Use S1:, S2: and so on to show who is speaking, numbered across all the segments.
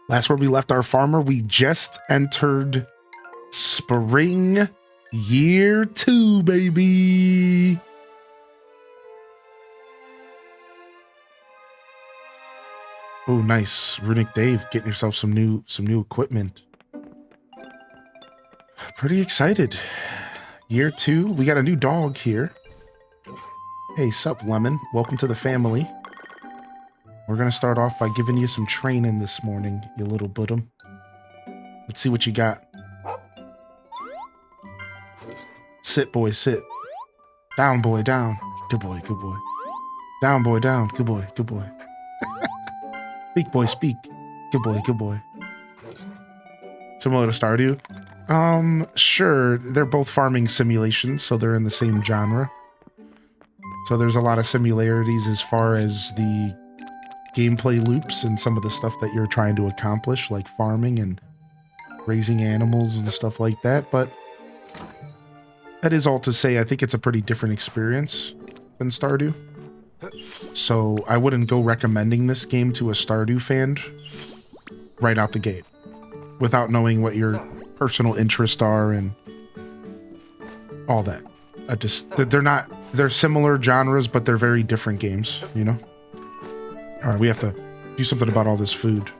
S1: Last where we left our farmer, we just entered spring year 2, baby. Oh, nice. Runic Dave, getting yourself some new equipment. Pretty excited. Year 2, we got a new dog here. Hey, sup, Lemon. Welcome to the family. We're going to start off by giving you some training this morning, you little buttum. Let's see what you got. Sit, boy, sit. Down, boy, down. Good boy, good boy. Down, boy, down. Good boy, good boy. Speak, boy, speak. Good boy, good boy. Similar to Stardew? Sure. They're both farming simulations, so they're in the same genre. So there's a lot of similarities as far as the gameplay loops and some of the stuff that you're trying to accomplish, like farming and raising animals and stuff like that. But that is all to say, I think it's a pretty different experience than Stardew. So I wouldn't go recommending this game to a Stardew fan right out the gate without knowing what your personal interests are and all that. They're similar genres, but they're very different games, you know? All right, we have to do something about all this food.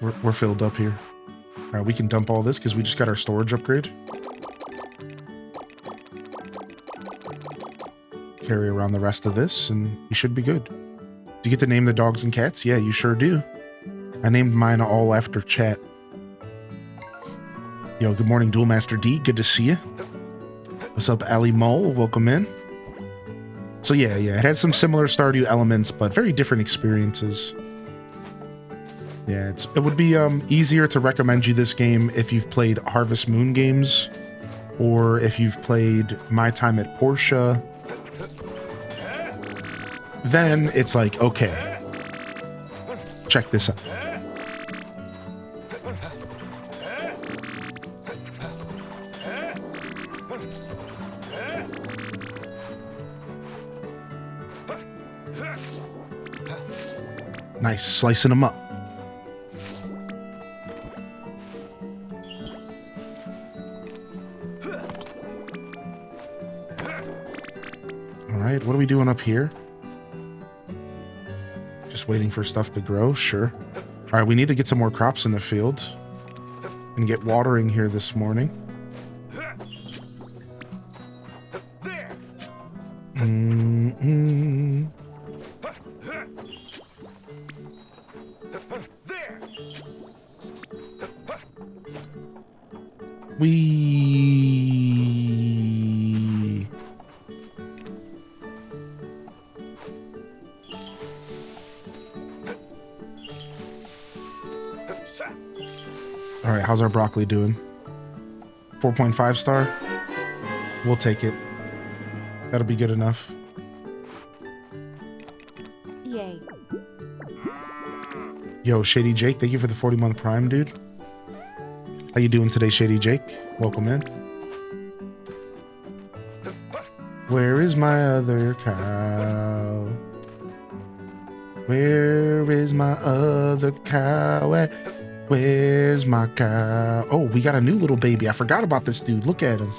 S1: We're filled up here. All right, we can dump all this because we just got our storage upgrade. Carry around the rest of this, and you should be good. Do you get to name the dogs and cats? Yeah, you sure do. I named mine all after chat. Yo, good morning, Duel Master D. Good to see you. What's up, Ali Mole? Welcome in. So yeah, it has some similar Stardew elements, but very different experiences. Yeah, it would be easier to recommend you this game if you've played Harvest Moon games, or if you've played My Time at Portia. Then it's like, okay, check this out. Nice, slicing them up. All right, what are we doing up here? Just waiting for stuff to grow, sure. All right, we need to get some more crops in the field and get watering here this morning. Alright, how's our broccoli doing? 4.5 star? We'll take it. That'll be good enough.
S2: Yay.
S1: Yo, Shady Jake, thank you for the 40-month Prime, dude. How you doing today, Shady Jake? Welcome in. Where is my other cow? Where is my other cow at? Where's my cow? Oh, we got a new little baby. I forgot about this dude. Look at him.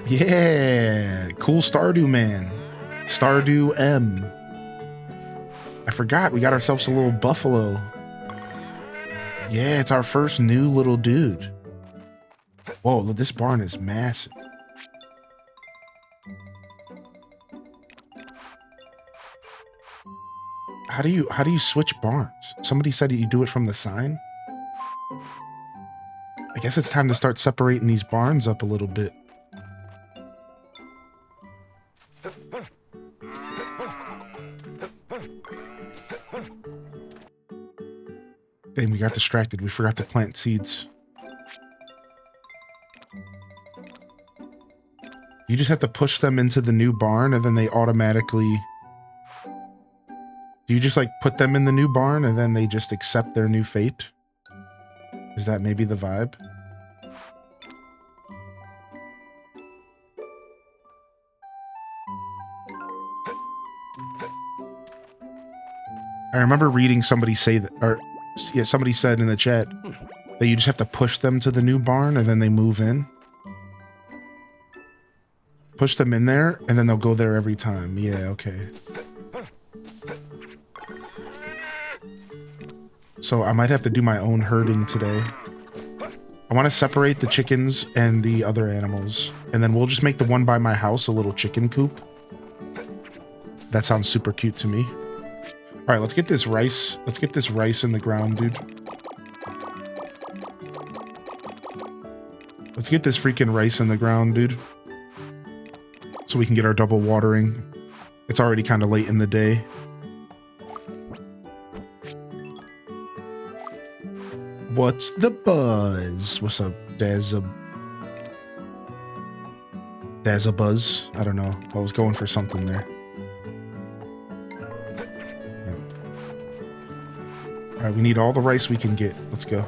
S1: Yeah. Cool Stardew man. Stardew M. I forgot. We got ourselves a little buffalo. Yeah, it's our first new little dude. Whoa, look, this barn is massive. How do you switch barns? Somebody said you do it from the sign. I guess it's time to start separating these barns up a little bit. Dang, we got distracted. We forgot to plant seeds. You just have to push them into the new barn and then they automatically... Do you just like put them in the new barn and then they just accept their new fate? Is that maybe the vibe? I remember reading somebody say that, or yeah, somebody said in the chat that you just have to push them to the new barn and then they move in. Push them in there and then they'll go there every time. Yeah, okay. So I might have to do my own herding today. I want to separate the chickens and the other animals. And then we'll just make the one by my house a little chicken coop. That sounds super cute to me. All right, let's get this rice. Let's get this rice in the ground, dude. Let's get this freaking rice in the ground, dude. So we can get our double watering. It's already kind of late in the day. What's the buzz? What's up, Dazza Buzz? I don't know. I was going for something there. All right, we need all the rice we can get. Let's go.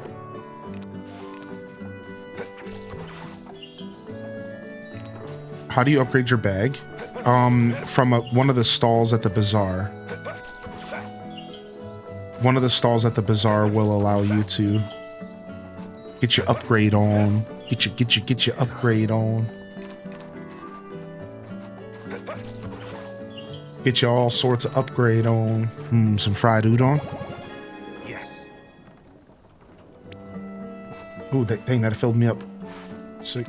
S1: How do you upgrade your bag? From one of the stalls at the bazaar. One of the stalls at the bazaar will allow you to get your upgrade on. Get your upgrade on. Get you all sorts of upgrade on. Some fried udon.
S2: Yes.
S1: Ooh, dang, that filled me up. Sick.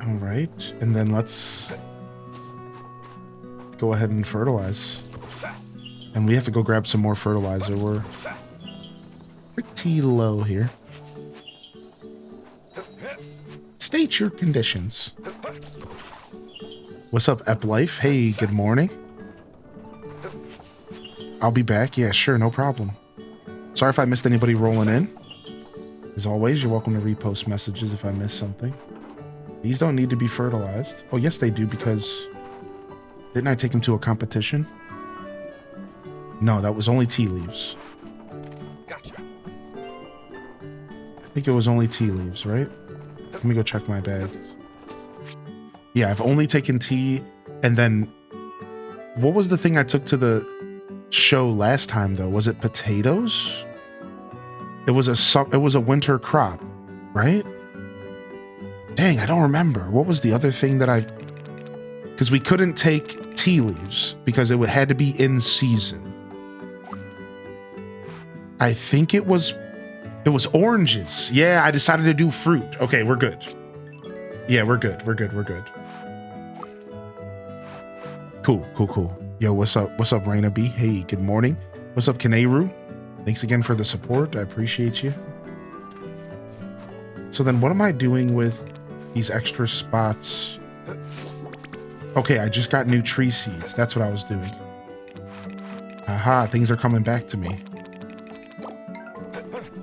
S1: All right, and then let's go ahead and fertilize. And we have to go grab some more fertilizer. We're pretty low here. State your conditions. What's up, Ep Life? Hey, good morning. I'll be back. Yeah, sure, no problem. Sorry if I missed anybody rolling in. As always, you're welcome to repost messages if I missed something. These don't need to be fertilized. Oh, yes, they do, because didn't I take them to a competition? No, that was only tea leaves.
S2: Gotcha.
S1: I think it was only tea leaves, right? Let me go check my bag. Yeah, I've only taken tea, and then what was the thing I took to the show last time though? Was it potatoes? It was a winter crop, right? Dang, I don't remember. What was the other thing that because we couldn't take tea leaves because it had to be in season. I think it was oranges. Yeah, I decided to do fruit. Okay, we're good. Yeah, we're good. Cool. Yo, what's up? What's up, Raina B? Hey, good morning. What's up, Kaneru? Thanks again for the support. I appreciate you. So then what am I doing with these extra spots? Okay, I just got new tree seeds. That's what I was doing. Aha, things are coming back to me.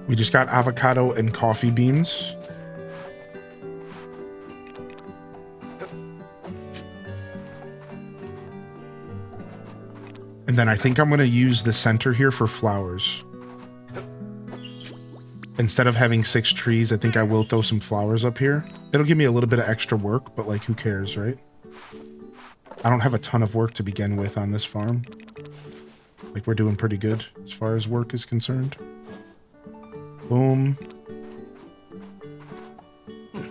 S1: We just got avocado and coffee beans. And then I think I'm going to use the center here for flowers. Instead of having 6 trees, I think I will throw some flowers up here. It'll give me a little bit of extra work, but like, who cares, right? I don't have a ton of work to begin with on this farm. Like, we're doing pretty good as far as work is concerned. Boom.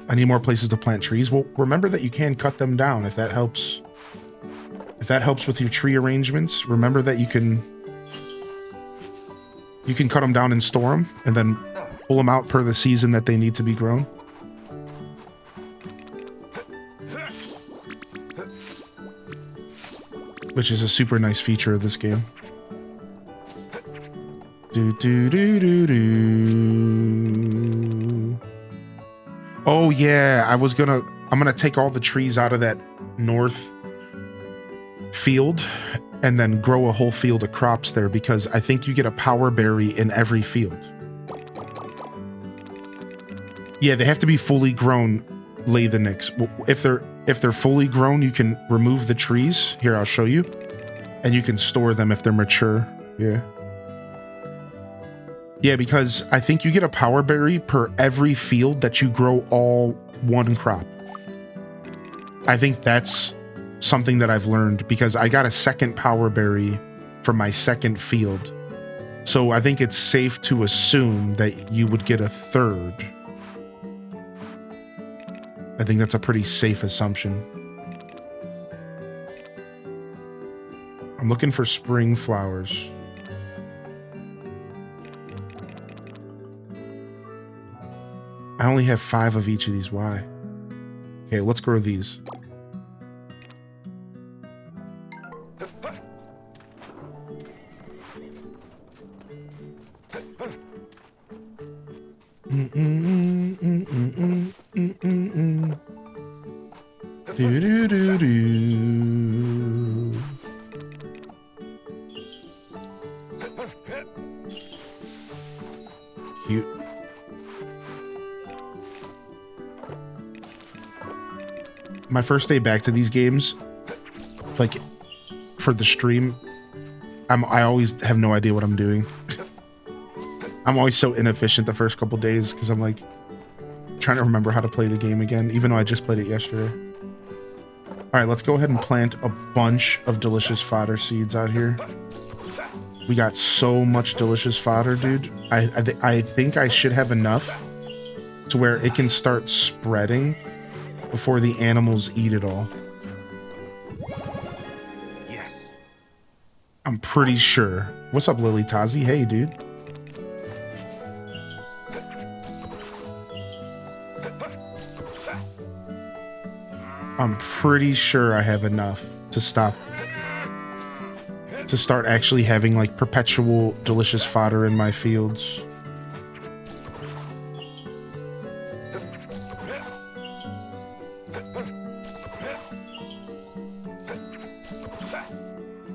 S1: I need more places to plant trees. Well, remember that you can cut them down if that helps. If that helps with your tree arrangements, remember that you can cut them down and store them and then pull them out per the season that they need to be grown. Which is a super nice feature of this game. Oh yeah, I'm gonna take all the trees out of that north field and then grow a whole field of crops there, because I think you get a power berry in every field. Yeah, they have to be fully grown Lathanix. If they're fully grown, you can remove the trees. Here, I'll show you. And you can store them if they're mature. Yeah. Yeah, because I think you get a power berry per every field that you grow all one crop. I think that's something that I've learned because I got a second power berry for my second field. So I think it's safe to assume that you would get a third. I think that's a pretty safe assumption. I'm looking for spring flowers. I only have 5 of each of these. Why? Okay, let's grow these. Cute. My first day back to these games, like for the stream, I always have no idea what I'm doing. I'm always so inefficient the first couple days because I'm like trying to remember how to play the game again, even though I just played it yesterday. All right, let's go ahead and plant a bunch of delicious fodder seeds out here. We got so much delicious fodder, dude. I think I should have enough to where it can start spreading before the animals eat it all.
S2: Yes.
S1: I'm pretty sure. What's up, Lily Tazi? Hey, dude. I'm pretty sure I have enough to start actually having like perpetual delicious fodder in my fields.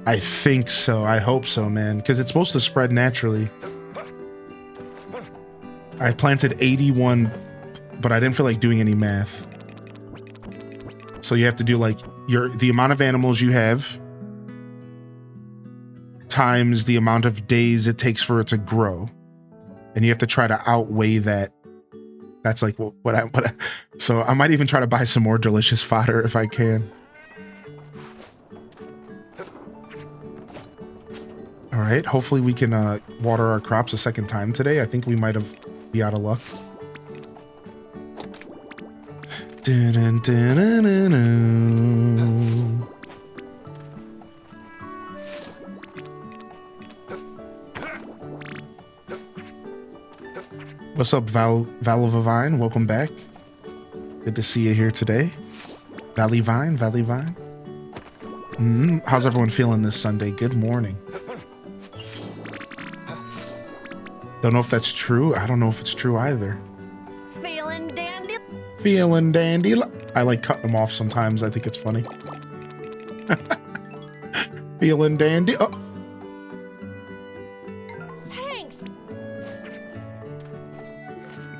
S1: I think so. I hope so, man, because it's supposed to spread naturally. I planted 81, but I didn't feel like doing any math. So you have to do like the amount of animals you have times the amount of days it takes for it to grow, and you have to try to outweigh that. That's like so I might even try to buy some more delicious fodder if I can. All right, hopefully we can water our crops a second time today. I think we might be out of luck. Dun, dun, dun, dun, dun. What's up, Valavine? Welcome back. Good to see you here today. Valley Vine. How's everyone feeling this Sunday? Good morning. Don't know if that's true. I don't know if it's true either.
S3: Feeling dandy.
S1: Feeling dandy. I like cutting them off sometimes. I think it's funny. Feeling dandy. Oh.
S3: Thanks.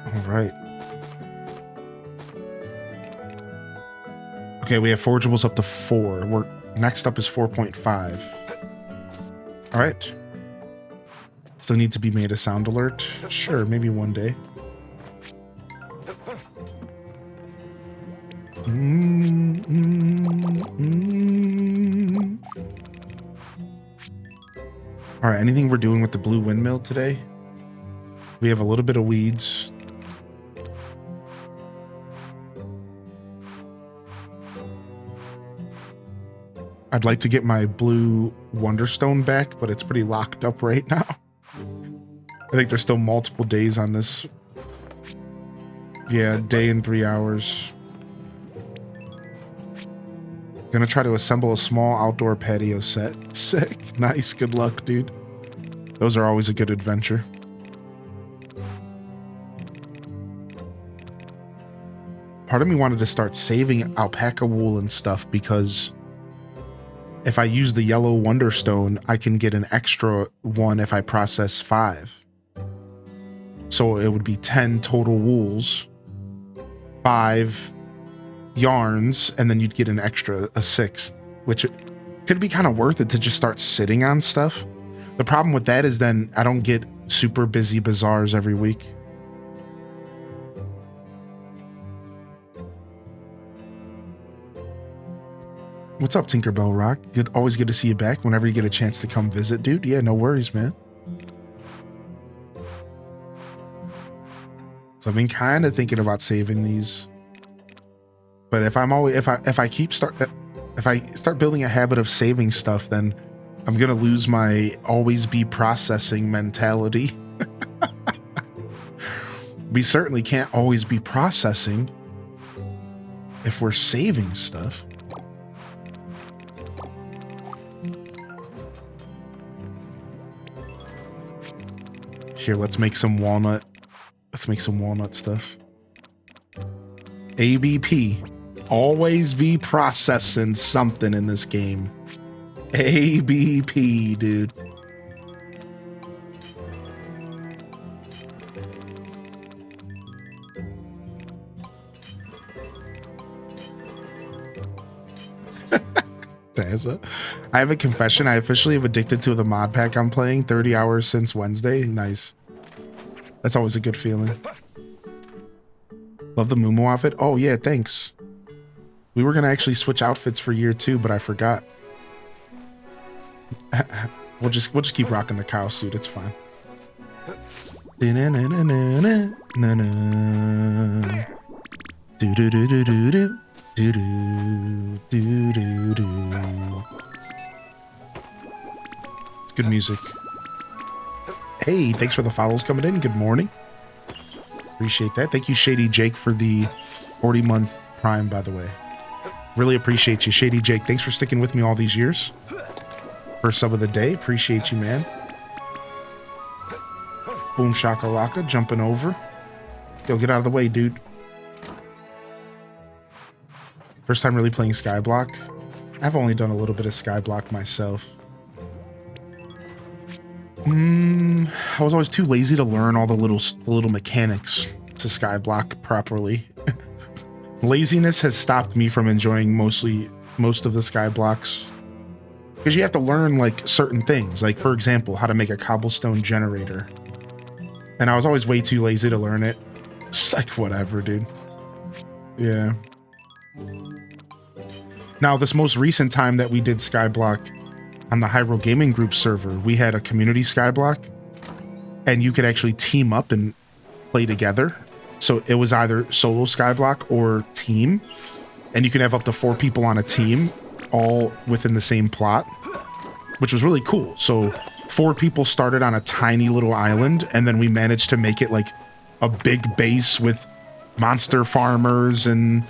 S1: All right. Okay, we have forageables up to 4. Next up is 4.5. All right. Still need to be made a sound alert. Sure, maybe one day. All right, anything we're doing with the blue windmill today? We have a little bit of weeds. I'd like to get my blue Wonderstone back, but it's pretty locked up right now. I think there's still multiple days on this. Yeah, day and 3 hours. Gonna try to assemble a small outdoor patio set. Sick. Nice. Good luck, dude. Those are always a good adventure. Part of me wanted to start saving alpaca wool and stuff because if I use the yellow Wonderstone, I can get an extra one if I process 5. So it would be 10 total wools, 5 yarns, and then you'd get a 6th, which could be kind of worth it to just start sitting on stuff. The problem with that is then I don't get super busy bazaars every week. What's up, Tinkerbell Rock? Good, always good to see you back whenever you get a chance to come visit, dude. Yeah, no worries, man. So I've been kind of thinking about saving these, but if I start building a habit of saving stuff, then I'm gonna lose my always be processing mentality. We certainly can't always be processing if we're saving stuff. Here, let's make some walnut. Let's make some walnut stuff. ABP. Always be processing something in this game. ABP, dude. I have a confession. I officially have addicted to the mod pack I'm playing. 30 hours since Wednesday. Nice. That's always a good feeling. Love the Moo outfit. Oh yeah, thanks. We were gonna actually switch outfits for year 2, but I forgot. We'll just keep rocking the cow suit. It's fine. It's good music. Hey, thanks for the follows coming in. Good morning. Appreciate that. Thank you, Shady Jake, for the 40-month Prime, by the way. Really appreciate you, Shady Jake. Thanks for sticking with me all these years. First sub of the day. Appreciate you, man. Boom shakalaka, jumping over. Yo, get out of the way, dude. First time really playing Skyblock. I've only done a little bit of Skyblock myself. I was always too lazy to learn all the little mechanics to Skyblock properly. Laziness has stopped me from enjoying most of the Skyblocks. Because you have to learn like certain things, like for example, how to make a cobblestone generator. And I was always way too lazy to learn it. It's just like whatever, dude. Yeah. Now, this most recent time that we did Skyblock on the Hyrule Gaming Group server, we had a community Skyblock, and you could actually team up and play together. So it was either solo Skyblock or team, and you could have up to 4 people on a team, all within the same plot, which was really cool. So 4 people started on a tiny little island, and then we managed to make it like a big base with monster farmers and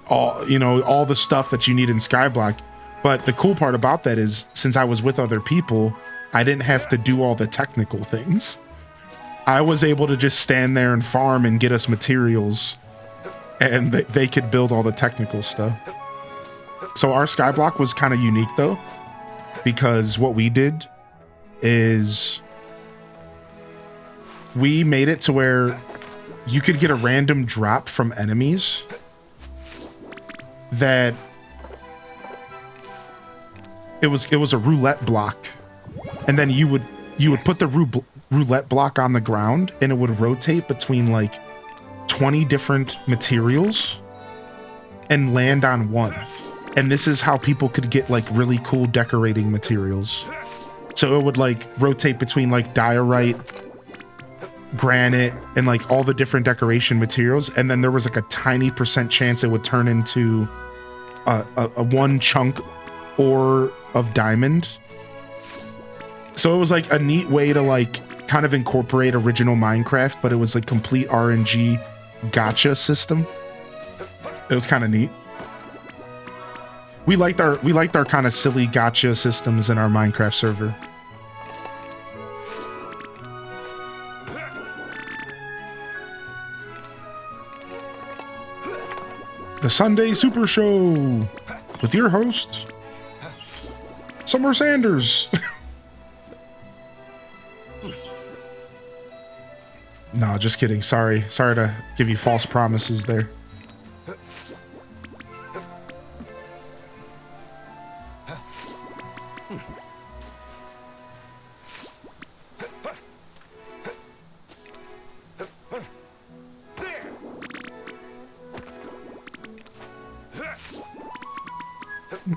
S1: all, you know, all the stuff that you need in Skyblock. But the cool part about that is, since I was with other people, I didn't have to do all the technical things. I was able to just stand there and farm and get us materials, and they could build all the technical stuff. So our Skyblock was kind of unique though, because what we did is we made it to where you could get a random drop from enemies that it was a roulette block, and then you would put the roulette block on the ground, and it would rotate between like 20 different materials and land on one. And this is how people could get like really cool decorating materials. So it would like rotate between like diorite, granite, and like all the different decoration materials, and then there was like a tiny % chance it would turn into a one chunk ore of diamond. So it was like a neat way to like kind of incorporate original Minecraft, but it was a complete RNG gacha system. It was kind of neat. We liked our kind of silly gacha systems in our Minecraft server. The Sunday Super Show with your host, Summer Sanders. No, just kidding. Sorry to give you false promises there.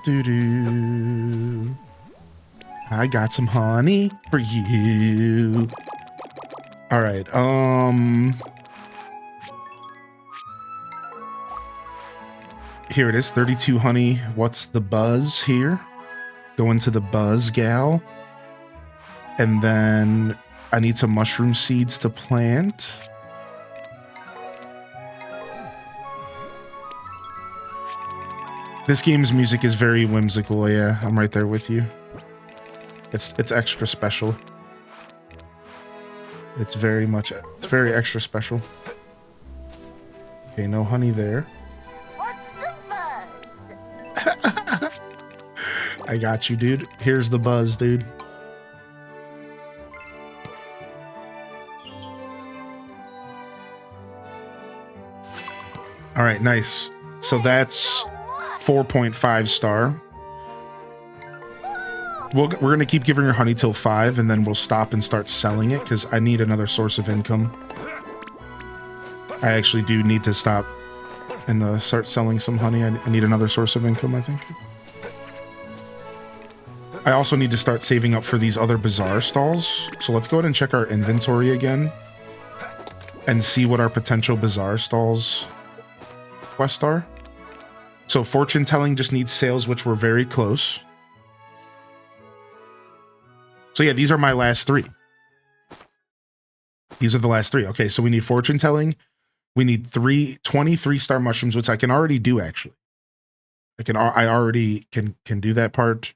S1: Doo-doo. I got some honey for you. All right. Here it is, 32 honey. What's the buzz here? Go into the buzz gal. And then I need some mushroom seeds to plant. This game's music is very whimsical. Yeah, I'm right there with you. It's extra special. It's very extra special. Okay, no honey there.
S4: What's the buzz?
S1: I got you, dude. Here's the buzz, dude. All right, nice. So that's 4.5 star. We're going to keep giving her honey till 5, and then we'll stop and start selling it, because I need another source of income. I actually do need to stop and start selling some honey. I need another source of income, I think. I also need to start saving up for these other Bazaar stalls. So let's go ahead and check our inventory again and see what our potential Bazaar stalls quests are. So fortune telling just needs sales, which we're very close. So yeah, these are my last 3. These are the last 3. Okay, so we need fortune telling. We need 23-star mushrooms, which I can already do, actually. I already can do that part.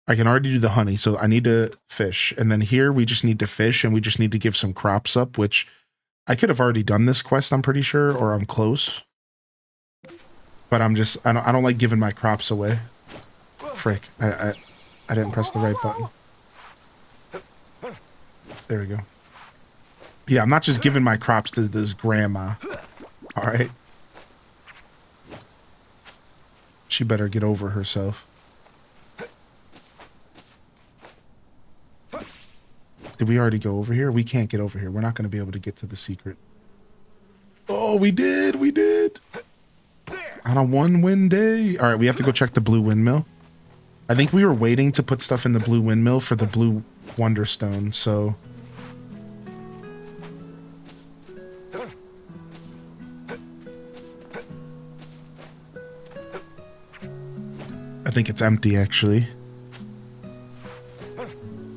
S1: I can already do the honey, so I need to fish. And then here we just need to fish, and we just need to give some crops up, which I could have already done this quest, I'm pretty sure, or I'm close. But I don't like giving my crops away. Frick, I didn't press the right button. There we go. Yeah, I'm not just giving my crops to this grandma. All right. She better get over herself. Did we already go over here? We can't get over here. We're not going to be able to get to the secret. Oh, we did. We did. On a 1-win day. All right, we have to go check the blue windmill. I think we were waiting to put stuff in the blue windmill for the blue wonderstone, so... I think it's empty, actually.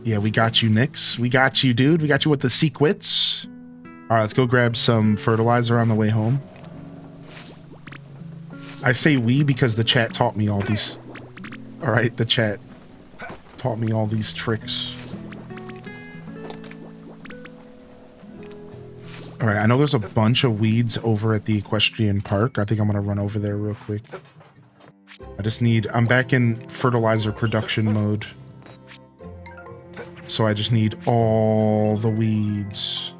S1: Yeah, we got you, Nix. We got you, dude. We got you with the secrets. All right, let's go grab some fertilizer on the way home. I say we because the chat taught me all these. All right, the chat taught me all these tricks. All right, I know there's a bunch of weeds over at the equestrian park. I think I'm going to run over there real quick. I'm back in fertilizer production mode. So I just need all the weeds.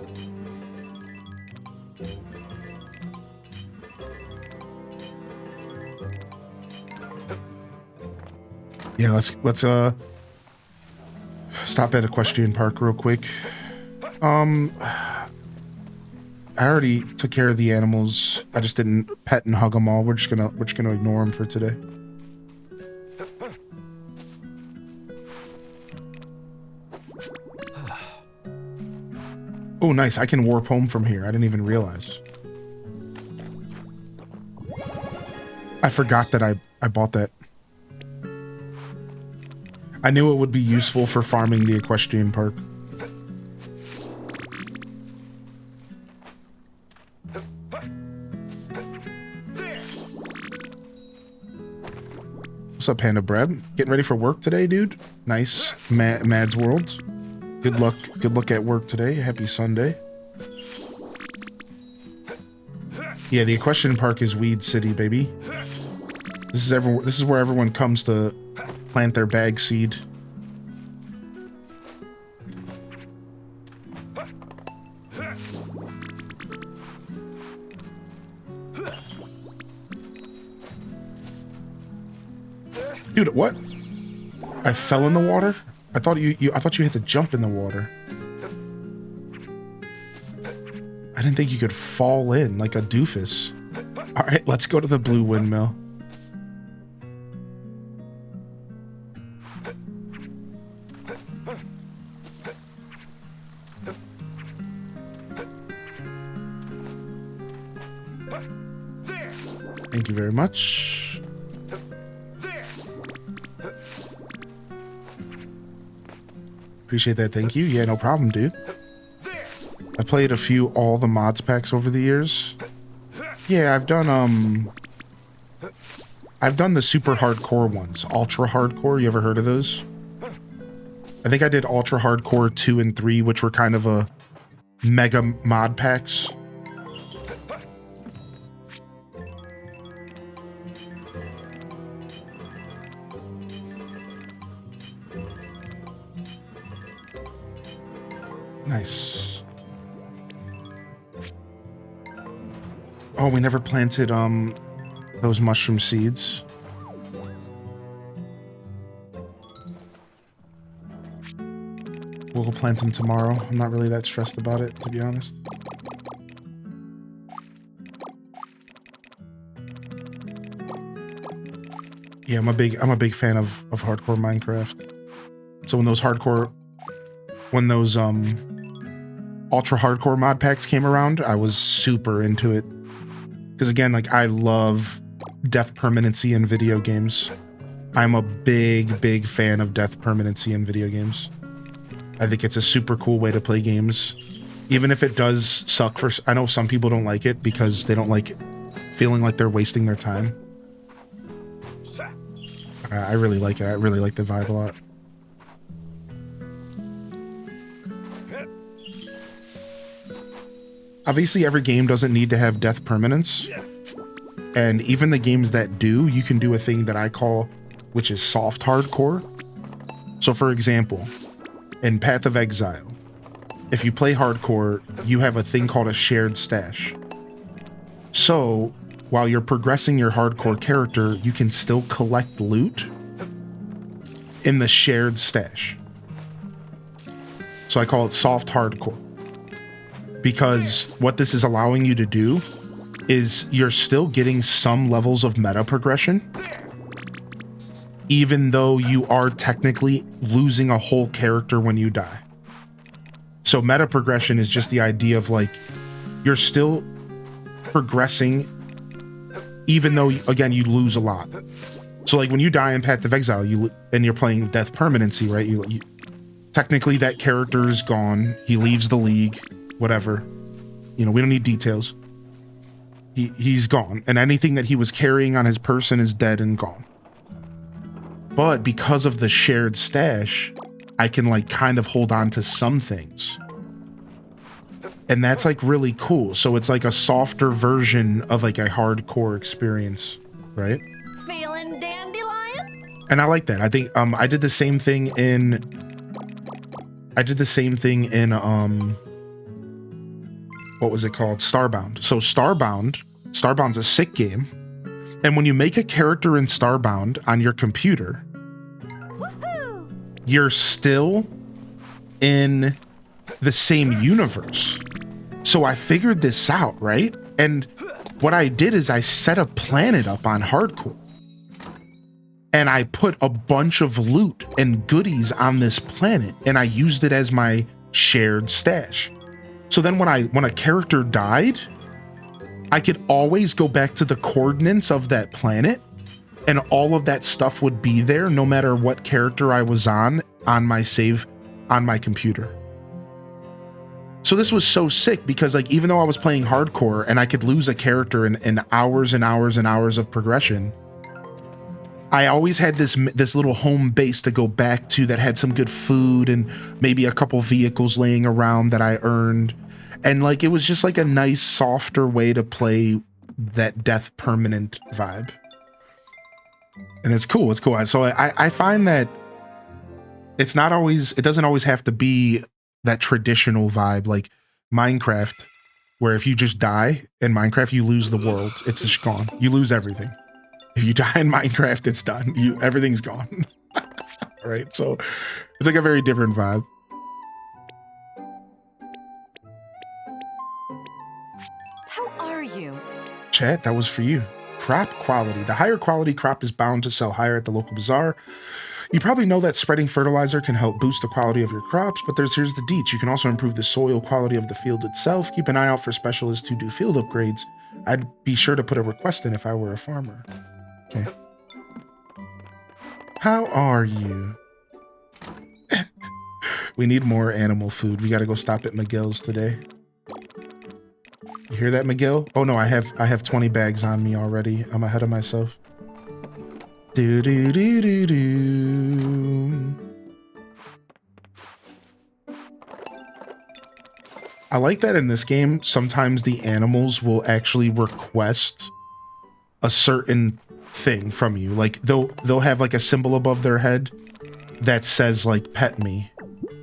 S1: Yeah, let's stop at Equestrian Park real quick. I already took care of the animals. I just didn't pet and hug them all. We're just gonna ignore them for today. Oh, nice. I can warp home from here. I didn't even realize. I forgot that I bought that. I knew it would be useful for farming the equestrian park. What's up, Panda Bread? Getting ready for work today, dude? Nice. Mad's World. Good luck. Good luck at work today. Happy Sunday. Yeah, the equestrian park is Weed City, baby. This is where everyone comes to plant their bag seed. Dude, what? I fell in the water? I thought you had to jump in the water. I didn't think you could fall in like a doofus. All right, let's go to the blue windmill. Thank you very much. Appreciate that. Thank you. Yeah, no problem, dude. I played a few all the mods packs over the years. Yeah, I've done the super hardcore ones. Ultra hardcore, you ever heard of those? I think I did ultra hardcore 2 and 3, which were kind of a mega mod packs. Nice. Oh, we never planted those mushroom seeds. We'll go plant them tomorrow. I'm not really that stressed about it, to be honest. Yeah, I'm a big fan of hardcore Minecraft. So when those ultra hardcore mod packs came around, I was super into it. Because again, like, I love death permanency in video games. I'm a big fan of death permanency in video games. I think it's a super cool way to play games. Even if it does suck for... I know some people don't like it because they don't like feeling like they're wasting their time. I really like it. I really like the vibe a lot. Obviously, every game doesn't need to have death permanence. And even the games that do, you can do a thing that I call, which is soft hardcore. So for example, in Path of Exile, if you play hardcore, you have a thing called a shared stash. So while you're progressing your hardcore character, you can still collect loot in the shared stash. So I call it soft hardcore. Because what this is allowing you to do is you're still getting some levels of meta progression, even though you are technically losing a whole character when you die. So meta progression is just the idea of, like, you're still progressing even though, again, you lose a lot. So like when you die in Path of Exile, and you're playing death permanency, right? You technically that character is gone. He leaves the league, whatever. You know, we don't need details. He's gone, and anything that he was carrying on his person is dead and gone. But because of the shared stash, I can, like, kind of hold on to some things. And that's, like, really cool. So it's like a softer version of, like, a hardcore experience, right?
S3: Feeling dandelion?
S1: And I like that. I think I did the same thing in what was it called? Starbound. So Starbound's a sick game. And when you make a character in Starbound on your computer,
S3: Woohoo!
S1: you're still in the same universe. So I figured this out, right? And what I did is I set a planet up on hardcore. And I put a bunch of loot and goodies on this planet, and I used it as my shared stash. So then when a character died, I could always go back to the coordinates of that planet, and all of that stuff would be there no matter what character I was on my save on my computer. So this was so sick because, like, even though I was playing hardcore and I could lose a character in hours and hours and hours of progression, I always had this little home base to go back to that had some good food and maybe a couple vehicles laying around that I earned. And, like, it was just like a nice, softer way to play that death permanent vibe. And it's cool. It's cool. So I find that it doesn't always have to be that traditional vibe like Minecraft, where if you just die in Minecraft, you lose the world. It's just gone. You lose everything. If you die in Minecraft, it's done. Everything's gone. Right? So it's like a very different vibe.
S3: How are you?
S1: Chat, that was for you. Crop quality. The higher quality crop is bound to sell higher at the local bazaar. You probably know that spreading fertilizer can help boost the quality of your crops, but here's the deets. You can also improve the soil quality of the field itself. Keep an eye out for specialists who do field upgrades. I'd be sure to put a request in if I were a farmer. Okay. How are you? We need more animal food. We gotta go stop at Miguel's today. You hear that, Miguel? Oh no, I have 20 bags on me already. I'm ahead of myself. Do do do do do. I like that in this game, sometimes the animals will actually request a certain thing from you. Like they'll have like a symbol above their head that says like pet me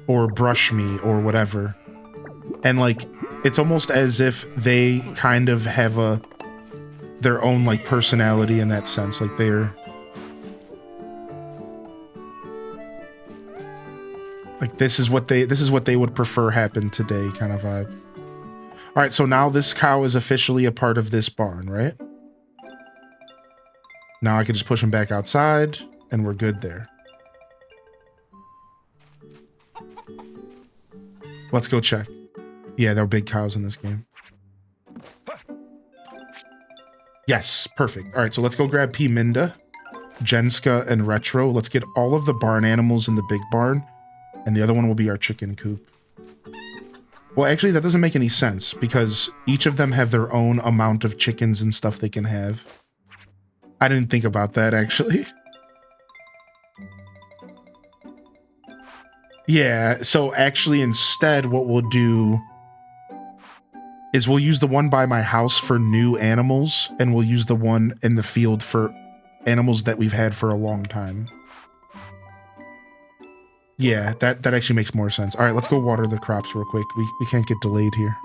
S1: or brush me or whatever. And like it's almost as if they kind of have their own like personality in that sense. Like they're like this is what they would prefer happen today kind of vibe. All right, so now this cow is officially a part of this barn, right? Now I can just push him back outside and we're good there. Let's go check. Yeah, there are big cows in this game. Yes, perfect. All right, so let's go grab P. Minda, Jenska, and Retro. Let's get all of the barn animals in the big barn, and the other one will be our chicken coop. Well, actually, that doesn't make any sense, because each of them have their own amount of chickens and stuff they can have. I didn't think about that, actually. Yeah, so actually, instead, what we'll do is we'll use the one by my house for new animals, and we'll use the one in the field for animals that we've had for a long time. Yeah, that actually makes more sense. All right, let's go water the crops real quick. We can't get delayed here.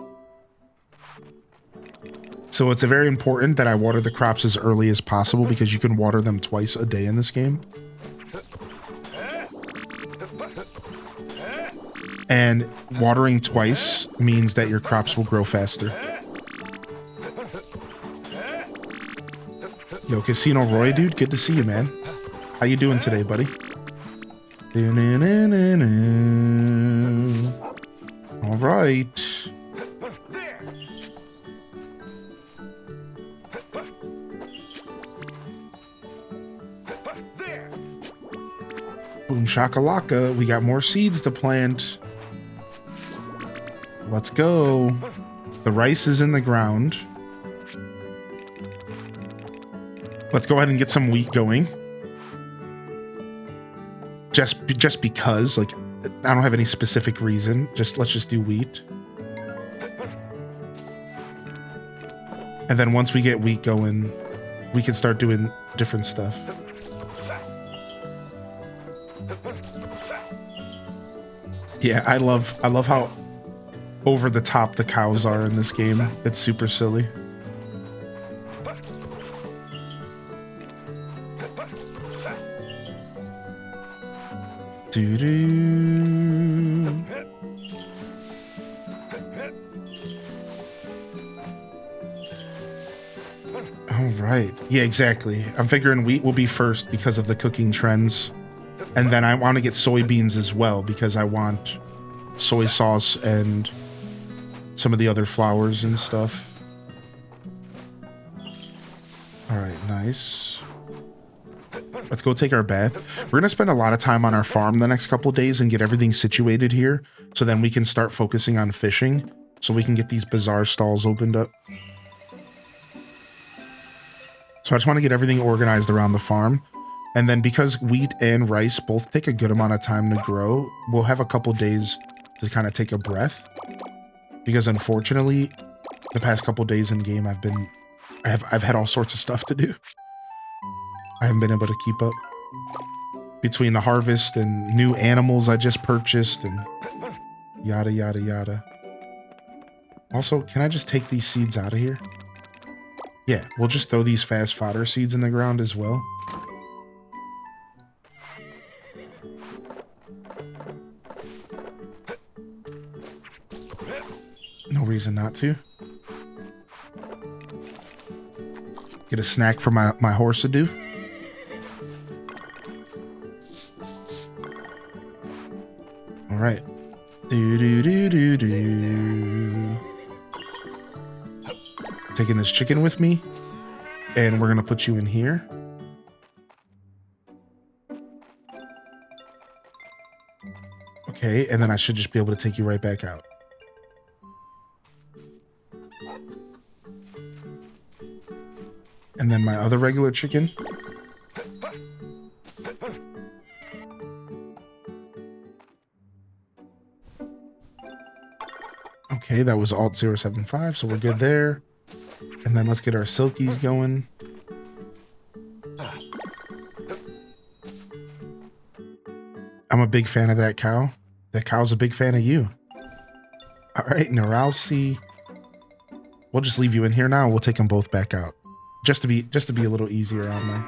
S1: So it's very important that I water the crops as early as possible because you can water them twice a day in this game. And watering twice means that your crops will grow faster. Yo, Casino Roy, dude, good to see you, man. How you doing today, buddy? All right. Boom shakalaka, we got more seeds to plant. Let's go. The rice is in the ground. Let's go ahead and get some wheat going. Just because, like, I don't have any specific reason. Let's just do wheat. And then once we get wheat going, we can start doing different stuff. Yeah, I love how over the top the cows are in this game. It's super silly. Doo-doo. All right. Yeah, exactly. I'm figuring wheat will be first because of the cooking trends. And then I want to get soybeans as well because I want soy sauce and some of the other flours and stuff. All right, nice. Let's go take our bath. We're going to spend a lot of time on our farm the next couple of days and get everything situated here so then we can start focusing on fishing so we can get these Bazaar stalls opened up. So I just want to get everything organized around the farm. And then because wheat and rice both take a good amount of time to grow, we'll have a couple days to kind of take a breath. Because unfortunately, the past couple days in game, I've had all sorts of stuff to do. I haven't been able to keep up between the harvest and new animals I just purchased and yada, yada, yada. Also, can I just take these seeds out of here? Yeah, we'll just throw these fast fodder seeds in the ground as well. No reason not to. Get a snack for my horse to do. All right. Do do do do do. Taking this chicken with me, and we're gonna put you in here. Okay, and then I should just be able to take you right back out. And then my other regular chicken. Okay, that was Alt 075, so we're good there. And then let's get our silkies going. I'm a big fan of that cow. That cow's a big fan of you. All right, Neuralcy. We'll just leave you in here now. We'll take them both back out. Just to be a little easier on my...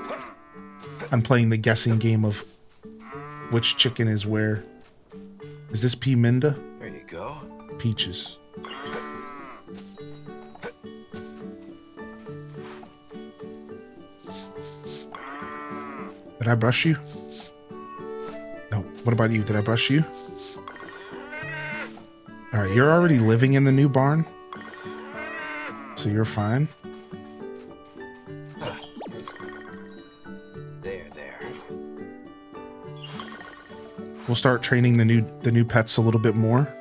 S1: I'm playing the guessing game of which chicken is where. Is this P. Minda?
S2: There you go.
S1: Peaches. Did I brush you? No. What about you? Did I brush you? All right, you're already living in the new barn, so you're fine.
S2: There.
S1: We'll start training the new pets a little bit more,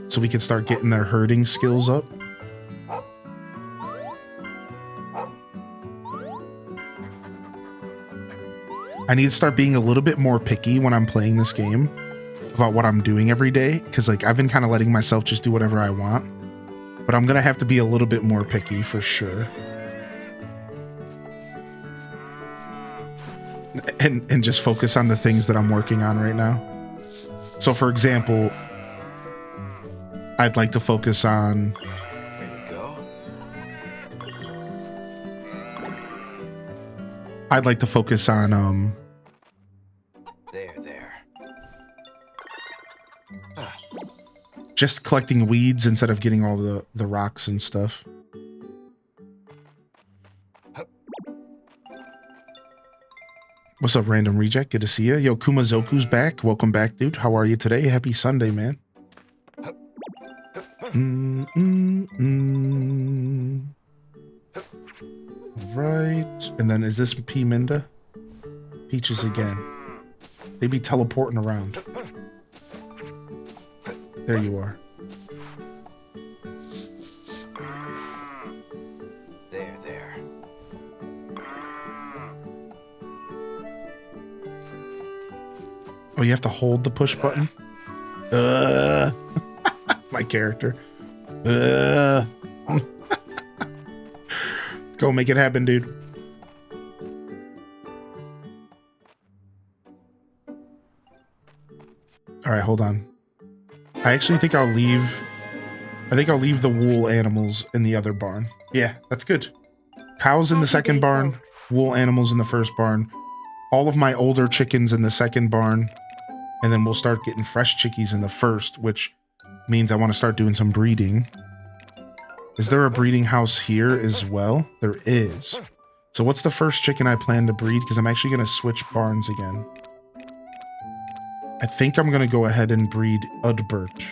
S1: so we can start getting their herding skills up. I need to start being a little bit more picky when I'm playing this game about what I'm doing every day, because like I've been kind of letting myself just do whatever I want, but I'm gonna have to be a little bit more picky for sure. And just focus on the things that I'm working on right now. So for example, I'd like to focus on...
S2: There you go.
S1: I'd like to focus on
S2: There.
S1: just collecting weeds instead of getting all the rocks and stuff. What's up, Random Reject? Good to see you. Yo, Kumazoku's back. Welcome back, dude. How are you today? Happy Sunday, man. Right. And then is this P. Minda? Peaches again. They be teleporting around. There you are.
S2: There.
S1: Oh, you have to hold the push button? My character. Let's go make it happen, dude. All right, hold on. I actually think I'll leave the wool animals in the other barn. Yeah, that's good. Cows in the second barn, wool animals in the first barn, all of my older chickens in the second barn, and then we'll start getting fresh chickies in the first, which means I want to start doing some breeding. Is there a breeding house here as well? There is. So what's the first chicken I plan to breed? Because I'm actually going to switch barns again. I think I'm going to go ahead and breed Udbert.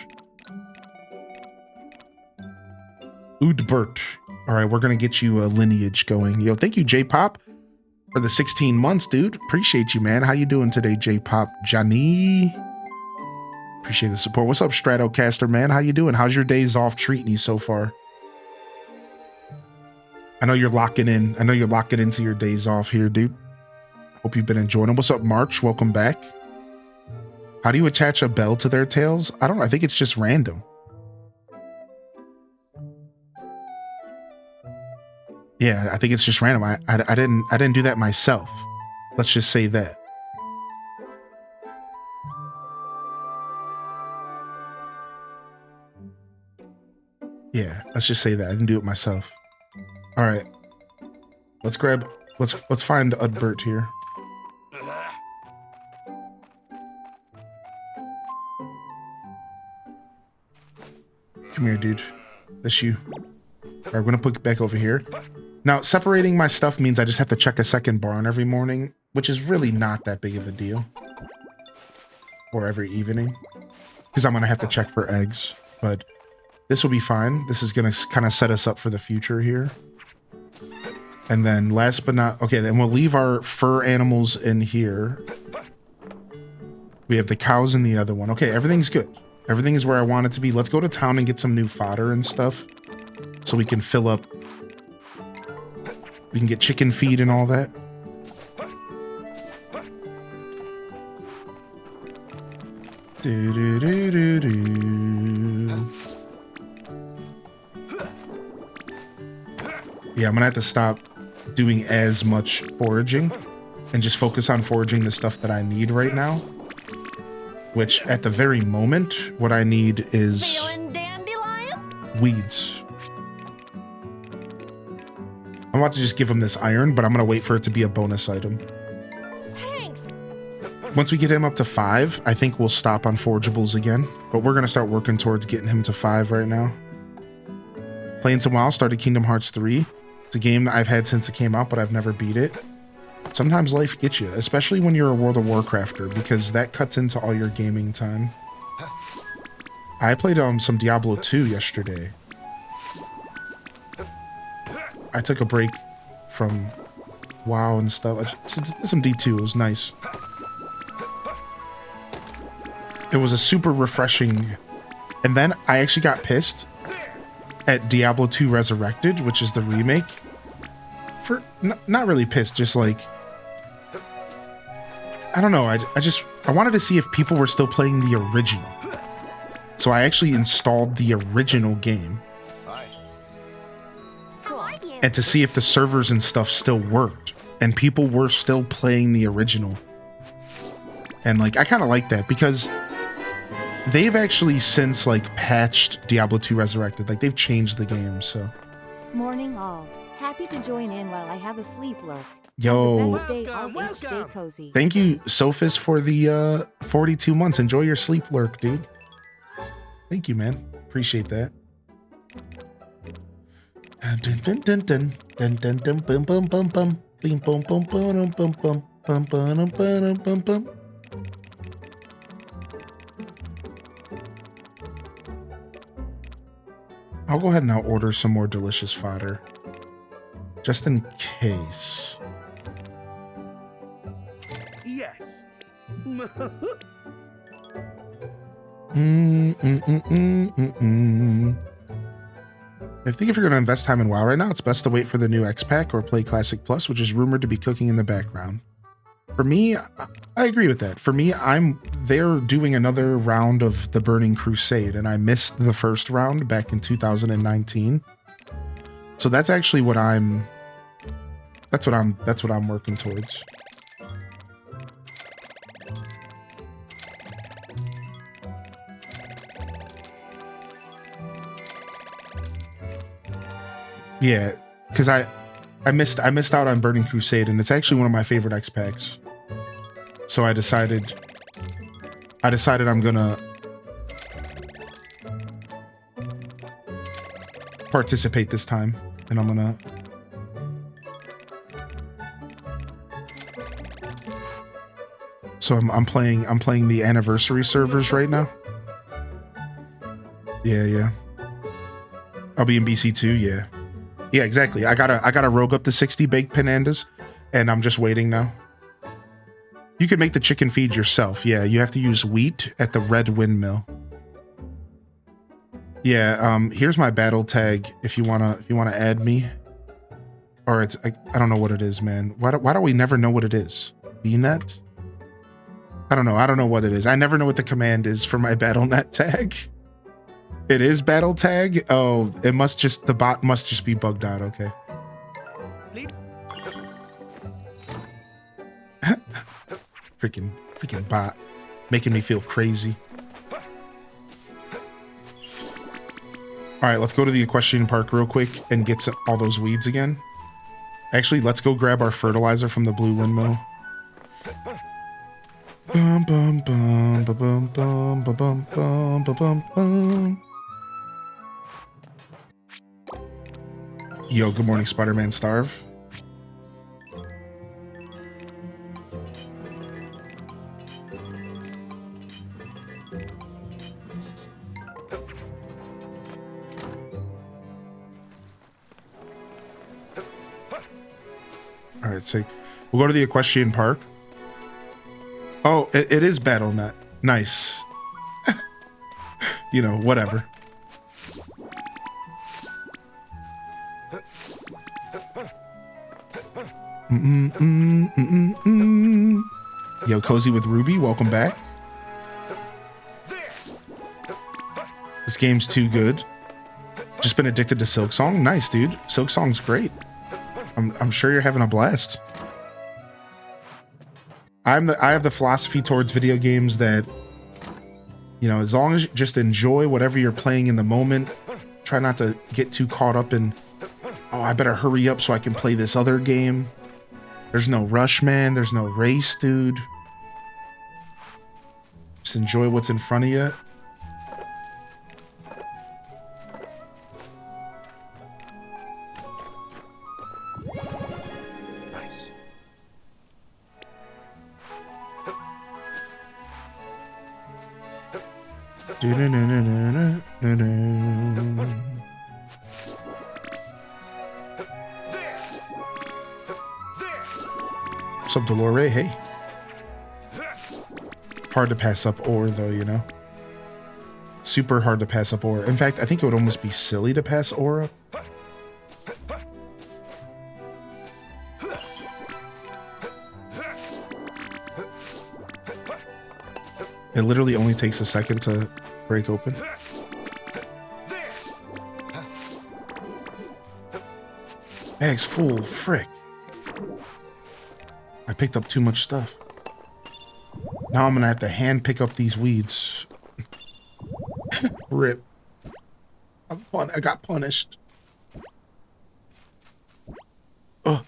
S1: Udbert. All right, we're going to get you a lineage going. Yo, thank you, J-Pop, for the 16 months, dude. Appreciate you, man. How you doing today, J-Pop? Johnny? Appreciate the support. What's up, Stratocaster, man? How you doing? How's your days off treating you so far? I know you're locking in. I know you're locking into your days off here, dude. Hope you've been enjoying them. What's up, March? Welcome back. How do you attach a bell to their tails? I don't know. I think it's just random. Yeah, I think it's just random. I didn't do that myself. Let's just say that. Yeah, let's just say that. I didn't do it myself. All right. Let's find Udbert here. Come here, dude. That's you. All right, we're gonna put it back over here. Now, separating my stuff means I just have to check a second barn every morning, which is really not that big of a deal. Or every evening. Because I'm gonna have to check for eggs. But this will be fine. This is gonna kind of set us up for the future here. And then last but not... Okay, then we'll leave our fur animals in here. We have the cows in the other one. Okay, everything's good. Everything is where I want it to be. Let's go to town and get some new fodder and stuff. So we can fill up... We can get chicken feed and all that. Yeah, I'm gonna have to stop doing as much foraging and just focus on foraging the stuff that I need right now. Which, at the very moment, what I need is
S3: Feeling dandelion?
S1: weeds. I'm about to just give him this iron, but I'm gonna wait for it to be a bonus item.
S3: Thanks.
S1: Once we get him up to 5, I think we'll stop on forageables again. But we're gonna start working towards getting him to 5 right now. Playing some WoW, started Kingdom Hearts 3. It's a game that I've had since it came out, but I've never beat it. Sometimes life gets you, especially when you're a World of Warcrafter, because that cuts into all your gaming time. I played some Diablo 2 yesterday. I took a break from WoW and stuff. I did some D2, it was nice. It was a super refreshing... And then I actually got pissed at Diablo 2 Resurrected, which is the remake. For not really pissed, just like... I don't know, I wanted to see if people were still playing the original. So I actually installed the original game. And to see if the servers and stuff still worked. And people were still playing the original. And like, I kind of like that because they've actually since like patched Diablo 2 Resurrected. Like they've changed the game, so.
S4: Morning all. Happy to join in while I have a sleep lurk.
S1: Yo.
S4: Best day RH, stay cozy.
S1: Thank you, Sophis, for the 42 months. Enjoy your sleep lurk, dude. Thank you, man. Appreciate that. Dun dun dun dun dun dun dun bum bum bum bum bum bum bum bum bum bum bum bum bum bum bum. I'll go ahead and now order some more delicious fodder, just in case.
S5: Yes.
S1: I think if you're going to invest time in WoW right now, it's best to wait for the new X-Pack or play Classic Plus, which is rumored to be cooking in the background. For me, I agree with that. For me, they're doing another round of the Burning Crusade, and I missed the first round back in 2019. So that's actually what that's what I'm working towards. Yeah, because I missed out on Burning Crusade, and it's actually one of my favorite X packs. So I decided I'm gonna participate this time, and I'm gonna. So I'm playing the anniversary servers right now. Yeah. I'll be in BC2, yeah. Yeah, exactly. I gotta rogue up the 60 baked panandas, and I'm just waiting now. You can make the chicken feed yourself. Yeah, you have to use wheat at the red windmill. Yeah, here's my battle tag if you wanna add me. Or it's I don't know what it is, man. Why do we never know what it is? VNet? I don't know what it is. I never know what the command is for my BattleNet tag. It is battle tag? Oh, the bot must just be bugged out, okay. freaking bot. Making me feel crazy. Alright, let's go to the equestrian park real quick and get all those weeds again. Actually, let's go grab our fertilizer from the blue windmill. Bum bum bum bum bum bum bum bum bum bum. Yo, good morning, Spider-Man Starve. All right, so we'll go to the equestrian park. Oh, it is BattleNet. Nice. You know, whatever. Yo, Cozy with Ruby, welcome back. This game's too good. Just been addicted to Silk Song. Nice, dude. Silk Song's great. I'm sure you're having a blast. I have the philosophy towards video games that, you know, as long as you just enjoy whatever you're playing in the moment, try not to get too caught up in, oh, I better hurry up so I can play this other game. There's no rush, man. There's no race, dude. Just enjoy what's in front of you.
S2: Nice.
S1: What's up, Dolore? Hey. Hard to pass up ore, though, you know? Super hard to pass up ore. In fact, I think it would almost be silly to pass ore up. It literally only takes a second to break open. Bag's full, frick. I picked up too much stuff. Now I'm gonna have to hand pick up these weeds. Rip. I got punished. Oh.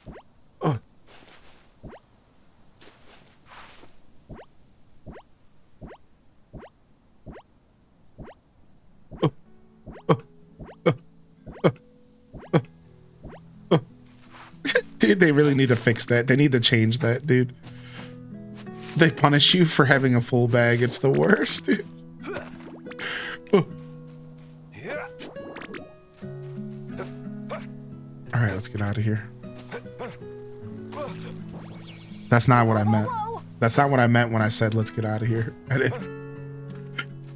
S1: Dude, they really need to fix that. They need to change that, dude. They punish you for having a full bag. It's the worst, dude. Oh. All right, let's get out of here. That's not what I meant. That's not what I meant when I said let's get out of here.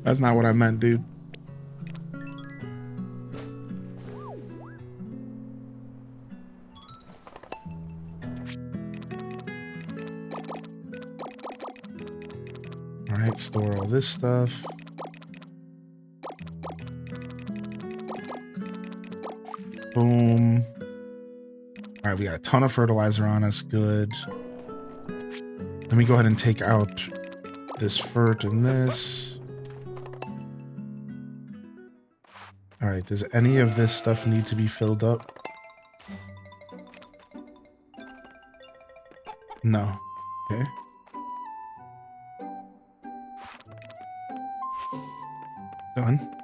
S1: That's not what I meant, dude. All right, store all this stuff. Boom. All right, we got a ton of fertilizer on us. Good. Let me go ahead and take out this fert and this. All right, does any of this stuff need to be filled up? No. Okay. Done.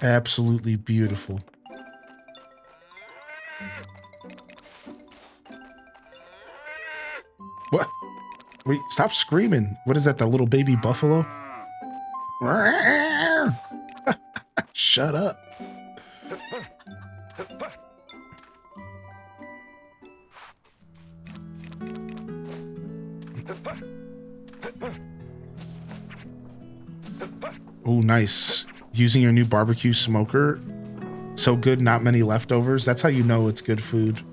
S1: Absolutely beautiful. What? Wait, stop screaming. What is that, the little baby buffalo? Shut up. Oh, nice. Using your new barbecue smoker. So good, not many leftovers. That's how you know it's good food.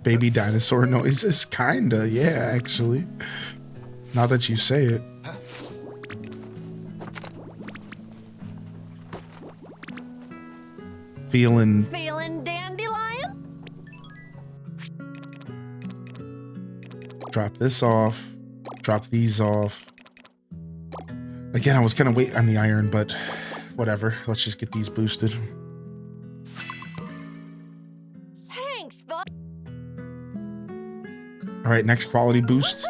S1: Baby dinosaur noises? Kinda, yeah, actually. Now that you say it. Feeling
S3: dandelion?
S1: Drop this off. Drop these off. Again, I was gonna wait on the iron, but whatever. Let's just get these boosted.
S3: Thanks, bud.
S1: All right, next quality boost.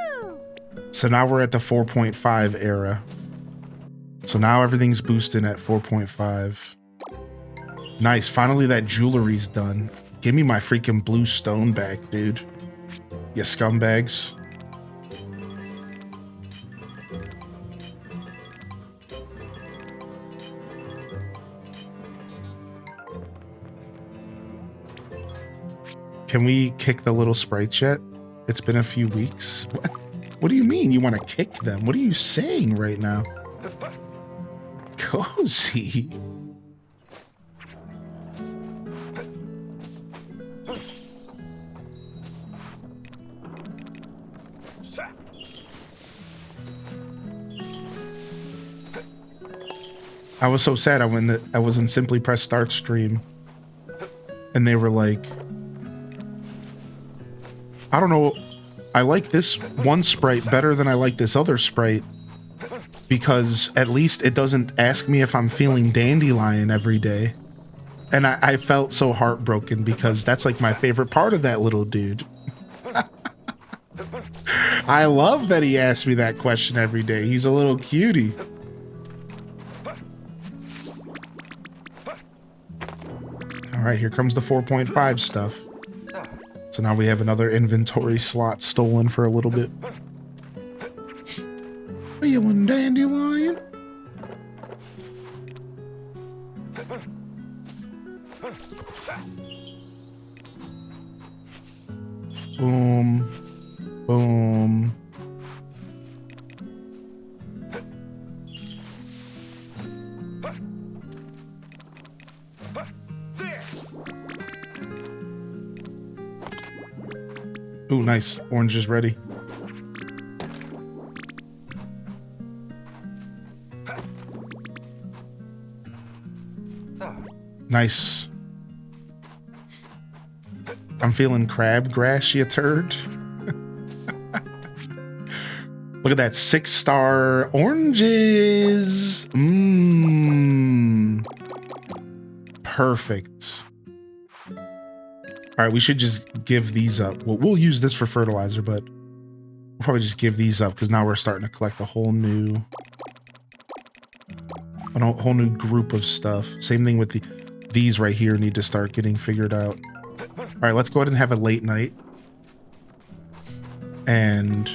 S1: So now we're at the 4.5 era. So now everything's boosted at 4.5. Nice. Finally, that jewelry's done. Give me my freaking blue stone back, dude. You scumbags. Can we kick the little sprites yet? It's been a few weeks. What do you mean you want to kick them? What are you saying right now? Cozy. I was so sad. I was in Simply Press Start stream, and they were like, I don't know, I like this one sprite better than I like this other sprite because at least it doesn't ask me if I'm feeling Dandelion every day. And I felt so heartbroken because that's like my favorite part of that little dude. I love that he asked me that question every day. He's a little cutie. All right, here comes the 4.5 stuff. So now we have another inventory slot stolen for a little bit. Feeling Dandelion? Boom. Boom. Ooh, nice. Orange is ready. Nice. I'm feeling crabgrass, you turd. Look at that 6-star oranges. Mmm. Perfect. All right, we should just give these up. Well, we'll use this for fertilizer, but we'll probably just give these up because now we're starting to collect a whole new group of stuff. Same thing with these right here need to start getting figured out. All right, let's go ahead and have a late night. And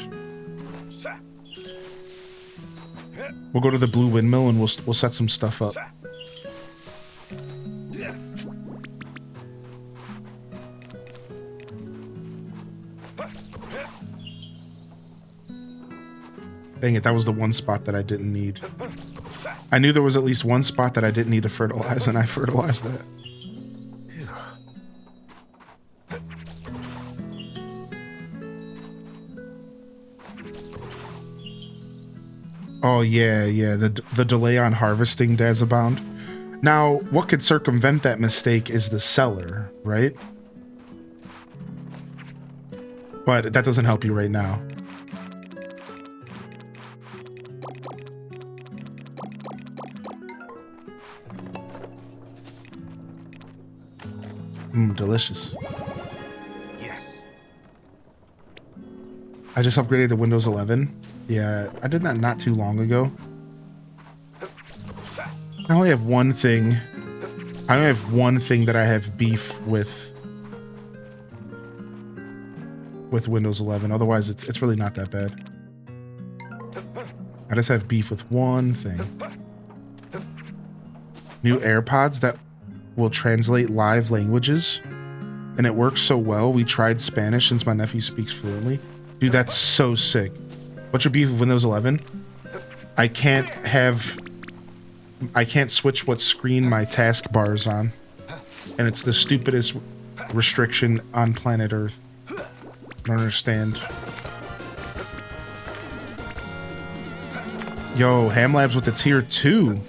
S1: we'll go to the blue windmill and we'll set some stuff up. Dang it, that was the one spot that I didn't need. I knew there was at least one spot that I didn't need to fertilize, and I fertilized that. Oh yeah, the delay on harvesting Dazabound. Now, what could circumvent that mistake is the seller, right? But that doesn't help you right now. Delicious.
S2: Yes.
S1: I just upgraded to Windows 11. Yeah, I did that not too long ago. I only have one thing. I only have one thing that I have beef with Windows 11. Otherwise, it's really not that bad. I just have beef with one thing. New AirPods that will translate live languages, and it works so well. We tried Spanish since my nephew speaks fluently. Dude, that's so sick. What's your beef with Windows 11? I can't switch what screen my taskbar is on, and it's the stupidest restriction on planet Earth. I don't understand. Yo, Ham Labs with the tier 2.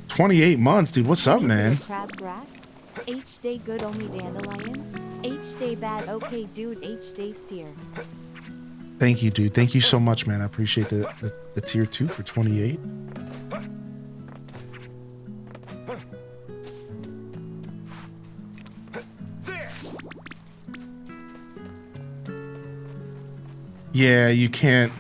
S1: 28 months, dude. What's up, man?
S4: Crabgrass. H day good only dandelion. H day bad okay dude. H day steer.
S1: Thank you, dude. Thank you so much, man. I appreciate the tier 2 for 28. Yeah, you can't.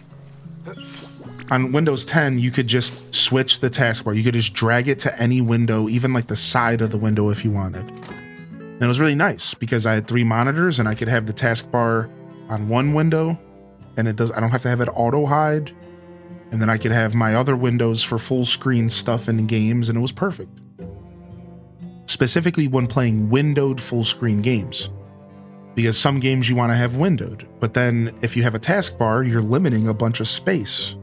S1: On Windows 10, you could just switch the taskbar. You could just drag it to any window, even like the side of the window if you wanted. And it was really nice because I had 3 monitors and I could have the taskbar on one window and I don't have to have it auto hide. And then I could have my other windows for full screen stuff in games, and it was perfect. specifically when playing windowed full screen games. Because some games you want to have windowed, but then if you have a taskbar, you're limiting a bunch of space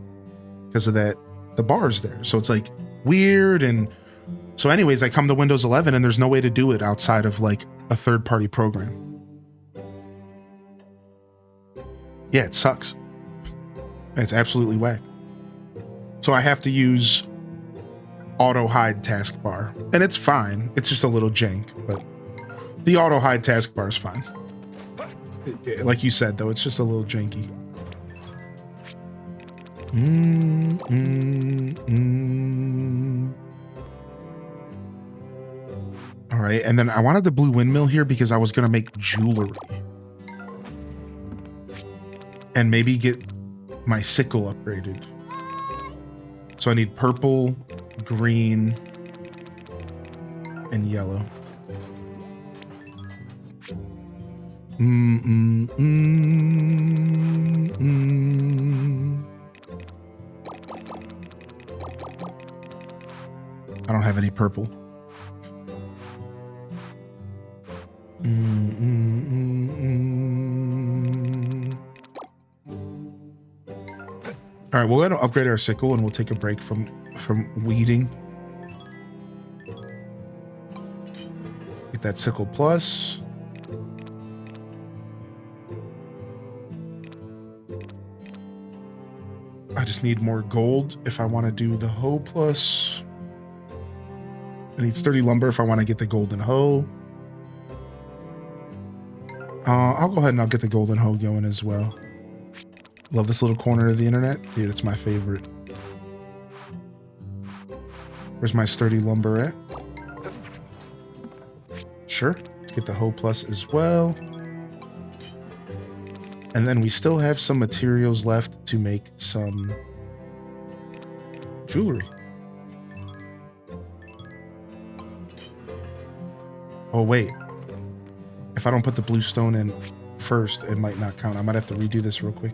S1: because of that, the bar's there. So it's like weird. And so anyways, I come to Windows 11 and there's no way to do it outside of like a third-party program. Yeah, it sucks. It's absolutely whack. So I have to use auto hide taskbar, and it's fine. It's just a little jank, but the auto hide taskbar is fine. Like you said, though, it's just a little janky. All right, and then I wanted the blue windmill here because I was going to make jewelry. And maybe get my sickle upgraded. So I need purple, green, and yellow. I don't have any purple. All right, we'll go ahead and upgrade our sickle, and we'll take a break from weeding. Get that sickle plus. I just need more gold if I want to do the hoe plus. I need sturdy lumber if I want to get the golden hoe. I'll go ahead and I'll get the golden hoe going as well. Love this little corner of the internet. Dude, it's my favorite. Where's my sturdy lumber at? Sure. Let's get the hoe plus as well. And then we still have some materials left to make some jewelry. Oh, wait. If I don't put the blue stone in first, it might not count. I might have to redo this real quick.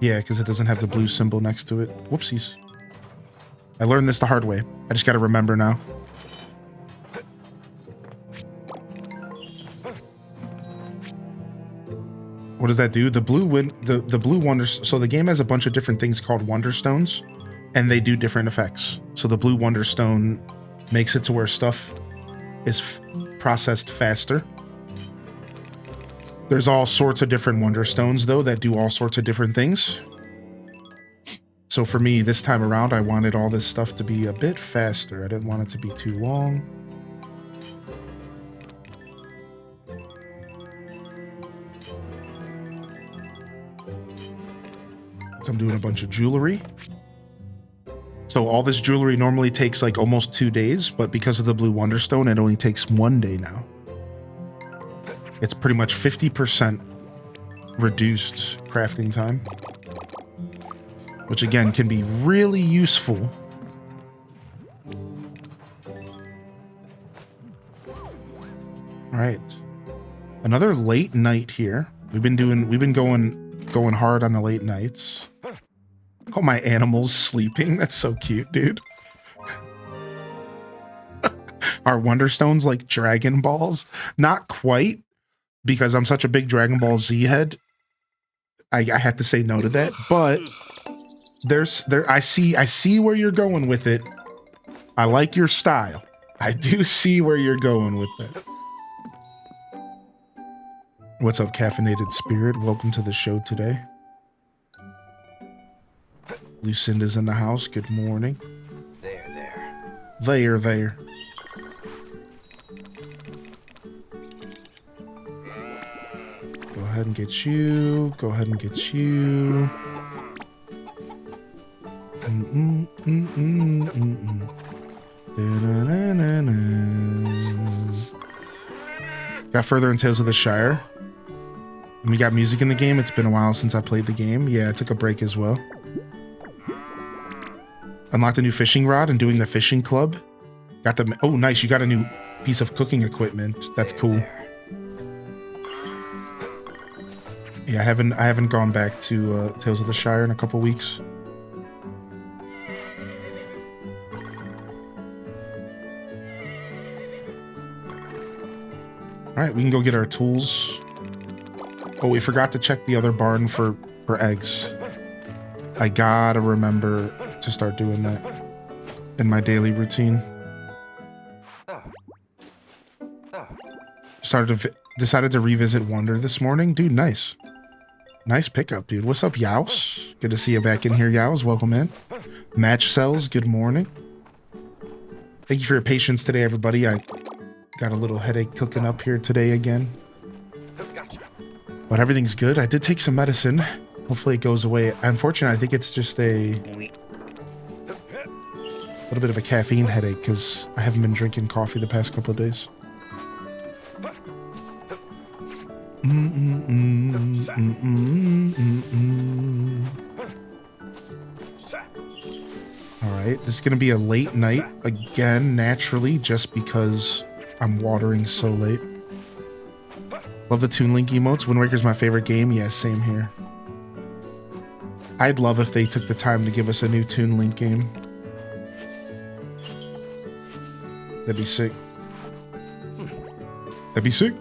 S1: Yeah, because it doesn't have the blue symbol next to it. Whoopsies. I learned this the hard way. I just got to remember now. What does that do? The blue wonder. So the game has a bunch of different things called wonder stones, and they do different effects. So the blue wonder stone makes it to where stuff is processed faster. There's all sorts of different wonder stones, though, that do all sorts of different things. So for me, this time around, I wanted all this stuff to be a bit faster. I didn't want it to be too long. So I'm doing a bunch of jewelry. So all this jewelry normally takes like almost 2 days, but because of the blue wonderstone, it only takes 1 day now. It's pretty much 50% reduced crafting time, which again can be really useful. All right, another late night here. We've been going hard on the late nights. All my animals sleeping. That's so cute, dude. Are Wonderstones like Dragon Balls? Not quite, because I'm such a big Dragon Ball Z head. I have to say no to that. But I see where you're going with it. I like your style. I do see where you're going with that. What's up, Caffeinated Spirit? Welcome to the show today. Lucinda's in the house. Good morning. There. Go ahead and get you. Go ahead and get you. Got further in Tales of the Shire. And we got music in the game. It's been a while since I played the game. Yeah, I took a break as well. Unlocked a new fishing rod and doing the fishing club. Got the... Oh, nice. You got a new piece of cooking equipment. That's cool. Yeah, I haven't gone back to Tales of the Shire in a couple weeks. All right, we can go get our tools. Oh, we forgot to check the other barn for eggs. I gotta remember to start doing that in my daily routine. Decided to revisit Wonder this morning. Dude, nice. Nice pickup, dude. What's up, Yows? Good to see you back in here, Yows. Welcome in. Match Cells, good morning. Thank you for your patience today, everybody. I got a little headache cooking up here today again. But everything's good. I did take some medicine. Hopefully it goes away. Unfortunately, I think it's just a little bit of a caffeine headache because I haven't been drinking coffee the past couple of days. Alright, this is going to be a late night again, naturally, just because I'm watering so late. Love the Toon Link emotes. Wind Waker's my favorite game. Yeah, same here. I'd love if they took the time to give us a new Toon Link game. That'd be sick. That'd be sick.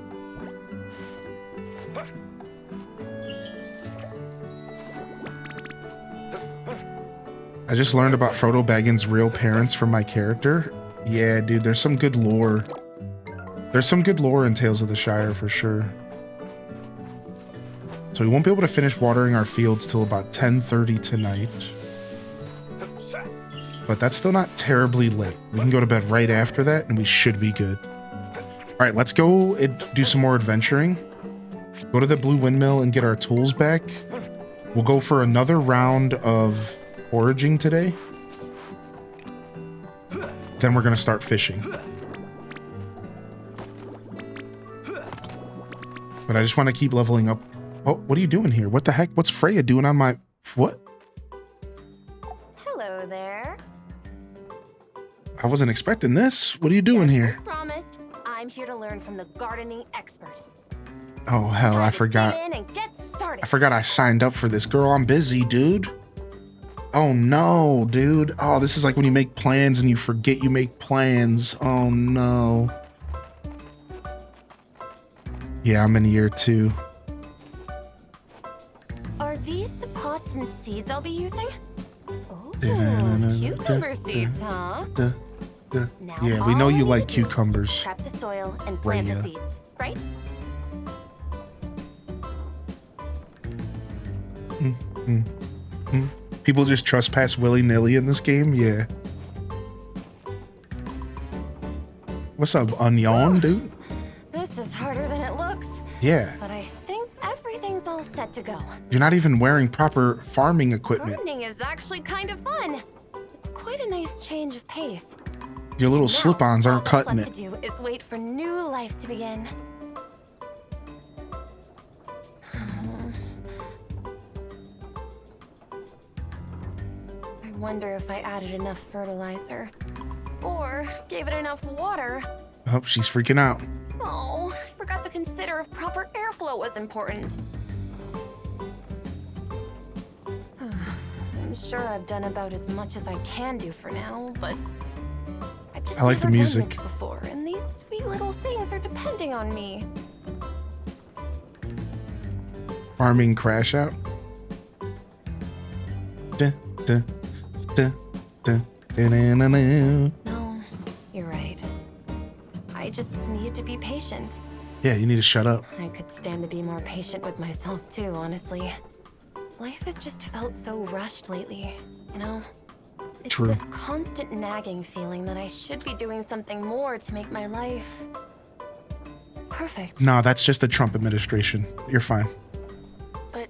S1: I just learned about Frodo Baggins' real parents from my character. Yeah, dude, there's some good lore. There's some good lore in Tales of the Shire for sure. So we won't be able to finish watering our fields till about 10:30 tonight. But that's still not terribly late. We can go to bed right after that and we should be good. All right, let's go and do some more adventuring. Go to the Blue Windmill and get our tools back. We'll go for another round of foraging today. Then we're gonna start fishing. But I just want to keep leveling up. Oh, what are you doing here? What the heck? What's Freya doing on my... What?
S3: Hello there.
S1: I wasn't expecting this. What are you doing here?
S3: As promised, I'm here to learn from the gardening expert.
S1: Oh, hell, I forgot.
S3: Dig in and get started.
S1: I forgot I signed up for this. Girl, I'm busy, dude. Oh, no, dude. Oh, this is like when you make plans and you forget you make plans. Oh, no. Yeah, I'm in year 2.
S3: Are these the pots and seeds I'll be using? Oh, cucumber seeds, huh? Now
S1: Yeah, we know
S3: all I
S1: you
S3: need
S1: like
S3: to do is
S1: cucumbers.
S3: Prep the soil and plant the
S1: Rhea.
S3: seeds, right?
S1: People just trespass willy-nilly in this game? Yeah. What's up, onion, dude?
S3: This is harder than it looks,
S1: Yeah.
S3: but I think everything's all set to go.
S1: You're not even wearing proper farming equipment.
S3: Gardening is actually kind of fun. It's quite a nice change of pace.
S1: Your little
S3: Now,
S1: slip-ons aren't
S3: all that's
S1: cutting
S3: left
S1: it.
S3: to do is wait for new life to begin. I wonder if I added enough fertilizer or gave it enough water.
S1: Oh, she's freaking out.
S3: Oh, I forgot to consider if proper airflow was important. I'm sure I've done about as much as I can do for now, but I've just
S1: I like the
S3: never
S1: music.
S3: done this before, and these sweet little things are depending on me.
S1: Farming crash out. Da, da, da, da, da, da, da, da.
S3: No, you're right. I just need to be patient.
S1: Yeah, you need to shut up.
S3: I could stand to be more patient with myself too, honestly. Life has just felt so rushed lately, you know? It's
S1: True.
S3: this constant nagging feeling that I should be doing something more to make my life perfect.
S1: No, that's just the Trump administration. You're fine.
S3: But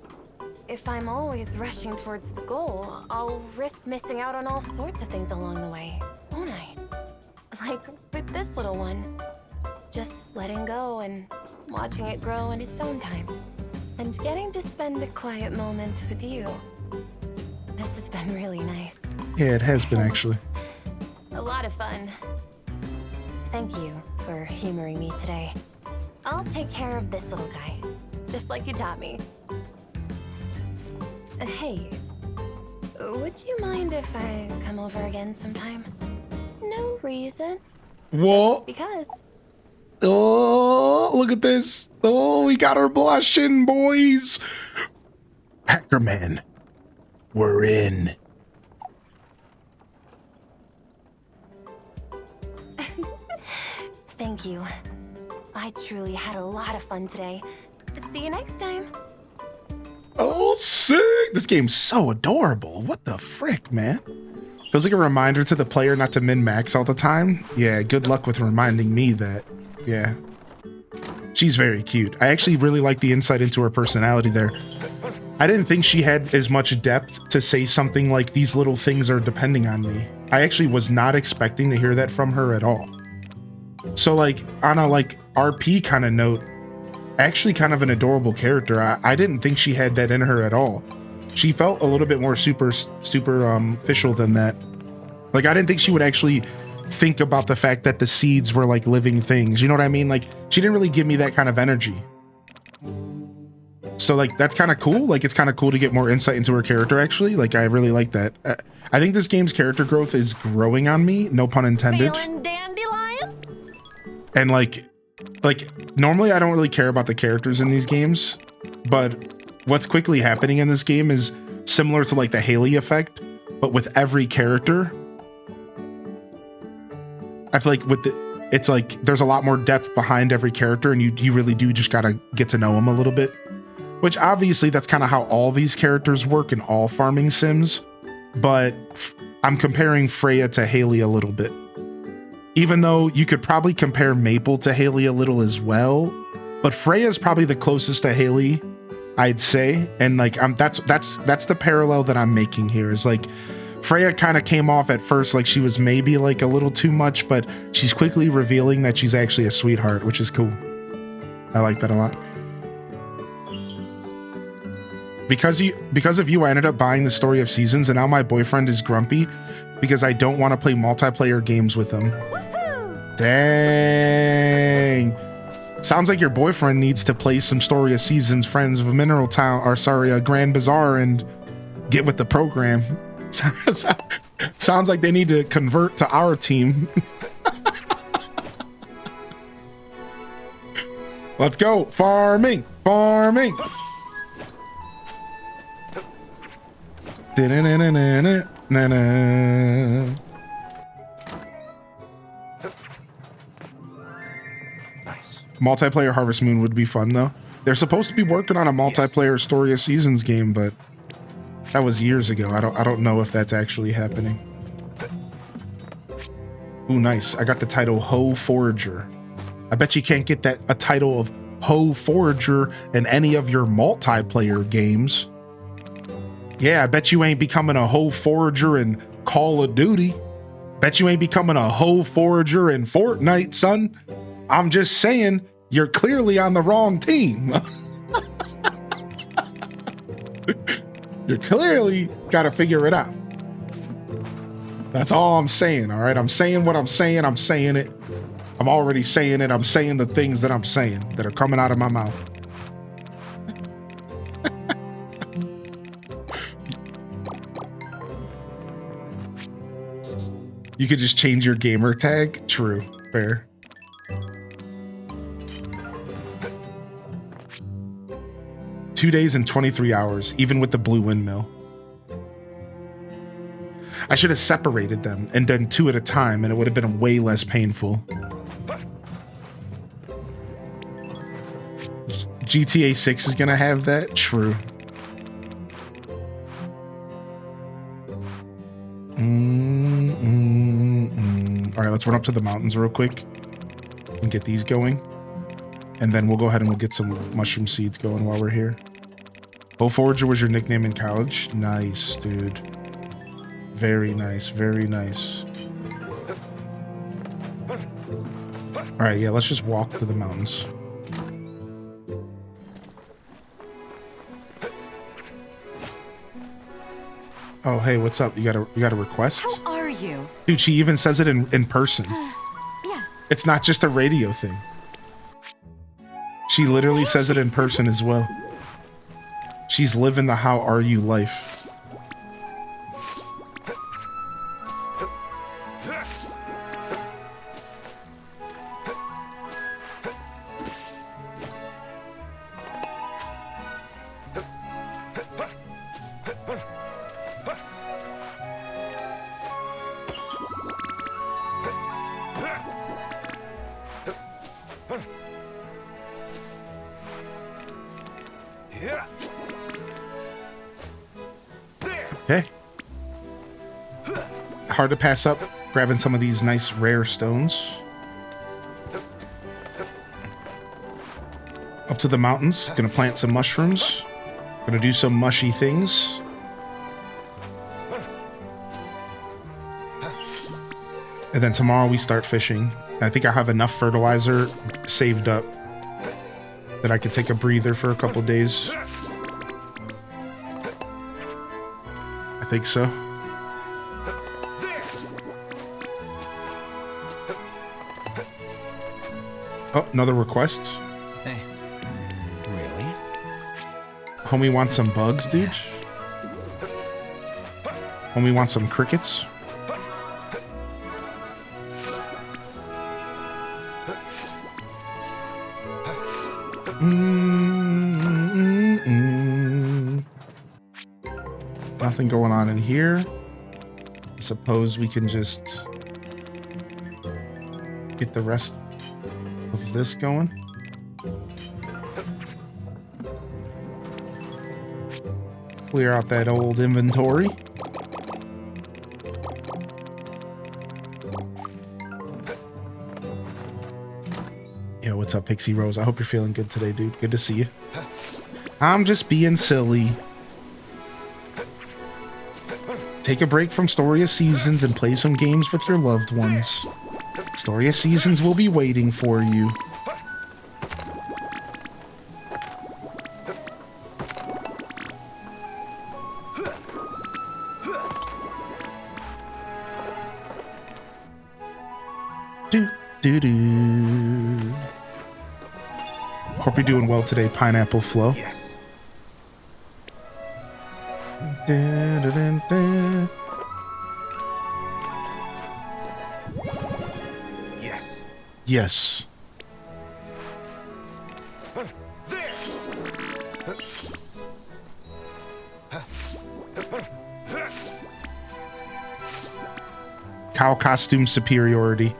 S3: if I'm always rushing towards the goal, I'll risk missing out on all sorts of things along the way, won't I? Like with this little one. Just letting go and watching it grow in its own time. And getting to spend a quiet moment with you. This has been really nice.
S1: Yeah, it has been actually.
S3: A lot of fun. Thank you for humoring me today. I'll take care of this little guy, just like you taught me. Hey, would you mind if I come over again sometime? No reason.
S1: Whoa.
S3: Just because.
S1: Oh, look at this. Oh, we got her blushing, boys. Hackerman, we're in.
S3: Thank you. I truly had a lot of fun today. See you next time.
S1: Oh, sick. This game's so adorable. What the frick, man? Feels like a reminder to the player not to min-max all the time. Yeah, good luck with reminding me that. Yeah. She's very cute. I actually really like the insight into her personality there. I didn't think she had as much depth to say something like, these little things are depending on me. I actually was not expecting to hear that from her at all. So like, on a like RP kind of note, actually kind of an adorable character. I didn't think she had that in her at all. She felt a little bit more superficial than that. Like, I didn't think she would actually think about the fact that the seeds were like living things. You know what I mean? Like, she didn't really give me that kind of energy. So like, that's kind of cool. Like, it's kind of cool to get more insight into her character, actually. Like, I really like that. I think this game's character growth is growing on me, no pun intended.
S5: Feeling dandelion?
S1: And like normally I don't really care about the characters in these games, but what's quickly happening in this game is similar to like the Haley effect, but with every character. I feel like it's like there's a lot more depth behind every character, and you really do just gotta get to know them a little bit. Which obviously that's kind of how all these characters work in all farming sims, but I'm comparing Freya to Haley a little bit. Even though you could probably compare Maple to Haley a little as well, but Freya's probably the closest to Haley, I'd say. And like, that's the parallel that I'm making here, is like Freya kind of came off at first like she was maybe like a little too much, but she's quickly revealing that she's actually a sweetheart, which is cool. I like that a lot. Because of you, I ended up buying the Story of Seasons, and now my boyfriend is grumpy because I don't want to play multiplayer games with him. Dang. Sounds like your boyfriend needs to play some Story of Seasons, Friends of Mineral Town, or sorry, Grand Bazaar, and get with the program. Sounds like they need to convert to our team. Let's go. Farming. Farming.
S2: Nice.
S1: Multiplayer Harvest Moon would be fun though. They're supposed to be working on a multiplayer Story of Seasons game, but that was years ago. I don't know if that's actually happening. Ooh, nice. I got the title Hoe Forager. I bet you can't get a title of Hoe Forager in any of your multiplayer games. Yeah, I bet you ain't becoming a Hoe Forager in Call of Duty. Bet you ain't becoming a Hoe Forager in Fortnite, son. I'm just saying, you're clearly on the wrong team. You clearly got to figure it out. That's all I'm saying, all right? I'm saying what I'm saying. I'm saying it. I'm already saying it. I'm saying the things that I'm saying that are coming out of my mouth. You could just change your gamer tag. True. Fair. Two 2 days and 23 hours, even with the blue windmill. I should have separated them and done 2 at a time, and it would have been way less painful. GTA 6 is gonna have that? True. All right, let's run up to the mountains real quick and get these going. And then we'll go ahead and we'll get some mushroom seeds going while we're here. Bo Forager was your nickname in college? Nice, dude. Very nice, very nice. All right, yeah, let's just walk to the mountains. Oh, hey, what's up? You got a request?
S5: How are you?
S1: Dude, she even says it in person.
S5: Yes.
S1: It's not just a radio thing. She literally says it in person as well. She's living the how are you life. Okay. Hard to pass up grabbing some of these nice rare stones. Up to the mountains. Gonna plant some mushrooms. Gonna do some mushy things. And then tomorrow we start fishing. I think I have enough fertilizer saved up that I could take a breather for a couple days. I think so. Oh, another request.
S2: Hey. Really?
S1: Homie wants some bugs, dude.
S2: Yes.
S1: Homie wants some crickets. Nothing going on in here. I suppose we can just get the rest of this going. Clear out that old inventory. Yo, what's up, Pixie Rose? I hope you're feeling good today, dude. Good to see you. I'm just being silly. Take a break from Story of Seasons and play some games with your loved ones. Story of Seasons will be waiting for you. Do-do-do. Hope you're doing well today, Pineapple Flow.
S2: Yes.
S1: Da-da-da-da.
S2: Yes.
S1: Yes. Cow costume superiority.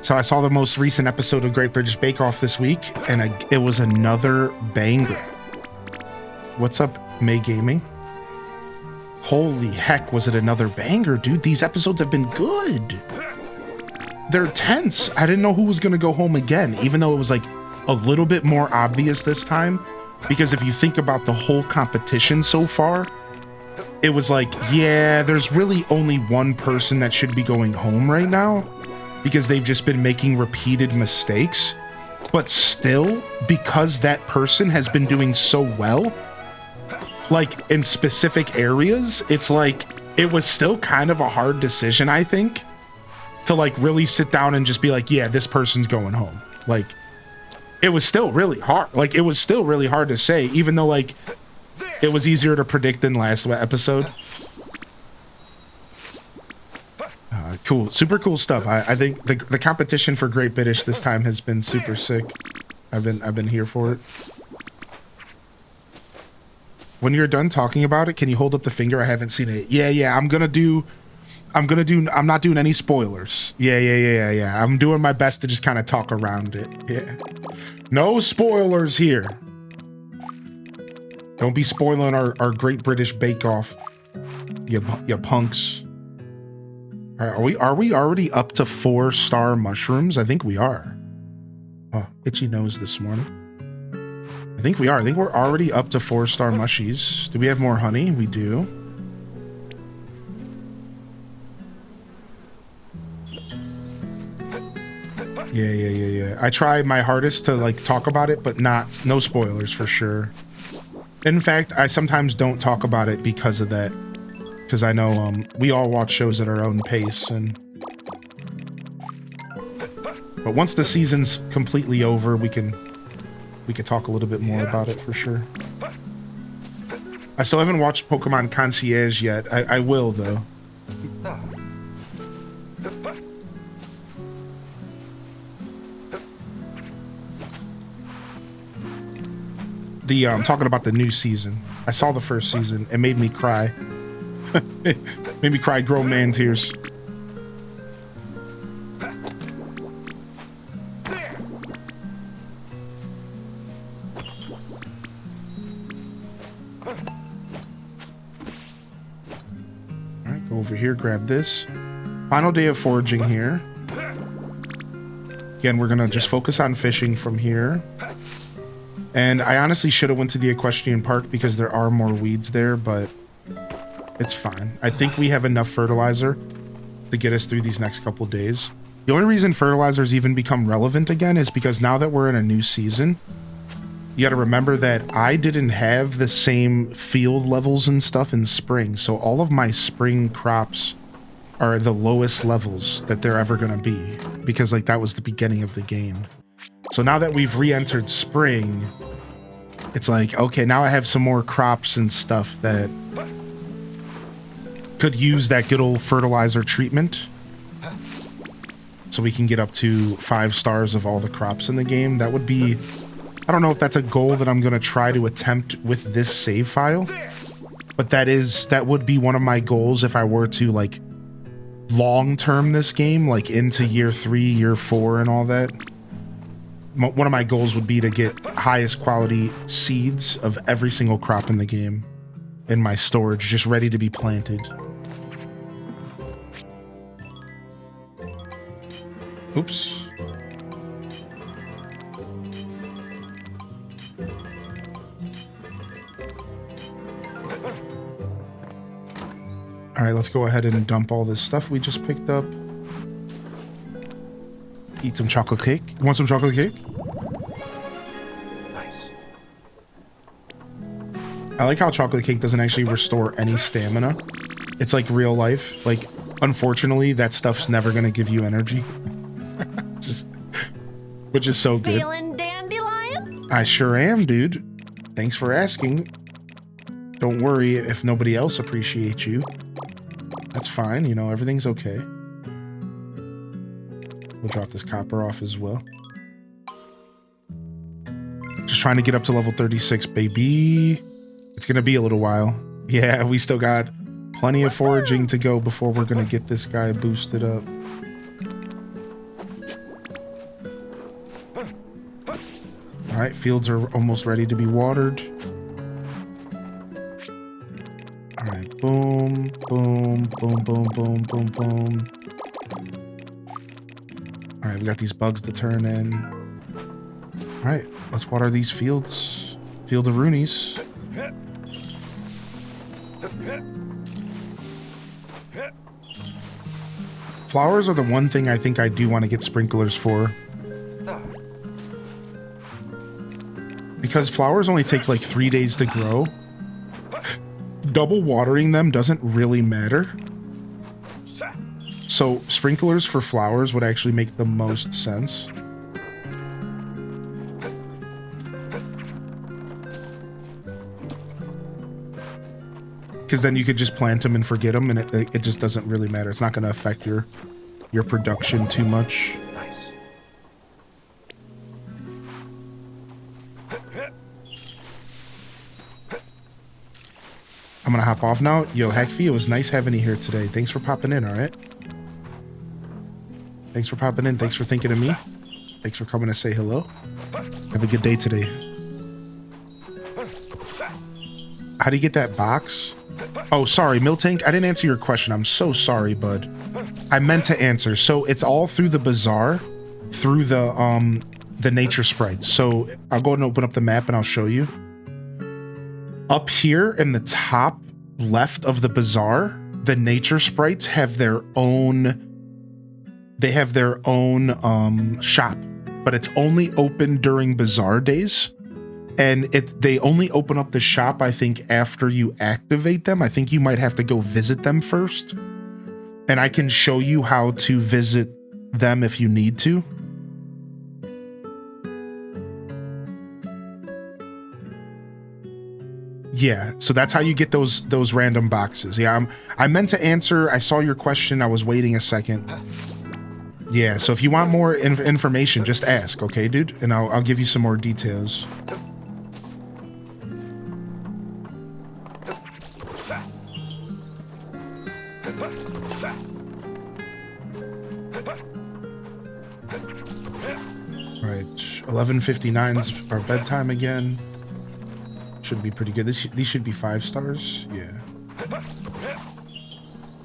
S1: So I saw the most recent episode of Great British Bake Off this week, and it was another banger. What's up, May Gaming? Holy heck, was it another banger, dude? These episodes have been good. They're tense. I didn't know who was going to go home again, even though it was like a little bit more obvious this time. Because if you think about the whole competition so far, it was like, yeah, there's really only one person that should be going home right now, because they've just been making repeated mistakes. But still, because that person has been doing so well, like in specific areas, it's like it was still kind of a hard decision, I think, to like really sit down and just be like, yeah, this person's going home. Like, it was still really hard. Like, it was still really hard to say, even though like it was easier to predict than last episode. Cool, super cool stuff. I think the competition for Great British this time has been super sick. I've been here for it. When you're done talking about it, can you hold up the finger? I haven't seen it. Yeah. I'm not doing any spoilers. Yeah. I'm doing my best to just kind of talk around it. Yeah. No spoilers here. Don't be spoiling our Great British Bake Off. You punks. Are we already up to 4-star mushrooms? I think we are. Oh, itchy nose this morning. I think we are. I think we're already up to 4-star mushies. Do we have more honey? We do. Yeah. I try my hardest to like talk about it, but no spoilers for sure. In fact, I sometimes don't talk about it because of that. Because I know we all watch shows at our own pace, but once the season's completely over, we can talk a little bit more about it for sure. I still haven't watched Pokemon Concierge yet. I will though. I'm talking about the new season. I saw the first season. It made me cry. Made me cry grown man tears. over here, grab this. Final day of foraging here. Again, we're gonna just focus on fishing from here. And I honestly should have went to the equestrian park because there are more weeds there, but it's fine. I think we have enough fertilizer to get us through these next couple days. The only reason fertilizers even become relevant again is because now that we're in a new season, you got to remember that I didn't have the same field levels and stuff in spring. So all of my spring crops are the lowest levels that they're ever going to be, because like that was the beginning of the game. So now that we've re-entered spring, it's like, okay, now I have some more crops and stuff that could use that good old fertilizer treatment. So we can get up to 5 stars of all the crops in the game. That would be, I don't know if that's a goal that I'm going to try to attempt with this save file, but that would be one of my goals if I were to like long term this game, like into year 3, year 4 and all that. One of my goals would be to get highest quality seeds of every single crop in the game in my storage, just ready to be planted. Oops. All right, let's go ahead and dump all this stuff we just picked up. Eat some chocolate cake. You want some chocolate cake?
S2: Nice.
S1: I like how chocolate cake doesn't actually restore any stamina. It's like real life. Like, unfortunately, that stuff's never going to give you energy. Which is so good.
S5: Feeling dandelion?
S1: I sure am, dude. Thanks for asking. Don't worry if nobody else appreciates you. That's fine, you know, everything's okay. We'll drop this copper off as well. Just trying to get up to level 36, baby. It's gonna be a little while. Yeah, we still got plenty of foraging to go before we're gonna get this guy boosted up. All right, fields are almost ready to be watered. All right, boom, boom, boom, boom, boom, boom, boom. All right, we got these bugs to turn in. All right, let's water these fields. Field of Roonies. Flowers are the one thing I think I do want to get sprinklers for. Because flowers only take like 3 days to grow. Double watering them doesn't really matter. So sprinklers for flowers would actually make the most sense. Because then you could just plant them and forget them, and it just doesn't really matter. It's not going to affect your production too much.
S2: Nice.
S1: I'm going to hop off now. Yo, Hackfee, it was nice having you here today. Thanks for popping in, all right? Thanks for popping in. Thanks for thinking of me. Thanks for coming to say hello. Have a good day today. How do you get that box? Oh, sorry, Miltank. I didn't answer your question. I'm so sorry, bud. I meant to answer. So it's all through the bazaar, through the nature sprites. So I'll go and open up the map and I'll show you. Up here in the top left of the bazaar, the nature sprites have their own. They have their own shop, but it's only open during bazaar days. And they only open up the shop, I think, after you activate them. I think you might have to go visit them first. And I can show you how to visit them if you need to. Yeah, so that's how you get those random boxes. Yeah, I meant to answer. I saw your question. I was waiting a second. Yeah, so if you want more information, just ask, okay, dude? And I'll give you some more details. Right, 11:59's our bedtime again. Should be pretty good. These should be 5 stars. Yeah.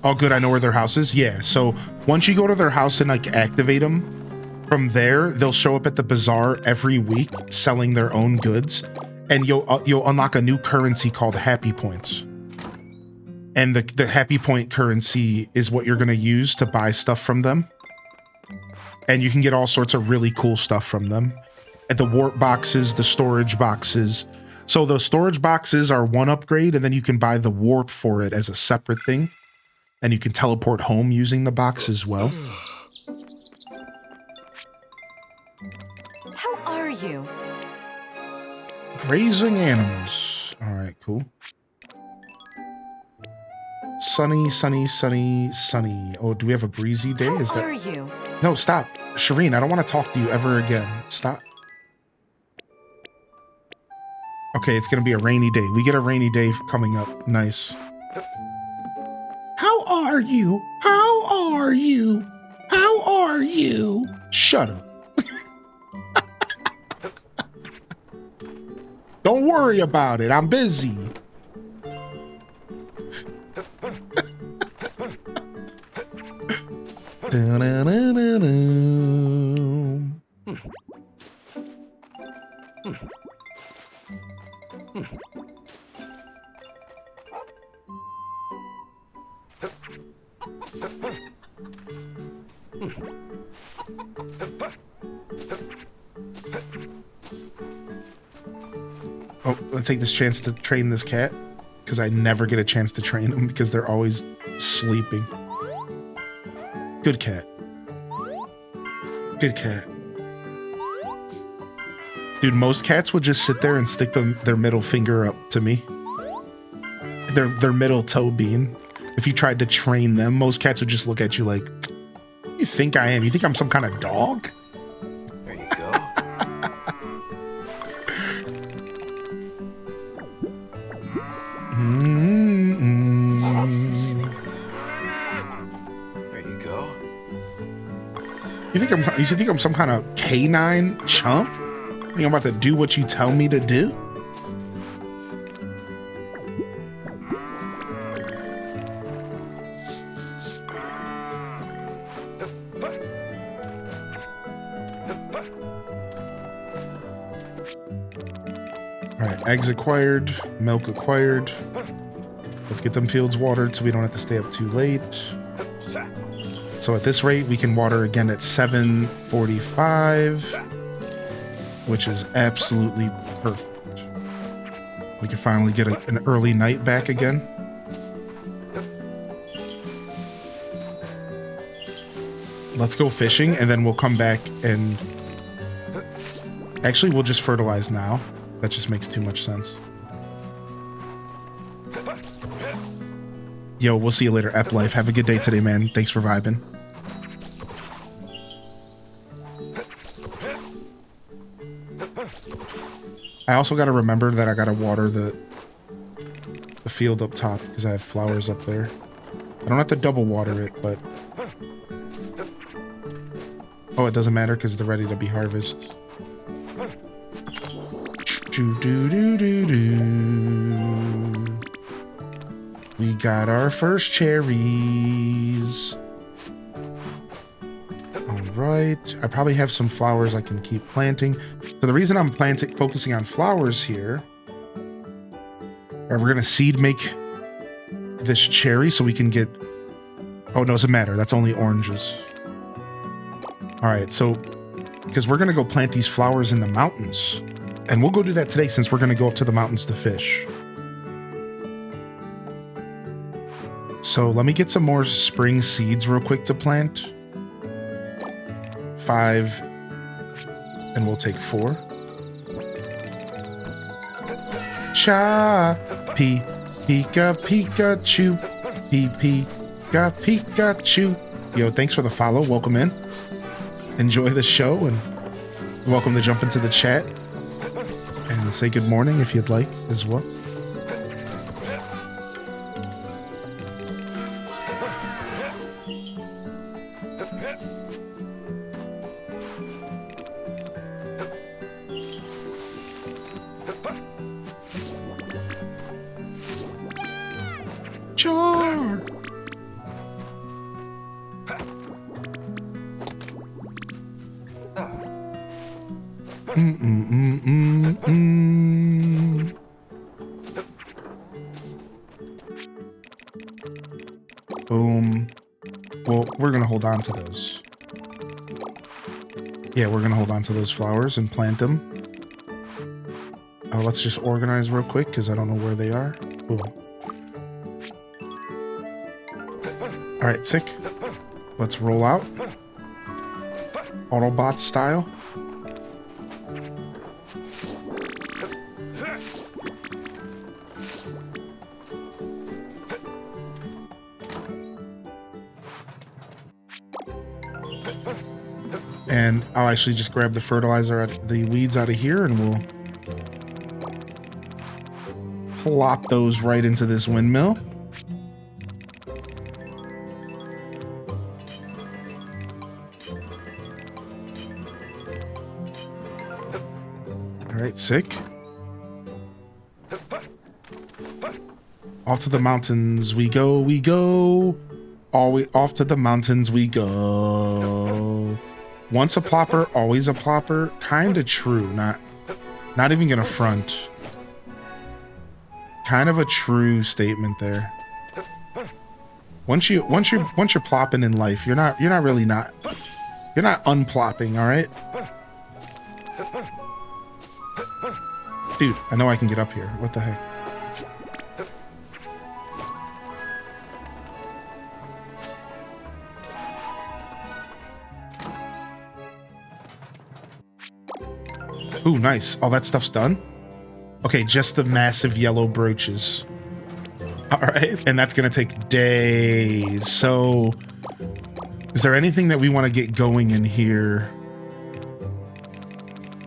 S1: Oh, good. I know where their house is. Yeah. So once you go to their house and like activate them, from there they'll show up at the bazaar every week selling their own goods, and you'll unlock a new currency called happy points. And the happy point currency is what you're going to use to buy stuff from them. And you can get all sorts of really cool stuff from them. And the warp boxes, the storage boxes. So the storage boxes are one upgrade, and then you can buy the warp for it as a separate thing. And you can teleport home using the box as well.
S5: How are you?
S1: Grazing animals. All right, cool. Sunny, sunny, sunny, sunny. Oh, do we have a breezy day?
S5: How are you?
S1: No, stop. Shireen, I don't want to talk to you ever again. Stop. Okay, it's going to be a rainy day. We get a rainy day coming up. Nice. How are you? How are you? How are you? Shut up. Don't worry about it. I'm busy. Oh, let's take this chance to train this cat, because I never get a chance to train them because they're always sleeping. Good cat. Good cat. Dude, most cats would just sit there and stick their middle finger up to me. Their middle toe bean. If you tried to train them, most cats would just look at you like, "What do you think I am? You think I'm some kind of dog?"
S2: There you go. There you go.
S1: You think I'm some kind of canine chump? You think I'm about to do what you tell me to do? Alright, eggs acquired, milk acquired. Let's get them fields watered so we don't have to stay up too late. So at this rate, we can water again at 7:45, which is absolutely perfect. We can finally get an early night back again. Let's go fishing, and then we'll come back and... Actually, we'll just fertilize now. That just makes too much sense. Yo, we'll see you later, Ep Life. Have a good day today, man. Thanks for vibing. I also got to remember that I got to water the field up top because I have flowers up there. I don't have to double water it, but... Oh, it doesn't matter because they're ready to be harvested. We got our first cherries. Alright. I probably have some flowers I can keep planting. So the reason I'm focusing on flowers here... We're going to seed make this cherry so we can get... Oh, no, it doesn't matter. That's only oranges. Alright, so... Because we're going to go plant these flowers in the mountains. And we'll go do that today since we're going to go up to the mountains to fish. So let me get some more spring seeds real quick to plant. 5. And we'll take 4. Pika Pikachu. Pika Pikachu. Yo, thanks for the follow. Welcome in. Enjoy the show and you're welcome to jump into the chat and say good morning if you'd like as well. Char. Boom. Well, we're gonna hold on to those. Yeah, we're gonna hold on to those flowers and plant them. Let's just organize real quick because I don't know where they are. Cool. All right, sick. Let's roll out. Autobot style. And I'll actually just grab the fertilizer, the weeds out of here, and we'll plop those right into this windmill. All right, sick. Off to the mountains we go, we go. Off to the mountains we go. Once a plopper, always a plopper. Kinda true. Not even gonna front. Kind of a true statement there. Once you're plopping in life, you're not unplopping, all right? Dude, I know I can get up here. What the heck? Ooh, nice. All that stuff's done? Okay, just the massive yellow brooches. All right, and that's going to take days. So, is there anything that we want to get going in here?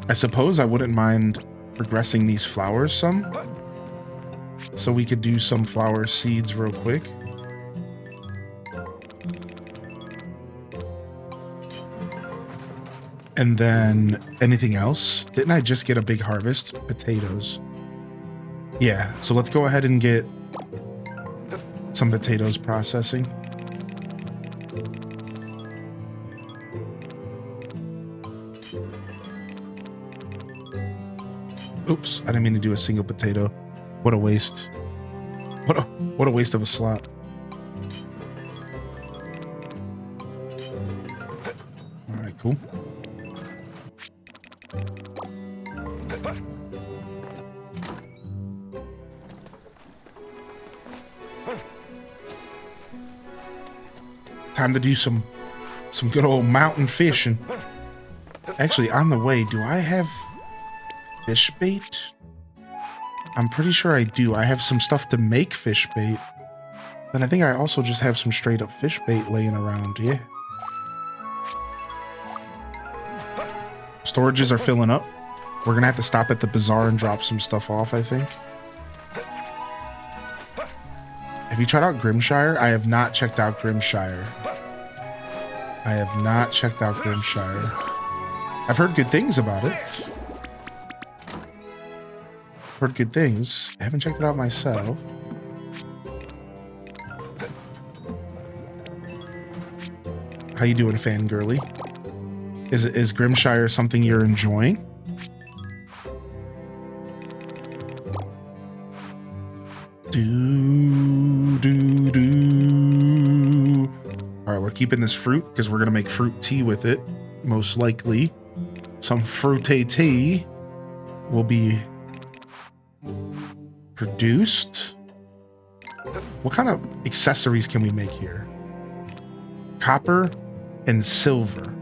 S1: I suppose I wouldn't mind progressing these flowers some. So we could do some flower seeds real quick. And then anything else? Didn't I just get a big harvest? Potatoes. Yeah, so let's go ahead and get some potatoes processing. Oops, I didn't mean to do a single potato. What a waste. What a waste of a slot. All right, cool. Time to do some good old mountain fishing. Actually, on the way, do I have fish bait? I'm pretty sure I do. I have some stuff to make fish bait. Then I think I also just have some straight up fish bait laying around. Yeah. Storages are filling up. We're gonna have to stop at the bazaar and drop some stuff off, I think. Have you tried out Grimshire? I have not checked out Grimshire. I have not checked out Grimshire. I've heard good things about it. Heard good things. I haven't checked it out myself. How you doing, fangirly? Is Grimshire something you're enjoying? Alright, we're keeping this fruit because we're going to make fruit tea with it. Most likely. Some fruity tea will be produced. What kind of accessories can we make here? Copper and silver.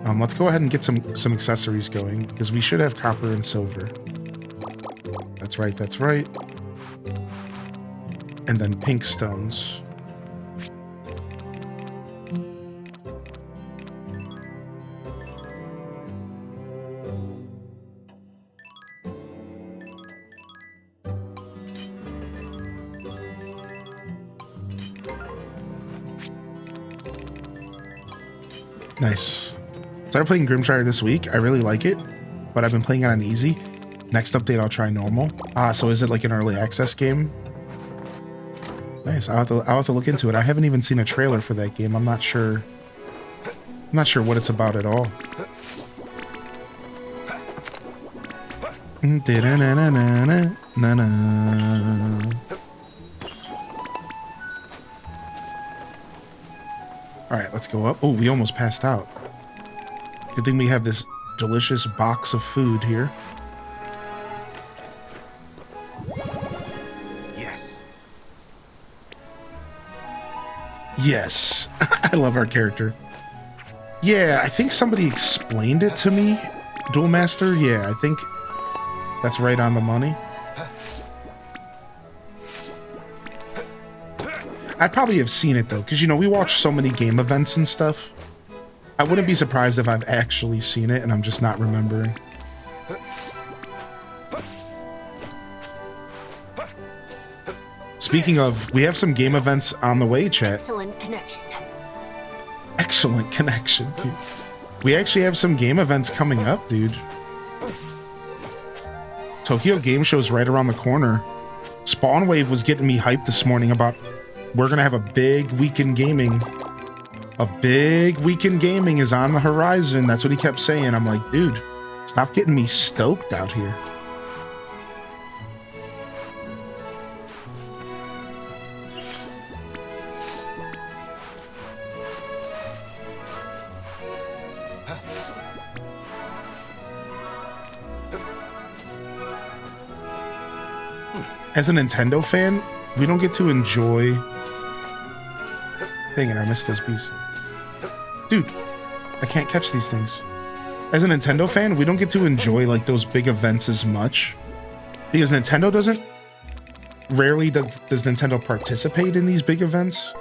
S1: Let's go ahead and get some accessories going because we should have copper and silver. That's right, that's right. And then pink stones. Nice. Started playing Grimshire this week. I really like it, but I've been playing it on easy. Next update, I'll try normal. So is it like an early access game? Nice. I'll have to look into it. I haven't even seen a trailer for that game. I'm not sure what it's about at all. All right, let's go up. Oh, we almost passed out. Good thing we have this delicious box of food here.
S2: Yes.
S1: Yes. I love our character. Yeah, I think somebody explained it to me. Duel Master? Yeah, I think that's right on the money. I probably have seen it though, because you know, we watch so many game events and stuff. I wouldn't be surprised if I've actually seen it and I'm just not remembering. Speaking of, we have some game events on the way, chat.
S5: Excellent connection.
S1: Excellent connection, dude. We actually have some game events coming up, dude. Tokyo Game Show's right around the corner. Spawn Wave was getting me hyped this morning about we're gonna have a big weekend gaming. A big weekend gaming is on the horizon. That's what he kept saying. I'm like, dude, stop getting me stoked out here. As a Nintendo fan, we don't get to enjoy... Dang it, I missed this piece. Dude, I can't catch these things. As a Nintendo fan, we don't get to enjoy like those big events as much. Because Nintendo doesn't... Rarely does Nintendo participate in these big events.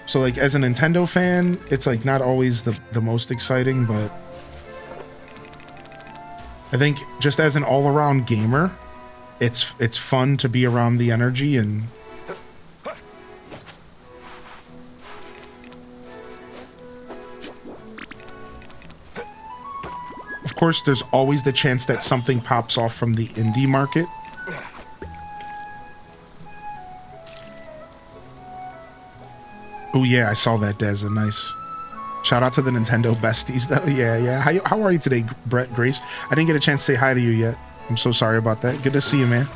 S1: So like as a Nintendo fan, it's like not always the most exciting, but... I think just as an all-around gamer, it's fun to be around the energy and... Of course, there's always the chance that something pops off from the indie market. Oh yeah, I saw that, Deza. Nice. Shout out to the Nintendo besties, though. Yeah. How are you today, Brett Grace? I didn't get a chance to say hi to you yet. I'm so sorry about that. Good to see you, man.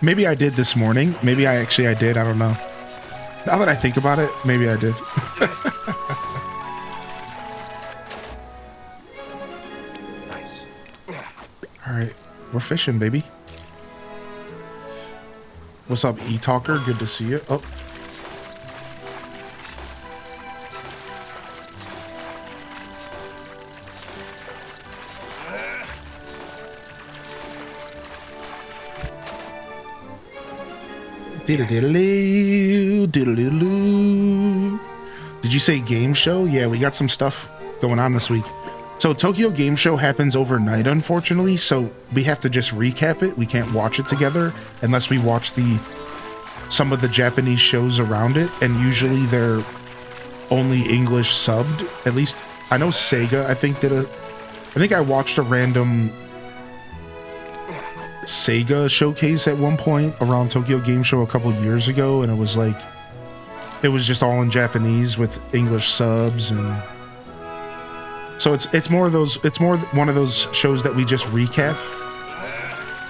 S1: Maybe I did this morning. Maybe I did. I don't know. Now that I think about it, maybe I did.
S2: Nice.
S1: All right. We're fishing, baby. What's up, E-Talker? Good to see you. Oh. Did you say game show? Yeah, we got some stuff going on this week. So Tokyo Game Show happens overnight, unfortunately, so we have to just recap it. We can't watch it together unless we watch some of the Japanese shows around it, and usually they're only English subbed. At least I know Sega, I think I watched a random Sega showcase at one point around Tokyo Game Show a couple years ago, and it was just all in Japanese with English subs, and so it's more one of those shows that we just recap,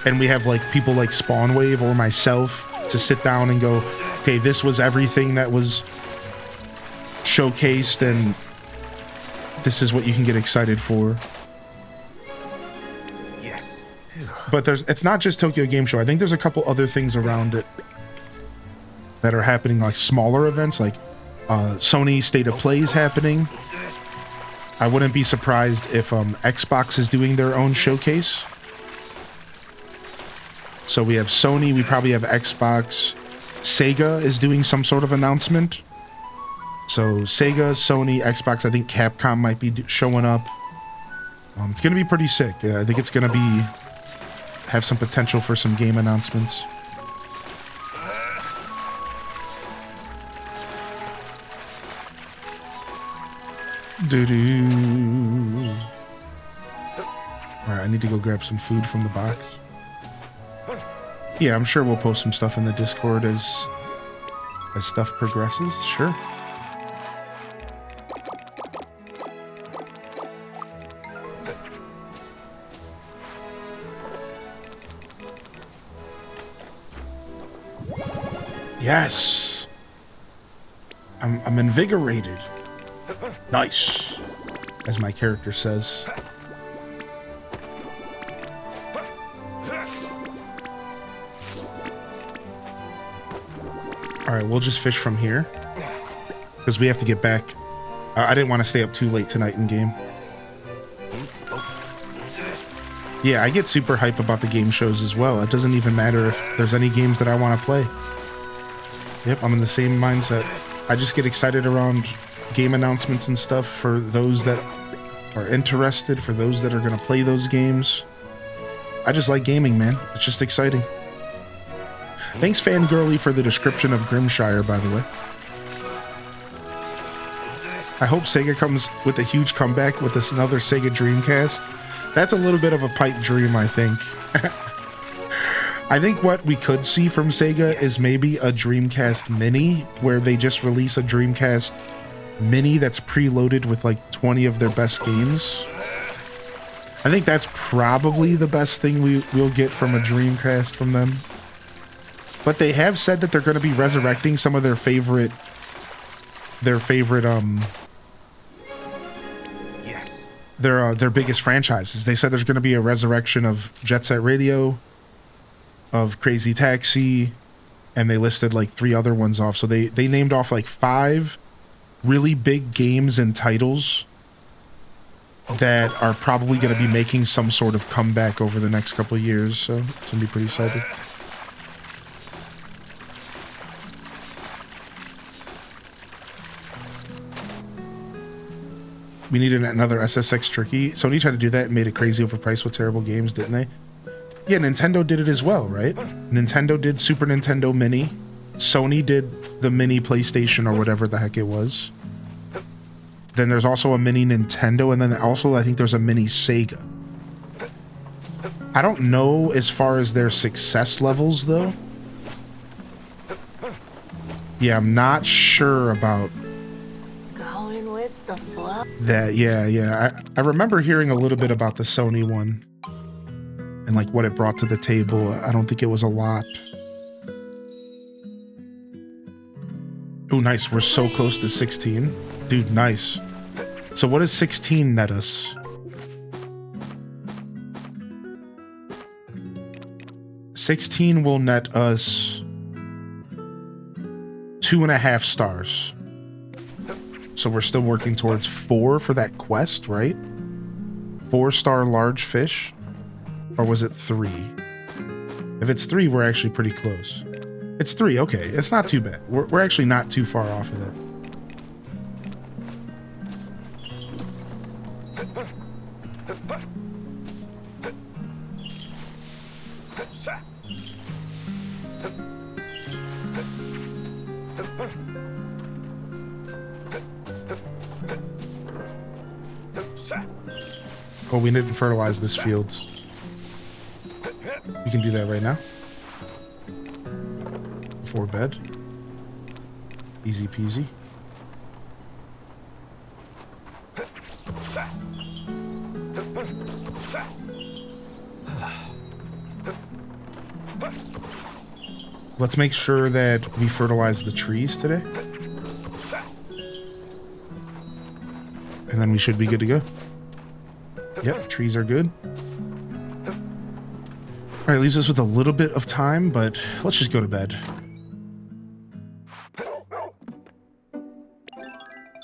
S1: and we have like people like Spawn Wave or myself to sit down and go, okay, this was everything that was showcased, and this is what you can get excited for. But it's not just Tokyo Game Show. I think there's a couple other things around it that are happening, like smaller events, like Sony State of Play is happening. I wouldn't be surprised if Xbox is doing their own showcase. So we have Sony, we probably have Xbox. Sega is doing some sort of announcement. So Sega, Sony, Xbox, I think Capcom might be showing up. It's going to be pretty sick. I think it's going to have some potential for some game announcements. Alright, I need to go grab some food from the box. Yeah, I'm sure we'll post some stuff in the Discord as stuff progresses. Sure. Yes. I'm invigorated. Nice. As my character says. Alright, we'll just fish from here. Because we have to get back. I didn't want to stay up too late tonight in game. Yeah, I get super hype about the game shows as well. It doesn't even matter if there's any games that I want to play. Yep, I'm in the same mindset. I just get excited around game announcements and stuff for those that are interested, for those that are going to play those games. I just like gaming, man. It's just exciting. Thanks, Fangirly, for the description of Grimshire, by the way. I hope Sega comes with a huge comeback with this another Sega Dreamcast. That's a little bit of a pipe dream, I think. I think what we could see from Sega is maybe a Dreamcast Mini, where they just release a Dreamcast Mini that's preloaded with like 20 of their best games. I think that's probably the best thing we'll get from a Dreamcast from them. But they have said that they're going to be resurrecting some of their favorite their biggest franchises. They said there's going to be a resurrection of Jet Set Radio, of Crazy Taxi, and they listed like 3 other ones off. So they named off like 5 really big games and titles that are probably going to be making some sort of comeback over the next couple of years. So it's going to be pretty exciting. We needed another SSX Tricky. Sony tried to do that and made it crazy overpriced with terrible games, didn't they? Yeah, Nintendo did it as well, right? Nintendo did Super Nintendo Mini. Sony did the mini PlayStation or whatever the heck it was. Then there's also a mini Nintendo, and then also I think there's a mini Sega. I don't know as far as their success levels, though. Yeah, I'm not sure about that. Yeah. I remember hearing a little bit about the Sony one and like what it brought to the table. I don't think it was a lot. Oh, nice. We're so close to 16. Dude, nice. So what does 16 net us? $16 will net us 2.5 stars. So we're still working towards 4 for that quest, right? 4-star large fish? Or was it 3? If it's 3, we're actually pretty close. It's 3, okay. It's not too bad. We're actually not too far off of that. Oh, we didn't fertilize this field. We can do that right now. Before bed. Easy peasy. Let's make sure that we fertilize the trees today. And then we should be good to go. Yep, trees are good. All right, leaves us with a little bit of time, but let's just go to bed.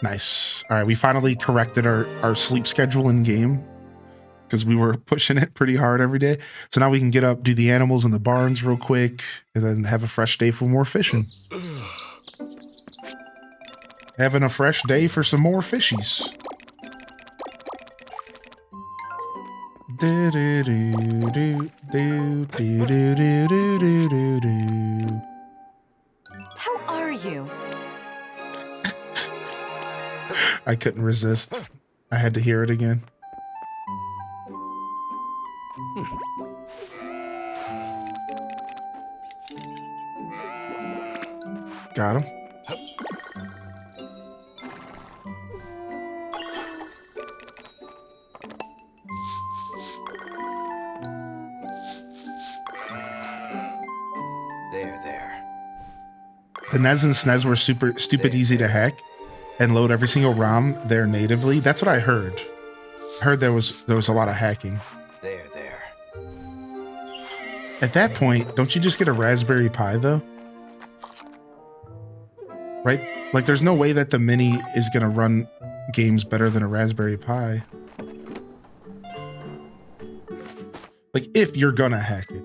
S1: Nice. All right, we finally corrected our sleep schedule in game because we were pushing it pretty hard every day. So now we can get up, do the animals in the barns real quick, and then have a fresh day for more fishing. Having a fresh day for some more fishies. Do do do do do do do do do do do.
S5: How are you?
S1: I couldn't resist. I had to hear it again. Got him.
S2: There.
S1: the NES and SNES were stupid easy to hack and load every single ROM there natively. That's what I heard. I heard there was a lot of hacking.
S2: There.
S1: At that point, don't you just get a Raspberry Pi though? Right? Like there's no way that the Mini is gonna run games better than a Raspberry Pi. Like if you're gonna hack it.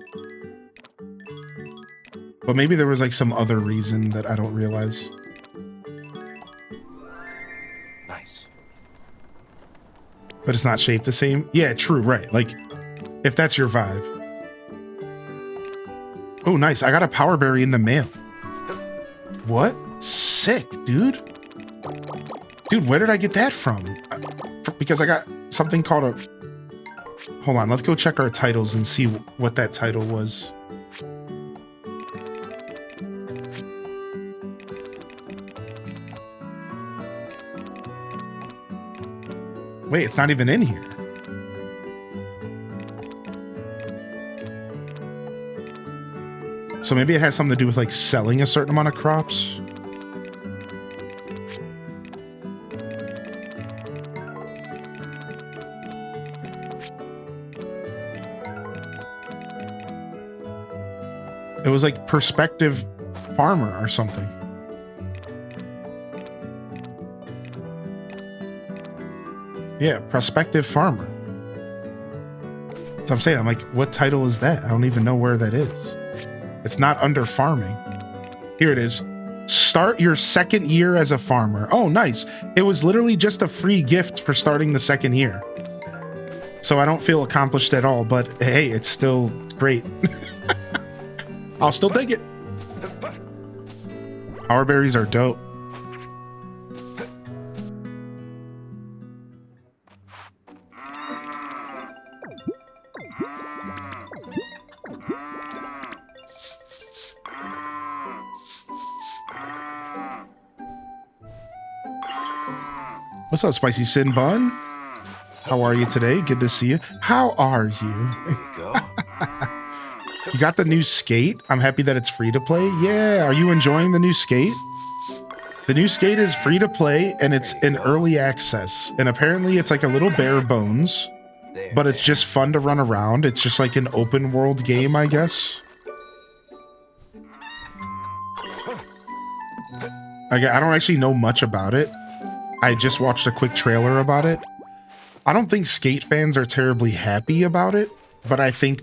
S1: But maybe there was like some other reason that I don't realize.
S2: Nice.
S1: But it's not shaped the same? Yeah, true, right. Like, if that's your vibe. Oh, nice. I got a Power Berry in the mail. What? Sick, dude. Dude, where did I get that from? Because I got something called a... Hold on, let's go check our titles and see what that title was. Wait, it's not even in here. So maybe it has something to do with like selling a certain amount of crops. It was like Prospective Farmer or something. Yeah, Prospective Farmer. So I'm saying, I'm like, what title is that? I don't even know where that is. It's not under farming. Here it is. Start your second year as a farmer. Oh, nice. It was literally just a free gift for starting the second year. So I don't feel accomplished at all, but hey, it's still great. I'll still take it. Power berries are dope. What's up, Spicy Sin Bun? How are you today? Good to see you. How are you?
S2: There you go.
S1: You got the new Skate? I'm happy that it's free to play. Yeah, are you enjoying the new Skate? The new Skate is free to play and it's in early access. And apparently it's like a little bare bones, but it's just fun to run around. It's just like an open world game, I guess. I don't actually know much about it. I just watched a quick trailer about it. I don't think Skate fans are terribly happy about it, but I think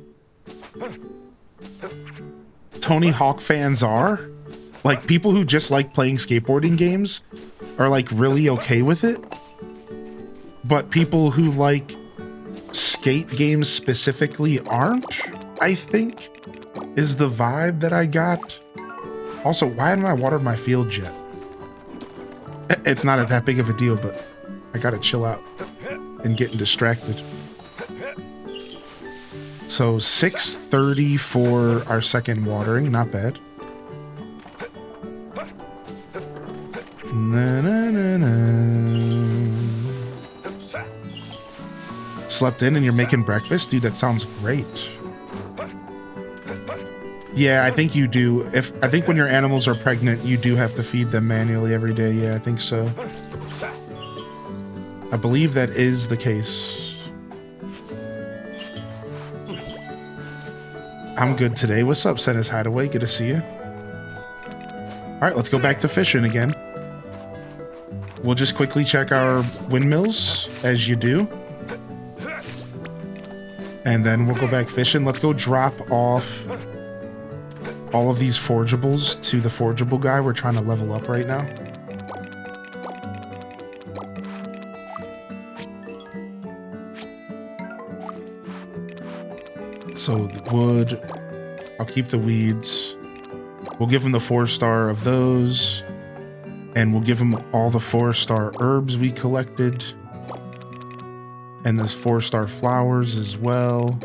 S1: Tony Hawk fans are. Like, people who just like playing skateboarding games are like really okay with it. But people who like skate games specifically aren't, I think, is the vibe that I got. Also, why haven't I watered my field yet? It's not that big of a deal, but I gotta chill out and getting distracted. So 6:30 for our second watering, not bad. Na, na, na, na. Slept in and you're making breakfast? Dude, that sounds great. Yeah, I think you do. I think when your animals are pregnant, you do have to feed them manually every day. Yeah, I think so. I believe that is the case. I'm good today. What's up, Senna's Hideaway? Good to see you. All right, let's go back to fishing again. We'll just quickly check our windmills, as you do. And then we'll go back fishing. Let's go drop off all of these forgeables to the forgeable guy. We're trying to level up right now. So the wood, I'll keep the weeds. We'll give him the 4-star of those. And we'll give him all the 4-star herbs we collected. And the 4-star flowers as well.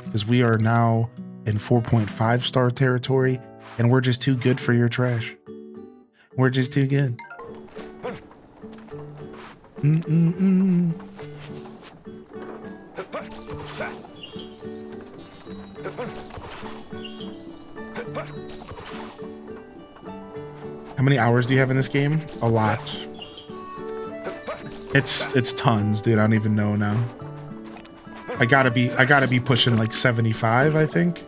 S1: Because we are now in 4.5-star territory, and we're just too good for your trash. We're just too good. many hours do you have in this game? A lot. It's tons, dude. I don't even know now. I gotta be pushing like 75, I think.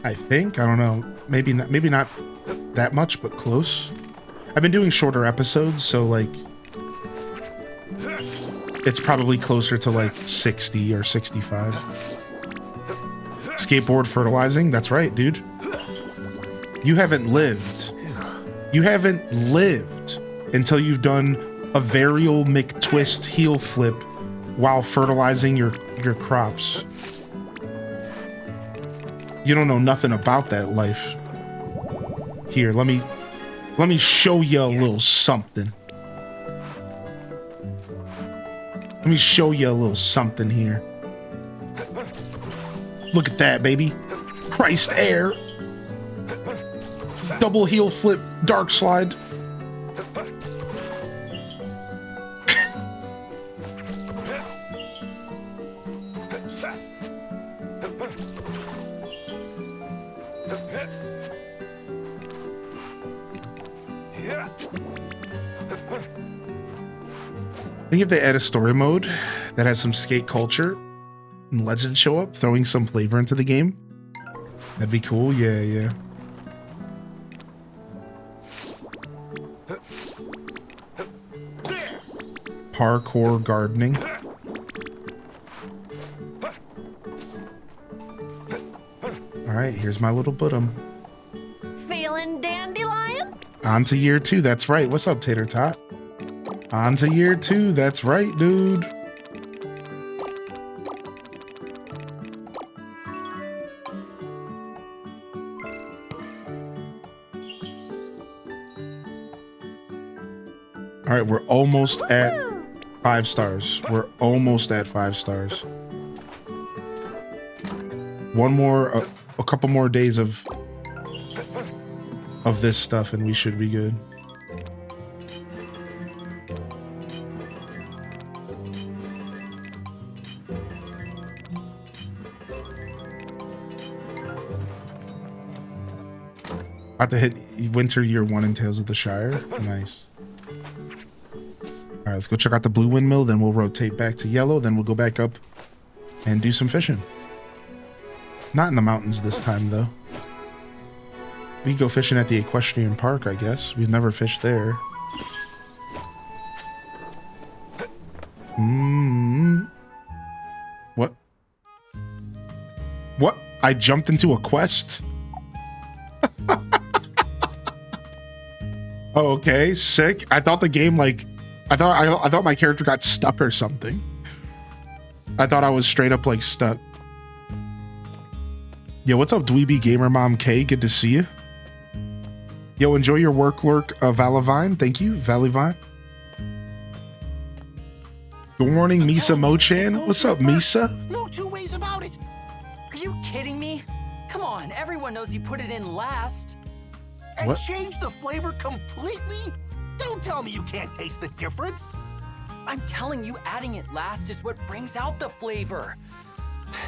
S1: I don't know. Maybe not that much, but close. I've been doing shorter episodes, so like it's probably closer to like 60 or 65. Skateboard fertilizing, that's right, dude. You haven't lived. You haven't lived until you've done a varial McTwist heel flip while fertilizing your crops. You don't know nothing about that life. Here, let me show you a little something. Let me show you a little something here. Look at that, baby. Christ air. Double heel flip, dark slide. I think if they add a story mode that has some skate culture and legends show up, throwing some flavor into the game, that'd be cool. Yeah. Parkour gardening. All right, here's my little bottom.
S5: Feeling dandelion?
S1: On to year 2. That's right. What's up, Tater Tot? On to year 2. That's right, dude. All right, we're almost at 5 stars. We're almost at 5 stars. One more, a couple more days of this stuff, and we should be good. About to hit winter year 1 in Tales of the Shire. Nice. All right, let's go check out the blue windmill. Then we'll rotate back to yellow. Then we'll go back up and do some fishing. Not in the mountains this time, though. We go fishing at the equestrian park, I guess. We've never fished there. What? What? I jumped into a quest? Oh, okay, sick. I thought the game, like, I thought my character got stuck or something. I thought I was straight up like stuck. Yo, what's up, Dweeby Gamer Mom K? Good to see you. Yo, enjoy your work lurk, Valivine. Thank you, Valivine. Good morning, Misa Mochan. What's up, Misa?
S6: No two ways about it.
S7: Are you kidding me? Come on, everyone knows you put it in last.
S6: And
S1: What?
S6: change the flavor completely? Don't tell me you can't taste the difference.
S7: I'm telling you, adding it last is what brings out the flavor.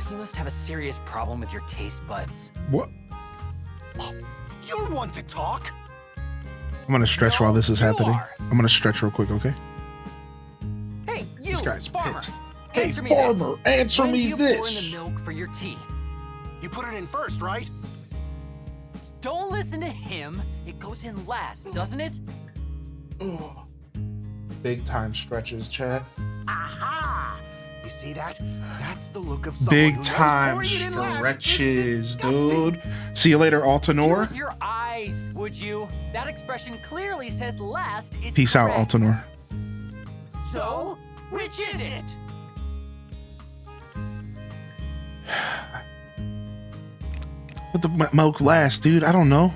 S7: You must have a serious problem with your taste buds.
S1: What?
S6: You're one to talk.
S1: I'm gonna stretch while this is
S7: you
S1: happening.
S7: are.
S1: I'm gonna stretch real quick, okay?
S7: Hey, you,
S1: This guy's
S7: farmer.
S1: pissed.
S7: Answer
S1: Hey,
S7: me this.
S1: farmer, answer
S7: When do
S1: me
S7: you pour in
S1: this.
S7: the milk for your tea?
S6: You put it in first, right?
S7: Don't listen to him. It goes in last, doesn't it?
S1: Big time stretches, chat.
S6: Aha! You see that? That's the look of someone who
S1: Big
S6: knows
S1: time
S6: pouring it in last is
S1: stretches,
S6: disgusting.
S1: dude. See you later, Altanor.
S7: Use your eyes, would you? That expression clearly says last is
S1: Peace out,
S7: correct.
S1: Altanor.
S7: So, which is it?
S1: Put the milk last, dude. I don't know.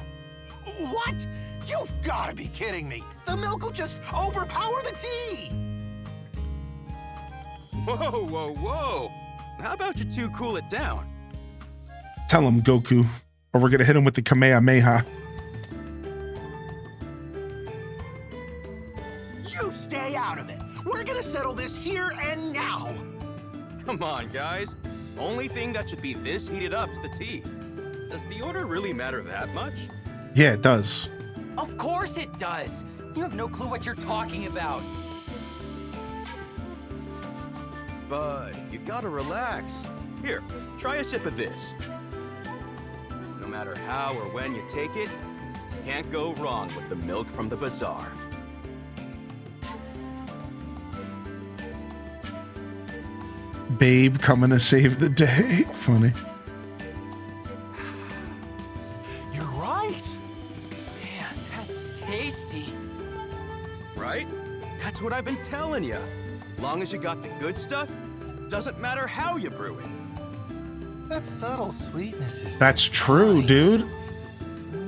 S6: What? You've got to be kidding me. The milk will just overpower the tea.
S8: Whoa, whoa, whoa. How about you two cool it down?
S1: Tell him, Goku, or we're gonna hit him with the Kamehameha.
S6: You stay out of it. We're gonna settle this here and now.
S8: Come on, guys. Only thing that should be this heated up's the tea. Does the order really matter that much?
S1: Yeah, it does.
S7: Of course it does. You have no clue what you're talking about.
S8: But you gotta relax. Here, try a sip of this. No matter how or when you take it, you can't go wrong with the milk from the Bazaar.
S1: Babe coming to save the day. Funny.
S6: You're right.
S7: Man, that's tasty.
S8: Right? That's what I've been telling you. Long as you got the good stuff, doesn't matter how you brew it.
S6: That subtle sweetness is
S1: That's true,
S6: divine.
S1: dude.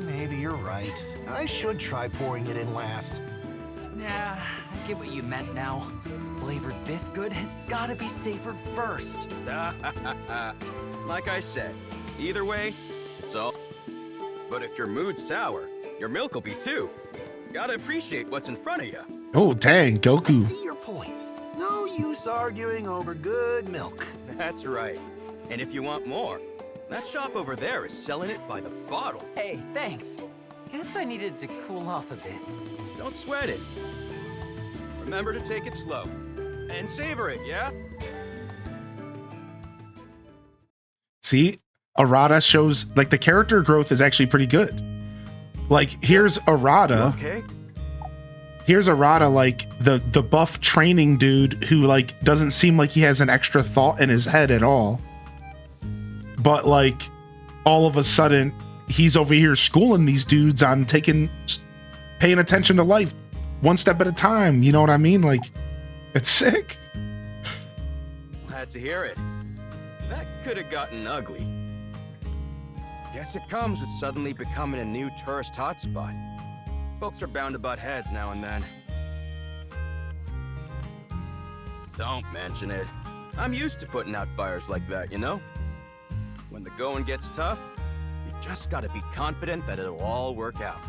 S6: Maybe you're right. I should try pouring it in last.
S7: Nah, I get what you meant now. Flavored this good has gotta be savored first.
S8: Like I said, either way, it's all. But if your mood's sour, your milk will be too. Gotta appreciate what's in front of you.
S1: Oh, dang,
S6: I
S1: Goku.
S6: see your point. No use arguing over good milk.
S8: That's right. And if you want more, that shop over there is selling it by the bottle.
S7: Hey, thanks. Guess I needed to cool off a bit.
S8: Don't sweat it. Remember to take it slow. And savor it, yeah?
S1: See, Arata shows, like, the character growth is actually pretty good. Like, here's Arata.
S8: Okay.
S1: Here's Arata, like, the buff training dude who, like, doesn't seem like he has an extra thought in his head at all. But, like, all of a sudden, he's over here schooling these dudes on paying attention to life one step at a time. You know what I mean? Like, it's sick.
S8: Glad to hear it. That could have gotten ugly. Guess it comes with suddenly becoming a new tourist hotspot. Folks are bound to butt heads now and then. Don't mention it. I'm used to putting out fires like that, you know? When the going gets tough, you just gotta be confident that it'll all work out.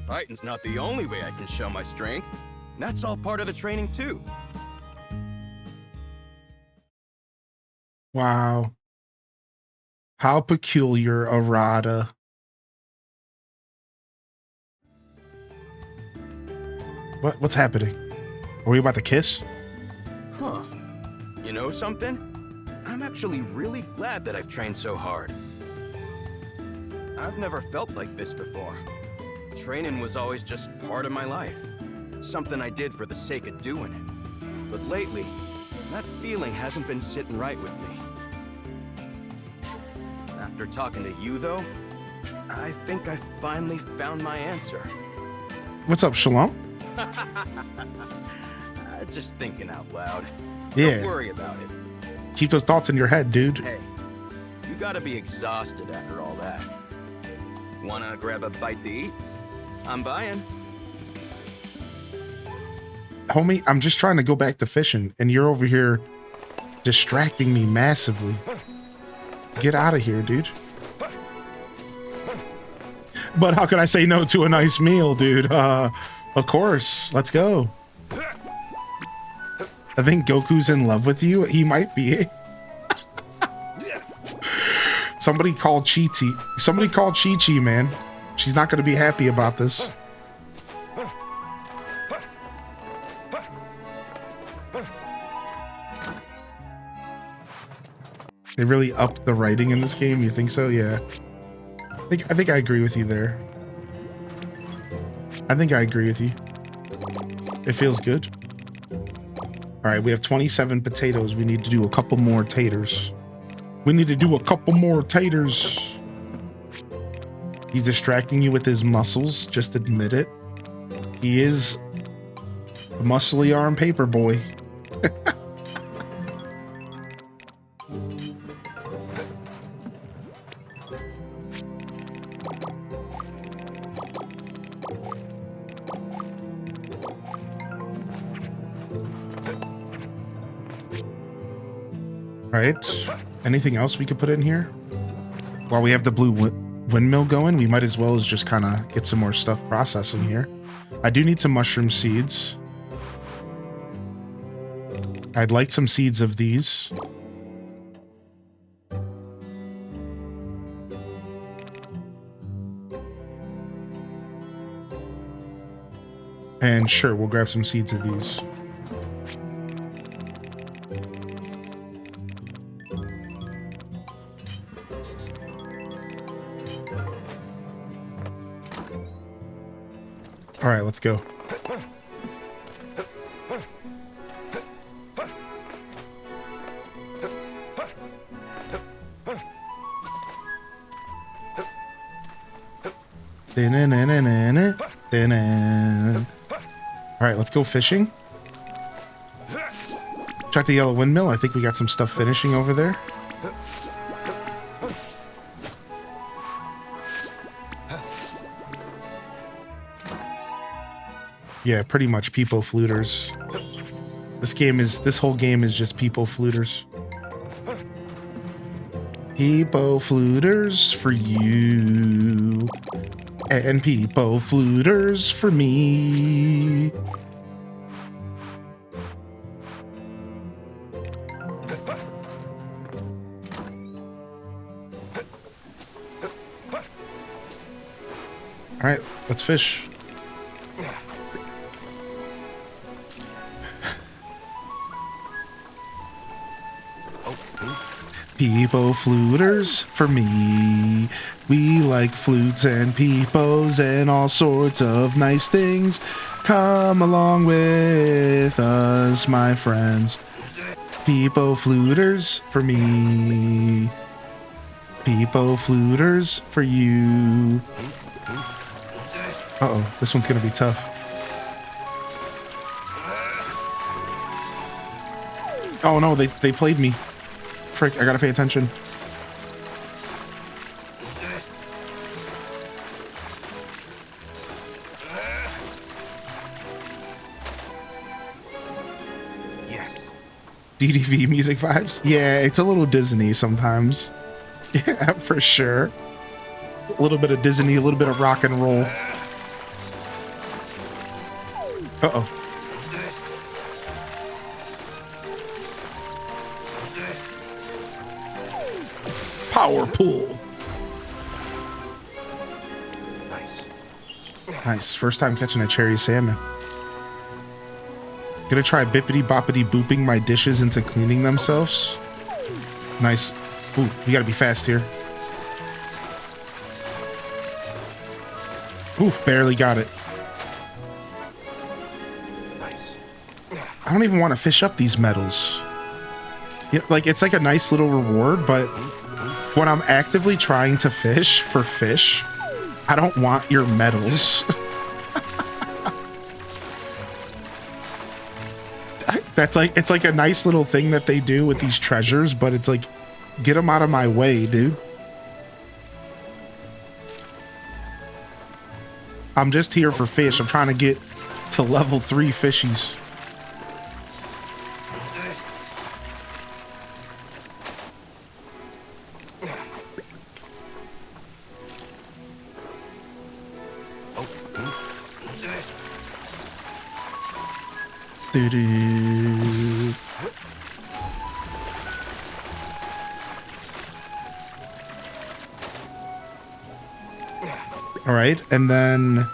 S8: Fighting's not the only way I can show my strength. That's all part of the training too.
S1: Wow. How peculiar, Arata. What's happening? Are we about to kiss?
S8: Huh. You know something? I'm actually really glad that I've trained so hard. I've never felt like this before. Training was always just part of my life. Something I did for the sake of doing it. But lately, that feeling hasn't been sitting right with me. After talking to you, though, I think I finally found my answer.
S1: What's up, Shalom?
S8: Just thinking out loud.
S1: Yeah.
S8: Don't worry about it.
S1: Keep those thoughts in your head, dude.
S8: Hey, you gotta be exhausted after all that. Wanna grab a bite to eat? I'm buying.
S1: Homie, I'm just trying to go back to fishing, and you're over here distracting me massively. Get out of here, dude. But how could I say no to a nice meal, dude? Of course. Let's go. I think Goku's in love with you. He might be. Somebody call Chi-Chi. Somebody call Chi-Chi, man. She's not going to be happy about this. They really upped the writing in this game. You think so? Yeah. I think I agree with you there. I think I agree with you. It feels good. All right, we have 27 potatoes. We need to do a couple more taters. We need to do a couple more taters. He's distracting you with his muscles. Just admit it. He is a muscly arm paper boy. Right. Anything else we could put in here? While we have the blue windmill going, we might as well as just kind of get some more stuff processing here. I do need some mushroom seeds. I'd like some seeds of these. And sure, we'll grab some seeds of these. All right, let's go. All right, let's go fishing. Check the yellow windmill. I think we got some stuff finishing over there. Yeah, pretty much peepo fluters. This whole game is just peepo fluters. Peepo fluters for you. And peepo fluters for me. All right, let's fish. Peepo fluters for me. We like flutes and peepos and all sorts of nice things. Come along with us, my friends. Peepo fluters for me. Peepo fluters for you. Uh-oh, this one's gonna be tough. Oh no, they played me. Frick, I gotta pay attention.
S6: Yes.
S1: DDV music vibes? Yeah, it's a little Disney sometimes. Yeah, for sure. A little bit of Disney, a little bit of rock and roll. Uh-oh. Power pull.
S6: Nice.
S1: Nice. First time catching a cherry salmon. Gonna try bippity boppity booping my dishes into cleaning themselves. Nice. Ooh, you gotta be fast here. Ooh, barely got it.
S6: Nice.
S1: I don't even want to fish up these medals. Yeah, like it's like a nice little reward, but when I'm actively trying to fish for fish, I don't want your medals. That's like, it's like a nice little thing that they do with these treasures, but it's like, get them out of my way, dude. I'm just here for fish. I'm trying to get to level 3 fishies. Doo-doo. All right, and then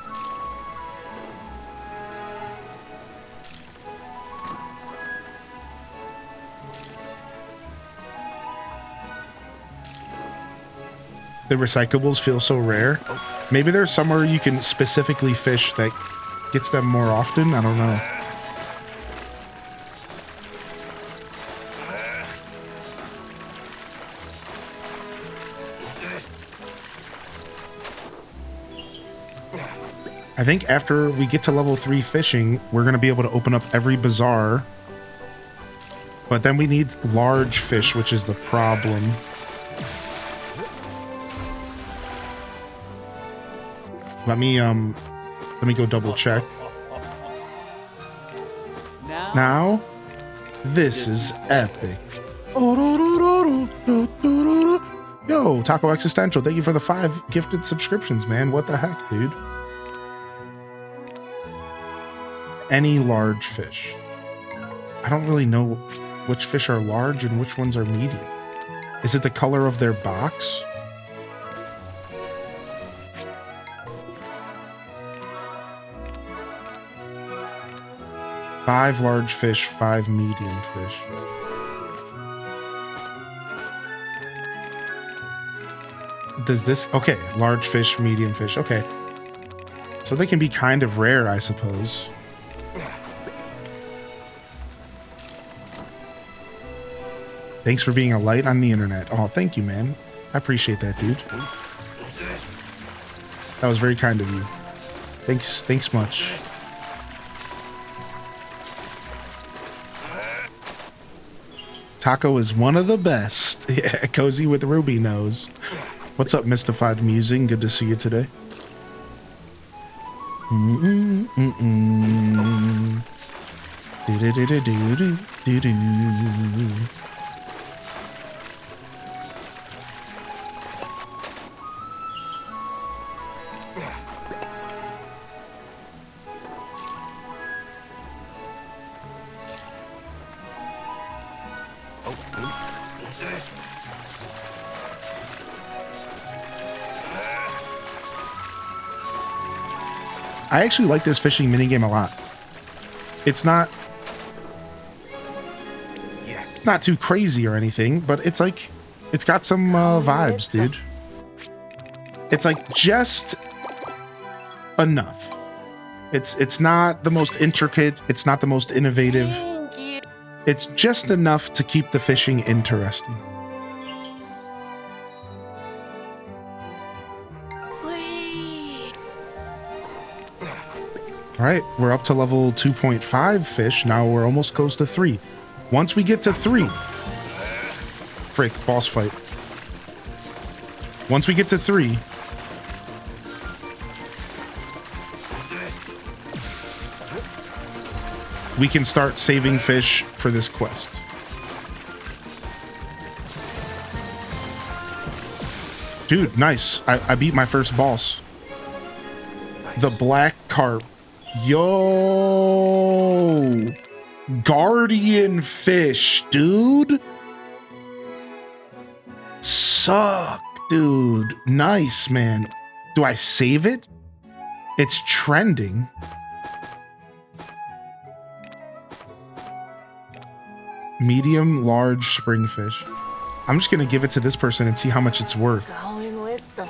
S1: the recyclables feel so rare. Maybe there's somewhere you can specifically fish that gets them more often. I don't know. I think after we get to level 3 fishing, we're going to be able to open up every bazaar. But then we need large fish, which is the problem. Let me go double check. Now, this is epic. Yo, Taco Existential, thank you for the 5 gifted subscriptions, man. What the heck, dude? Any large fish. I don't really know which fish are large and which ones are medium. Is it the color of their box? 5 large fish, 5 medium fish. Does this... Okay, large fish, medium fish. Okay. So they can be kind of rare, I suppose. Thanks for being a light on the internet. Oh, thank you, man. I appreciate that, dude. That was very kind of you. Thanks much. Taco is one of the best. Yeah, Cozy with Ruby knows. What's up, Mystified Musing? Good to see you today. I actually like this fishing minigame a lot. It's not too crazy or anything, but it's like, it's got some vibes, dude. It's like just enough. It's not the most intricate, it's not the most innovative. It's just enough to keep the fishing interesting. All right, we're up to level 2.5 fish. Now we're almost close to 3. Once we get to 3, frick, boss fight. Once we get to 3, we can start saving fish for this quest. Dude, nice. I beat my first boss. Nice. The black carp. Yo, guardian fish, dude. Suck, dude. Nice, man. Do I save it? It's trending. Medium, large springfish. I'm just gonna give it to this person and see how much it's worth.
S5: Going with the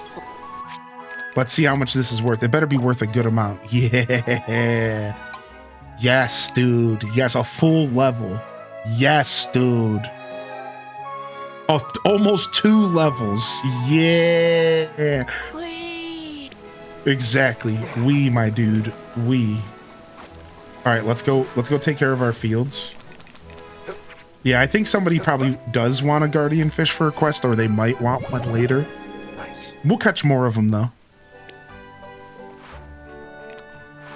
S1: Let's see how much this is worth. It better be worth a good amount. Yeah. Yes, dude. Yes, a full level. Yes, dude. Oh, almost 2 levels. Yeah.
S5: Wee.
S1: Exactly. We, my dude. We. All right, let's go take care of our fields. Yeah, I think somebody probably does want a guardian fish for a quest, or they might want one later.
S2: Nice.
S1: We'll catch more of them, though.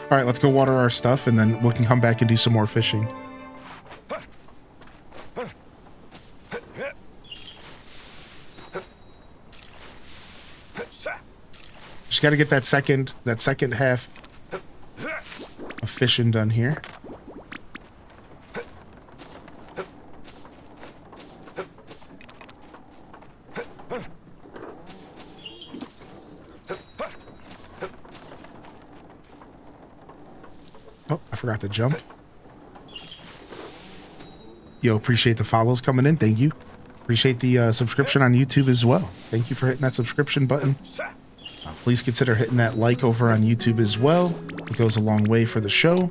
S1: All right, let's go water our stuff, and then we can come back and do some more fishing. Just got to get that second half of fishing done here. Oh, I forgot to jump. Yo, appreciate the follows coming in. Thank you. Appreciate the subscription on YouTube as well. Thank you for hitting that subscription button. Please consider hitting that like over on YouTube as well. It goes a long way for the show.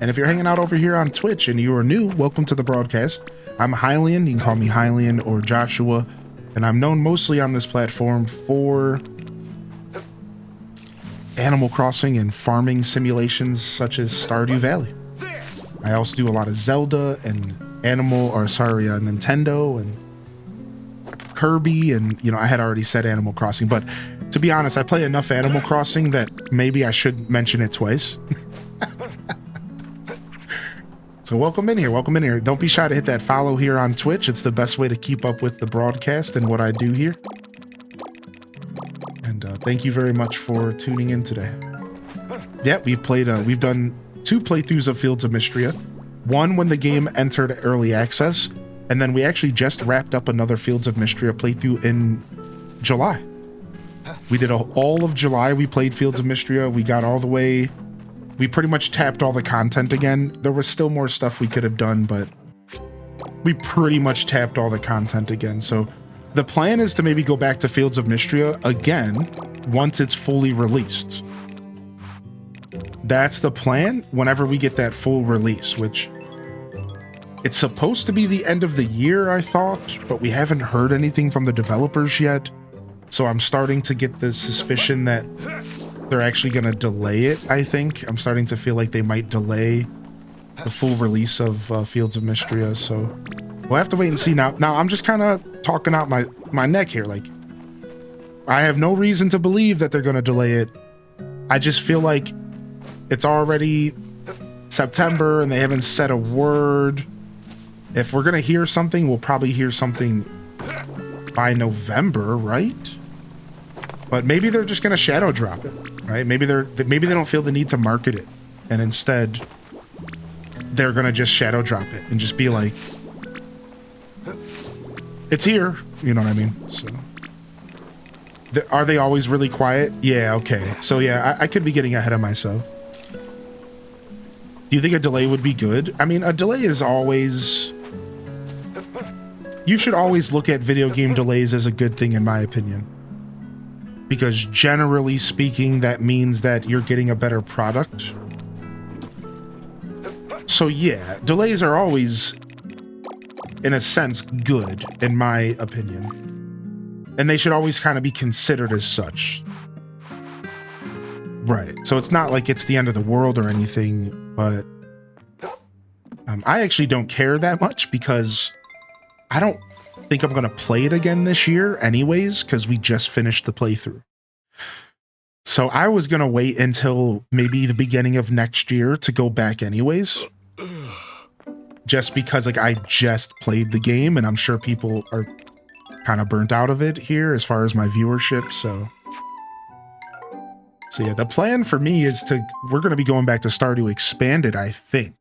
S1: And if you're hanging out over here on Twitch and you are new, welcome to the broadcast. I'm Hylian. You can call me Hylian or Joshua. And I'm known mostly on this platform for Animal Crossing and farming simulations such as Stardew Valley. I also do a lot of Zelda and Nintendo and Kirby, and I had already said Animal Crossing, but to be honest, I play enough Animal Crossing that maybe I should mention it twice. So welcome in here. Don't be shy to hit that follow here on Twitch. It's the best way to keep up with the broadcast and what I do here. And thank you very much for tuning in today. Yeah, we've done 2 playthroughs of Fields of Mystria. One when the game entered early access, and then we actually just wrapped up another Fields of Mystria playthrough in July. We did all of July. We played Fields of Mystria. We got all the way We pretty much tapped all the content again. There was still more stuff we could have done, but we pretty much tapped all the content again. So the plan is to maybe go back to Fields of Mystria again once it's fully released. That's the plan whenever we get that full release, which it's supposed to be the end of the year, I thought, but we haven't heard anything from the developers yet. So I'm starting to get the suspicion that they're actually going to delay it, I think. I'm starting to feel like they might delay the full release of Fields of Mystria, so we'll have to wait and see. Now I'm just kind of talking out my neck here. Like, I have no reason to believe that they're going to delay it. I just feel like it's already September and they haven't said a word. If we're going to hear something, we'll probably hear something by November, right? But maybe they're just going to shadow drop it, right? Maybe they don't feel the need to market it, and instead they're going to just shadow drop it and just be like, it's here, you know what I mean? So are they always really quiet? Yeah, okay. So yeah, I could be getting ahead of myself. Do you think a delay would be good? I mean, a delay is always... You should always look at video game delays as a good thing, in my opinion. Because generally speaking, that means that you're getting a better product. So yeah, delays are always, in a sense, good, in my opinion. And they should always kind of be considered as such. Right. So it's not like it's the end of the world or anything, but I actually don't care that much because I don't think I'm going to play it again this year anyways, because we just finished the playthrough. So I was going to wait until maybe the beginning of next year to go back anyways. Just because like I just played the game and I'm sure people are kind of burnt out of it here as far as my viewership. So yeah, the plan for me is we're going to be going back to Stardew Expanded, I think.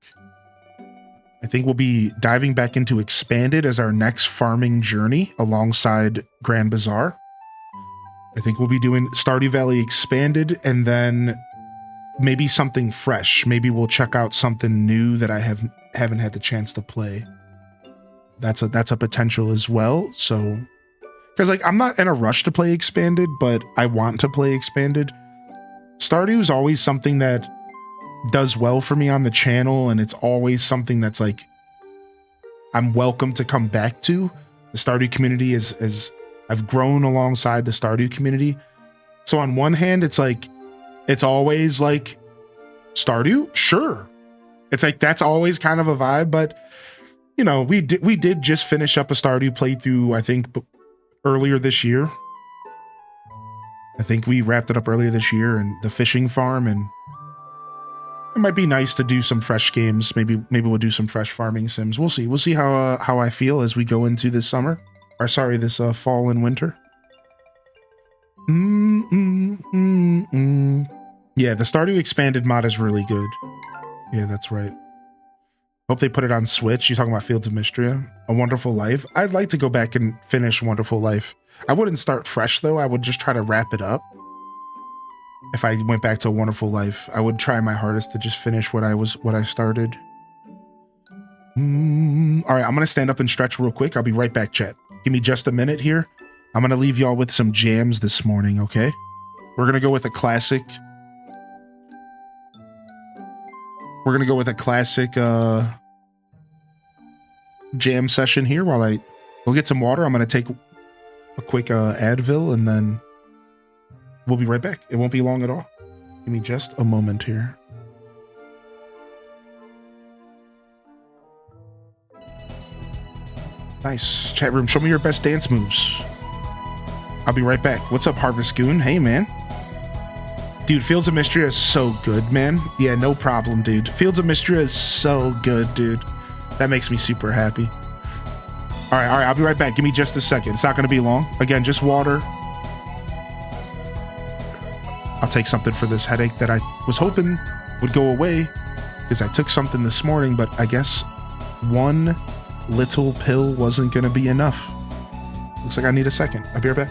S1: I think we'll be diving back into Expanded as our next farming journey alongside Grand Bazaar. I think we'll be doing Stardew Valley Expanded and then maybe something fresh. Maybe we'll check out something new that I haven't had the chance to play. That's a potential as well. So, because like I'm not in a rush to play Expanded, but I want to play Expanded. Stardew is always something that does well for me on the channel, and it's always something that's like I'm welcome to come back to. The Stardew community is I've grown alongside the Stardew community. So on one hand, it's like it's always like Stardew, sure. It's like that's always kind of a vibe, but you know, we did just finish up a Stardew playthrough, I think earlier this year. I think we wrapped it up earlier this year, and the fishing farm, and it might be nice to do some fresh games. Maybe we'll do some fresh farming sims. We'll see. We'll see how I feel as we go into this summer. Or sorry, this fall and winter. Yeah, the Stardew Expanded mod is really good. Yeah, that's right. Hope they put it on Switch. You're talking about Fields of Mystria. A Wonderful Life. I'd like to go back and finish Wonderful Life. I wouldn't start fresh though. I would just try to wrap it up. If I went back to A Wonderful Life, I would try my hardest to just finish what I started. All right, I'm gonna stand up and stretch real quick. I'll be right back, chat. Give me just a minute here. I'm gonna leave y'all with some jams this morning, okay? We're gonna go with a classic. We're gonna go with a classic jam session here while I go get some water. I'm gonna take a quick Advil and then we'll be right back. It won't be long at all. Give me just a moment here. Nice. Chat room, show me your best dance moves. I'll be right back. What's up, Harvest Goon? Hey, man. Dude, Fields of Mystria is so good, man. Yeah, no problem, dude. Fields of Mystria is so good, dude. That makes me super happy. All right, I'll be right back. Give me just a second. It's not going to be long. Again, just water. I'll take something for this headache that I was hoping would go away because I took something this morning, but I guess one little pill wasn't going to be enough. Looks like I need a second. I'll be right back.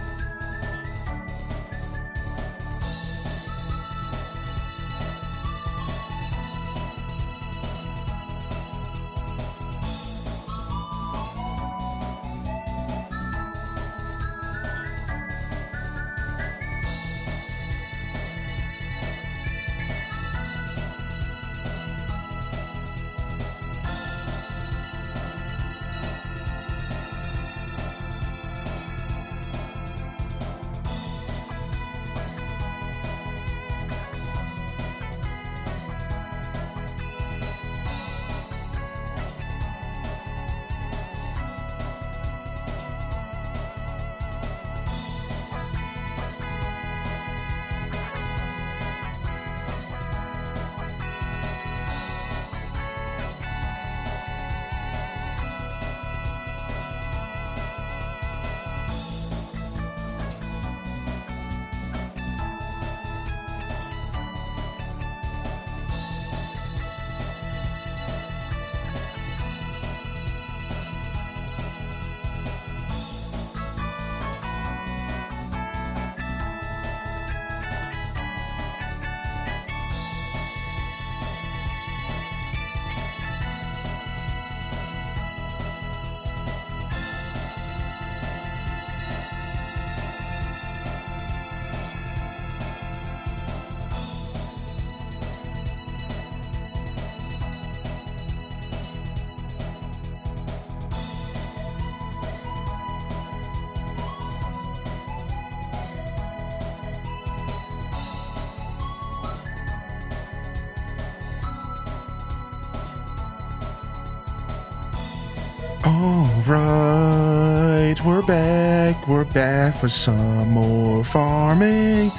S1: All right, we're back. We're back for some more farming.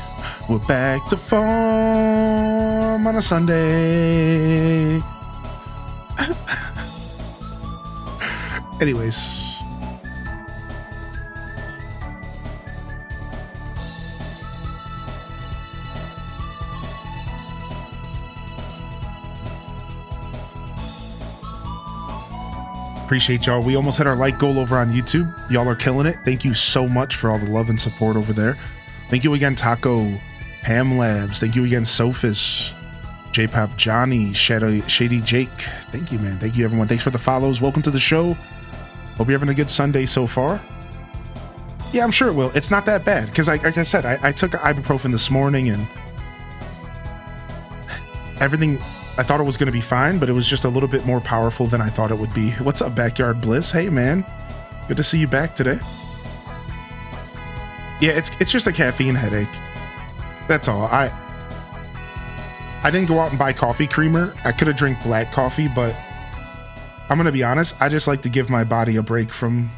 S1: We're back to farm on a Sunday. Anyways. Appreciate y'all. We almost hit our like goal over on YouTube. Y'all are killing it. Thank you so much for all the love and support over there. Thank you again, Taco, Ham Labs. Thank you again, Sophis, J-Pop Johnny, Shady Jake. Thank you, man. Thank you, everyone. Thanks for the follows. Welcome to the show. Hope you're having a good Sunday so far. Yeah, I'm sure it will. It's not that bad because, like I said, I took ibuprofen this morning and everything. I thought it was going to be fine, but it was just a little bit more powerful than I thought it would be. What's up, Backyard Bliss? Hey, man. Good to see you back today. Yeah, it's just a caffeine headache. That's all. I didn't go out and buy coffee creamer. I could have drank black coffee, but I'm going to be honest. I just like to give my body a break from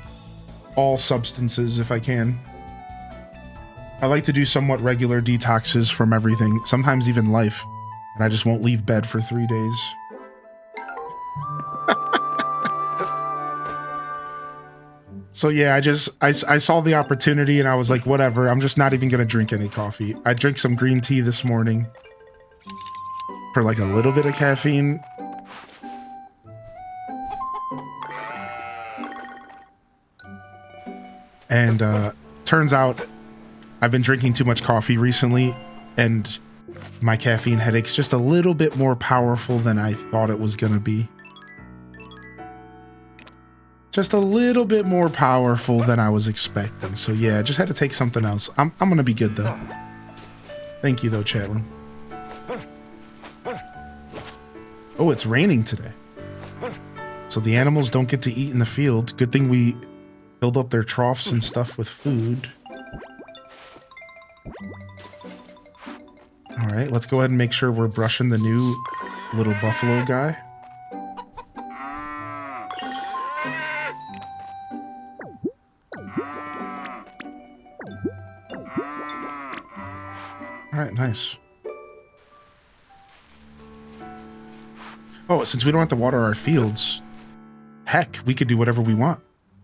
S1: all substances if I can. I like to do somewhat regular detoxes from everything, sometimes even life. And I just won't leave bed for 3 days. So yeah, I saw the opportunity and I was like, whatever, I'm just not even gonna drink any coffee. I drank some green tea this morning for like a little bit of caffeine. And turns out I've been drinking too much coffee recently and my caffeine headache's just a little bit more powerful than I thought it was going to be. Just a little bit more powerful than I was expecting. So yeah, I just had to take something else. I'm going to be good though. Thank you though, chat room. Oh, it's raining today. So the animals don't get to eat in the field. Good thing we filled up their troughs and stuff with food. All right, let's go ahead and make sure we're brushing the new little buffalo guy. All right, nice. Oh, since we don't have to water our fields, heck, we could do whatever we want.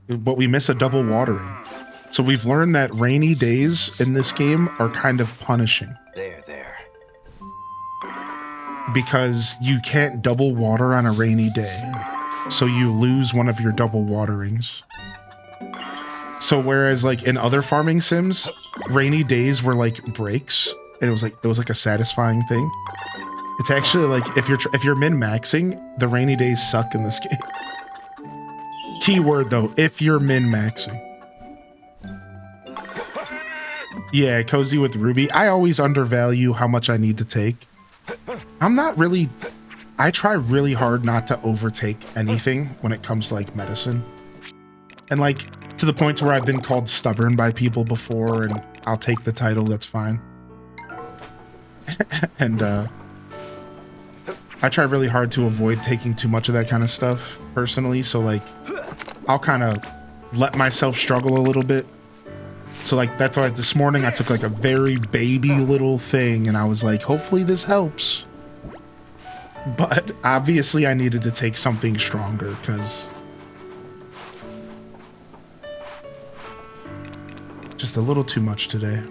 S1: But we miss a double watering. So we've learned that rainy days in this game are kind of punishing.
S2: There.
S1: Because you can't double water on a rainy day. So you lose one of your double waterings. So whereas like in other farming sims, rainy days were like breaks. And it was like a satisfying thing. It's actually like if you're min-maxing, the rainy days suck in this game. Keyword though, if you're min-maxing. Yeah, cozy with Ruby. I always undervalue how much I need to take. I try really hard not to overtake anything when it comes to like medicine. And like to the point where I've been called stubborn by people before and I'll take the title, that's fine. And I try really hard to avoid taking too much of that kind of stuff personally. So like I'll kind of let myself struggle a little bit. So like that's why this morning I took like a very baby little thing and I was like, hopefully this helps. But obviously I needed to take something stronger because just a little too much today.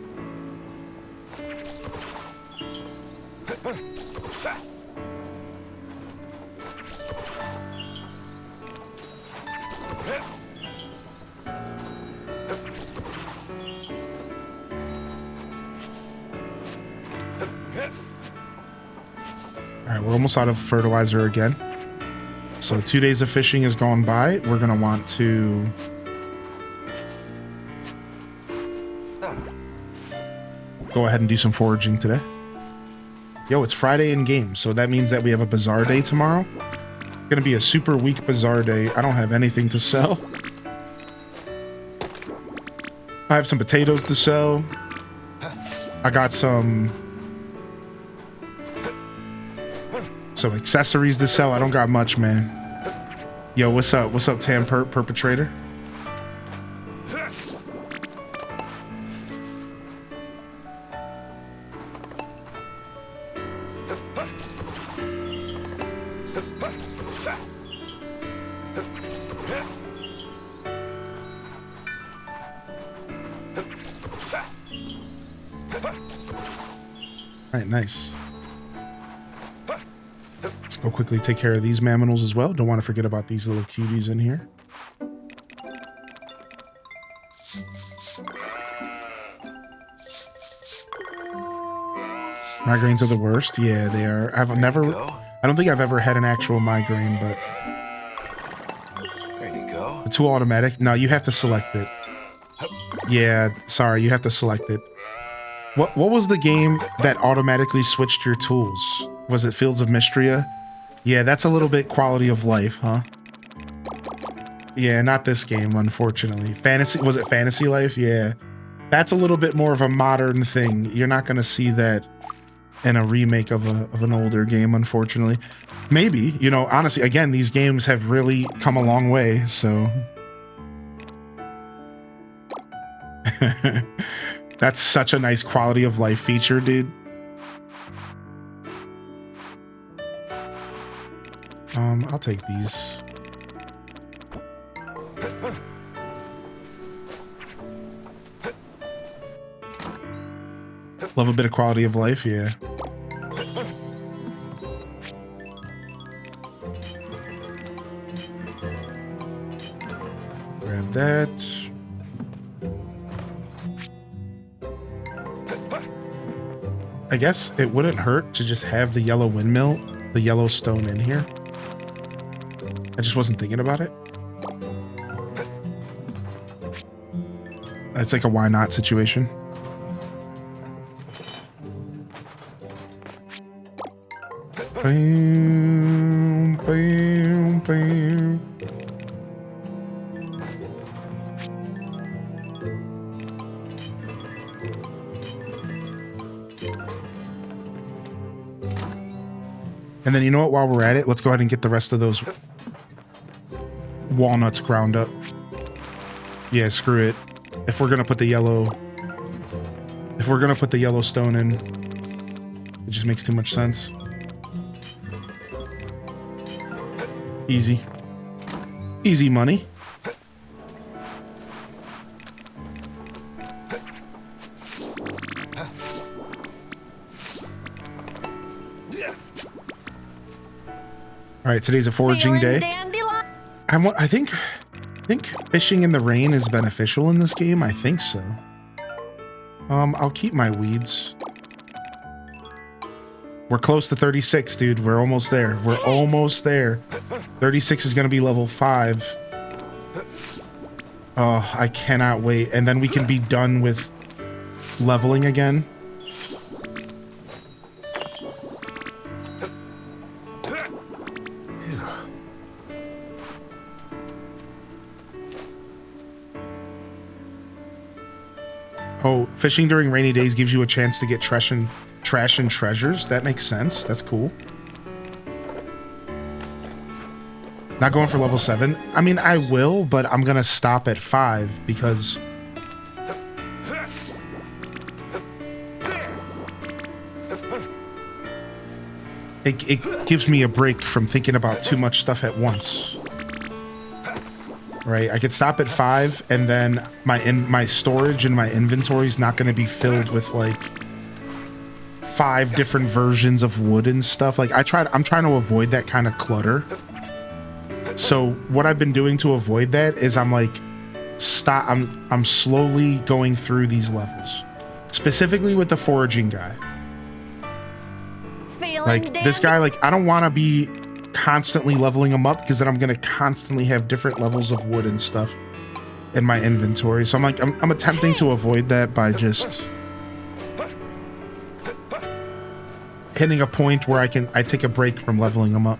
S1: We're almost out of fertilizer again. So 2 days of fishing has gone by. We're going to want to go ahead and do some foraging today. Yo, it's Friday in game. So that means that we have a bazaar day tomorrow. It's going to be a super weak bazaar day. I don't have anything to sell. I have some potatoes to sell. I got some accessories to sell. I don't got much, man. Yo, what's up? What's up, Tam Perpetrator? All right, nice. Let's go quickly take care of these mamminals as well. Don't want to forget about these little cuties in here. Migraines are the worst. Yeah, they are. I don't think I've ever had an actual migraine, but
S2: There you go.
S1: the two automatic. No, you have to select it. Yeah, sorry, you have to select it. What was the game that automatically switched your tools? Was it Fields of Mystria? Yeah, that's a little bit quality of life, huh? Yeah, not this game, unfortunately. Was it Fantasy Life? Yeah. That's a little bit more of a modern thing. You're not going to see that in a remake of an older game, unfortunately. Maybe, you know, honestly, again, these games have really come a long way, so... That's such a nice quality of life feature, dude. I'll take these. Love a bit of quality of life, yeah. Grab that. I guess it wouldn't hurt to just have the yellow windmill, the yellow stone in here. I just wasn't thinking about it. It's like a why not situation. Bam, bam, bam. And then you know what, while we're at it, let's go ahead and get the rest of those walnuts ground up. Yeah, screw it. If we're gonna put the yellow stone in, it just makes too much sense. Easy. Easy money. All right, today's a foraging day. I think fishing in the rain is beneficial in this game. I think so. I'll keep my weeds. We're close to 36, dude. We're almost there. We're almost there. 36 is going to be level 5. Oh, I cannot wait. And then we can be done with leveling again. Oh, fishing during rainy days gives you a chance to get trash and treasures. That makes sense. That's cool. Not going for level 7. I mean, I will, but I'm going to stop at 5 because... It gives me a break from thinking about too much stuff at once. Right, I could stop at 5, and then my storage and my inventory is not going to be filled with like 5 different versions of wood and stuff. Like I'm trying to avoid that kind of clutter. So what I've been doing to avoid that is I'm slowly going through these levels, specifically with the foraging guy. Like this guy, like I don't want to be constantly leveling them up because then I'm gonna constantly have different levels of wood and stuff in my inventory. So I'm attempting to avoid that by just hitting a point where I take a break from leveling them up.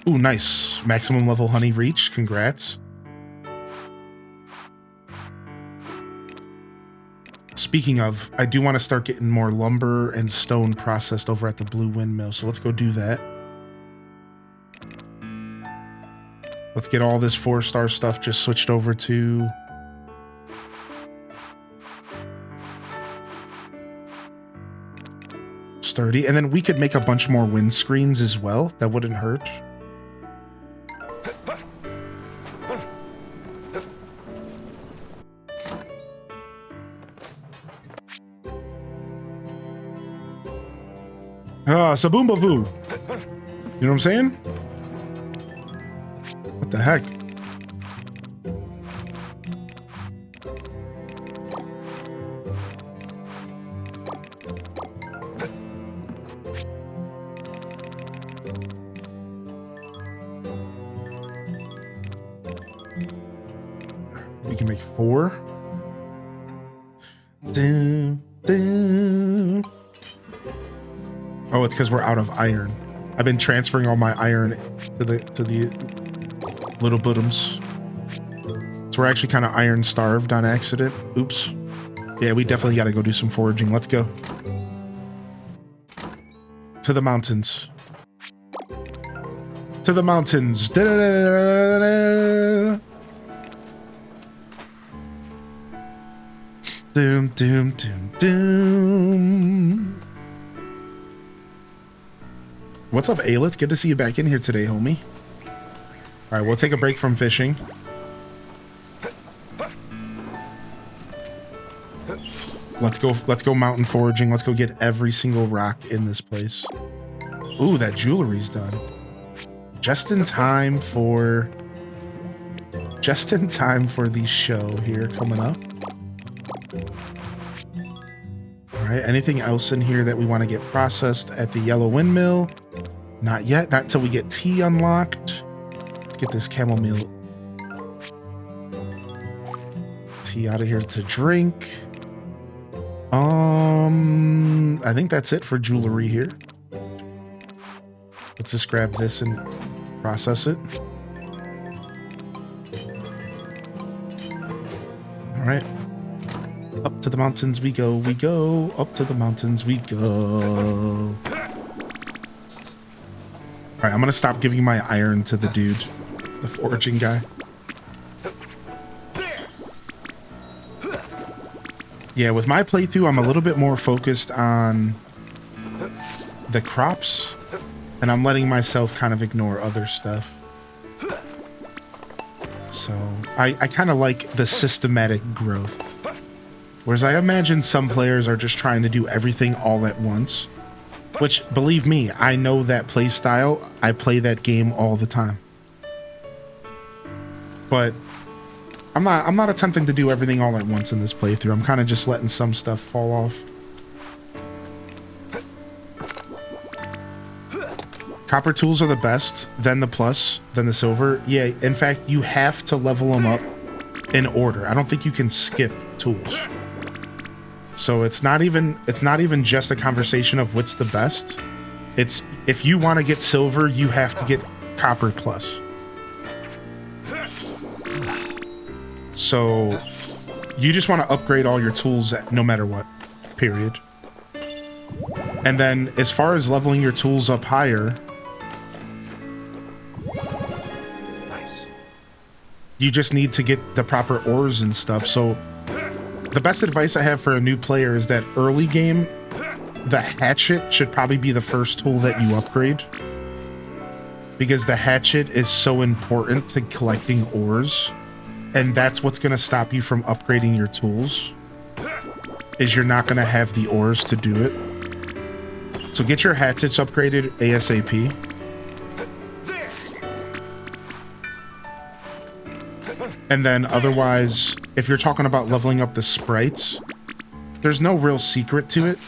S1: Ooh, nice. Maximum level honey reach. Congrats. Speaking of, I do want to start getting more lumber and stone processed over at the Blue Windmill, so let's go do that. Let's get all this 4-star stuff just switched over to... sturdy. And then we could make a bunch more wind screens as well. That wouldn't hurt. Saboomba-boo. You know what I'm saying? What the heck? We can make 4. Dun, dun. Oh, it's because we're out of iron. I've been transferring all my iron to the little bottoms. So we're actually kind of iron starved on accident. Oops. Yeah, we definitely got to go do some foraging. Let's go. To the mountains. To the mountains. Da-da-da-da-da-da. Doom, doom, doom, doom. What's up, Aelith? Good to see you back in here today, homie. All right, we'll take a break from fishing. Let's go mountain foraging. Let's go get every single rock in this place. Ooh, that jewelry's done. Just in time for the show here coming up. All right, anything else in here that we want to get processed at the yellow windmill? Not yet, not till we get tea unlocked. Let's get this chamomile tea out of here to drink. I think that's it for jewelry here. Let's just grab this and process it. All right. Up to the mountains we go, we go. Up to the mountains we go. All right, I'm going to stop giving my iron to the dude, the foraging guy. Yeah, with my playthrough, I'm a little bit more focused on the crops, and I'm letting myself kind of ignore other stuff. So I kind of like the systematic growth. Whereas I imagine some players are just trying to do everything all at once. Which, believe me, I know that play style. I play that game all the time. But I'm not attempting to do everything all at once in this playthrough. I'm kind of just letting some stuff fall off. Copper tools are the best, then the plus, then the silver. Yeah, in fact, you have to level them up in order. I don't think you can skip tools. So it's not even just a conversation of what's the best. It's if you want to get silver, you have to get copper plus. So you just want to upgrade all your tools no matter what, period. And then as far as leveling your tools up higher,
S2: Nice.
S1: you just need to get the proper ores and stuff. So the best advice I have for a new player is that early game, the hatchet should probably be the first tool that you upgrade. Because the hatchet is so important to collecting ores. And that's what's going to stop you from upgrading your tools. Is you're not going to have the ores to do it. So get your hatchets upgraded ASAP. And then otherwise, if you're talking about leveling up the sprites, there's no real secret to it.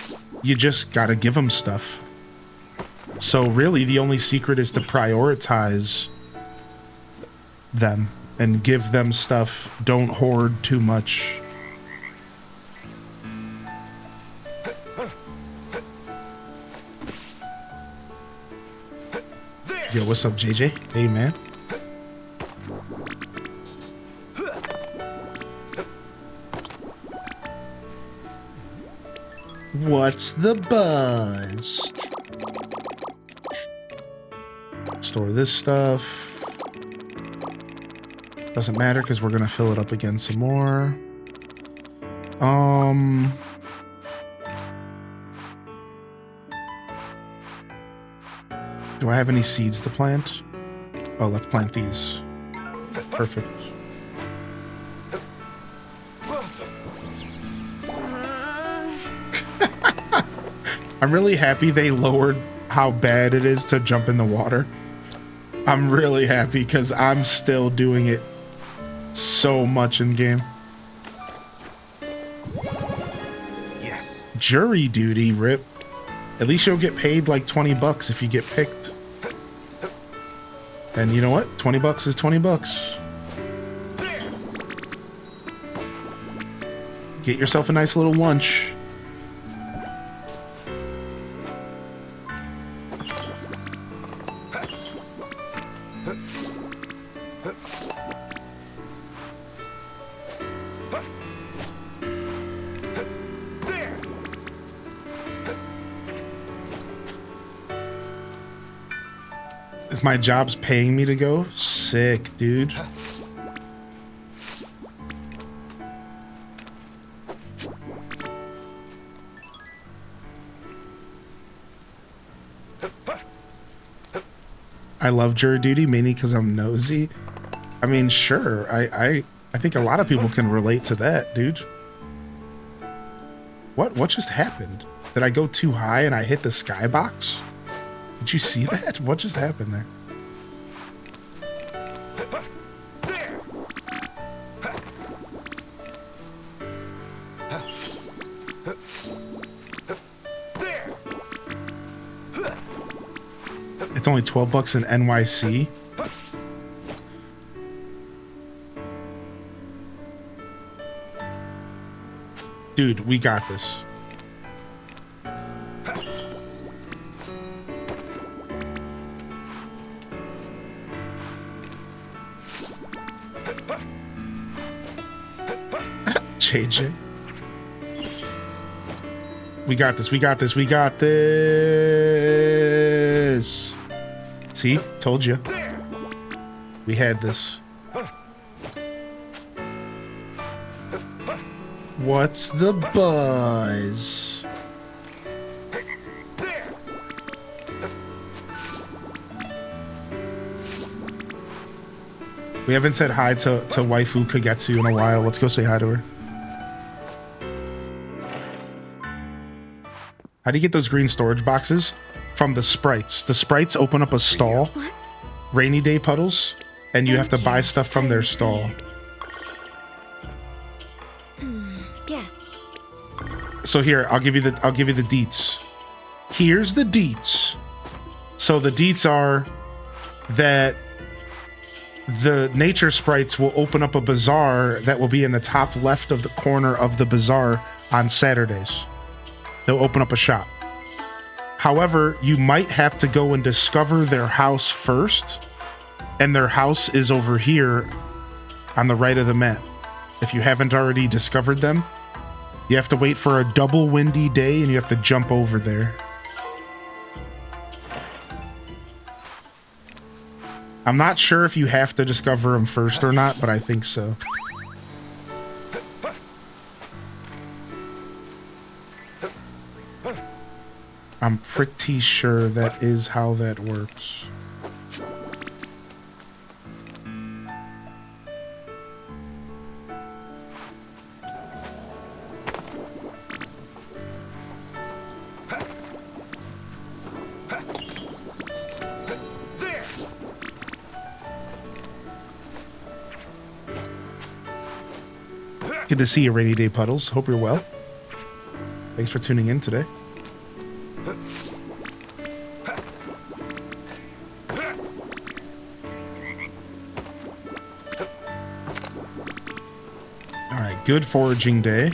S1: You just got to give them stuff. So really, the only secret is to prioritize them and give them stuff. Don't hoard too much. Yo, what's up, JJ? Hey, man. What's the buzz? Store this stuff. Doesn't matter because we're gonna fill it up again some more. Do I have any seeds to plant? Oh, let's plant these. Perfect. I'm really happy they lowered how bad it is to jump in the water. I'm really happy because I'm still doing it so much in game.
S6: Yes.
S1: Jury duty, rip. At least you'll get paid like 20 bucks if you get picked. And you know what? 20 bucks is 20 bucks. Get yourself a nice little lunch. If my job's paying me to go, sick, dude. I love jury duty mainly because I'm nosy. I mean, sure. I think a lot of people can relate to that, dude. What just happened? Did I go too high and I hit the skybox? Did you see that? What just happened there? It's only 12 bucks in NYC. Dude, we got this. JJ. We got this, we got this, we got this. See? Told you. We had this. What's the buzz? We haven't said hi to waifu Kagetsu in a while. Let's go say hi to her. How do you get those green storage boxes? From the sprites. The sprites open up a stall, rainy day puddles, and you have to buy stuff from their stall.
S4: Yes.
S1: So here, I'll give you the deets. Here's the deets. So the deets are that the nature sprites will open up a bazaar that will be in the top left of the corner of the bazaar on Saturdays. They'll open up a shop. However, you might have to go and discover their house first, and their house is over here on the right of the map. If you haven't already discovered them, you have to wait for a double windy day and you have to jump over there. I'm not sure if you have to discover them first or not, but I think so. I'm pretty sure that is how that works. Good to see you, Rainy Day Puddles. Hope you're well. Thanks for tuning in today. Alright, good foraging day.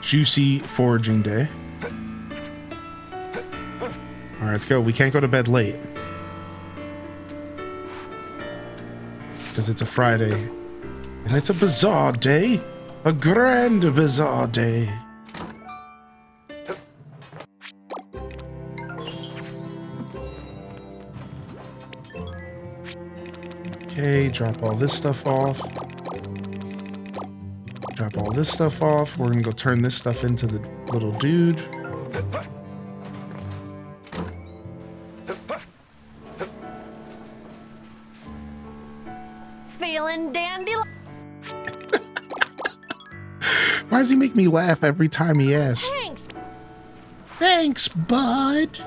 S1: Juicy foraging day. Alright, let's go. We can't go to bed late. Because it's a Friday. And it's a bazaar day. A grand bazaar day. Okay, drop all this stuff off. Drop all this stuff off. We're gonna go turn this stuff into the little dude.
S5: Feeling dandy.
S1: Why does he make me laugh every time he asks?
S5: Thanks.
S1: Thanks, bud.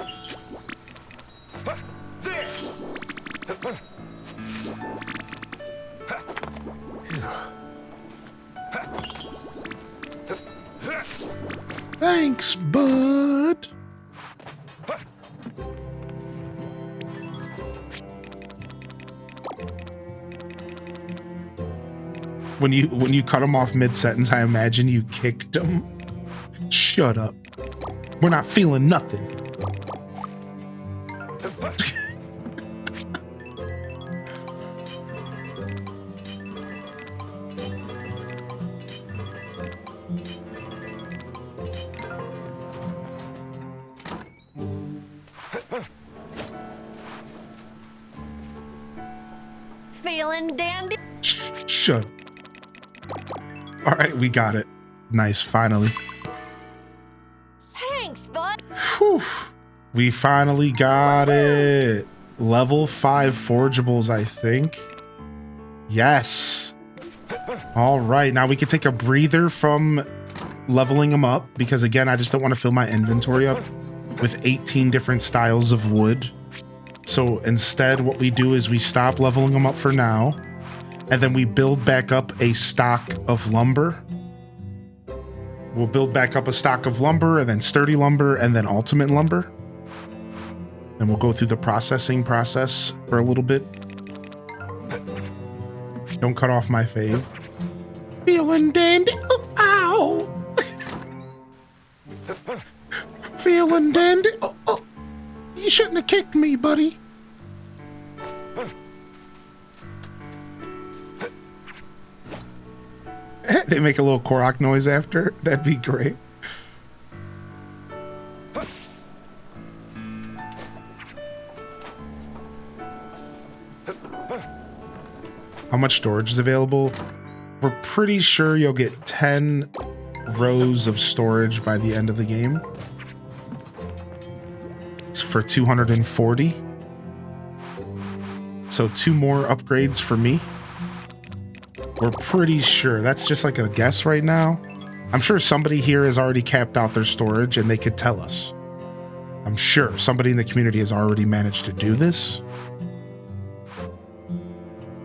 S1: Thanks, bud. When you cut him off mid-sentence, I imagine you kicked him. Shut up. We're not feeling nothing.
S5: Feeling dandy.
S1: Shut up. All right, we got it. Nice, finally.
S5: Thanks, bud.
S1: Whew. We finally got it. Level 5 forgeables, I think. Yes. All right, now we can take a breather from leveling them up because, again, I just don't want to fill my inventory up with 18 different styles of wood. So instead, what we do is we stop leveling them up for now, and then we build back up a stock of lumber. We'll build back up a stock of lumber, and then sturdy lumber, and then ultimate lumber. And we'll go through the processing process for a little bit. Don't cut off my fave. Feeling dandy. Oh, ow. Feeling dandy. Oh, oh. You shouldn't have kicked me, buddy. They make a little Korok noise after. That'd be great. How much storage is available? We're pretty sure you'll get 10 rows of storage by the end of the game. It's for 240. So 2 more upgrades for me. We're pretty sure. That's just like a guess right now. I'm sure somebody here has already capped out their storage and they could tell us. I'm sure somebody in the community has already managed to do this.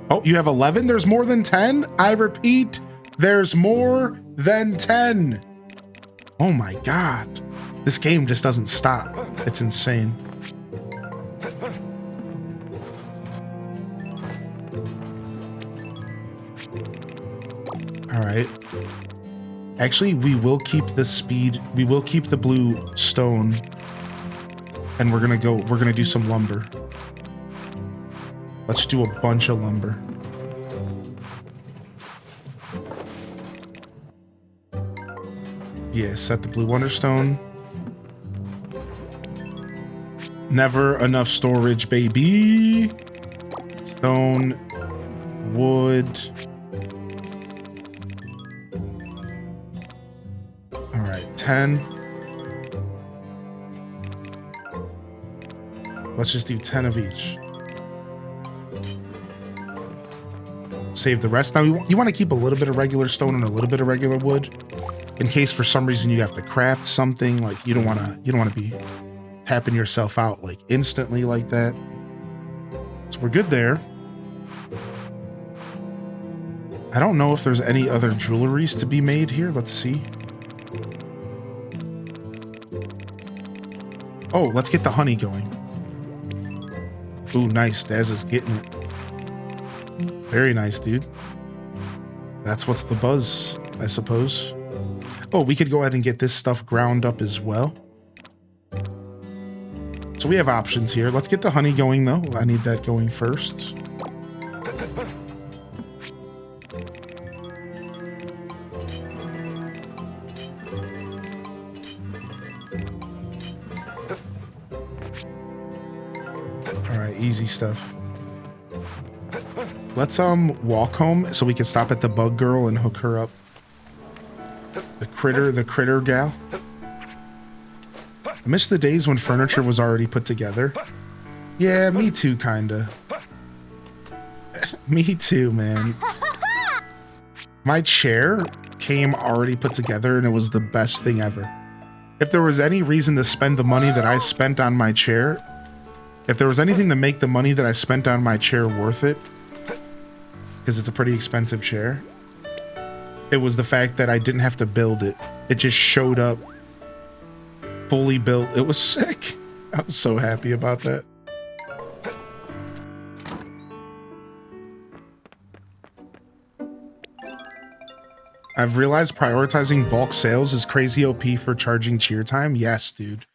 S1: Oh, you have 11? There's more than 10? I repeat, there's more than 10. Oh my God. This game just doesn't stop. It's insane. All right. Actually, we will keep the speed. We will keep the blue stone. And we're gonna do some lumber. Let's do a bunch of lumber. Yeah, set the blue wonderstone. Never enough storage, baby. Stone, wood. All right, 10. Let's just do 10 of each. Save the rest. Now, you want to keep a little bit of regular stone and a little bit of regular wood, in case for some reason you have to craft something. Like you don't want to be tapping yourself out like instantly like that. So we're good there. I don't know if there's any other jewelries to be made here. Let's see. Oh, let's get the honey going. Ooh, nice. Daz is getting it. Very nice, dude. That's what's the buzz, I suppose. Oh, we could go ahead and get this stuff ground up as well. So we have options here. Let's get the honey going, though. I need that going first. All right, easy stuff. Let's walk home so we can stop at the bug girl and hook her up. The critter gal. I miss the days when furniture was already put together. Yeah, me too, kinda. Me too, man. My chair came already put together and it was the best thing ever. If there was any reason to spend the money that I spent on my chair, if there was anything to make the money that I spent on my chair worth it, because it's a pretty expensive chair, it was the fact that I didn't have to build it. It just showed up fully built. It was sick. I was so happy about that. I've realized prioritizing bulk sales is crazy OP for charging cheer time. Yes, dude.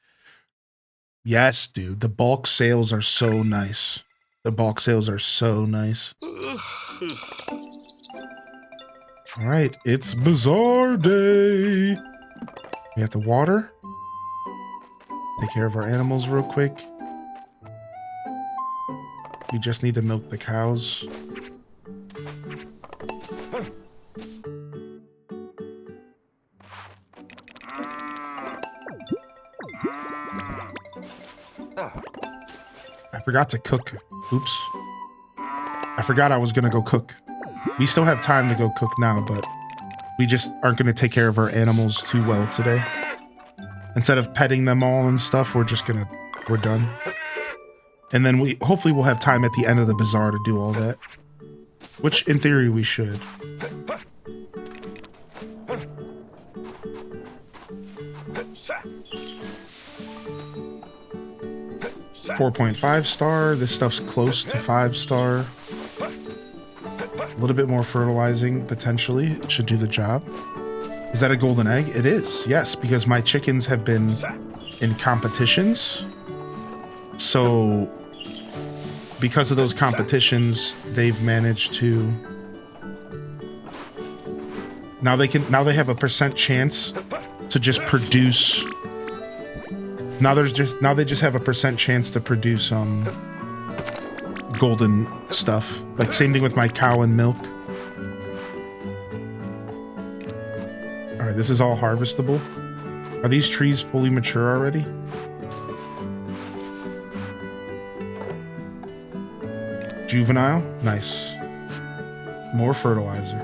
S1: Yes, dude. The bulk sales are so nice. The bulk sales are so nice. All right, it's Bazaar Day. We have to water. Take care of our animals real quick. We just need to milk the cows. I forgot to cook. Oops. I forgot I was gonna go cook. We still have time to go cook now, but we just aren't gonna take care of our animals too well today. Instead of petting them all and stuff, we're done. And then hopefully we'll have time at the end of the bazaar to do all that. Which in theory we should. 4.5 star. This stuff's close to 5 star. A little bit more fertilizing, potentially. It should do the job. Is that a golden egg? It is, yes, because my chickens have been in competitions. So, because of those competitions, they've managed to... Now they have a % chance to just produce... Now they just have a % chance to produce golden stuff. Like same thing with my cow and milk. All right, this is all harvestable. Are these trees fully mature already? Juvenile, nice. More fertilizer.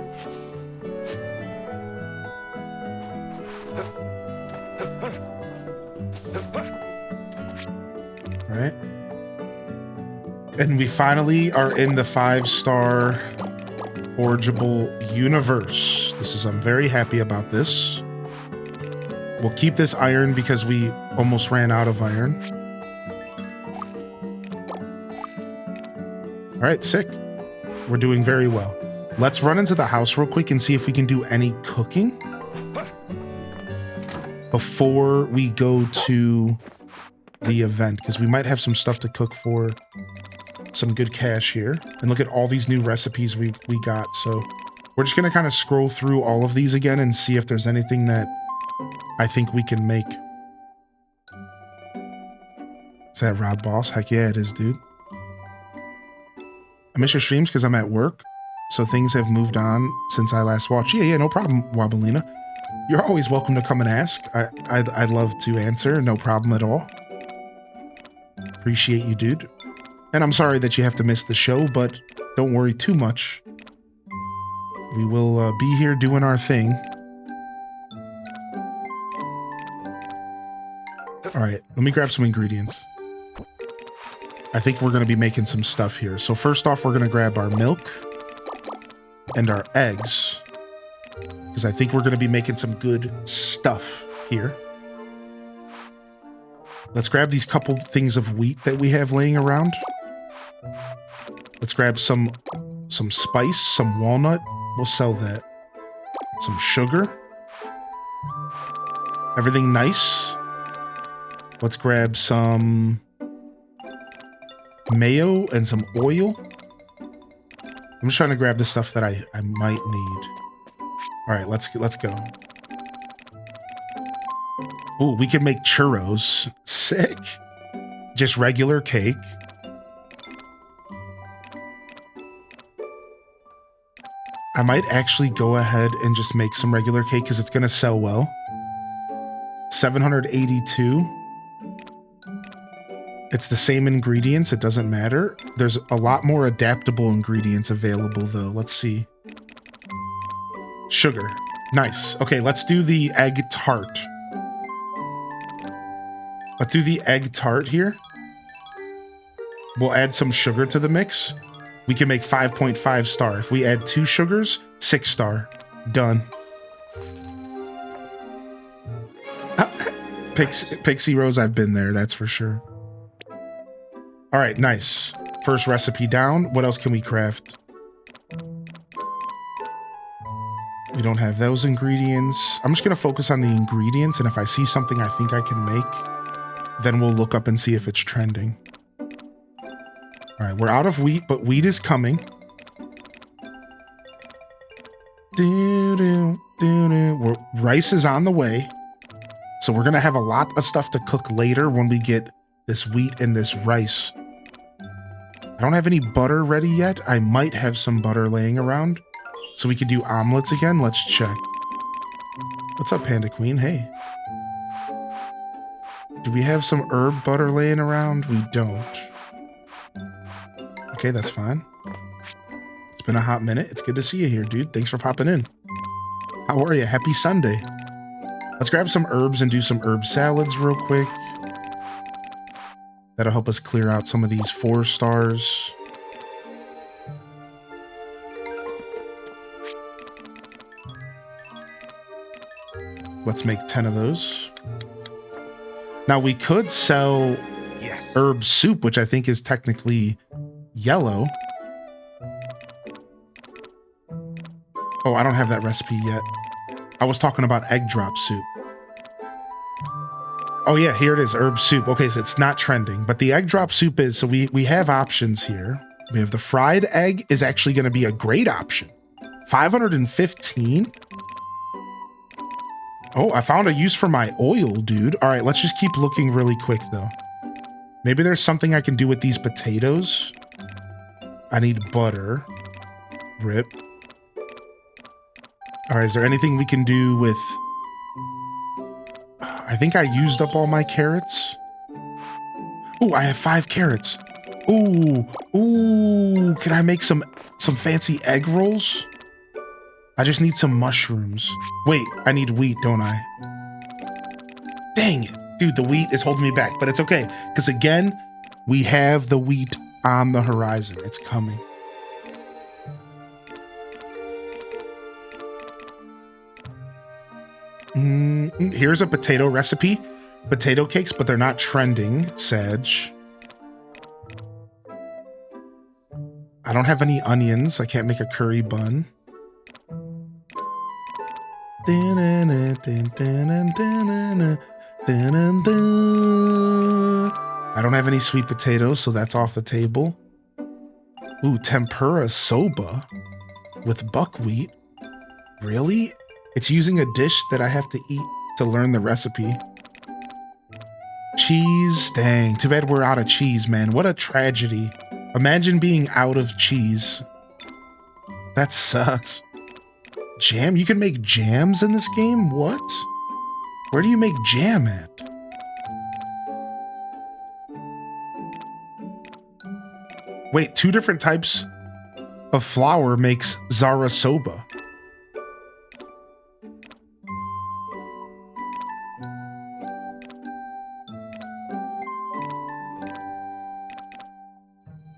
S1: All right. And we finally are in the 5-star forageable universe. I'm very happy about this. We'll keep this iron because we almost ran out of iron. All right, sick. We're doing very well. Let's run into the house real quick and see if we can do any cooking before we go to the event, because we might have some stuff to cook for some good cash here. And look at all these new recipes we got. So we're just going to kind of scroll through all of these again and see if there's anything that I think we can make. Is that Rob Boss? Heck yeah, it is, dude. I miss your streams because I'm at work, so things have moved on since I last watched. Yeah, no problem, Wobbelina. You're always welcome to come and ask. I'd love to answer, no problem at all. Appreciate you, dude. And I'm sorry that you have to miss the show, but don't worry too much. We will be here doing our thing. All right, let me grab some ingredients. I think we're going to be making some stuff here. So first off, we're going to grab our milk and our eggs, because I think we're going to be making some good stuff here. Let's grab these couple things of wheat that we have laying around. Let's grab some spice, some walnut. We'll sell that. Some sugar. Everything nice. Let's grab some mayo and some oil. I'm just trying to grab the stuff that I might need. All right, let's go. Ooh, we can make churros. Sick. Just regular cake. I might actually go ahead and just make some regular cake because it's going to sell well. 782. It's the same ingredients. It doesn't matter. There's a lot more adaptable ingredients available, though. Let's see. Sugar. Nice. Okay, let's do the egg tart. Let's do the egg tart here. We'll add some sugar to the mix. We can make 5.5 star. If we add 2 sugars, 6 star. Done. Pixie Rose, I've been there, that's for sure. All right, nice. First recipe down. What else can we craft? We don't have those ingredients. I'm just going to focus on the ingredients, and if I see something I think I can make, then we'll look up and see if it's trending. All right, we're out of wheat, but wheat is coming. Rice is on the way. So we're going to have a lot of stuff to cook later when we get this wheat and this rice. I don't have any butter ready yet. I might have some butter laying around. So we could do omelets again. Let's check. What's up, Panda Queen? Hey. Do we have some herb butter laying around? We don't. Okay, that's fine. It's been a hot minute. It's good to see you here, dude. Thanks for popping in. How are you? Happy Sunday. Let's grab some herbs and do some herb salads real quick. That'll help us clear out some of these 4 stars. Let's make 10 of those. Now we could sell herb soup, which I think is technically yellow. Oh, I don't have that recipe yet. I was talking about egg drop soup. Oh yeah, here it is, herb soup. Okay, so it's not trending, but the egg drop soup is, so we have options here. We have the fried egg is actually going to be a great option. 515. Oh, I found a use for my oil, dude. All right, let's just keep looking really quick, though. Maybe there's something I can do with these potatoes. I need butter. Rip. All right, is there anything we can do with... I think I used up all my carrots. Oh, I have 5 carrots. Ooh, ooh, can I make some fancy egg rolls? I just need some mushrooms. Wait, I need wheat, don't I? Dang it. Dude, the wheat is holding me back, but it's okay. Because again, we have the wheat on the horizon. It's coming. Here's a potato recipe. Potato cakes, but they're not trending. Sage. I don't have any onions. I can't make a curry bun. I don't have any sweet potatoes, so that's off the table. Ooh, tempura soba with buckwheat. Really? It's using a dish that I have to eat to learn the recipe. Cheese, dang. Too bad we're out of cheese, man. What a tragedy. Imagine being out of cheese. That sucks. Jam? You can make jams in this game? What? Where do you make jam at? Wait, 2 different types of flour makes Zara soba.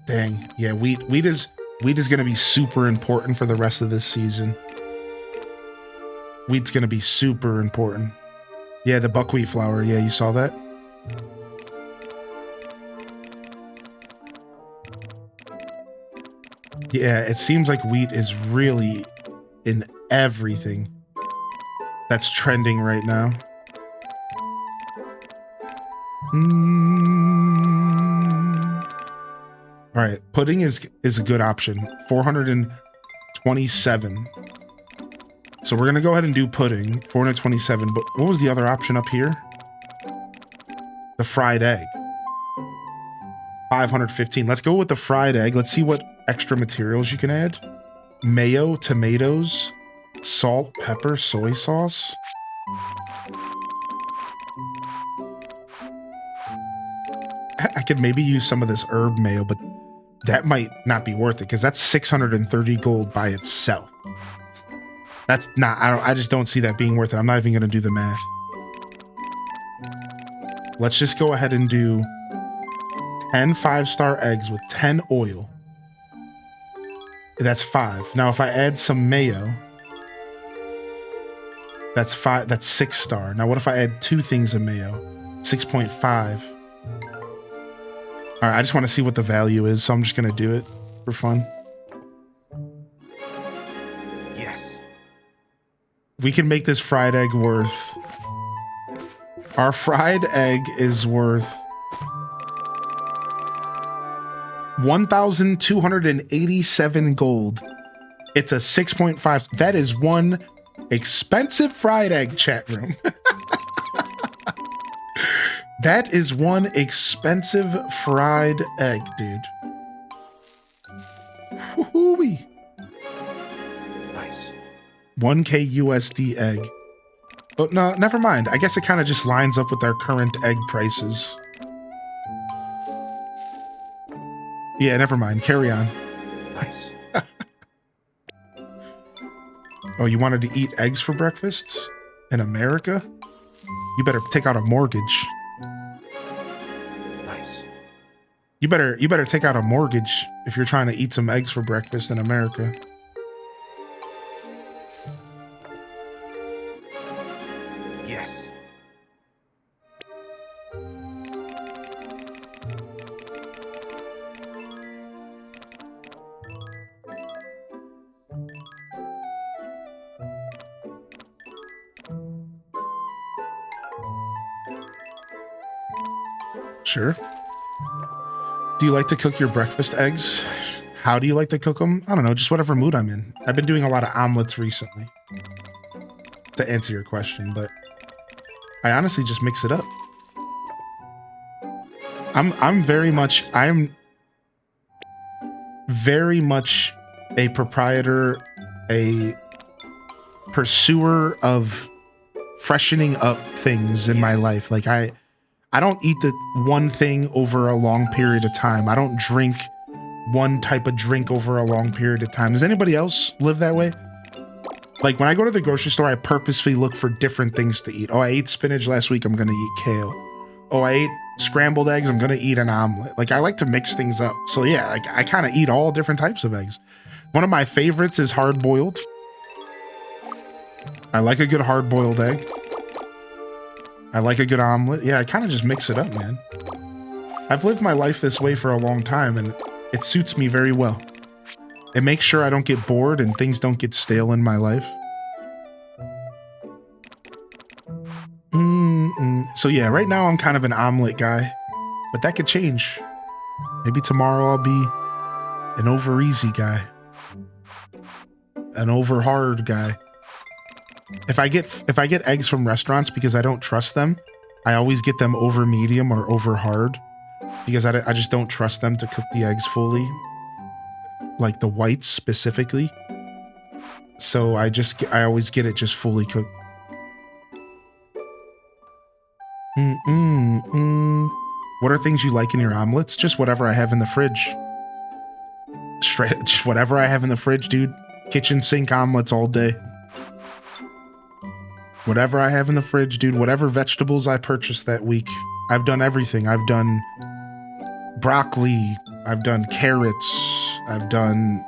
S1: Dang. Yeah, wheat is going to be super important for the rest of this season. Wheat's going to be super important. Yeah, the buckwheat flour. Yeah, you saw that? Yeah, it seems like wheat is really in everything that's trending right now. All right, pudding is a good option. 427. So we're going to go ahead and do pudding. 427. But what was the other option up here? The fried egg. 515. Let's go with the fried egg. Let's see what extra materials you can add. mayo, tomatoes, salt, pepper, soy sauce. I could maybe use some of this herb mayo, but that might not be worth it because that's 630 gold by itself. That's not, I just don't see that being worth it. I'm not even going to do the math. Let's just go ahead and do 10 5-star eggs with 10 oil. That's 5. Now, if I add some mayo, that's 5. That's 6-star. Now, what if I add 2 things of mayo? 6.5. All right, I just want to see what the value is, so I'm just going to do it for fun.
S6: Yes.
S1: We can make this fried egg worth... Our fried egg is worth 1,287 gold. It's a 6.5. That is one expensive fried egg, chat room. That is one expensive fried egg, dude. Woo-hoo-wee.
S6: Nice.
S1: 1K USD egg. But no, never mind. I guess it kind of just lines up with our current egg prices. Yeah, never mind. Carry on.
S6: Nice.
S1: Oh, you wanted to eat eggs for breakfast? In America? You better take out a mortgage.
S6: Nice.
S1: You better take out a mortgage if you're trying to eat some eggs for breakfast in America.
S6: Yes.
S1: Sure. Do you like to cook your breakfast eggs? How do you like to cook them? I don't know, just whatever mood I'm in. I've been doing a lot of omelets recently, to answer your question, but I honestly just mix it up. I'm very much a proprietor, a pursuer of freshening up things in my life. Like I don't eat the one thing over a long period of time. I don't drink one type of drink over a long period of time. Does anybody else live that way? Like when I go to the grocery store, I purposely look for different things to eat. Oh, I ate spinach last week. I'm going to eat kale. Oh, I ate scrambled eggs. I'm going to eat an omelet. Like I like to mix things up. So yeah, like I kind of eat all different types of eggs. One of my favorites is hard boiled. I like a good hard boiled egg. I like a good omelet. Yeah, I kind of just mix it up, man. I've lived my life this way for a long time, and it suits me very well. It makes sure I don't get bored and things don't get stale in my life. So yeah, right now I'm kind of an omelet guy, but that could change. Maybe tomorrow I'll be an over easy guy. An over hard guy. If I get eggs from restaurants because I don't trust them, I always get them over medium or over hard because I just don't trust them to cook the eggs fully, like the whites specifically. So I always get it just fully cooked. What are things you like in your omelets? Just whatever I have in the fridge. Just whatever I have in the fridge, dude. Kitchen sink omelets all day. Whatever I have in the fridge, dude. Whatever vegetables I purchased that week. I've done everything. I've done broccoli. I've done carrots. I've done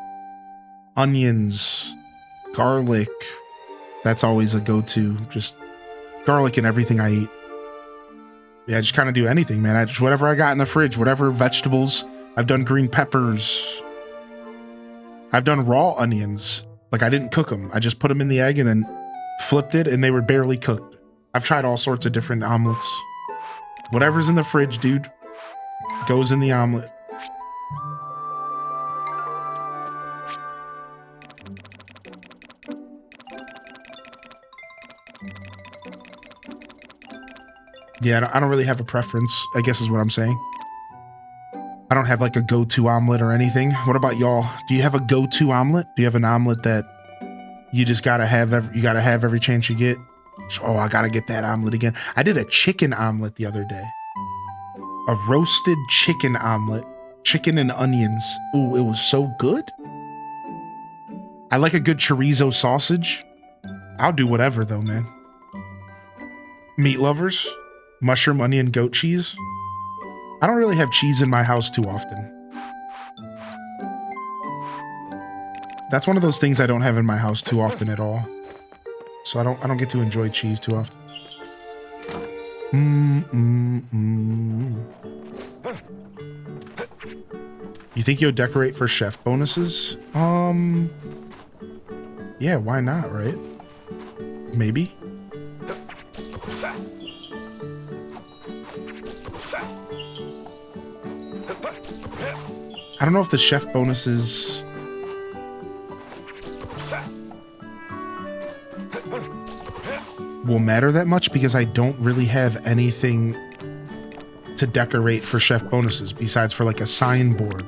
S1: onions, garlic. That's always a go-to. Just garlic in everything I eat. Yeah, I just kind of do anything, man. I just whatever I got in the fridge, whatever vegetables. I've done green peppers. I've done raw onions. Like I didn't cook them. I just put them in the egg and then flipped it and they were barely cooked. I've tried all sorts of different omelets. Whatever's in the fridge, dude, goes in the omelet. Yeah, I don't really have a preference, I guess is what I'm saying. I don't don't have like a go-to omelet or anything. What about y'all? Do you have a go-to omelet? Do you have an omelet that you just gotta have every chance you get? Oh, I gotta get that omelet again. I did a chicken omelet the other day. A roasted chicken omelet. Chicken and onions. Ooh, it was so good. I like a good chorizo sausage. I'll do whatever though, man. Meat lovers? Mushroom, onion, goat cheese? I don't really have cheese in my house too often. That's one of those things I don't have in my house too often at all. So I don't get to enjoy cheese too often. You think you'll decorate for chef bonuses? Yeah, why not, right? Maybe. I don't know if the chef bonuses will matter that much because I don't really have anything to decorate for chef bonuses besides for like a signboard.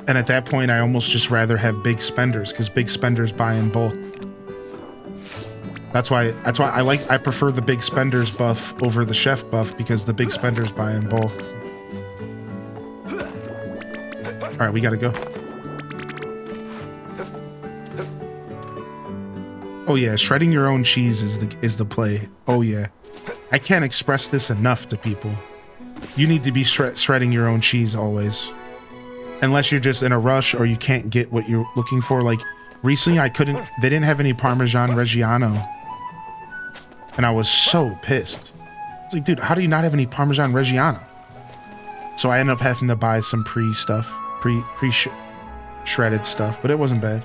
S1: And at that point, I almost just rather have big spenders because big spenders buy in bulk. That's why I prefer the big spenders buff over the chef buff because the big spenders buy in bulk. All right, we gotta go. Oh yeah, shredding your own cheese is the play. Oh yeah, I can't express this enough to people. You need to be shredding your own cheese always, unless you're just in a rush or you can't get what you're looking for. Like recently, I couldn't. They didn't have any Parmesan Reggiano, and I was so pissed. It's like, dude, how do you not have any Parmesan Reggiano? So I ended up having to buy some pre-shredded stuff, but it wasn't bad.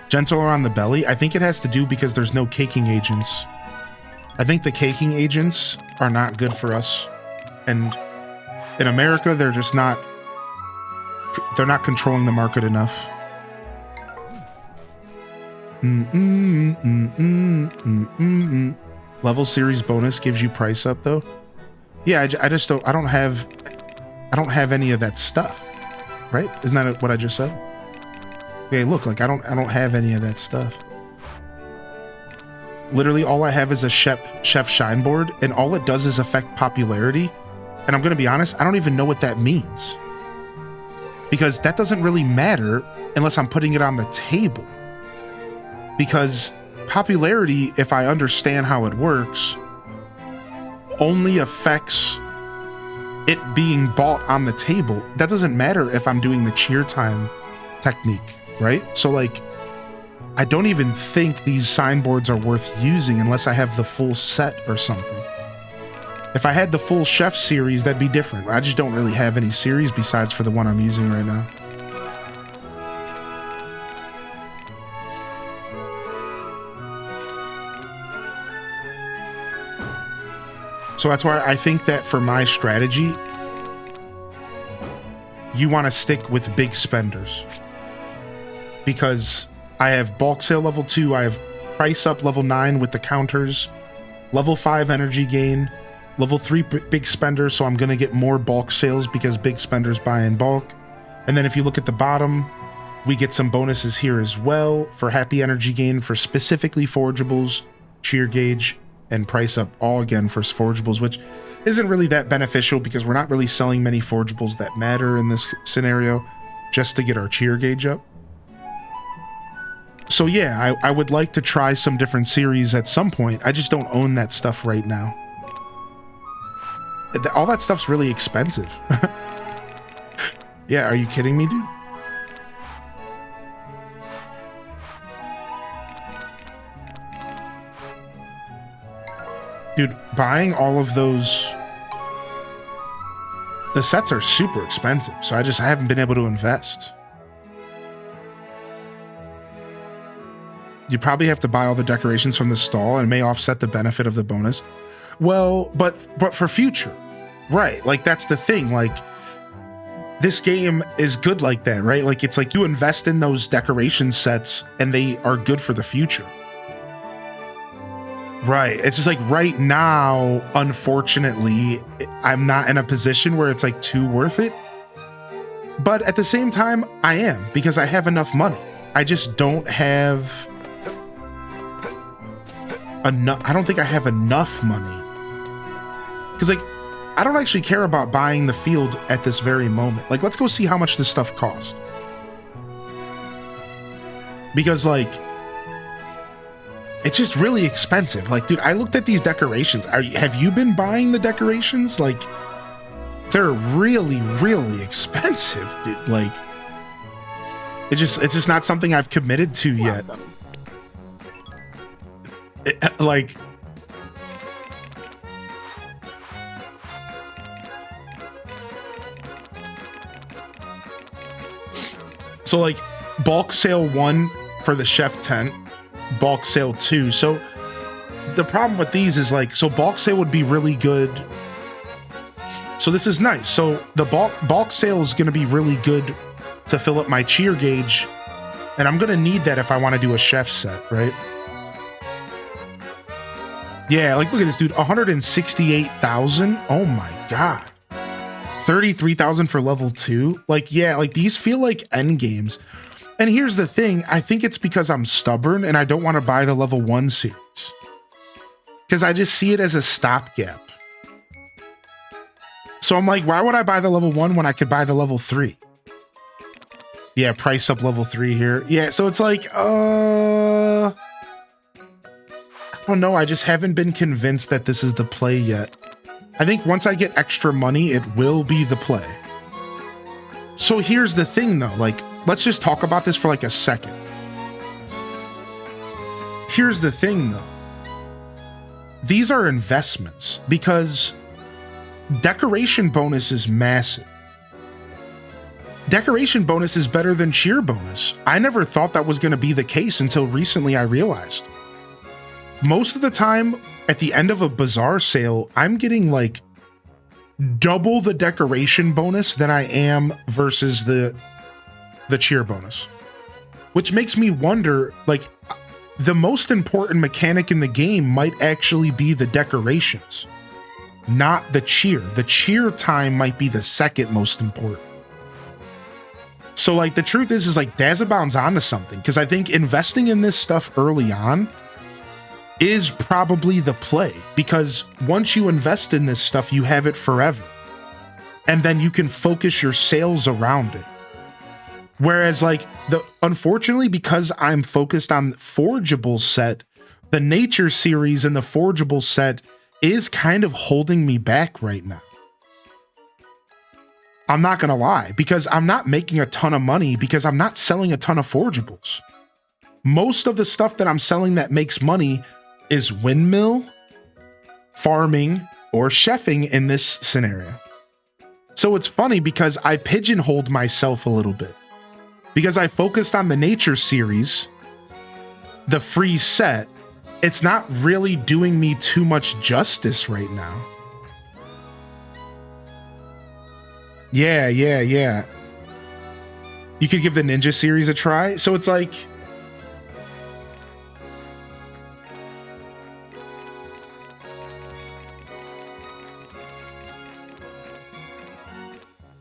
S1: Gentle around the belly. I think it has to do because there's no caking agents. I think the caking agents are not good for us. And in America, they're just not, they're not controlling the market enough. Level series bonus gives you price up though. Yeah, I just don't, I don't have any of that stuff, right? Isn't that what I just said? Okay, look, like I don't have any of that stuff. Literally all I have is a chef shine board, and all it does is affect popularity. And I'm gonna be honest, I don't even know what that means. Because that doesn't really matter unless I'm putting it on the table. Because popularity, if I understand how it works, only affects it being bought on the table. That doesn't matter if I'm doing the cheer time technique, right? So like, I don't even think these signboards are worth using unless I have the full set or something. If I had the full chef series, that'd be different. I just don't really have any series besides for the one I'm using right now. So that's why I think that for my strategy, you want to stick with big spenders. Because I have bulk sale level 2, I have price up level 9 with the counters, level 5 energy gain, level 3 big spenders, so I'm going to get more bulk sales because big spenders buy in bulk. And then if you look at the bottom, we get some bonuses here as well for happy energy gain for specifically forageables, cheer gauge, and price up all again for forageables, which isn't really that beneficial because we're not really selling many forageables that matter in this scenario just to get our cheer gauge up. So yeah, I would like to try some different series at some point. I just don't own that stuff right now. All that stuff's really expensive. Yeah, are you kidding me, dude? Dude, buying all of those... The sets are super expensive, so I haven't been able to invest. You probably have to buy all the decorations from the stall and it may offset the benefit of the bonus. Well, but for future, right? Like that's the thing. Like this game is good like that, right? Like it's like you invest in those decoration sets and they are good for the future. Right. It's just like right now, unfortunately, I'm not in a position where it's like too worth it. But at the same time, I am, because I have enough money. I just don't have enough. I don't think I have enough money. Because like, I don't actually care about buying the field at this very moment. Like, let's go see how much this stuff cost. Because like, it's just really expensive. Like, dude, I looked at these decorations. Have you been buying the decorations? Like, they're really, really expensive, dude. Like, it's just not something I've committed to yet. Like, so like bulk sale 1 for the chef tent, bulk sale 2. So the problem with these is like, so bulk sale would be really good. So this is nice. So the bulk sale is going to be really good to fill up my cheer gauge. And I'm going to need that if I want to do a chef set, right? Yeah, like look at this, dude. 168,000. Oh my God. 33,000 for level 2. Like, yeah, like these feel like end games. And here's the thing. I think it's because I'm stubborn and I don't want to buy the level 1 series. Because I just see it as a stopgap. So I'm like, why would I buy the level 1 when I could buy the level 3? Yeah, price up level 3 here. Yeah, so it's like, I don't know. I just haven't been convinced that this is the play yet. I think once I get extra money, it will be the play. So here's the thing though, like, let's just talk about this for like a second. Here's the thing though. These are investments because decoration bonus is massive. Decoration bonus is better than cheer bonus. I never thought that was going to be the case until recently I realized. Most of the time at the end of a Bazaar sale, I'm getting like double the decoration bonus than I am versus the cheer bonus. Which makes me wonder, like, the most important mechanic in the game might actually be the decorations, not the cheer. The cheer time might be the second most important. So like the truth is like Dazabound's onto something, because I think investing in this stuff early on is probably the play, because once you invest in this stuff, you have it forever. And then you can focus your sales around it. Whereas like unfortunately, because I'm focused on Forgeable set, the Nature series and the Forgeable set is kind of holding me back right now. I'm not gonna lie, because I'm not making a ton of money because I'm not selling a ton of Forgeables. Most of the stuff that I'm selling that makes money is windmill, farming, or chefing in this scenario. So it's funny because I pigeonholed myself a little bit. Because I focused on the Nature series, the free set, it's not really doing me too much justice right now. Yeah. You could give the Ninja series a try. So it's like,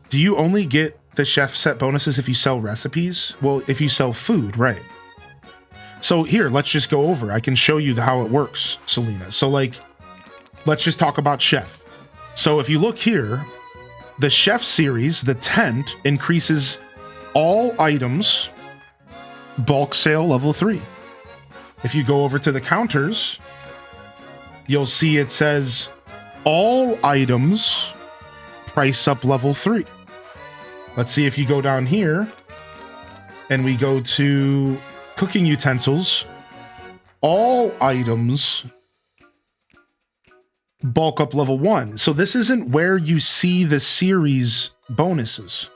S1: do you only get the chef set bonuses if you sell recipes? Well, if you sell food, right. So here, let's just go over. I can show you how it works, Selena. So like, let's just talk about chef. So if you look here, the chef series, the tent, increases all items, bulk sale level 3. If you go over to the counters, you'll see it says all items, price up level 3. Let's see if you go down here and we go to cooking utensils, all items, bulk up level 1. So this isn't where you see the series bonuses.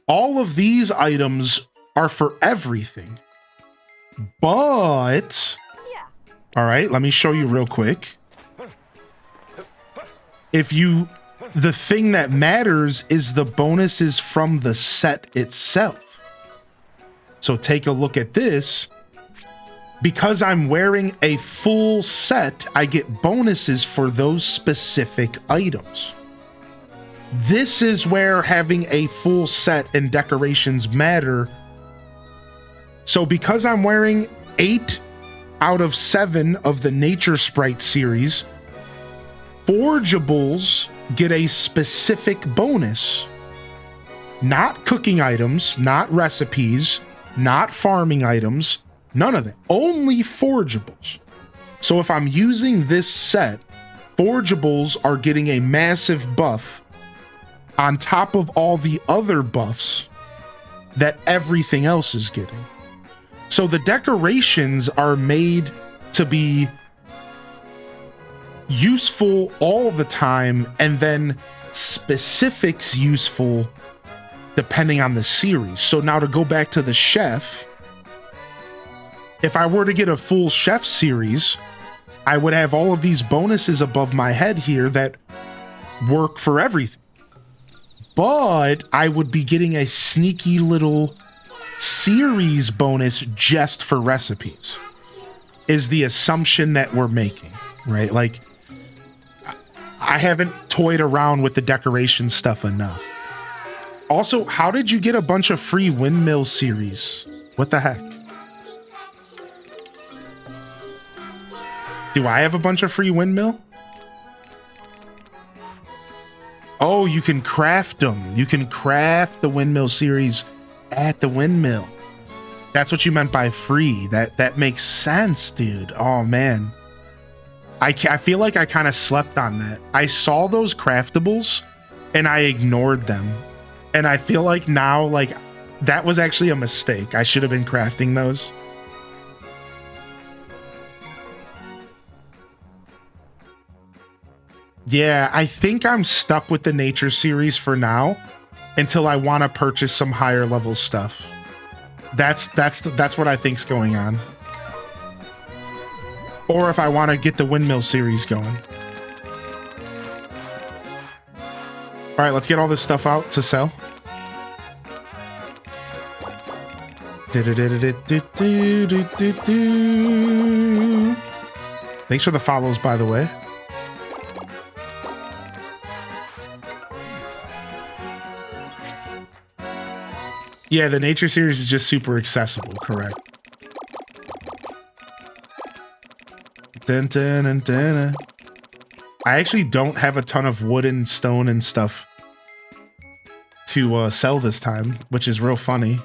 S1: All of these items are for everything. But, all right, let me show you real quick. The thing that matters is the bonuses from the set itself. So take a look at this. because I'm wearing a full set, I get bonuses for those specific items. This is where having a full set and decorations matter. So because I'm wearing 8 out of 7 of the Nature Sprite series, Forgeables get a specific bonus. Not cooking items, not recipes, not farming items, none of that. Only Forgeables. So if I'm using this set, Forgeables are getting a massive buff on top of all the other buffs that everything else is getting. So the decorations are made to be useful all the time, and then specifics useful depending on the series. So now to go back to the chef, if I were to get a full chef series, I would have all of these bonuses above my head here that work for everything. But I would be getting a sneaky little series bonus just for recipes, is the assumption that we're making, right? Like, I haven't toyed around with the decoration stuff enough. Also, how did you get a bunch of free windmill series? What the heck? Do I have a bunch of free windmill? Oh, you can craft them. You can craft the windmill series at the windmill. That's what you meant by free. That makes sense, dude. Oh, man. I feel like I kind of slept on that. I saw those craftables and I ignored them. And I feel like now, like, that was actually a mistake. I should have been crafting those. Yeah, I think I'm stuck with the nature series for now until I want to purchase some higher level stuff. That's what I think's going on. Or if I want to get the windmill series going. All right, let's get all this stuff out to sell. Thanks for the follows, by the way. Yeah, the nature series is just super accessible, correct. Dun, dun, dun, dun. I actually don't have a ton of wood and stone and stuff to sell this time, which is real funny.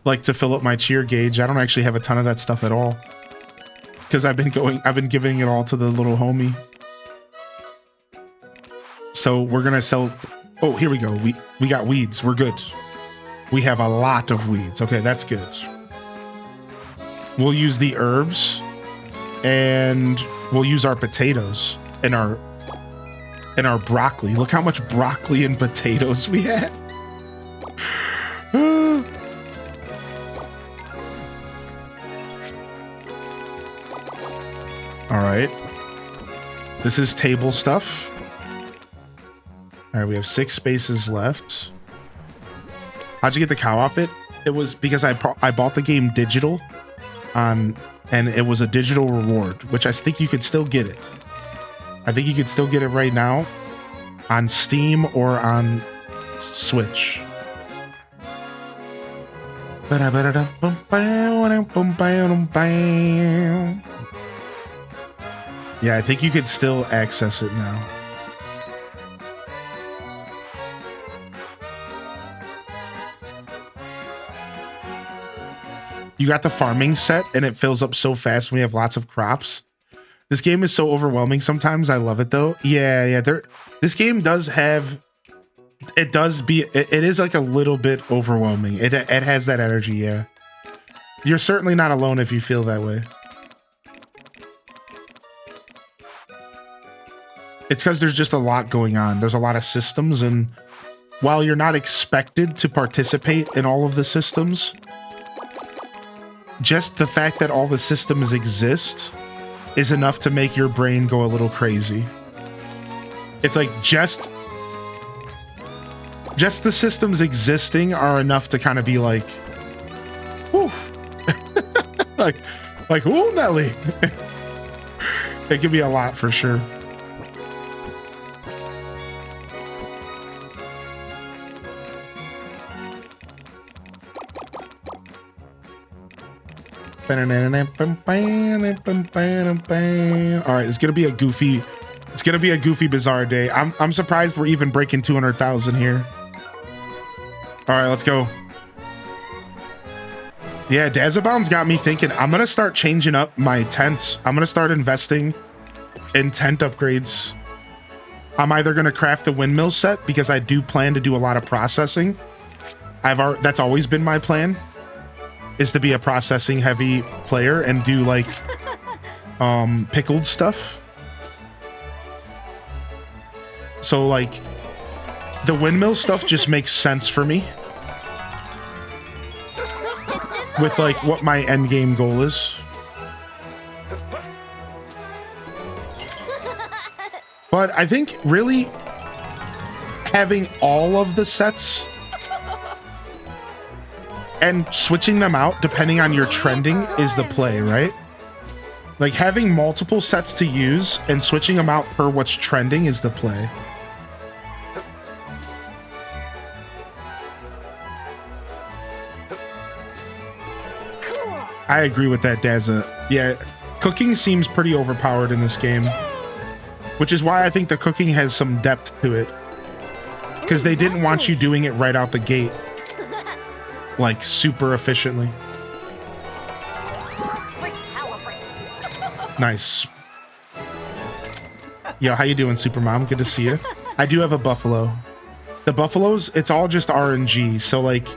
S1: Like, to fill up my cheer gauge, I don't actually have a ton of that stuff at all. Because I've been giving it all to the little homie. So we're gonna sell. Oh, here we go. We got weeds. We're good. We have a lot of weeds. Okay, that's good. We'll use the herbs, and we'll use our potatoes and our broccoli. Look how much broccoli and potatoes we have. All right. This is table stuff. All right, we have 6 spaces left. How'd you get the cow outfit? It was because I bought the game digital, and it was a digital reward, which I think you could still get it. I think you could still get it right now on Steam or on Switch. Yeah, I think you could still access it now. You got the farming set, and it fills up so fast when we have lots of crops. This game is so overwhelming sometimes. I love it though. Yeah. This game does have. It is like a little bit overwhelming. It has that energy. Yeah. You're certainly not alone if you feel that way. It's because there's just a lot going on. There's a lot of systems, and while you're not expected to participate in all of the systems, just the fact that all the systems exist is enough to make your brain go a little crazy. It's like just the systems existing are enough to kind of be like, whew. like who, Nelly? It could be a lot for sure. All right, it's gonna be a goofy. It's gonna be a goofy Bazaar day. I'm surprised we're even breaking 200,000 here. All right, let's go. Yeah, Dazabound's got me thinking. I'm gonna start changing up my tents. I'm gonna start investing in tent upgrades. I'm either gonna craft the windmill set because I do plan to do a lot of processing. That's always been my plan, is to be a processing heavy player and do like pickled stuff. So like the windmill stuff just makes sense for me with like what my end game goal is. But I think really having all of the sets and switching them out depending on your trending is the play, right? Like having multiple sets to use and switching them out per what's trending is the play. I agree with that, Dazza. Yeah, cooking seems pretty overpowered in this game, which is why I think the cooking has some depth to it, because they didn't want you doing it right out the gate, like super efficiently. Nice. Yo, how you doing, Supermom? Good to see you. I do have a buffalo. The buffaloes, it's all just RNG. So like,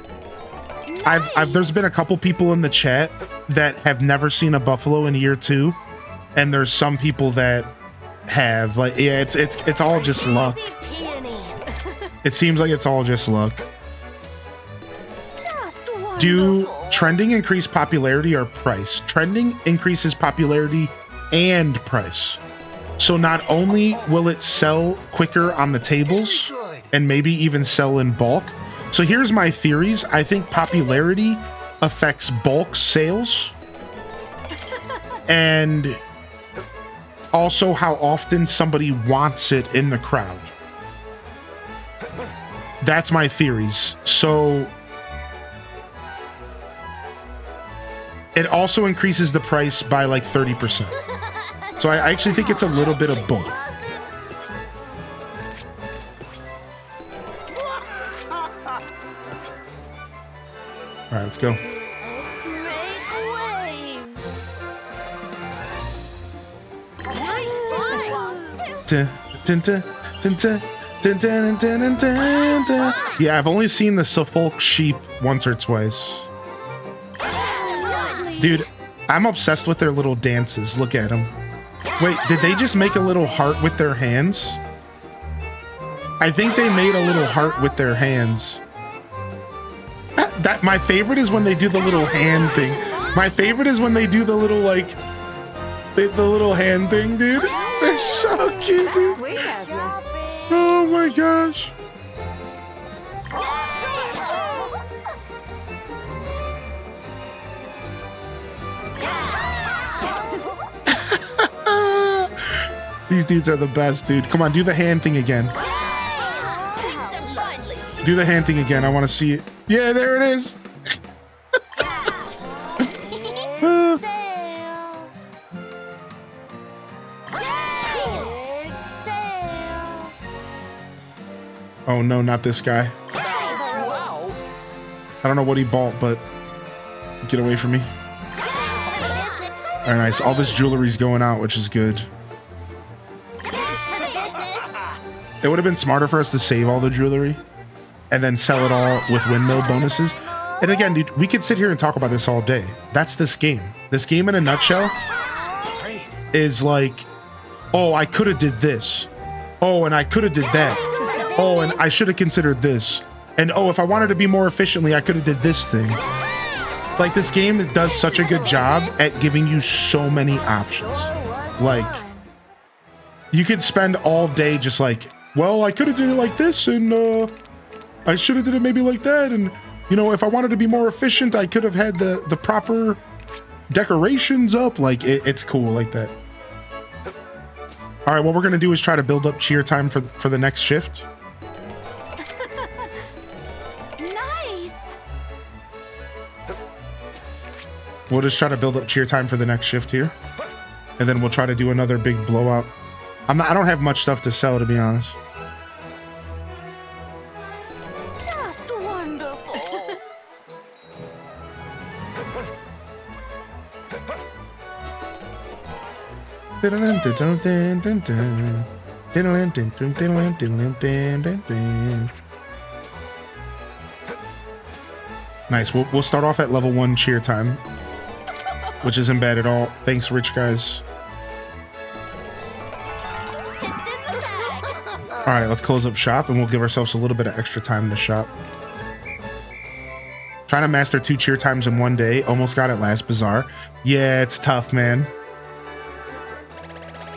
S1: there's been a couple people in the chat that have never seen a buffalo in year 2, and there's some people that have. Like, yeah, it's all just luck. It seems like it's all just luck. Do trending increase popularity or price? Trending increases popularity and price. So not only will it sell quicker on the tables and maybe even sell in bulk. So here's my theories. I think popularity affects bulk sales and also how often somebody wants it in the crowd. That's my theories. So it also increases the price by like 30%. So I actually think it's a little bit of both. All right, let's go.
S5: Let's make waves. Nice find.
S1: Yeah, I've only seen the Suffolk sheep once or twice. Dude, I'm obsessed with their little dances. Look at them. Wait, did they just make a little heart with their hands? I think they made a little heart with their hands. That my favorite is when they do the little hand thing. My favorite is when they do the little like the little hand thing, dude. They're so cute, dude. Oh my gosh. These dudes are the best, dude. Come on, do the hand thing again. Do the hand thing again. I want to see it. Yeah, there it is. Oh no, not this guy. I don't know what he bought, but get away from me. All right, nice. All this jewelry's going out, which is good. It would have been smarter for us to save all the jewelry and then sell it all with windmill bonuses. And again, dude, we could sit here and talk about this all day. That's this game. This game in a nutshell is like, oh, I could have did this. Oh, and I could have did that. Oh, and I should have considered this. And oh, if I wanted to be more efficiently, I could have did this thing. Like, this game does such a good job at giving you so many options. Like, you could spend all day just like, well, I could have did it like this, and I should have did it maybe like that, and you know, if I wanted to be more efficient, I could have had the proper decorations up. Like it's cool like that. All right, what we're gonna do is try to build up cheer time for the next shift.
S5: Nice.
S1: We'll just try to build up cheer time for the next shift here, and then we'll try to do another big blowout. I don't have much stuff to sell, to be honest.
S5: Just wonderful.
S1: Nice. We'll start off at level 1 cheer time, which isn't bad at all. Thanks, rich guys.
S5: It's in the bag.
S1: All right, let's close up shop, and we'll give ourselves a little bit of extra time to shop. Trying to master 2 cheer times in one day. Almost got it last Bazaar. Yeah, it's tough, man.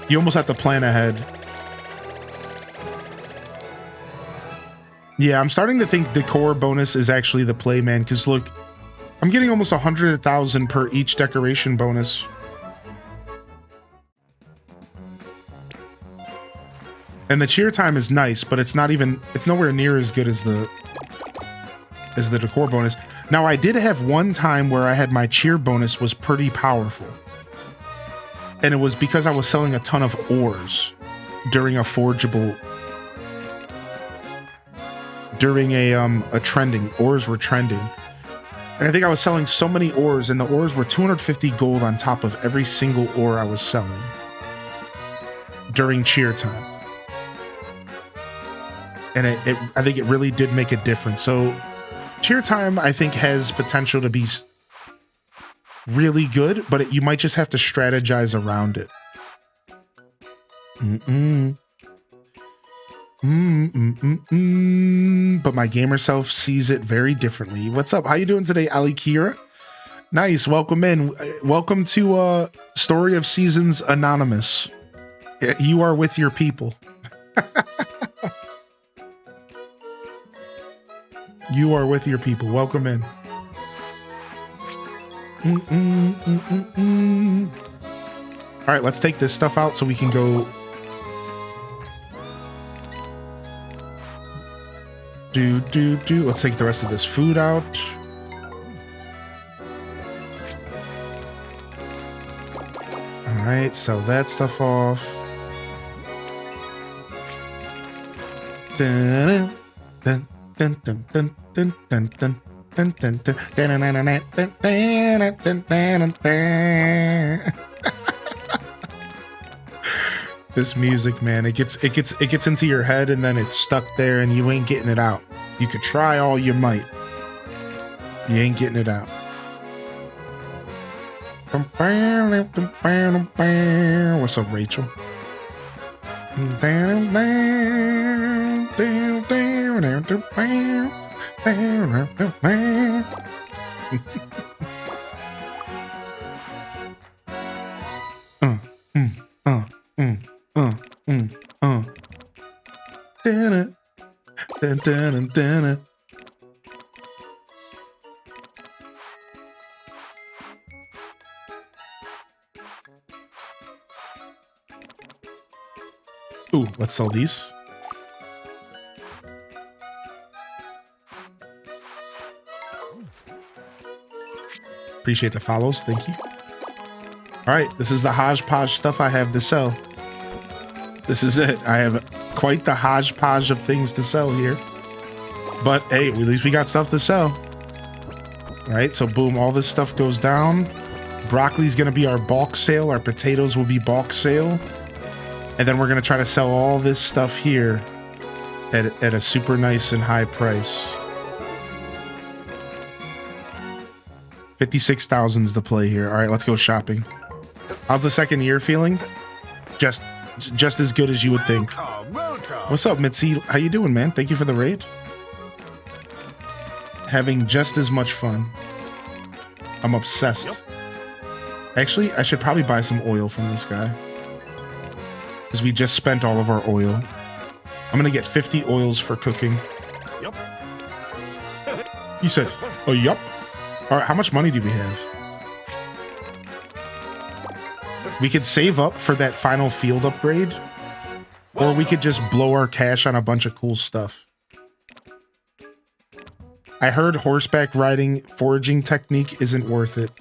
S1: You almost have to plan ahead. Yeah, I'm starting to think the core bonus is actually the play, man, because look, I'm getting almost 100,000 per each decoration bonus. And the cheer time is nice, but it's nowhere near as good as the decor bonus. Now, I did have one time where I had my cheer bonus was pretty powerful. And it was because I was selling a ton of ores during a forgeable, during a trending. Ores were trending. And I think I was selling so many ores, and the ores were 250 gold on top of every single ore I was selling during cheer time. And I think it really did make a difference. So cheer time, I think, has potential to be really good, but you might just have to strategize around it. But my gamer self sees it very differently. What's up? How you doing today, Ali Kira? Nice. Welcome in. Welcome to Story of Seasons Anonymous. You are with your people. You are with your people. Welcome in. All right, let's take this stuff out so we can go do. Let's take the rest of this food out. All right, sell that stuff off. Dun, dun, dun, dun, dun, dun, dun, dun. This music, man, it gets into your head, and then it's stuck there and you ain't getting it out. You could try all you might. You ain't getting it out. What's up, Rachel? Ooh, let's sell these. Appreciate the follows. Thank you. All right, this is the hodgepodge stuff I have to sell. This is it. I have quite the hodgepodge of things to sell here. But hey, at least we got stuff to sell. All right, so boom, all this stuff goes down. Broccoli's going to be our bulk sale. Our potatoes will be bulk sale. And then we're going to try to sell all this stuff here at a super nice and high price. 56,000 is the play here. All right, let's go shopping. How's the second year feeling? Just as good as you would think.
S6: Welcome.
S1: What's up, Mitzi? How you doing, man? Thank you for the raid. Having just as much fun. I'm obsessed.
S6: Yep.
S1: Actually, I should probably buy some oil from this guy, because we just spent all of our oil. I'm gonna get 50 oils for cooking.
S6: Yep.
S1: You said, oh, yup. All right, how much money do we have? We could save up for that final field upgrade, or we could just blow our cash on a bunch of cool stuff. I heard horseback riding foraging technique isn't worth it.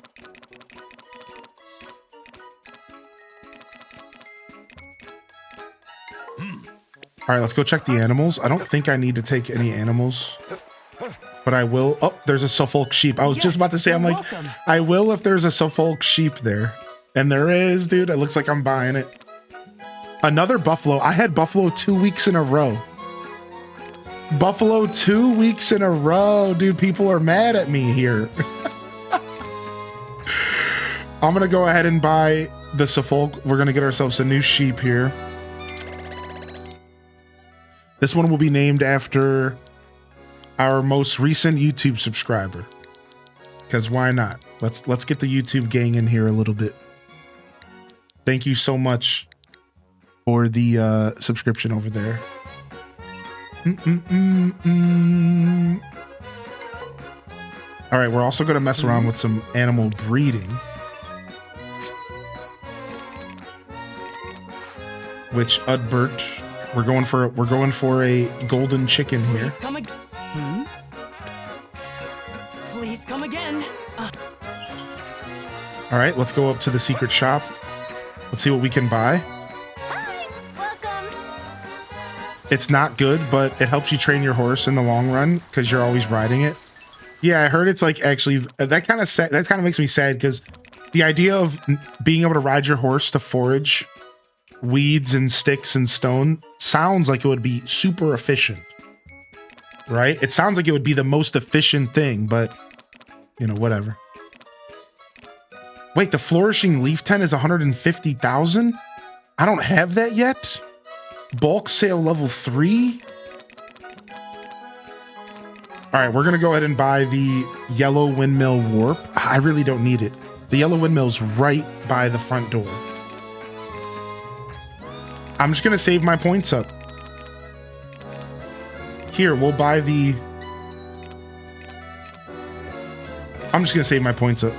S1: All right, let's go check the animals. I don't think I need to take any animals, but I will. Oh, there's a Suffolk sheep. I was just about to say, I'm like, I will if there's a Suffolk sheep there. And there is, dude. It looks like I'm buying it. Another buffalo. I had buffalo 2 weeks in a row. Buffalo 2 weeks in a row. Dude, people are mad at me here. I'm going to go ahead and buy the Suffolk. We're going to get ourselves a new sheep here. This one will be named after our most recent YouTube subscriber. Because why not? Let's get the YouTube gang in here a little bit. Thank you so much for the subscription over there. All right, we're also going to mess around with some animal breeding. Which Udbert, we're going for a golden chicken here.
S7: Please come again. Please come again.
S1: All right, let's go up to the secret shop. Let's see what we can buy.
S5: Hi, welcome.
S1: It's not good, but it helps you train your horse in the long run because you're always riding it. Yeah, I heard it's like actually that kind of makes me sad because the idea of being able to ride your horse to forage weeds and sticks and stone sounds like it would be super efficient, right? It sounds like it would be the most efficient thing, but you know, whatever. Wait, the flourishing leaf tent is 150,000? I don't have that yet. Bulk sale level 3. All right, we're gonna go ahead and buy the yellow windmill warp. I really don't need it. The yellow windmill's right by the front door. I'm just gonna save my points up. Here, we'll buy the... I'm just gonna save my points up.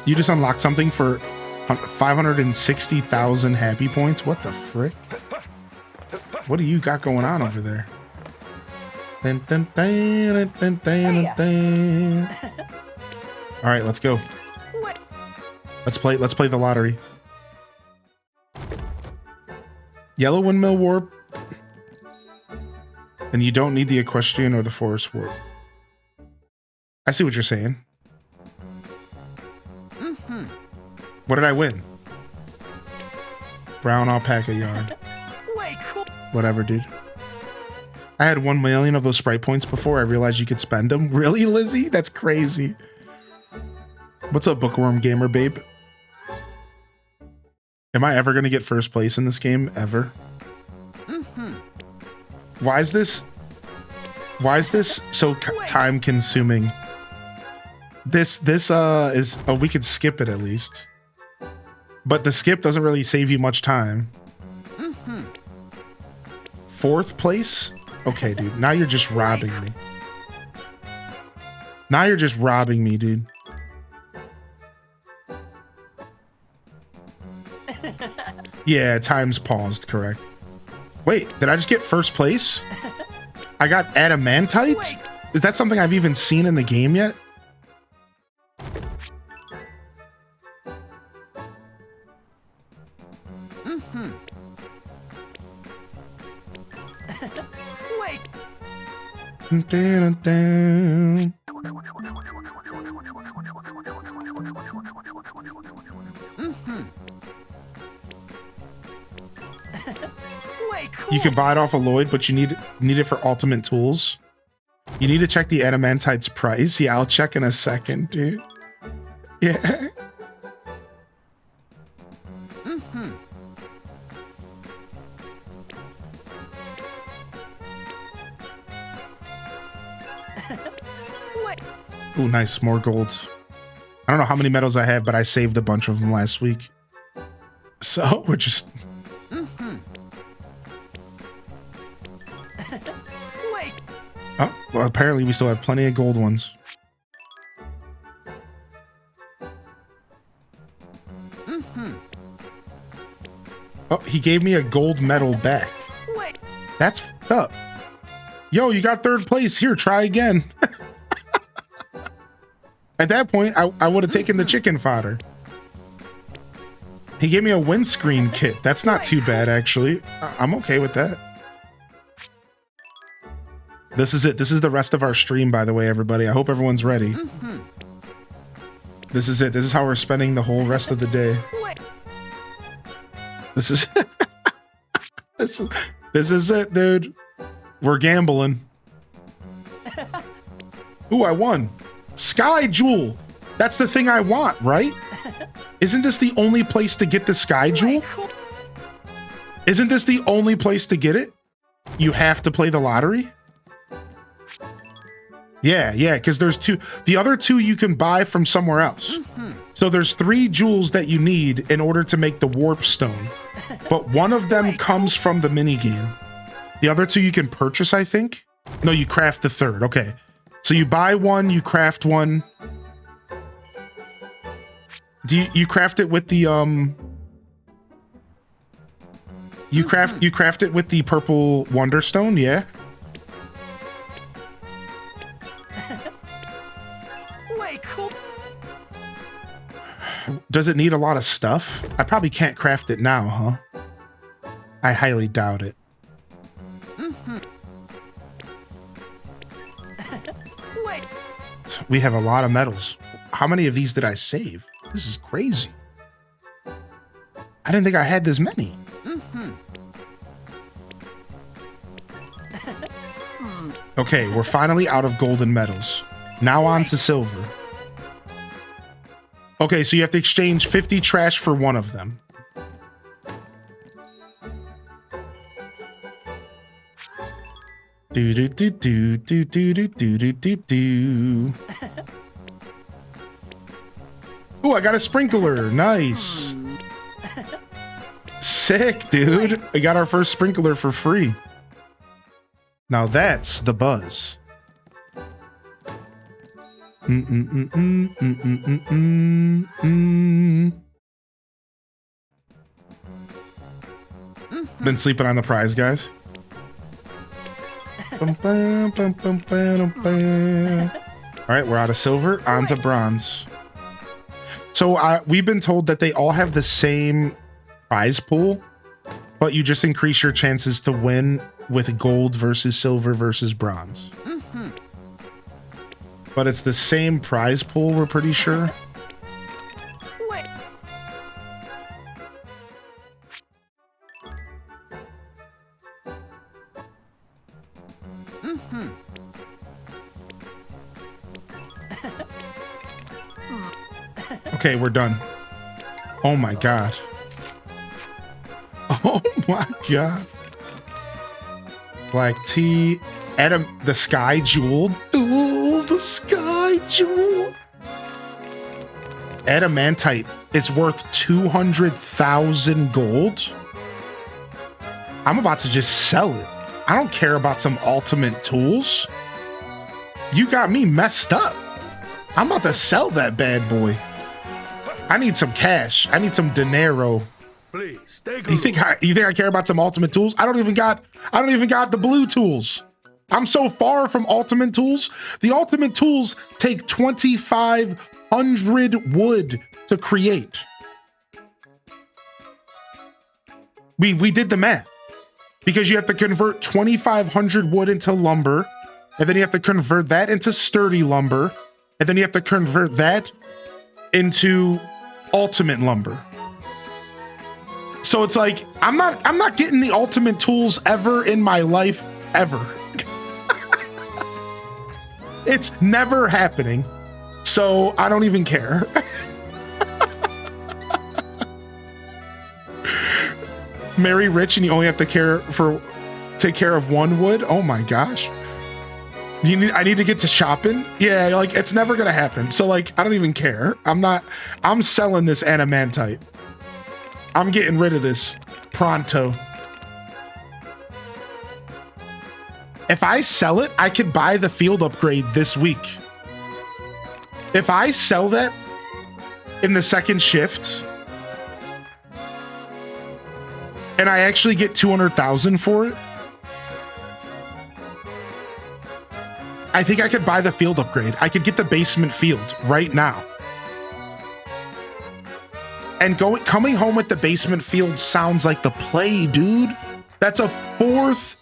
S1: You just unlocked something for 560,000 happy points? What the frick? What do you got going on over there? Dun, dun, dun, dun, dun, dun. All right, let's go. Let's play the lottery. Yellow windmill warp. And you don't need the equestrian or the forest warp. I see what you're saying. What did I win? Brown alpaca yarn.
S6: Way cool.
S1: Whatever, dude. I had 1 million of those Sprite points before I realized you could spend them. Really, Lizzie? That's crazy. What's up, Bookworm Gamer Babe? Am I ever going to get first place in this game? Ever? Why is this so time consuming? This is, oh, we could skip it at least. But the skip doesn't really save you much time. 4th place? Okay, dude. Now you're just robbing me. Now you're just robbing me, dude. Yeah, time's paused, correct. Wait, did I just get first place? I got adamantite? Is that something I've even seen in the game yet?
S6: Wait.
S1: Dun, dun.
S6: Way cool.
S1: You can buy it off of Lloyd, but you need it for ultimate tools. You need to check the adamantite's price. Yeah, I'll check in a second, dude. Yeah. Ooh, nice. More gold. I don't know how many medals I have, but I saved a bunch of them last week. So we're just...
S6: Wait.
S1: Oh, well, apparently we still have plenty of gold ones. Oh, he gave me a gold medal back.
S6: Wait.
S1: That's fucked up. Yo, you got third place. Here, try again. At that point, I would have taken the chicken fodder. He gave me a windscreen kit. That's not too bad, actually. I'm okay with that. This is it. This is the rest of our stream, by the way, everybody. I hope everyone's ready. This is it. This is how we're spending the whole rest of the day. This is this is it, dude. We're gambling. Ooh, I won. Sky Jewel. That's the thing I want, right? Isn't this the only place to get the Sky Jewel? Isn't this the only place to get it? You have to play the lottery? Yeah, because there's two. The other two you can buy from somewhere else. So there's 3 jewels that you need in order to make the warp stone. But one of them comes from the minigame. The other 2 you can purchase, I think. No, you craft the third. Okay. So you buy one, you craft one. Do you craft it with the you craft it with the purple wonderstone, yeah?
S6: Wait, cool.
S1: Does it need a lot of stuff? I probably can't craft it now, huh? I highly doubt it.
S6: Wait.
S1: We have a lot of medals. How many of these did I save? This is crazy. I didn't think I had this many. Okay, we're finally out of golden medals. Now on to silver. Okay, so you have to exchange 50 trash for one of them. Do do do do do do do do do do. Ooh, I got a sprinkler. Nice. Sick, dude. I got our first sprinkler for free. Now that's the buzz. Been sleeping on the prize, guys. All right, we're out of silver, on to bronze. So we've been told that they all have the same prize pool, but you just increase your chances to win with gold versus silver versus bronze. But it's the same prize pool, we're pretty sure.
S6: Wait.
S1: Okay, we're done. Oh my god. Oh my god. Black tea. Adam, the Sky Jewel. Ooh, the Sky Jewel. Adamantite is worth 200,000 gold. I'm about to just sell it. I don't care about some ultimate tools. You got me messed up. I'm about to sell that bad boy. I need some cash. I need some dinero.
S8: Please, stay good.
S1: You think I care about some ultimate tools? I don't even got the blue tools. I'm so far from ultimate tools. The ultimate tools take 2,500 wood to create. We did the math. Because you have to convert 2,500 wood into lumber, and then you have to convert that into sturdy lumber, and then you have to convert that into ultimate lumber. So it's like I'm not getting the ultimate tools ever in my life ever. It's never happening. So I don't even care. Marry rich and you only have to take care of one wood. Oh my gosh. I need to get to shopping. Yeah, like it's never gonna happen. So like I don't even care. I'm selling this adamantite. I'm getting rid of this pronto. If I sell it, I could buy the field upgrade this week. If I sell that in the second shift, and I actually get 200,000 for it, I think I could buy the field upgrade. I could get the basement field right now. And coming home with the basement field sounds like the play, dude. That's a 4th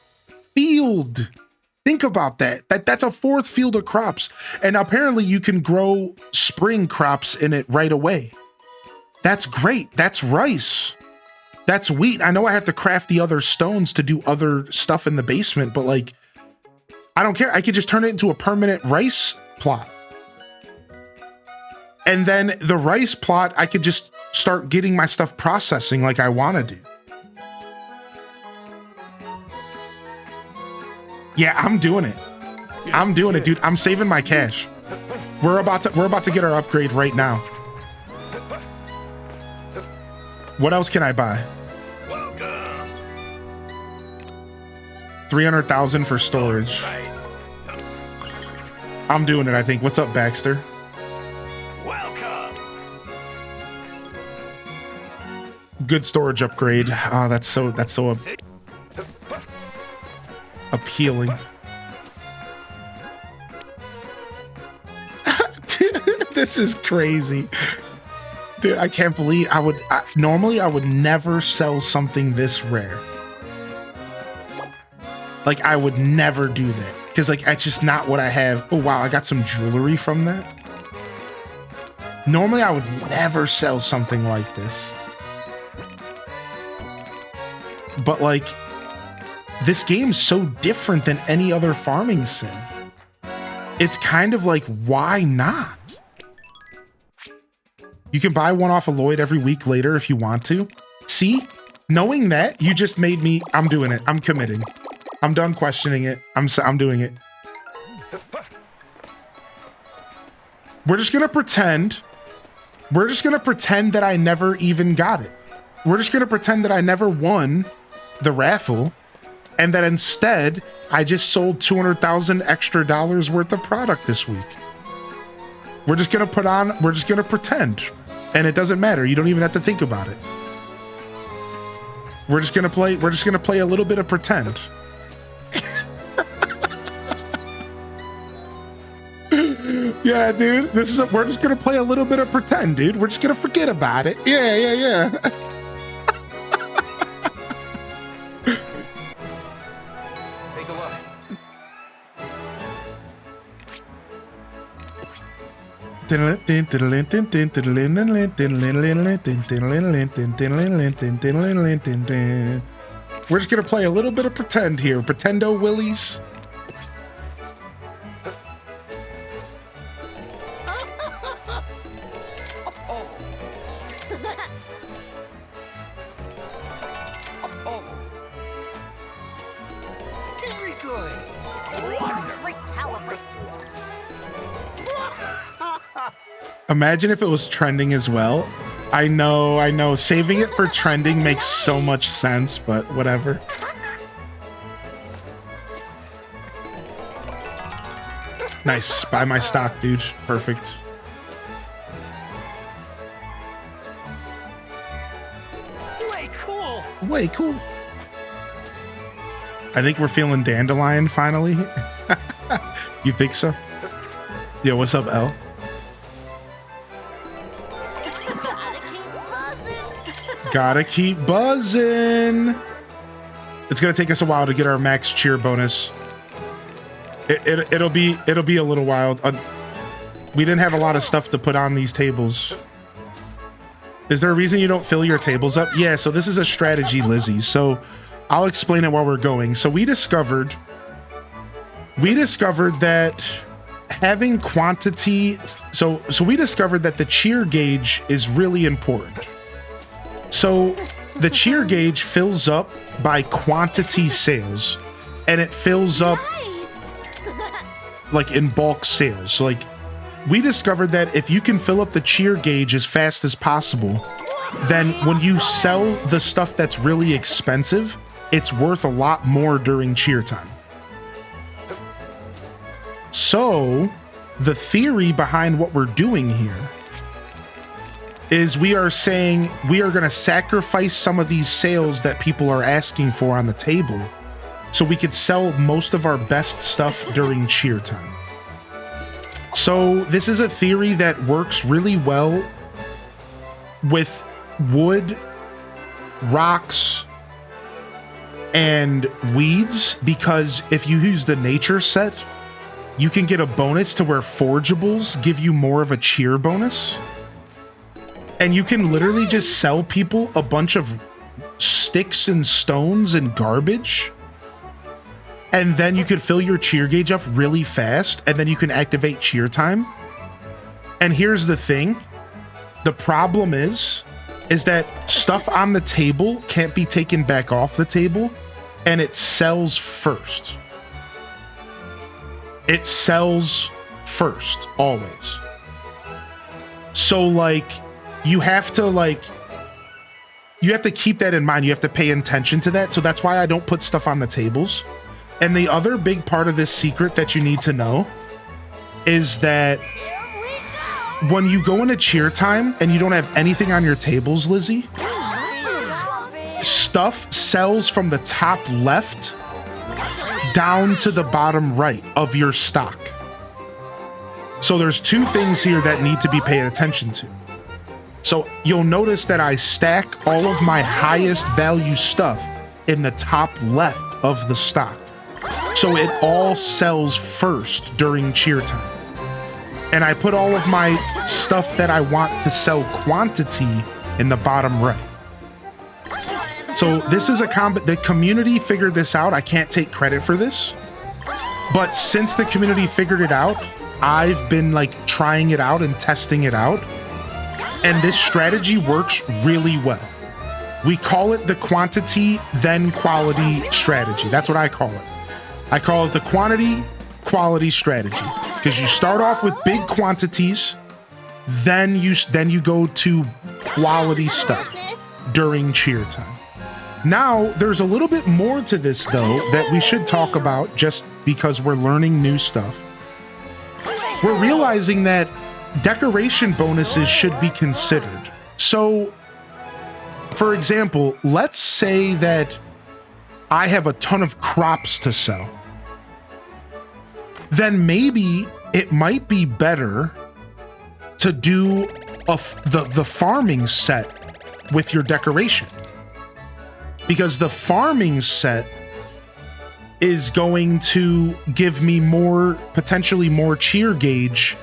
S1: field. Think about that. That's a 4th field of crops. And apparently you can grow spring crops in it right away. That's great. That's rice. That's wheat. I know I have to craft the other stones to do other stuff in the basement, but like, I don't care. I could just turn it into a permanent rice plot. And then the rice plot, I could just start getting my stuff processing like I want to do. Yeah, I'm doing it. I'm doing it, dude. I'm saving my cash. We're about to get our upgrade right now. What else can I buy? 300,000 for storage. I'm doing it, I think. What's up, Baxter?
S8: Welcome.
S1: Good storage upgrade. Oh, that's so appealing. This is crazy. Dude, I can't believe normally I would never sell something this rare. Like, I would never do that. Because, like, that's just not what I have. Oh, wow, I got some jewelry from that. Normally, I would never sell something like this. But, like, this game's so different than any other farming sim. It's kind of like, why not? You can buy one off of Lloyd every week later if you want to. See? Knowing that, you just made me... I'm doing it. I'm committing. I'm done questioning it. I'm doing it. We're just gonna pretend. We're just gonna pretend that I never even got it. We're just gonna pretend that I never won the raffle, and that instead I just sold 200,000 extra dollars worth of product this week. We're just gonna pretend, and it doesn't matter. You don't even have to think about it. We're just gonna play a little bit of pretend. Yeah, dude, we're just gonna play a little bit of pretend, dude. We're just gonna forget about it. Yeah.
S6: Take a look.
S1: We're just gonna play a little bit of pretend here. Pretendo Willies.
S6: Very good.
S5: Recalibrate.
S1: Imagine if it was trending as well. I know. Saving it for trending makes so much sense, but whatever. Nice. Buy my stock, dude. Perfect.
S7: Way cool.
S1: Way cool. I think we're feeling Dandelion finally. You think so? Yo, what's up, L? Gotta keep buzzing. It's gonna take us a while to get our max cheer bonus. It'll be a little while. We didn't have a lot of stuff to put on these tables. Is there a reason you don't fill your tables up? Yeah, so this is a strategy, Lizzie. So I'll explain it while we're going. So we discovered that having quantity, so we discovered that the cheer gauge is really important. So the cheer gauge fills up by quantity sales, and it fills up like in bulk sales. So like we discovered that if you can fill up the cheer gauge as fast as possible, then when you sell the stuff that's really expensive, it's worth a lot more during cheer time. So the theory behind what we're doing here is we are saying we are going to sacrifice some of these sales that people are asking for on the table so we could sell most of our best stuff during cheer time. So this is a theory that works really well with wood, rocks, and weeds, because if you use the nature set, you can get a bonus to where forgeables give you more of a cheer bonus. And you can literally just sell people a bunch of sticks and stones and garbage. And then you could fill your cheer gauge up really fast, and then you can activate cheer time. And here's the thing. The problem is that stuff on the table can't be taken back off the table, and it sells first. It sells first, always. So, like, you have to keep that in mind. You have to pay attention to that. So that's why I don't put stuff on the tables. And the other big part of this secret that you need to know is that when you go into cheer time and you don't have anything on your tables, Lizzie, stuff sells from the top left down to the bottom right of your stock. So there's two things here that need to be paid attention to. So you'll notice that I stack all of my highest value stuff in the top left of the stock. So it all sells first during cheer time. And I put all of my stuff that I want to sell quantity in the bottom right. So this is the community figured this out. I can't take credit for this. But since the community figured it out, I've been like trying it out and testing it out. And this strategy works really well. We call it the quantity, then quality strategy. That's what I call it. I call it the quantity, quality strategy. Because you start off with big quantities, then you go to quality stuff during cheer time. Now, there's a little bit more to this, though, that we should talk about just because we're learning new stuff. We're realizing that decoration bonuses should be considered. So, for example, let's say that I have a ton of crops to sell. Then maybe it might be better to do the farming set with your decoration. Because the farming set is going to give me potentially more cheer gauge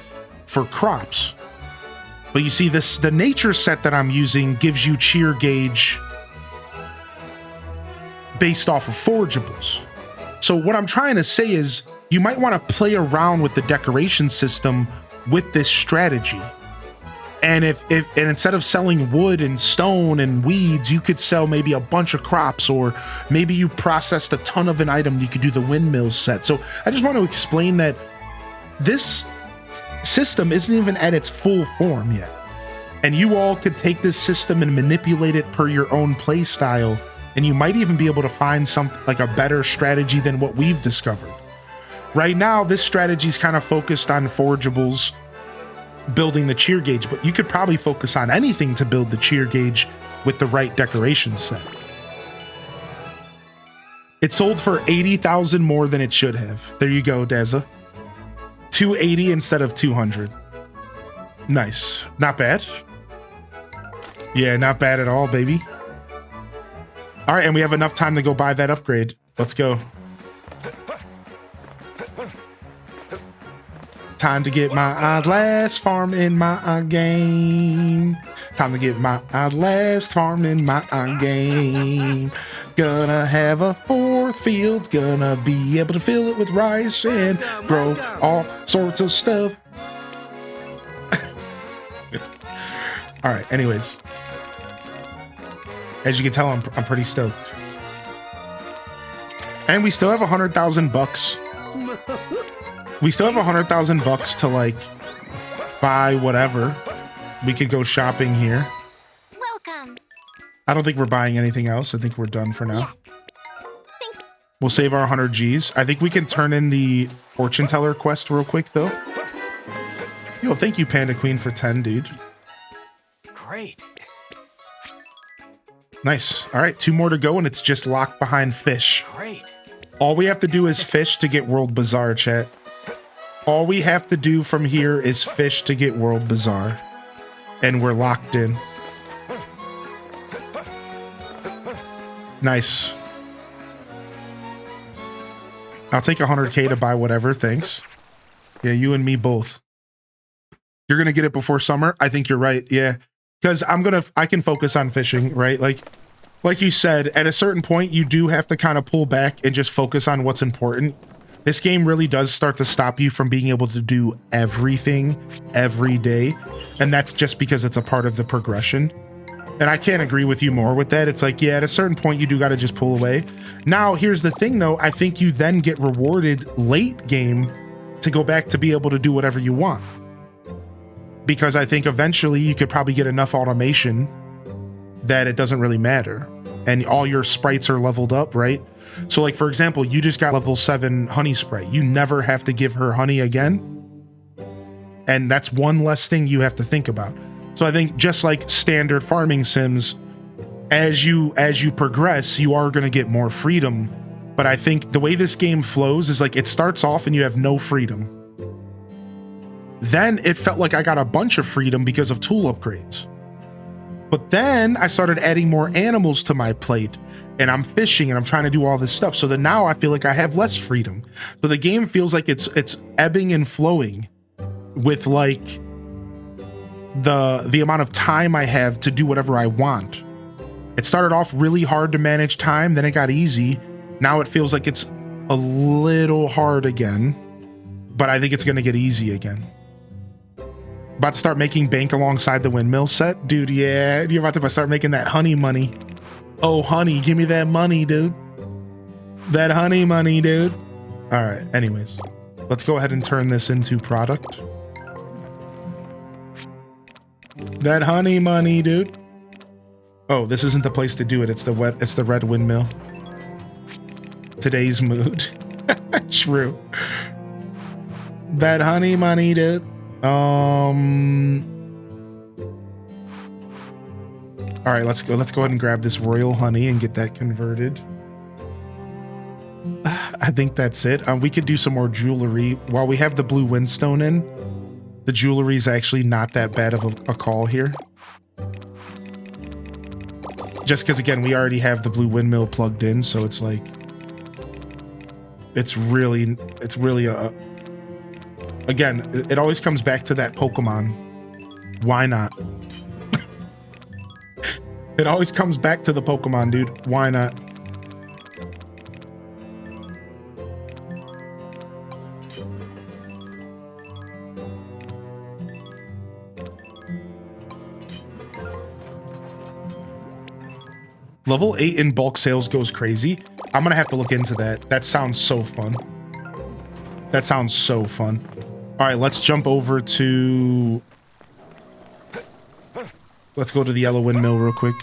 S1: for crops. But you see, the nature set that I'm using gives you cheer gauge based off of forgeables. So what I'm trying to say is you might want to play around with the decoration system with this strategy. And if instead of selling wood and stone and weeds, you could sell maybe a bunch of crops, or maybe you processed a ton of an item, you could do the windmill set. So I just want to explain that this system isn't even at its full form yet. And you all could take this system and manipulate it per your own play style. And you might even be able to find a better strategy than what we've discovered. Right now, this strategy is kind of focused on forgeables, building the cheer gauge, but you could probably focus on anything to build the cheer gauge with the right decoration set. It sold for 80,000 more than it should have. There you go, Dazza. 280 instead of 200. Nice. Not bad. Yeah, not bad at all, baby. All right, and we have enough time to go buy that upgrade. Let's go. Time to get my last farm in my game. Time to get my last farm in my game. Gonna have a fourth field. Gonna be able to fill it with rice and grow all sorts of stuff. All right, anyways. As you can tell, I'm pretty stoked. And we still have 100,000 bucks. We still have 100,000 bucks to like buy whatever. We could go shopping here.
S5: Welcome.
S1: I don't think we're buying anything else. I think we're done for now.
S5: Yes.
S1: We'll save our 100 G's. I think we can turn in the fortune teller quest real quick though. Yo, thank you Panda Queen for 10, dude.
S8: Great.
S1: Nice. All right, 2 more to go, and it's just locked behind fish.
S8: Great.
S1: All we have to do is fish to get World Bazaar, chat. All we have to do from here is fish to get World Bazaar. And we're locked in. Nice. I'll take 100K to buy whatever, thanks. Yeah, you and me both. You're gonna get it before summer? I think you're right, yeah. Because I can focus on fishing, right? Like you said, at a certain point, you do have to kind of pull back and just focus on what's important. This game really does start to stop you from being able to do everything every day. And that's just because it's a part of the progression. And I can't agree with you more with that. It's like, yeah, at a certain point, you do got to just pull away. Now, here's the thing, though. I think you then get rewarded late game to go back to be able to do whatever you want. Because I think eventually you could probably get enough automation that it doesn't really matter. And all your sprites are leveled up, right? So like, for example, you just got level 7 honey sprite. You never have to give her honey again. And that's one less thing you have to think about. So I think just like standard farming sims, as you progress, you are going to get more freedom. But I think the way this game flows is like it starts off and you have no freedom. Then it felt like I got a bunch of freedom because of tool upgrades. But then I started adding more animals to my plate and I'm fishing and I'm trying to do all this stuff. So then now I feel like I have less freedom. So the game feels like it's ebbing and flowing with like the amount of time I have to do whatever I want. It started off really hard to manage time, then it got easy. Now it feels like it's a little hard again, but I think it's gonna get easy again. About to start making bank alongside the windmill set? Dude, yeah, you're about to start making that honey money. Oh, honey, give me that money, dude. That honey money, dude. All right, anyways, let's go ahead and turn this into product. That honey money, dude. Oh, this isn't the place to do it. It's the red windmill. Today's mood. True. That honey money, dude. All right, let's go ahead and grab this royal honey and get that converted. I think that's it. We could do some more jewelry while we have the blue windstone in. The jewelry is actually not that bad of a call here. Just because, again, we already have the blue windmill plugged in, so it's like it's really a again, it always comes back to that Pokemon. Why not? It always comes back to the Pokemon, dude. Why not? Level 8 in bulk sales goes crazy. I'm gonna have to look into that. That sounds so fun. That sounds so fun. All right, let's jump over to... Let's go to the yellow windmill real quick.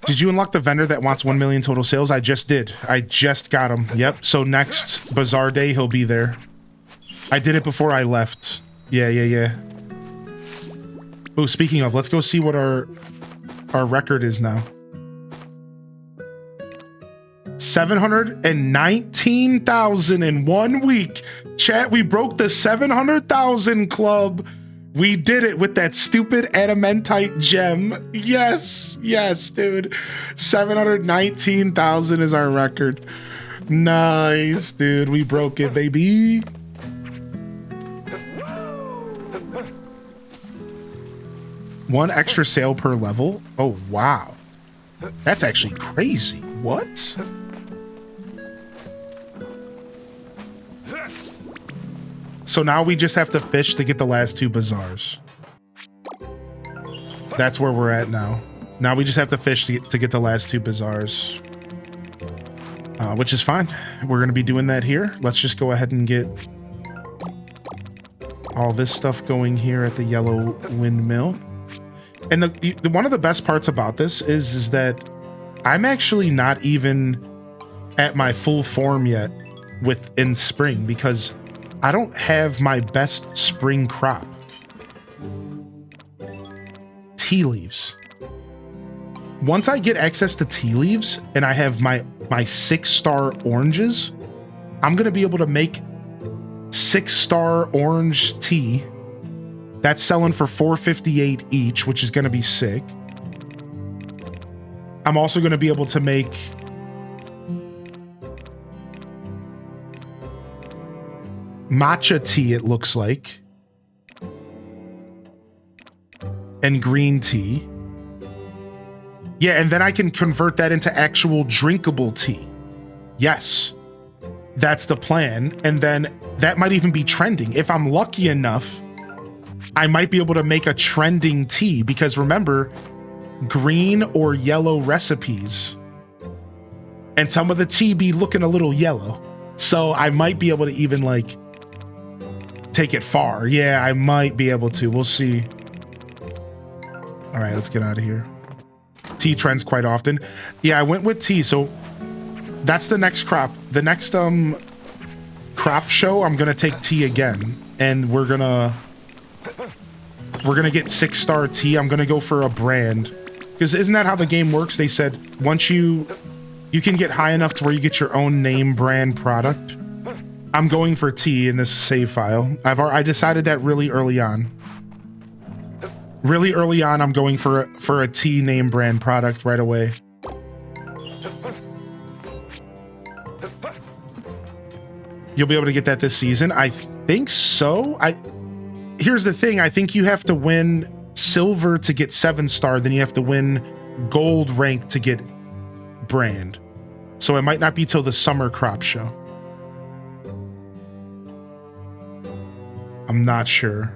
S1: Did you unlock the vendor that wants 1 million total sales? I just did. I just got him. Yep, so next Bazaar Day, he'll be there. I did it before I left. Yeah. Oh, speaking of, let's go see what our record is now. 719,000 in 1 week. Chat, we broke the 700,000 club. We did it with that stupid adamantite gem. Yes, dude. 719,000 is our record. Nice, dude. We broke it, baby. One extra sale per level. Oh, wow. That's actually crazy. What? So now we just have to fish to get the last 2 bazaars. That's where we're at now. Now we just have to fish to get the last 2 bazaars. Which is fine. We're going to be doing that here. Let's just go ahead and get all this stuff going here at the yellow windmill. And the one of the best parts about this is that I'm actually not even at my full form yet in spring, because I don't have my best spring crop. tea leaves. Once I get access to tea leaves and I have my 6-star oranges, I'm gonna be able to make 6-star orange tea. That's selling for $4.58 each, which is gonna be sick. I'm also gonna be able to make matcha tea, it looks like, and green tea. Yeah, and then I can convert that into actual drinkable tea. Yes, that's the plan. And then that might even be trending. If I'm lucky enough, I might be able to make a trending tea, because remember, green or yellow recipes, and some of the tea be looking a little yellow. So I might be able to even like take it far. Yeah, I might be able to. We'll see. All right, let's get out of here. Tea trends quite often. Yeah, I went with tea. So that's the next crop. The next crop show, I'm gonna take tea again, and we're gonna get 6-star tea. I'm gonna go for a brand, because isn't that how the game works? They said once you can get high enough to where you get your own name brand product. I'm going for tea in this save file. I decided that really early on. Really early on, I'm going for a tea name brand product right away. You'll be able to get that this season? I think so. Here's the thing. I think you have to win silver to get 7-star, then you have to win gold rank to get brand. So it might not be till the summer crop show. I'm not sure.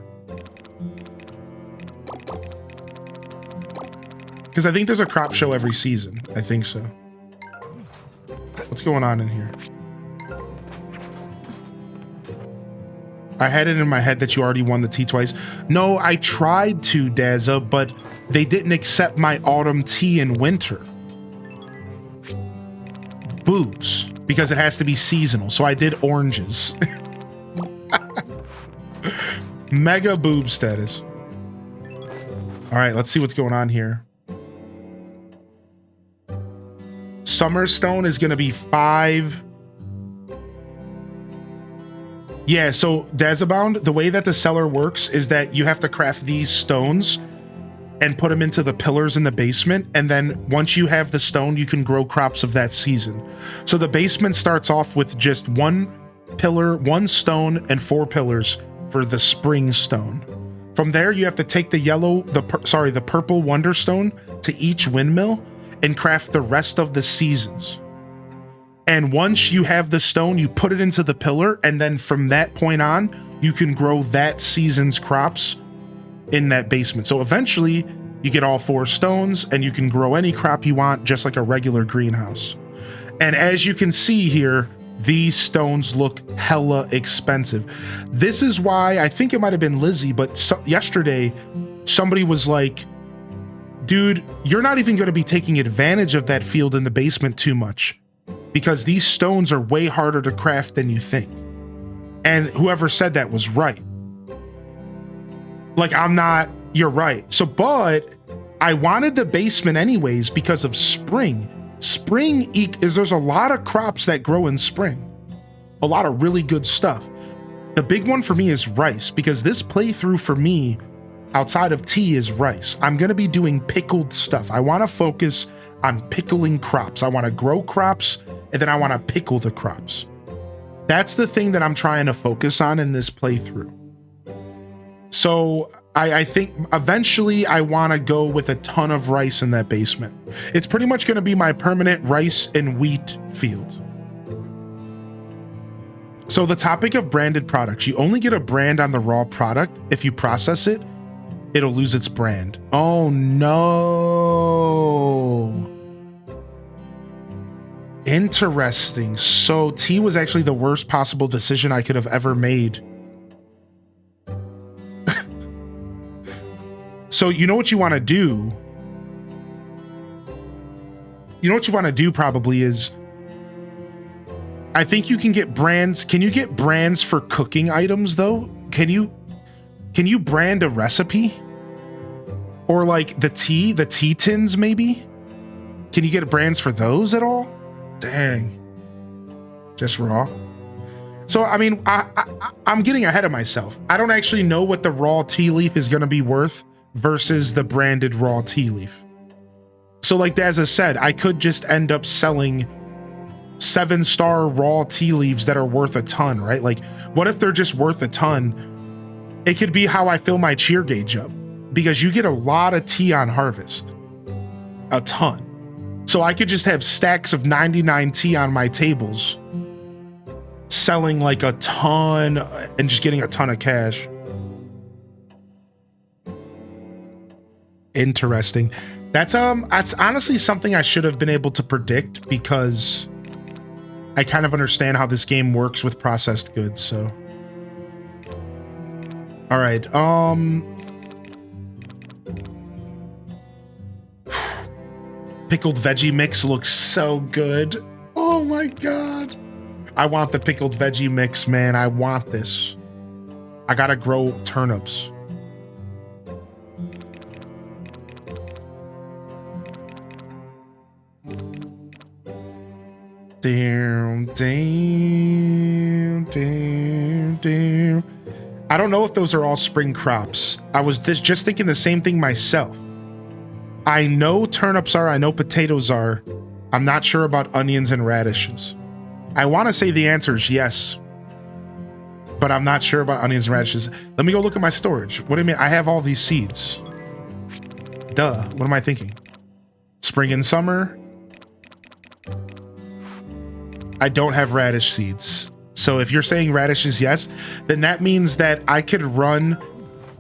S1: Because I think there's a crop show every season. I think so. What's going on in here? I had it in my head that you already won the tea twice. No, I tried to, Dazza, but they didn't accept my autumn tea in winter. Boobs, because it has to be seasonal. So I did oranges. Mega boob status. All right, let's see what's going on here. Summerstone is going to be 5. Yeah, so Dazabound, the way that the seller works is that you have to craft these stones and put them into the pillars in the basement, and then once you have the stone, you can grow crops of that season. So the basement starts off with just 1 pillar, 1 stone, and 4 pillars for the spring stone. From there, you have to take the purple wonder stone to each windmill and craft the rest of the seasons. And once you have the stone, you put it into the pillar, and then from that point on, you can grow that season's crops in that basement. So eventually, you get all 4 stones, and you can grow any crop you want, just like a regular greenhouse. And as you can see here, these stones look hella expensive. This is why, I think it might have been Lizzie, but yesterday, somebody was like, dude, you're not even going to be taking advantage of that field in the basement too much, because these stones are way harder to craft than you think. And whoever said that was right. Like, you're right. So, but I wanted the basement anyways because of spring. There's a lot of crops that grow in spring. A lot of really good stuff. The big one for me is rice, because this playthrough for me, outside of tea, is rice. I'm going to be doing pickled stuff. I want to focus on pickling crops. I want to grow crops, and then I want to pickle the crops. That's the thing that I'm trying to focus on in this playthrough. So I think eventually I want to go with a ton of rice in that basement. It's pretty much going to be my permanent rice and wheat field. So the topic of branded products, you only get a brand on the raw product. If you process it, it'll lose its brand. Oh no. Interesting. So tea was actually the worst possible decision I could have ever made. So you know what you want to do? You know what you want to do probably is, I think you can get brands. Can you get brands for cooking items though? Can you brand a recipe? Or like the tea tins maybe? Can you get brands for those at all? Dang. Just raw. So, I mean, I'm getting ahead of myself. I don't actually know what the raw tea leaf is going to be worth versus the branded raw tea leaf. So like as I said, I could just end up selling 7-star raw tea leaves that are worth a ton, right? Like, what if they're just worth a ton? It could be how I fill my cheer gauge up, because you get a lot of tea on harvest. A ton. So I could just have stacks of 99 tea on my tables, selling like a ton and just getting a ton of cash. Interesting. That's honestly something I should have been able to predict, because I kind of understand how this game works with processed goods. So, all right. Pickled veggie mix looks so good. Oh my god. I want the pickled veggie mix, man. I want this. I gotta grow turnips. Damn. I don't know if those are all spring crops. I was just thinking the same thing myself. I know turnips are, I know potatoes are. I'm not sure about onions and radishes. I want to say the answer is yes, but I'm not sure about onions and radishes. Let me go look at my storage. What do you mean? I have all these seeds. Duh. What am I thinking? Spring and summer. I don't have radish seeds. So if you're saying radishes, yes, then that means that I could run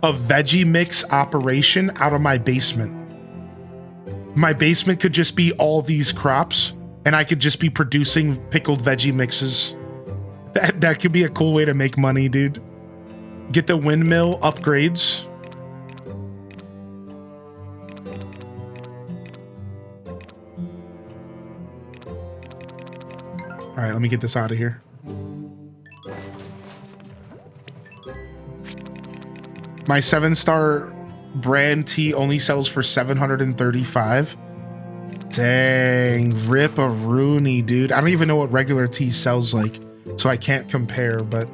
S1: a veggie mix operation out of my basement. My basement could just be all these crops, and I could just be producing pickled veggie mixes. That could be a cool way to make money, dude. Get the windmill upgrades. All right, let me get this out of here. My 7-star brand tea only sells for 735. Dang, rip-a-rooney, dude. I don't even know what regular tea sells like, so I can't compare, but...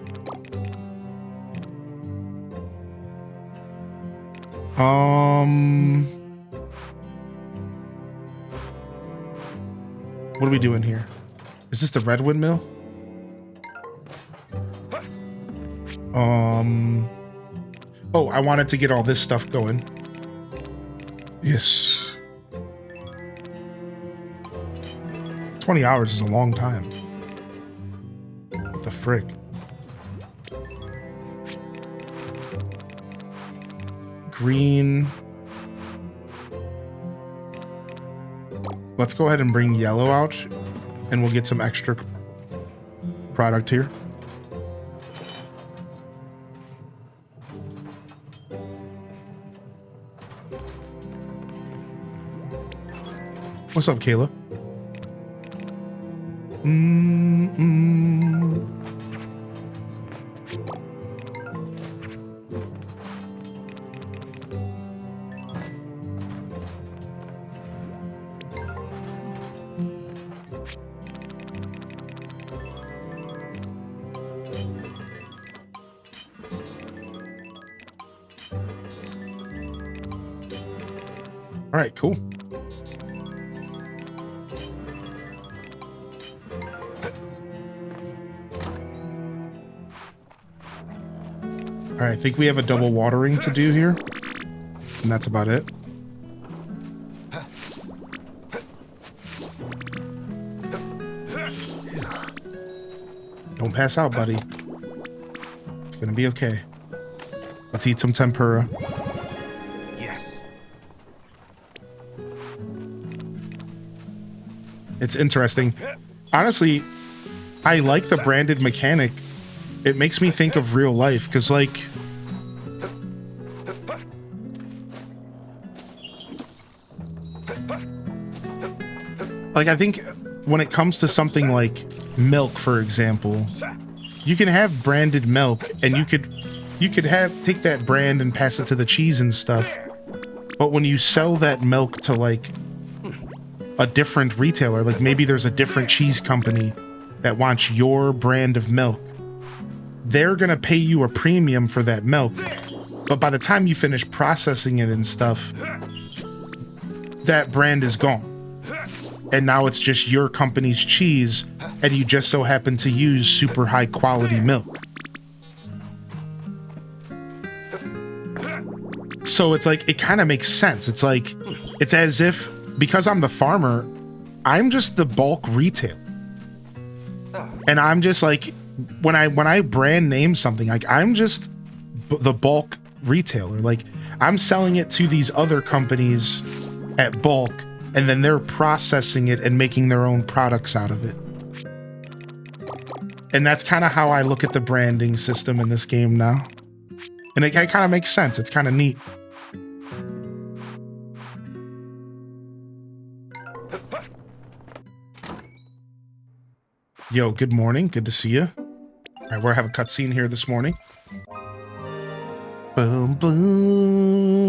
S1: What are we doing here? Is this the red windmill? Oh, I wanted to get all this stuff going. Yes. 20 hours is a long time. What the frick? Green. Let's go ahead and bring yellow out, and we'll get some extra product here. What's up, Kayla? All right, cool. All right, I think we have a double watering to do here, and that's about it. Don't pass out, buddy. It's gonna be okay. Let's eat some tempura.
S6: Yes.
S1: It's interesting. Honestly, I like the branded mechanic. It makes me think of real life, because like I think when it comes to something like milk, for example, you can have branded milk, and you could take that brand and pass it to the cheese and stuff, But when you sell that milk to like a different retailer, like maybe there's a different cheese company that wants your brand of milk, they're gonna pay you a premium for that milk. But by the time you finish processing it and stuff, that brand is gone. And now it's just your company's cheese, and you just so happen to use super high quality milk. So it's like, it kind of makes sense. It's like, it's as if, because I'm the farmer, I'm just the bulk retailer. And I'm just like, when I brand name something, like I'm just the bulk retailer. Like I'm selling it to these other companies at bulk, and then they're processing it and making their own products out of it. And that's kind of how I look at the branding system in this game now. And it kind of makes sense. It's kind of neat. Yo, good morning. Good to see you. All right, we're having a cutscene here this morning. Boom, boom.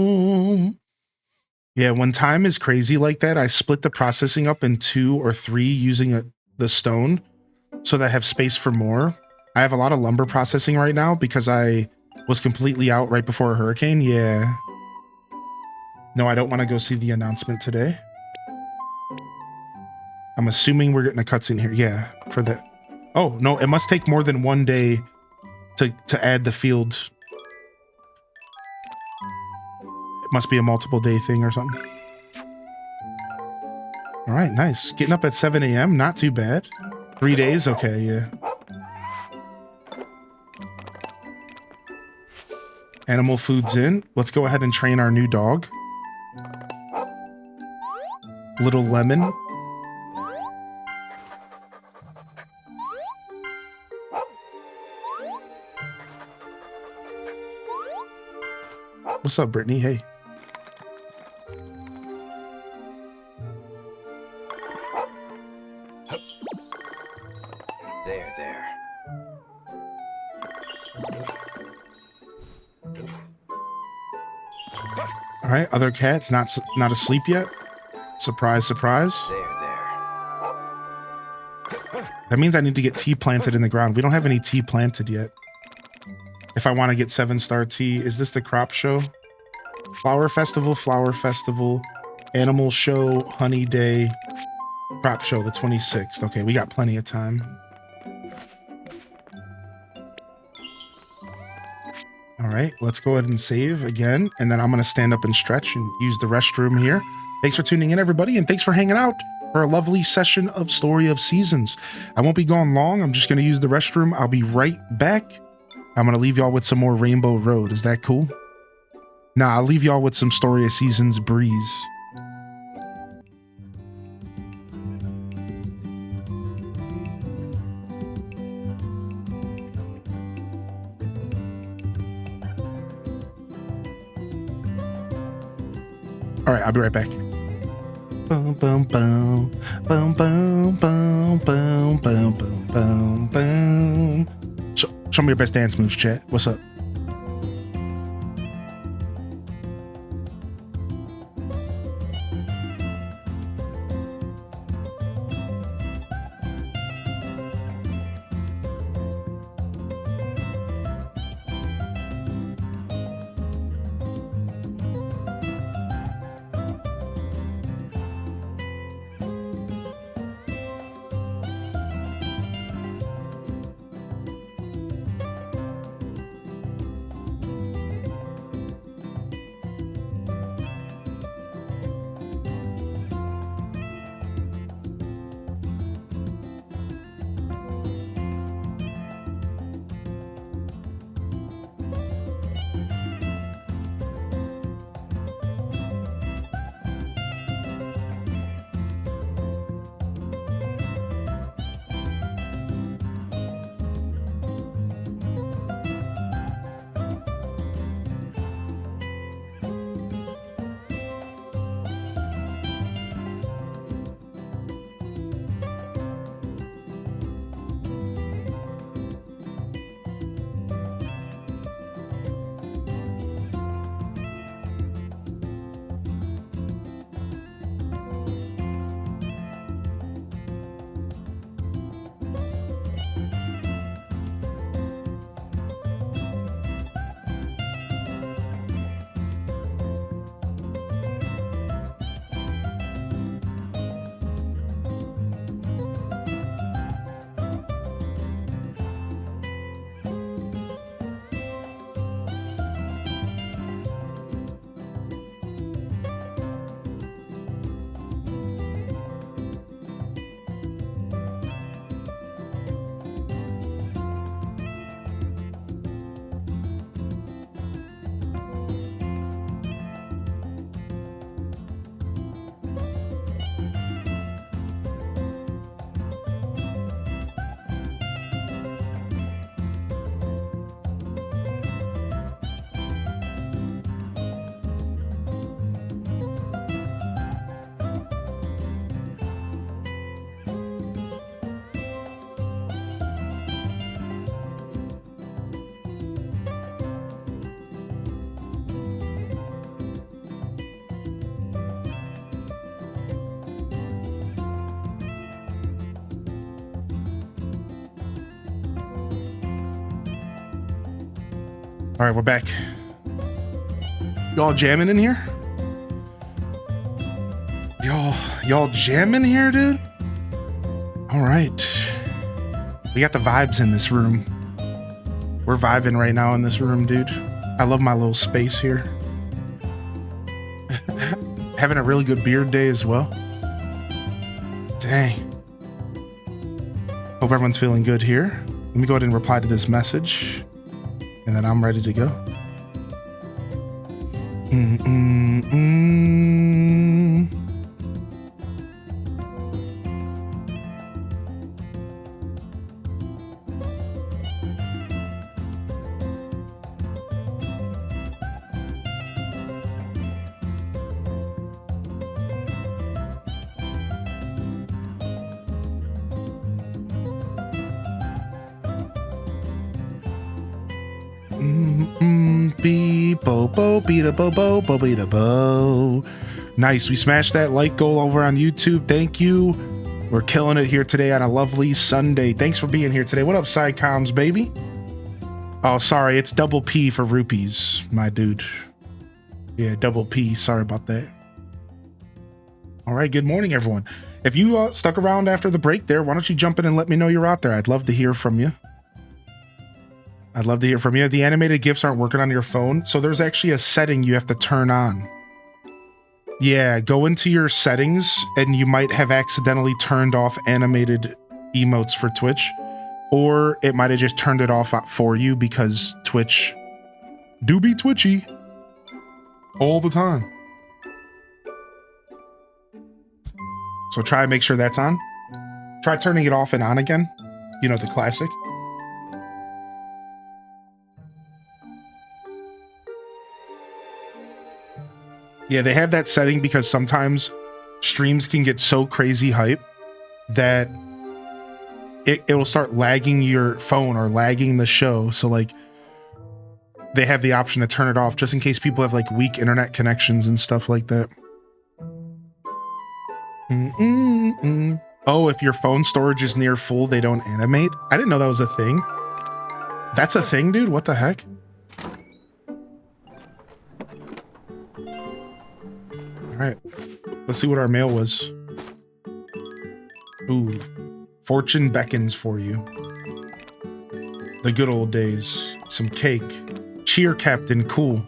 S1: Yeah, when time is crazy like that, I split the processing up in 2 or 3 using the stone so that I have space for more. I have a lot of lumber processing right now because I was completely out right before a hurricane. Yeah. No, I don't want to go see the announcement today. I'm assuming we're getting a cutscene here. Yeah, for that. Oh, no, it must take more than 1 day to add the field. It must be a multiple day thing or something. All right, nice. Getting up at 7 a.m., not too bad. 3 days, okay, yeah. Animal food's in. Let's go ahead and train our new dog. Little Lemon. What's up, Brittany? Hey.
S6: There.
S1: All right, other cat's not asleep yet. Surprise, surprise.
S6: There.
S1: That means I need to get tea planted in the ground. We don't have any tea planted yet. If I want to get 7-star tea, is this the crop show? Flower festival, animal show, honey day, crop show, the 26th. Okay, we got plenty of time. All right, let's go ahead and save again. And then I'm going to stand up and stretch and use the restroom here. Thanks for tuning in, everybody. And thanks for hanging out for a lovely session of Story of Seasons. I won't be gone long. I'm just going to use the restroom. I'll be right back. I'm going to leave y'all with some more Rainbow Road. Is that cool? Nah, I'll leave y'all with some Story of Seasons breeze. All right, I'll be right back. Boom, boom, boom, boom, boom, boom, boom, boom, boom, boom, boom. Show me your best dance moves, chat. What's up? All right, we're back. Y'all jamming in here? Y'all jamming here, dude? All right. We got the vibes in this room. We're vibing right now in this room, dude. I love my little space here. Having a really good beard day as well. Dang. Hope everyone's feeling good here. Let me go ahead and reply to this message. And then I'm ready to go. Nice. We smashed that like goal over on YouTube. Thank you. We're killing it here today on a lovely Sunday. Thanks for being here today. What up, Psycoms, baby? Oh, sorry. It's double P for rupees, my dude. Yeah, double P. Sorry about that. All right. Good morning, everyone. If you stuck around after the break there, why don't you jump in and let me know you're out there? I'd love to hear from you. I'd love to hear from you. The animated GIFs aren't working on your phone, so there's actually a setting you have to turn on. Yeah, go into your settings, and you might have accidentally turned off animated emotes for Twitch, or it might have just turned it off for you because Twitch do be twitchy all the time. So try and make sure that's on. Try turning it off and on again. You know, the classic. Yeah, they have that setting because sometimes streams can get so crazy hype that it'll start lagging your phone or lagging the show. So like they have the option to turn it off just in case people have like weak internet connections and stuff like that. Oh, if your phone storage is near full, they don't animate? I didn't know that was a thing. That's a thing, dude? What the heck? All right, let's see what our mail was. Ooh, fortune beckons for you. The good old days. Some cake. Cheer, Captain. Cool.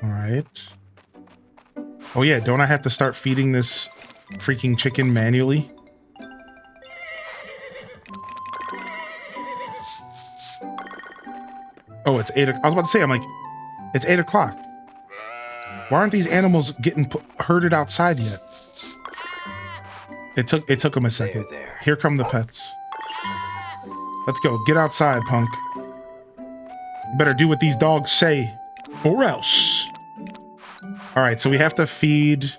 S1: All right. Oh yeah, don't I have to start feeding this freaking chicken manually? Oh, it's 8 o'clock. I was about to say, I'm like, it's 8 o'clock. Why aren't these animals getting herded outside yet? It took them a second. Here come the pets. Let's go. Get outside, punk. You better do what these dogs say, or else. All right, so we have to feed.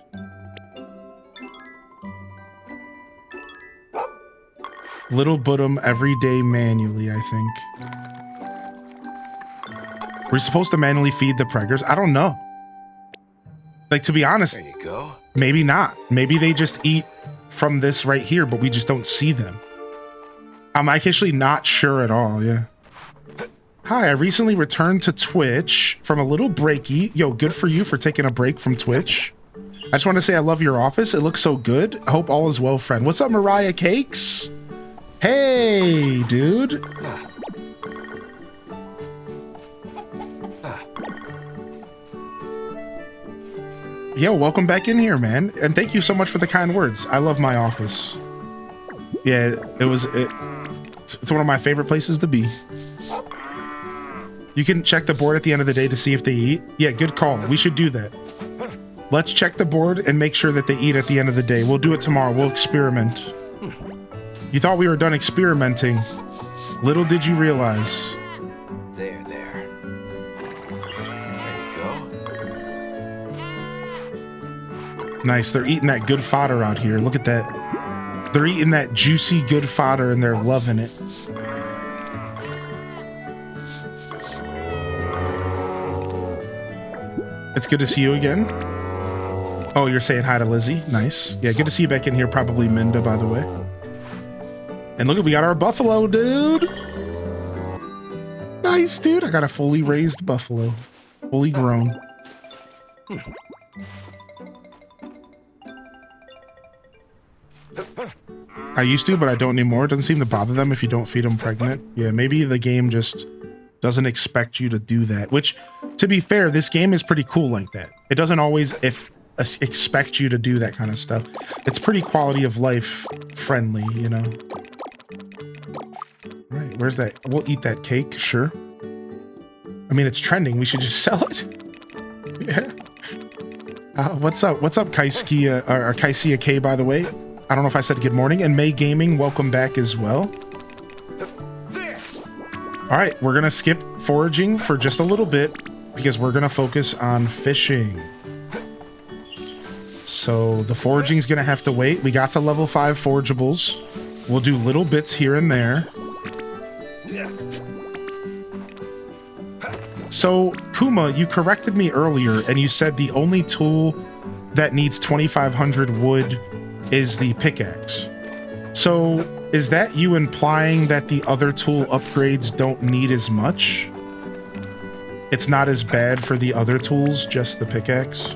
S1: Little Budum every day manually, I think. We're supposed to manually feed the preggers? I don't know. Like, to be honest,
S6: There you go.
S1: maybe not. Maybe they just eat from this right here, but we just don't see them. I'm actually not sure at all, yeah. Hi, I recently returned to Twitch from a little breaky. Yo, good for you for taking a break from Twitch. I just want to say I love your office. It looks so good. I hope all is well, friend. What's up, Mariah Cakes? Hey, dude. Yo, welcome back in here, man. And thank you so much for the kind words. I love my office. Yeah, it's one of my favorite places to be. You can check the board at the end of the day to see if they eat. Yeah, good call. We should do that. Let's check the board and make sure that they eat at the end of the day. We'll do it tomorrow. We'll experiment. You thought we were done experimenting. Little did you realize.
S6: There. There you go.
S1: Nice. They're eating that good fodder out here. Look at that. They're eating that juicy good fodder and they're loving it. It's good to see you again. Oh, you're saying hi to Lizzie. Nice. Yeah, good to see you back in here. Probably Minda, by the way. And look, we got our buffalo, dude. Nice, dude. I got a fully raised buffalo. Fully grown. I used to, but I don't anymore. It doesn't seem to bother them if you don't feed them pregnant. Yeah, maybe the game just doesn't expect you to do that. Which, to be fair, this game is pretty cool like that. It doesn't always expect you to do that kind of stuff. It's pretty quality of life friendly, you know. Right, where's that? We'll eat that cake, sure. I mean, it's trending. We should just sell it. Yeah. What's up? What's up, Kaiskia, or Kaisia K, by the way? I don't know if I said good morning. And May Gaming, welcome back as well. All right, we're going to skip foraging for just a little bit because we're going to focus on fishing. So the foraging is going to have to wait. We got to level 5 forageables. We'll do little bits here and there. So, Kuma, you corrected me earlier, and you said the only tool that needs 2,500 wood is the pickaxe. So, is that you implying that the other tool upgrades don't need as much? It's not as bad for the other tools, just the pickaxe?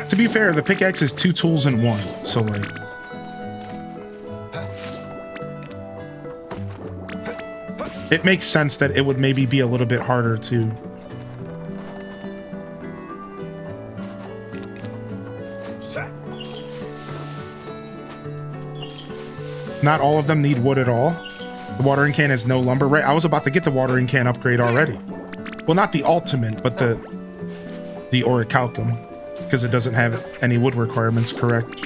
S1: To be fair, the pickaxe is 2 tools in 1, so like... it makes sense that it would maybe be a little bit harder to... Not all of them need wood at all. The watering can has no lumber. Right, I was about to get the watering can upgrade already. Well, not the ultimate, but the orichalcum, because it doesn't have any wood requirements, correct?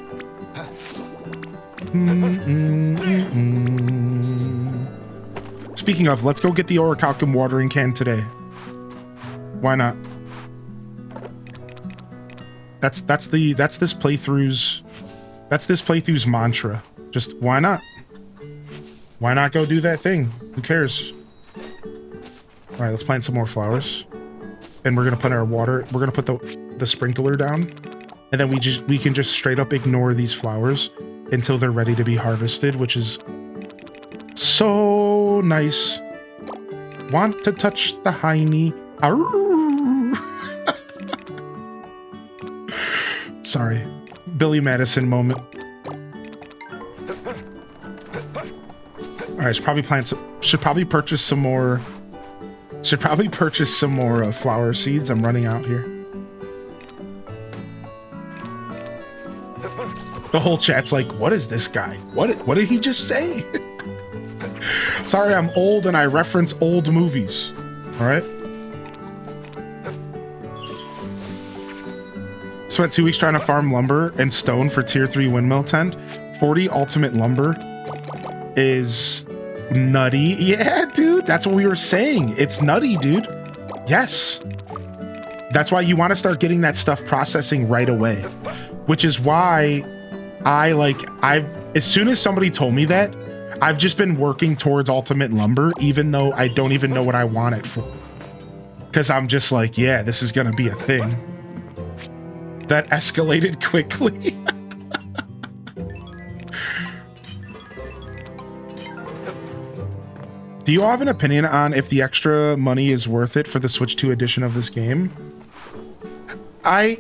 S1: Speaking of, let's go get the orichalcum watering can today. Why not? That's this playthrough's mantra. Just why not? Why not go do that thing? Who cares? All right, let's plant some more flowers. And we're gonna put our water. We're gonna put the sprinkler down, and then we can just straight up ignore these flowers until they're ready to be harvested, which is so nice. Want to touch the hiney? Sorry, Billy Madison moment. All right, should probably purchase some more flower seeds. I'm running out here. The whole chat's like, what is this guy? What did he just say? Sorry, I'm old and I reference old movies. All right. Spent 2 weeks trying to farm lumber and stone for tier 3 windmill tent. 40 ultimate lumber is nutty. Yeah, dude, that's what we were saying. It's nutty, dude. Yes. That's why you want to start getting that stuff processing right away, which is why as soon as somebody told me that, I've just been working towards ultimate lumber, even though I don't even know what I want it for. Because I'm just like, yeah, this is going to be a thing. That escalated quickly. Do you all have an opinion on if the extra money is worth it for the Switch 2 edition of this game? I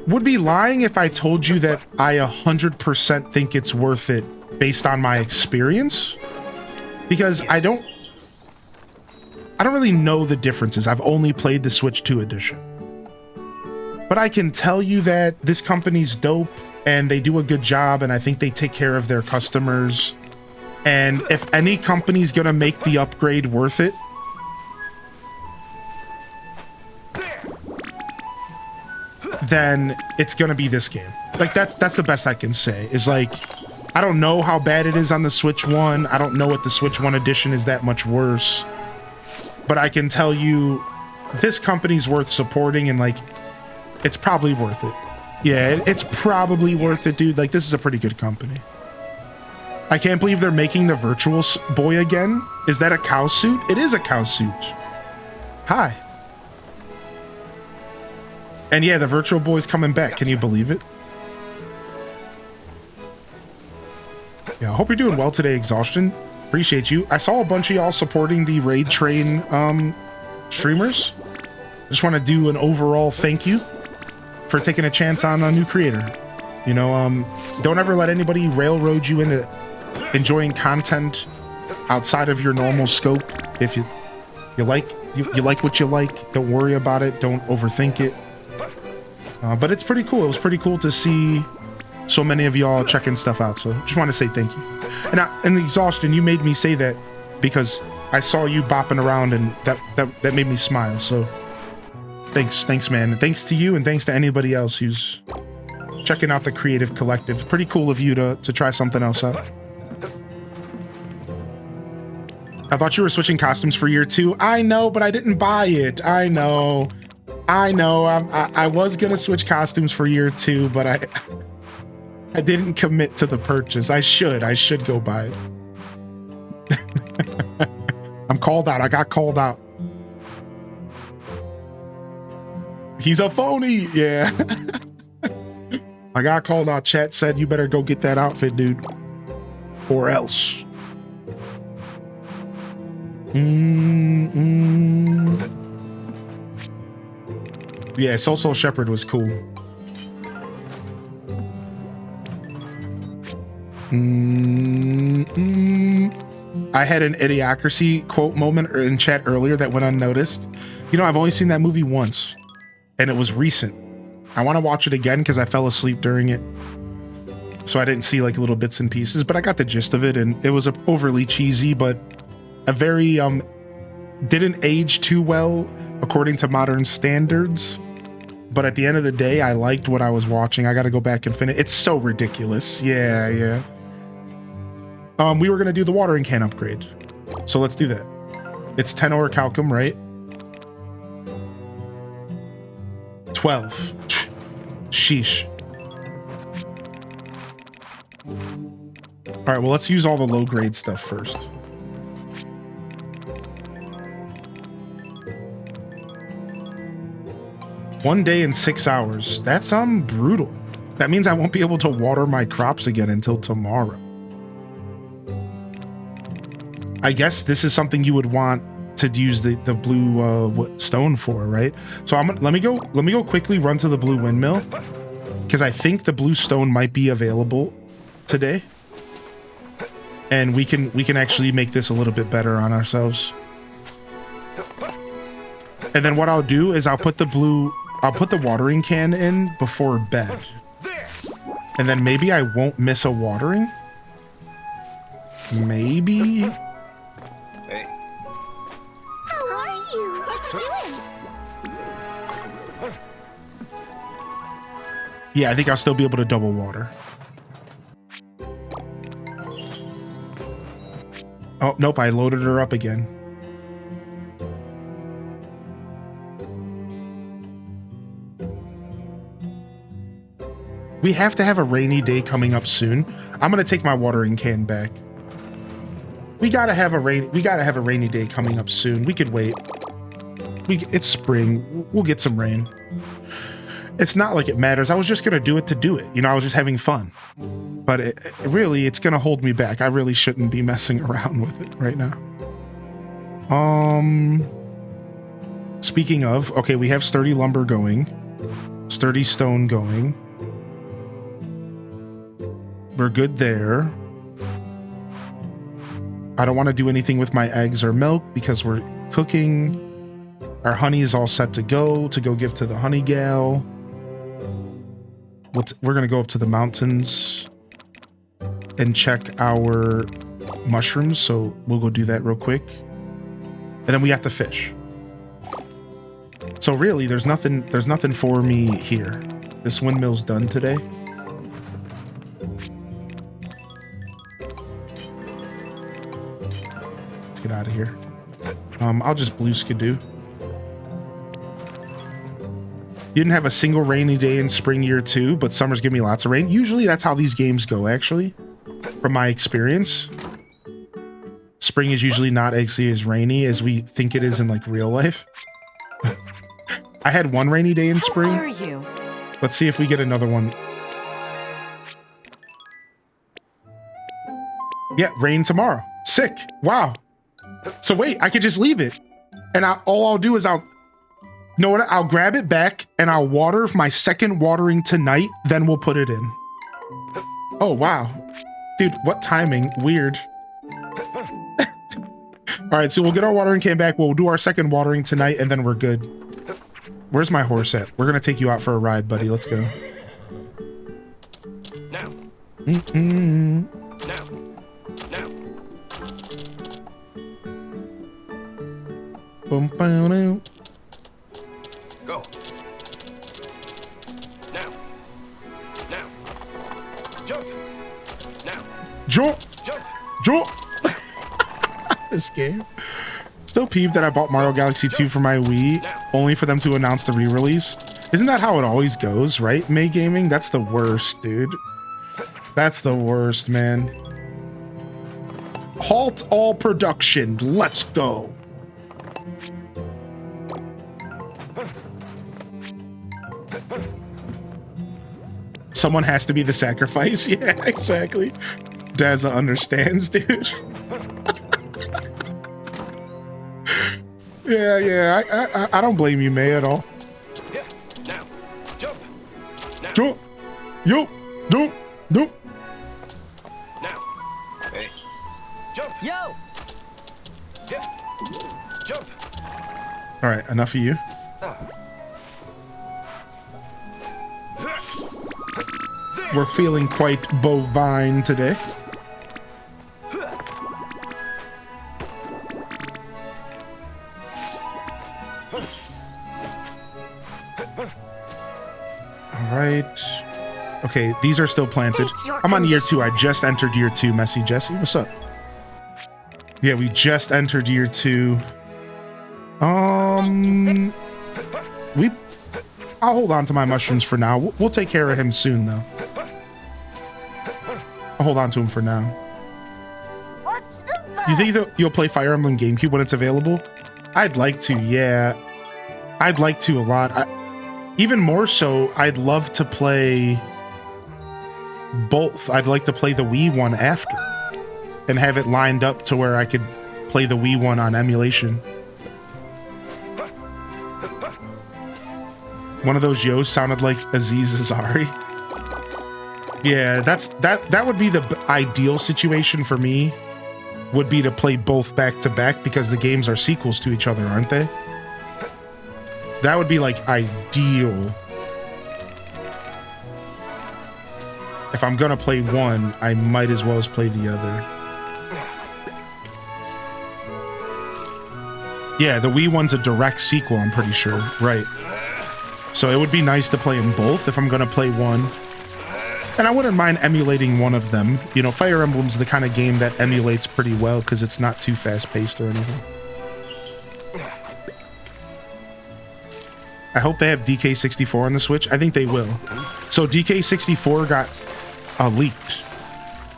S1: would be lying if I told you that I 100% think it's worth it based on my experience, because I don't really know the differences. I've only played the Switch 2 edition. But I can tell you that this company's dope and they do a good job, and I think they take care of their customers. And if any company's gonna make the upgrade worth it, then it's gonna be this game. Like, that's the best I can say. Is like, I don't know how bad it is on the Switch 1. I don't know if the Switch 1 edition is that much worse. But I can tell you, this company's worth supporting, and like, it's probably worth it. Yeah, it's probably worth it, dude. Like, this is a pretty good company. I can't believe they're making the Virtual Boy again. Is that a cow suit? It is a cow suit. Hi. And yeah, the Virtual Boy's coming back. Can you believe it? Yeah, I hope you're doing well today, Exhaustion. Appreciate you. I saw a bunch of y'all supporting the Raid Train streamers. Just want to do an overall thank you for taking a chance on a new creator. You know, don't ever let anybody railroad you into enjoying content outside of your normal scope. If you like what you like, don't worry about it. Don't overthink it. But it's pretty cool. It was pretty cool to see so many of y'all checking stuff out. So just want to say thank you. And the Exhaustion, you made me say that because I saw you bopping around, and that made me smile. So thanks, man. And thanks to you, and thanks to anybody else who's checking out the Creative Collective. Pretty cool of you to try something else out. I thought you were switching costumes for year 2. I know, but I didn't buy it. I know. I was gonna switch costumes for year 2, but I didn't commit to the purchase. I should go buy it. I'm called out. I got called out. He's a phony. Yeah. I got called out. Chat said you better go get that outfit, dude, or else. Yeah, Soul Shepherd was cool. I had an Idiocracy quote moment in chat earlier that went unnoticed. You know, I've only seen that movie once, and it was recent. I want to watch it again because I fell asleep during it, so I didn't see like little bits and pieces, but I got the gist of it, and it was overly cheesy, but a very didn't age too well according to modern standards. But at the end of the day, I liked what I was watching. I got to go back and finish. It's so ridiculous. Yeah. We were going to do the watering can upgrade. So let's do that. It's 10 orichalcum, right? 12. Sheesh. All right, well, let's use all the low grade stuff first. One day and 6 hours. That's brutal. That means I won't be able to water my crops again until tomorrow. I guess this is something you would want to use the blue stone for, right? So let me go quickly run to the blue windmill, because I think the blue stone might be available today, and we can actually make this a little bit better on ourselves. And then what I'll do is I'll put the watering can in before bed, and then maybe I won't miss a watering. Maybe.
S5: How are you? What you doing?
S1: Yeah, I think I'll still be able to double water. Oh, nope, I loaded her up again. We have to have a rainy day coming up soon. I'm gonna take my watering can back. We gotta have a rainy day coming up soon. We could wait. It's spring. We'll get some rain. It's not like it matters. I was just gonna do it to do it. You know, I was just having fun. But it's gonna hold me back. I really shouldn't be messing around with it right now. Speaking of, okay, we have sturdy lumber going, sturdy stone going. We're good there. I don't want to do anything with my eggs or milk because we're cooking. Our honey is all set to go give to the honey gal. We're going to go up to the mountains and check our mushrooms. So we'll go do that real quick. And then we have to fish. So really, there's nothing for me here. This windmill's done today. Get out of here. I'll just blue skidoo. You didn't have a single rainy day in spring year 2, but summers give me lots of rain. Usually that's how these games go, actually, from my experience. Spring is usually not actually as rainy as we think it is in like real life. I had one rainy day in spring.
S9: How are you?
S1: Let's see if we get another one. Yeah, rain tomorrow. Sick. Wow. So wait, I could just leave it. And all I'll do is you know what? I'll grab it back and I'll water my second watering tonight. Then we'll put it in. Oh, wow. Dude, what timing? Weird. All right, so we'll get our watering can back. We'll do our second watering tonight and then we're good. Where's my horse at? We're going to take you out for a ride, buddy. Let's go.
S6: Now.
S1: Mm-mm.
S6: Now. Now.
S1: Boom, boom, boom.
S6: Go. Now. Now. Jump. Now.
S1: Jump.
S6: Jump.
S1: Jump. This game. Still peeved that I bought Mario Galaxy 2 for my Wii, only for them to announce the re-release. Isn't that how it always goes, right, May Gaming? That's the worst, dude. That's the worst, man. Halt all production. Let's go. Someone has to be the sacrifice. Yeah, exactly. Dazza understands, dude. Yeah, I don't blame you, May, at all.
S6: Yeah. Now. Jump. Now.
S1: Jump. Yo. Jump. Jump.
S6: Now. Hey. Jump.
S7: Yo!
S6: Yeah. Jump.
S1: All right, enough of you. We're feeling quite bovine today. All right. Okay, these are still planted. I'm on year 2. I just entered year 2, Messy Jesse. What's up? Yeah, we just entered year 2. I'll hold on to my mushrooms for now. We'll take care of him soon, though. I'll hold on to him for now.
S5: What's the
S1: You think that you'll play Fire Emblem GameCube when it's available? I'd like to, yeah. I'd like to a lot. Even more so, I'd love to play both. I'd like to play the Wii one after and have it lined up to where I could play the Wii one on emulation. One of those yos sounded like Aziz Ansari. Yeah, that would be the ideal situation for me, would be to play both back to back because the games are sequels to each other, aren't they? That would be like ideal. If I'm gonna play one, I might as well as play the other. Yeah, the Wii one's a direct sequel, I'm pretty sure. Right. So it would be nice to play them both if I'm gonna play one. And I wouldn't mind emulating one of them. You know, Fire Emblem's the kind of game that emulates pretty well because it's not too fast-paced or anything. I hope they have DK64 on the Switch. I think they will. So DK64 got leaked.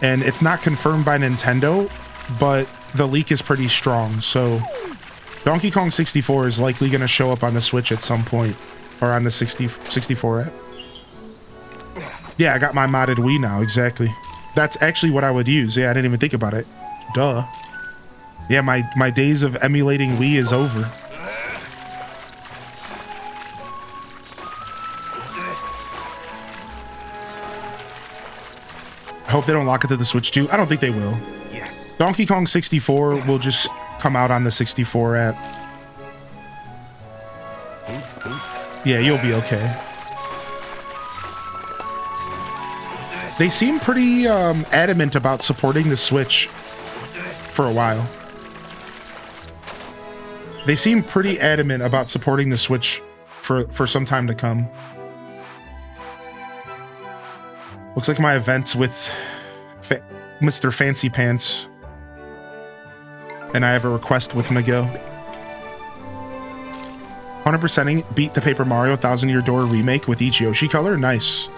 S1: And it's not confirmed by Nintendo, but the leak is pretty strong. So Donkey Kong 64 is likely going to show up on the Switch at some point. Or on the 64 app. Yeah, I got my modded Wii now, exactly. That's actually what I would use. Yeah, I didn't even think about it. Duh. Yeah, my days of emulating Wii is over. I hope they don't lock it to the Switch too. I don't think they will.
S6: Yes.
S1: Donkey Kong 64 will just come out on the 64 app. Yeah, you'll be okay. They seem pretty adamant about supporting the Switch for a while. They seem pretty adamant about supporting the Switch for some time to come. Looks like my events with Mr. Fancy Pants. And I have a request with Miguel. 100%ing beat the Paper Mario 1000 Year Door remake with each Yoshi color. Nice.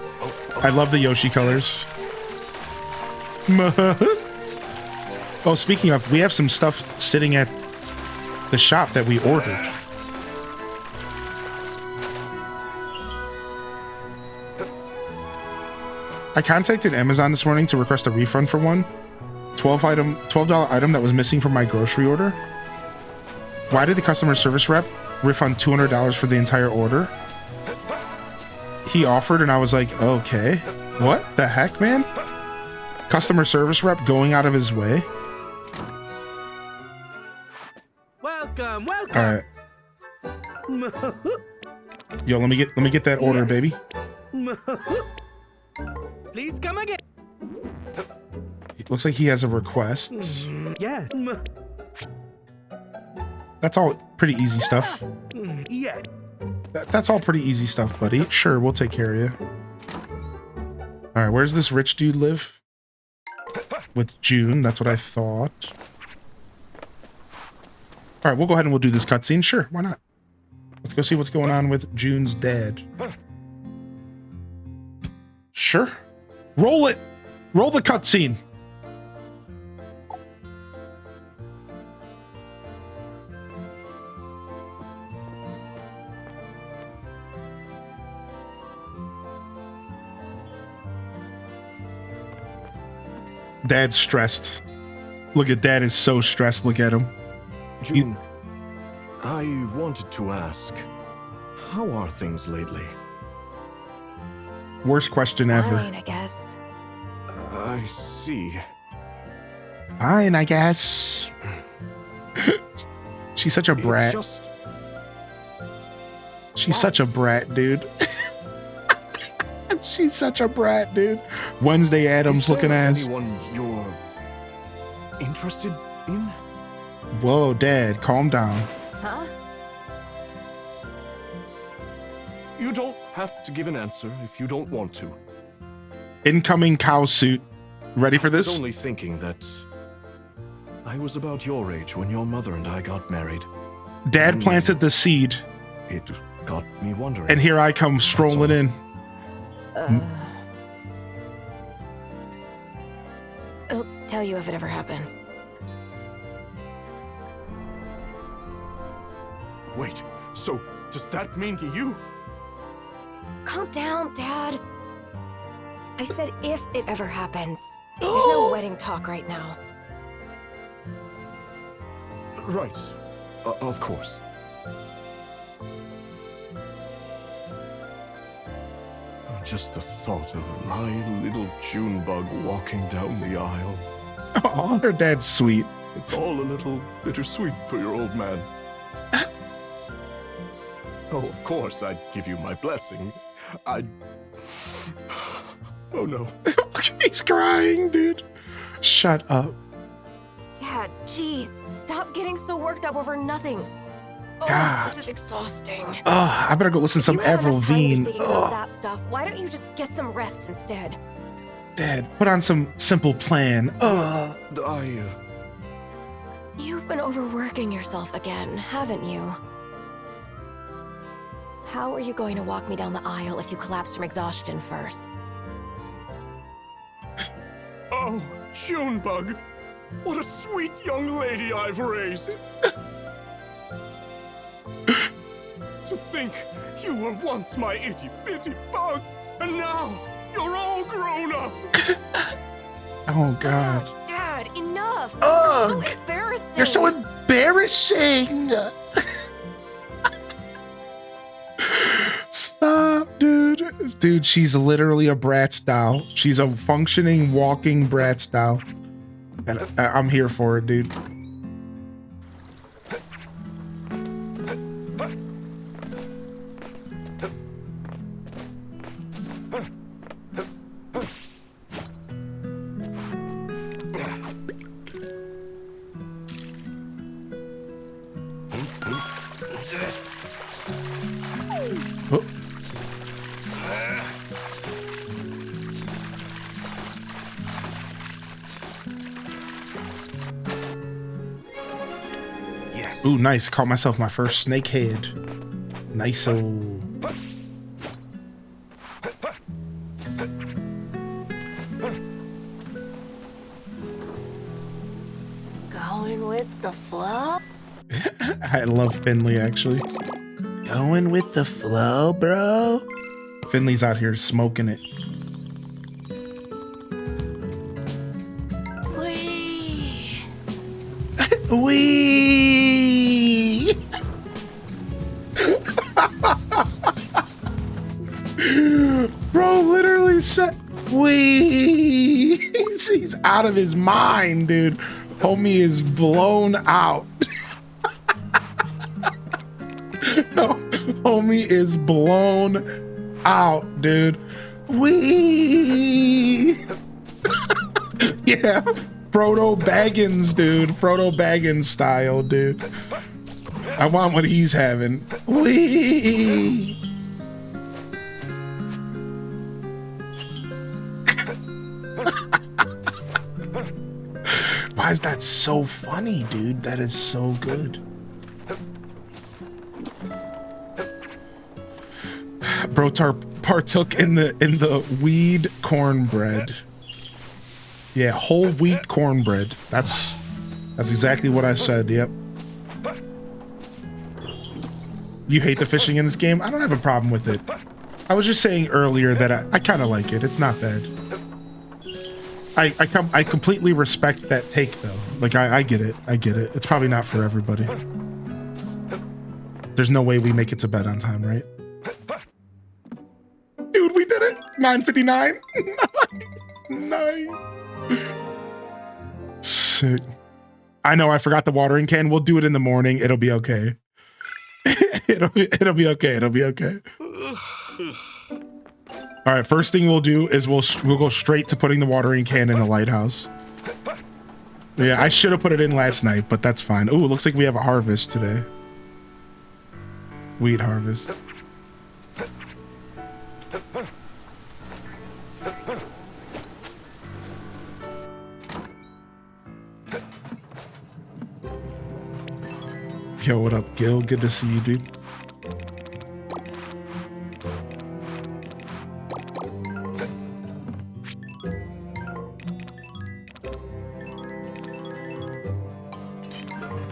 S1: I love the Yoshi colors. Oh, speaking of, we have some stuff sitting at the shop that we ordered. I contacted Amazon this morning to request a refund for one. $12 item that was missing from my grocery order. Why did the customer service rep refund $200 for the entire order? He offered and I was like, okay. What the heck, man? Customer service rep going out of his way?
S8: Welcome, welcome.
S1: All right. Yo, let me get that order, baby.
S8: Please come again.
S1: It looks like he has a request.
S8: Yeah.
S1: That's all pretty easy stuff.
S8: Yeah.
S1: That's all pretty easy stuff, buddy. Sure, we'll take care of you. All right, where's this rich dude live? With June, that's what I thought. All right, we'll go ahead and we'll do this cutscene. Sure, why not? Let's go see what's going on with June's dad. Sure. Roll it. Roll the cutscene. Dad's stressed. Look at Dad is so stressed. Look at him.
S2: June, I wanted to ask, how are things lately?
S1: Worst question ever.
S3: Fine, I guess.
S2: I see.
S1: Fine, I guess. She's such a brat.
S2: It's just...
S1: She's such a brat, dude. She's such a brat, dude. Wednesday Addams looking ass.
S2: Anyone you're interested in?
S1: Whoa, Dad, calm down.
S3: Huh?
S2: You don't have to give an answer if you don't want to.
S1: Incoming cow suit. Ready for
S2: I was
S1: this?
S2: only thinking that I was about your age when your mother and I got married.
S1: Dad planted the seed,
S2: It got me wondering.
S1: and here I come strolling
S2: all.
S1: in.
S3: I'll tell you if it ever happens.
S2: Wait, so does that mean you?
S3: Calm down, Dad. I said if it ever happens. There's no wedding talk right now.
S2: Right. Of course. Just the thought of my little June bug walking down the aisle.
S1: Oh, her dad's sweet.
S2: It's all a little bittersweet for your old man. Oh, of course, I'd give you my blessing. I'd... Oh, no.
S1: He's crying, dude. Shut up.
S3: Dad, jeez, stop getting so worked up over nothing. Oh,
S1: God.
S3: this is exhausting.
S1: Ugh, I better go listen to some
S3: If you have
S1: Avril
S3: enough time to be
S1: Lavigne.
S3: thinking about
S1: Ugh,
S3: that stuff, why don't you just get some rest instead?
S1: Dad, put on some Simple Plan. Ugh.
S3: You've been overworking yourself again, haven't you? How are you going to walk me down the aisle if you collapse from exhaustion first?
S2: Oh, Junebug! What a sweet young lady I've raised! To think you were once my itty-bitty bug, and now you're all grown up!
S1: Oh, God.
S3: Dad, enough!
S1: Ugh.
S3: You're so embarrassing!
S1: You're so embarrassing. Stop, dude. Dude, she's literally a Bratz doll. She's a functioning, walking Bratz doll. And I'm here for it, dude. Oh.
S6: Yes.
S1: Ooh, nice. Caught myself my first snake head. Nice-o.
S3: Going with the flow?
S1: I love Finley, actually. Going with the flow, bro. Finley's out here smoking it.
S3: Please.
S1: Wee! Bro literally said, wee! He's out of his mind, dude. Homie is blown out. Homie is blown out, dude. Wee! Yeah, Frodo Baggins, dude. Frodo Baggins style, dude. I want what he's having. Wee! Why is that so funny, dude? That is so good. Bro partook in the weed cornbread. Yeah, whole wheat cornbread. That's exactly what I said. Yep. You hate the fishing in this game? I don't have a problem with it. I was just saying earlier that I kind of like it. It's not bad. I completely respect that take though. Like I get it. I get it. It's probably not for everybody. There's no way we make it to bed on time, right? Dude, we did it. 9:59. Nice. Sick. I know I forgot the watering can. We'll do it in the morning. It'll be okay. It'll be okay. It'll be okay. All right, first thing we'll do is we'll go straight to putting the watering can in the lighthouse. Yeah, I should have put it in last night, but that's fine. Ooh, it looks like we have a harvest today. Wheat harvest. Yo, what up, Gil? Good to see you, dude.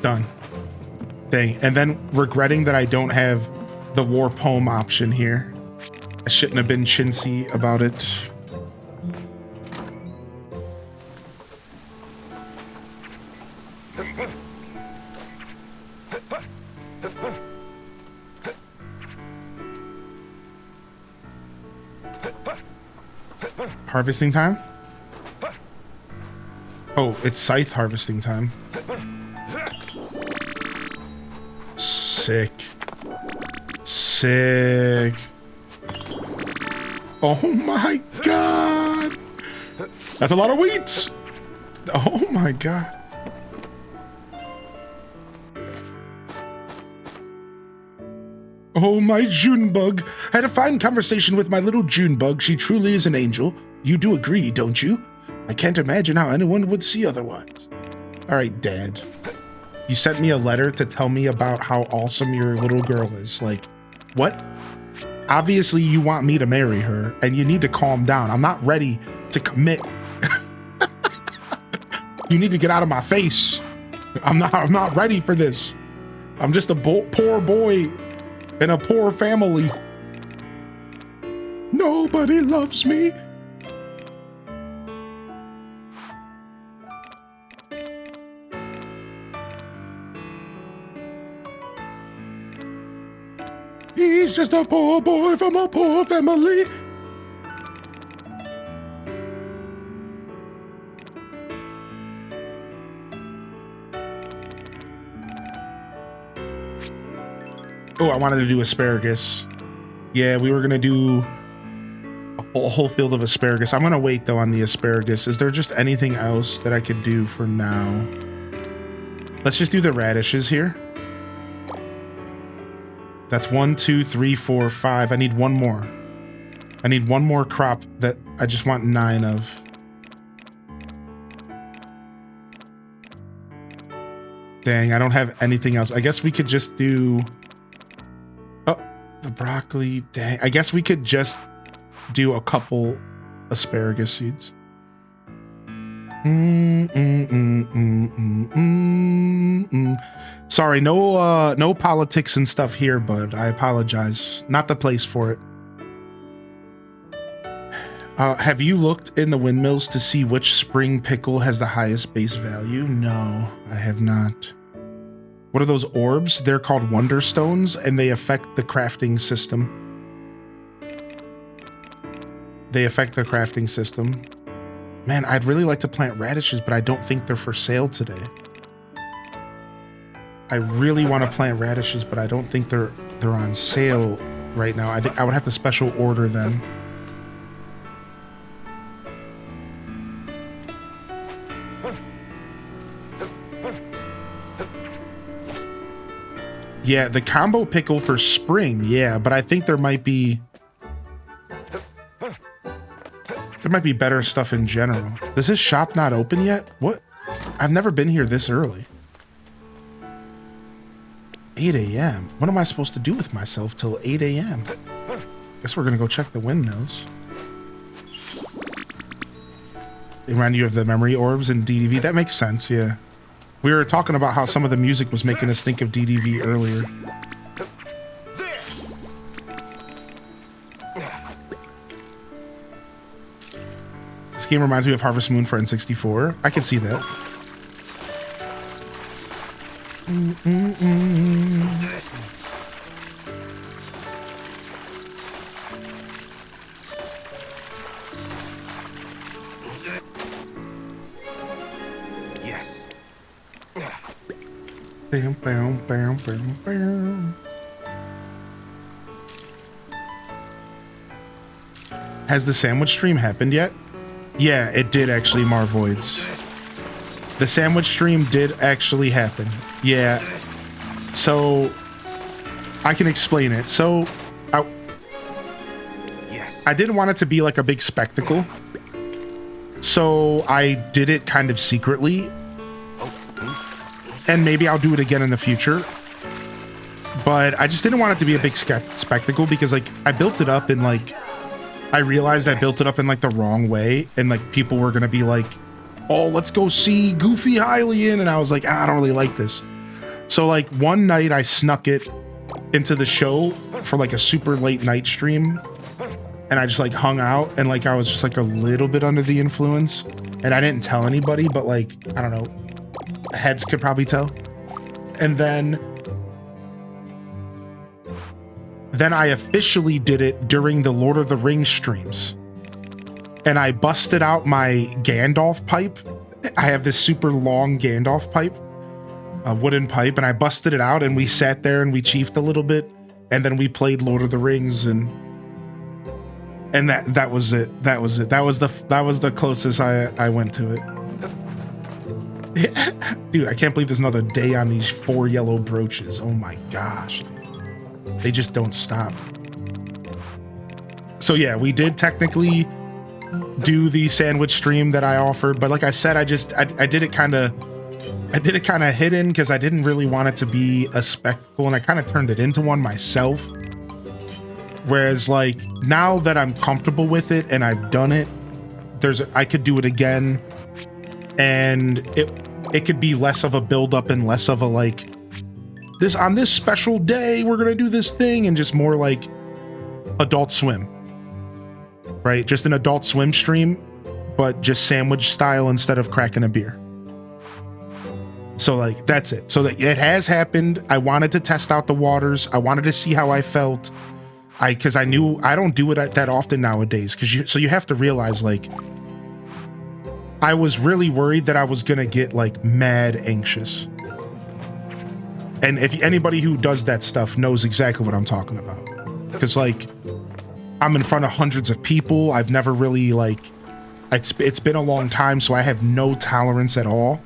S1: Done. Dang. And then regretting that I don't have the war poem option here. I shouldn't have been chintzy about it. Harvesting time? Oh, it's scythe harvesting time. Sick. Sick. Oh my god. That's a lot of wheat. Oh my god. Oh, my Junebug. I had a fine conversation with my little Junebug. She truly is an angel. You do agree, don't you? I can't imagine how anyone would see otherwise. All right, Dad. You sent me a letter to tell me about how awesome your little girl is. Like, what? Obviously, you want me to marry her, and you need to calm down. I'm not ready to commit. You need to get out of my face. I'm not ready for this. I'm just a poor boy in a poor family. Nobody loves me. He's just a poor boy from a poor family. Oh, I wanted to do asparagus. Yeah, we were gonna do a whole field of asparagus. I'm gonna wait though on the asparagus. Is there just anything else that I could do for now? Let's just do the radishes here. That's 1, 2, 3, 4, 5. I need one more. I need one more crop that I just want 9 of. Dang, I don't have anything else. I guess we could just do... Oh, the broccoli. Dang, I guess we could just do a couple asparagus seeds. Sorry, no politics and stuff here, but I apologize. Not the place for it. Have you looked in the windmills to see which spring pickle has the highest base value? No, I have not. What are those orbs? They're called Wonder Stones, and they affect the crafting system. They affect the crafting system. Man, I'd really like to plant radishes, but I don't think they're for sale today. I really want to plant radishes, but I don't think they're on sale right now. I think I would have to special order them. Yeah, the combo pickle for spring, yeah, but I think there might be better stuff in general. Is this shop not open yet? What? I've never been here this early. 8 a.m. What am I supposed to do with myself till 8 a.m.? Guess we're gonna go check the windmills. They remind you of the memory orbs in DDV. That makes sense, yeah. We were talking about how some of the music was making us think of DDV earlier. This game reminds me of Harvest Moon for N64. I can see that.
S6: Yes.
S1: Bam, bam, bam, bam, bam. Has the sandwich stream happened yet? Yeah, it did actually, Marvoids. The sandwich stream did actually happen. Yeah. So, I can explain it. So, I didn't want it to be like a big spectacle. So, I did it kind of secretly. And maybe I'll do it again in the future. But I just didn't want it to be a big spectacle because, like, I built it up in, like... I realized I built it up in, like, the wrong way. And, like, people were gonna be like, oh, let's go see Goofy Hylian. And I was like, I don't really like this. So, like, one night I snuck it into the show for, like, a super late night stream. And I just, like, hung out. And, like, I was just, like, a little bit under the influence. And I didn't tell anybody, but, like, I don't know. Heads could probably tell. And then I officially did it during the Lord of the Rings streams. And I busted out my Gandalf pipe. I have this super long Gandalf pipe, a wooden pipe, and I busted it out and we sat there and we chiefed a little bit, and then we played Lord of the Rings, and that was it. That was it. That was the closest I went to it. Dude, I can't believe there's another day on these 4 yellow brooches. Oh my gosh. They just don't stop. So yeah, we did technically do the sandwich stream that I offered, but like I said, I did it kind of hidden because I didn't really want it to be a spectacle, and I kind of turned it into one myself. Whereas like now that I'm comfortable with it and I've done it, I could do it again. And it could be less of a build up and less of a like this on this special day we're gonna do this thing, and just more like Adult Swim, right? Just an Adult Swim stream, but just sandwich style instead of cracking a beer. So like that's it. So that it has happened. I wanted to test out the waters. I wanted to see how I felt. Because I knew I don't do it that often nowadays. So you have to realize, like, I was really worried that I was gonna get like mad anxious. And if anybody who does that stuff knows exactly what I'm talking about. Because like, I'm in front of hundreds of people. I've never really like, it's been a long time, so I have no tolerance at all.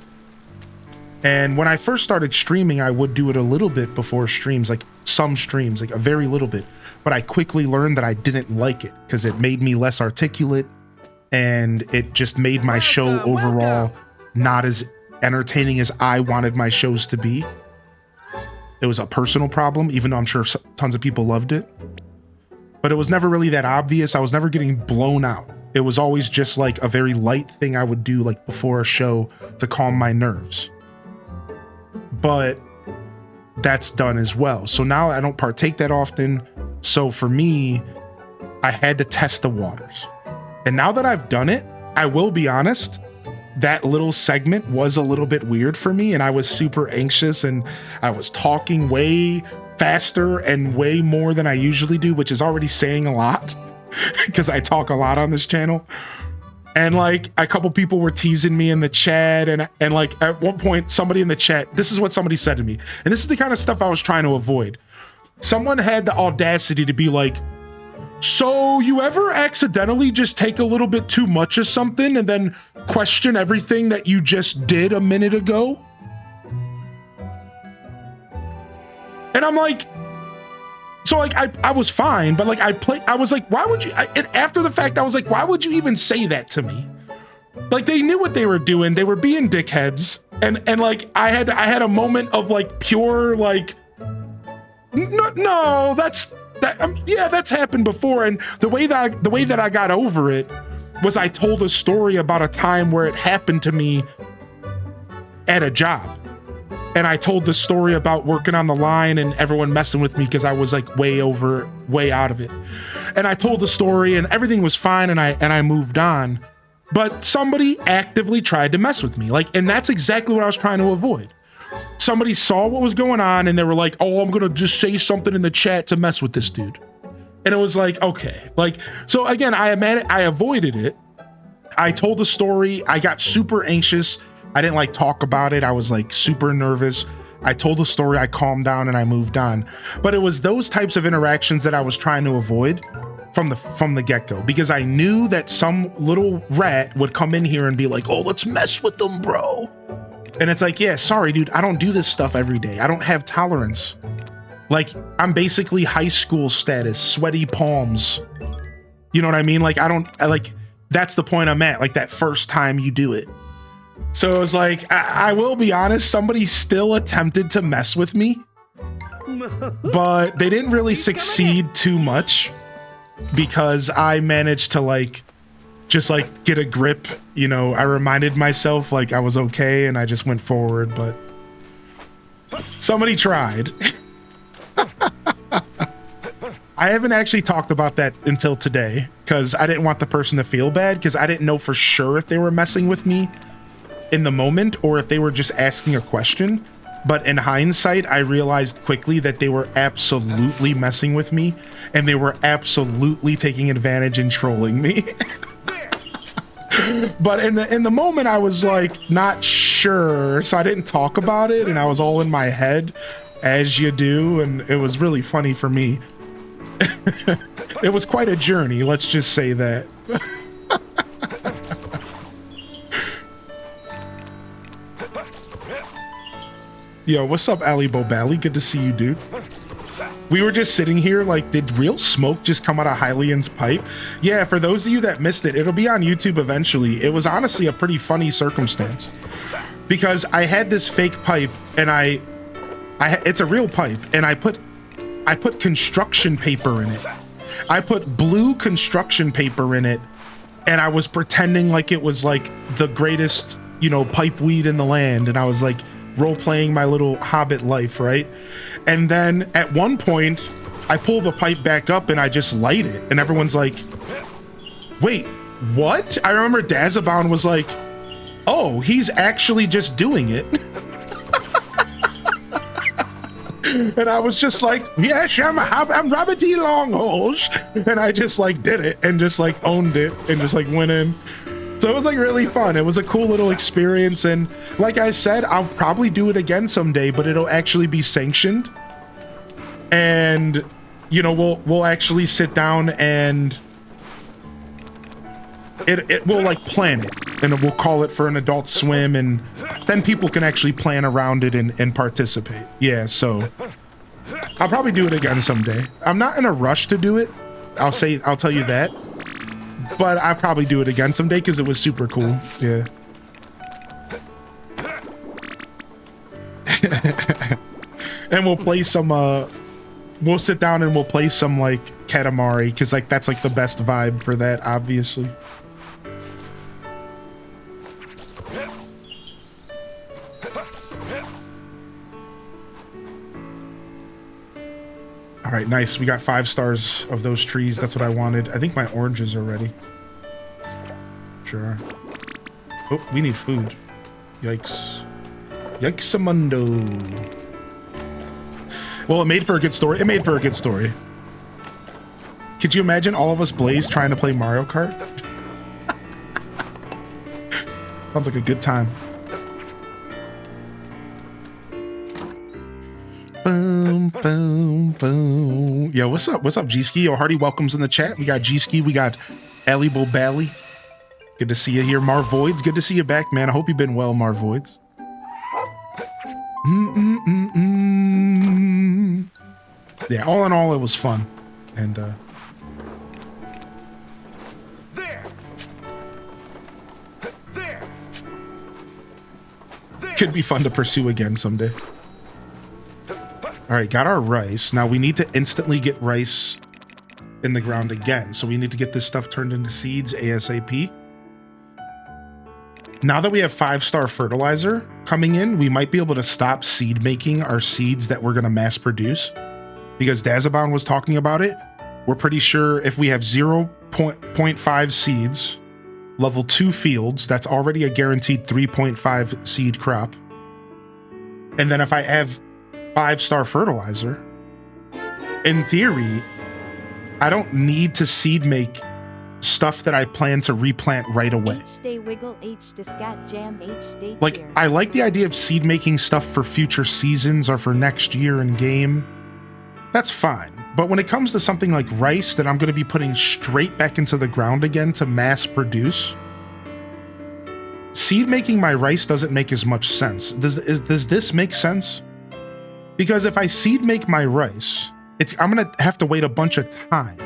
S1: And when I first started streaming, I would do it a little bit before streams, like some streams, like a very little bit. But I quickly learned that I didn't like it because it made me less articulate, and it just made my show overall not as entertaining as I wanted my shows to be. It was a personal problem, even though I'm sure tons of people loved it. But it was never really that obvious. I was never getting blown out. It was always just like a very light thing I would do like before a show to calm my nerves. But that's done as well. So now I don't partake that often. So for me, I had to test the waters. And now that I've done it, I will be honest, that little segment was a little bit weird for me, and I was super anxious, and I was talking way faster and way more than I usually do, which is already saying a lot because I talk a lot on this channel. And like a couple people were teasing me in the chat, and like at one point somebody in the chat, this is what somebody said to me, and this is the kind of stuff I was trying to avoid. Someone had the audacity to be like, so you ever accidentally just take a little bit too much of something and then question everything that you just did a minute ago? And I'm like, so like I was fine, but like I was like, why would you, and after the fact I was like, why would you even say that to me? Like they knew what they were doing, they were being dickheads, and like I had a moment of like pure like, no, that's yeah, that's happened before. And the way that I got over it was I told a story about a time where it happened to me at a job. And I told the story about working on the line and everyone messing with me because I was like way out of it. And I told the story and everything was fine, and I moved on. But somebody actively tried to mess with me. Like, and that's exactly what I was trying to avoid. Somebody saw what was going on and they were like, oh, I'm gonna just say something in the chat to mess with this dude. And it was like, okay. Like, so again, I avoided it. I told the story. I got super anxious. I didn't like talk about it. I was like super nervous. I told the story, I calmed down, and I moved on. But it was those types of interactions that I was trying to avoid from the get-go, because I knew that some little rat would come in here and be like, oh, let's mess with them, bro. And it's like, yeah, sorry, dude, I don't do this stuff every day. I don't have tolerance. Like, I'm basically high school status, sweaty palms. You know what I mean? Like, that's the point I'm at, like that first time you do it. So it was like, I will be honest, somebody still attempted to mess with me, but they didn't really succeed too much because I managed to like, just like get a grip, you know. I reminded myself like I was okay and I just went forward, but somebody tried. I haven't actually talked about that until today because I didn't want the person to feel bad, because I didn't know for sure if they were messing with me in the moment or if they were just asking a question. But in hindsight, I realized quickly that they were absolutely messing with me, and they were absolutely taking advantage and trolling me. But in the moment, I was like not sure, so I didn't talk about it, and I was all in my head, as you do, and it was really funny for me. It was quite a journey, let's just say that. Yo, what's up, Ali Bobali? Good to see you, dude. We were just sitting here like, did real smoke just come out of Hylian's pipe? Yeah, for those of you that missed it, it'll be on YouTube eventually. It was honestly a pretty funny circumstance because I had this fake pipe, and it's a real pipe, and I put construction paper in it. I put blue construction paper in it, and I was pretending like it was like the greatest, you know, pipe weed in the land, and I was like role-playing my little hobbit life, right? And then at one point I pull the pipe back up and I just light it, and everyone's like, wait, what? I remember Dazabon was like, oh, he's actually just doing it. And I was just like, yes, I'm Robert D. Longholes. And I just like did it and just like owned it and just like went in. So it was like really fun. It was a cool little experience. And like I said, I'll probably do it again someday, but it'll actually be sanctioned. And, you know, we'll actually sit down and it will like plan it, and we'll call it for an Adult Swim, and then people can actually plan around it and participate. Yeah, so I'll probably do it again someday. I'm not in a rush to do it. I'll tell you that. But I'll probably do it again someday because it was super cool. Yeah. And we'll play some we'll sit down and we'll play some like Katamari, because like that's like the best vibe for that, obviously. All right, nice. We got 5 stars of those trees. That's what I wanted. I think my oranges are ready. sure are. Oh, we need food. Yikes. Yikes-a-mundo. Well, it made for a good story. It made for a good story. Could you imagine all of us Blaze trying to play Mario Kart? Sounds like a good time. Boom, boom, boom. Yo, what's up? What's up, G-Ski? Yo, hearty welcomes in the chat. We got G-Ski. We got Ellie Bobally. Good to see you here. Marvoids, good to see you back, man. I hope you've been well, Marvoids. Yeah, all in all, it was fun. And, could be fun to pursue again someday. All right, got our rice. Now we need to instantly get rice in the ground again. So we need to get this stuff turned into seeds ASAP. Now that we have 5-star fertilizer coming in, we might be able to stop seed making our seeds that we're going to mass produce. Because Dazabon was talking about it. We're pretty sure if we have 0.5 seeds, level 2 fields, that's already a guaranteed 3.5 seed crop. And then if I have 5-star fertilizer, in theory, I don't need to seed make stuff that I plan to replant right away.
S4: H-Day Wiggle, H-Day Scat Jam, H-Day
S1: Like,
S4: Cheer.
S1: I like the idea of seed making stuff for future seasons or for next year in game. That's fine. But when it comes to something like rice that I'm going to be putting straight back into the ground again to mass produce, seed making my rice doesn't make as much sense. Does this make sense? Because if I seed make my rice, I'm going to have to wait a bunch of time.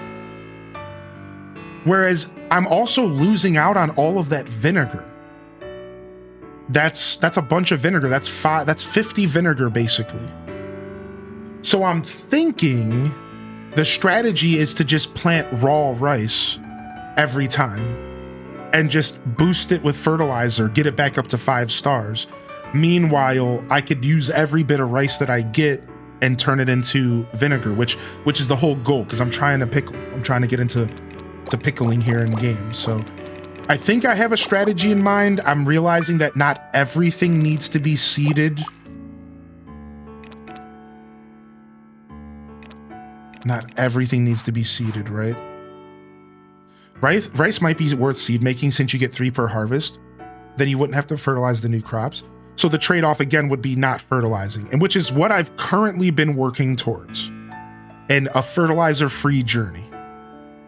S1: Whereas I'm also losing out on all of that vinegar. That's a bunch of vinegar. That's 50 vinegar basically. So I'm thinking the strategy is to just plant raw rice every time and just boost it with fertilizer, get it back up to 5 stars. Meanwhile, I could use every bit of rice that I get and turn it into vinegar, which is the whole goal, because I'm trying to pickle. I'm trying to get into pickling here in game. So I think I have a strategy in mind. I'm realizing that not everything needs to be seeded. Not everything needs to be seeded, right? Rice might be worth seed making since you get 3 per harvest. Then you wouldn't have to fertilize the new crops. So the trade-off again would be not fertilizing, and which is what I've currently been working towards. And a fertilizer-free journey.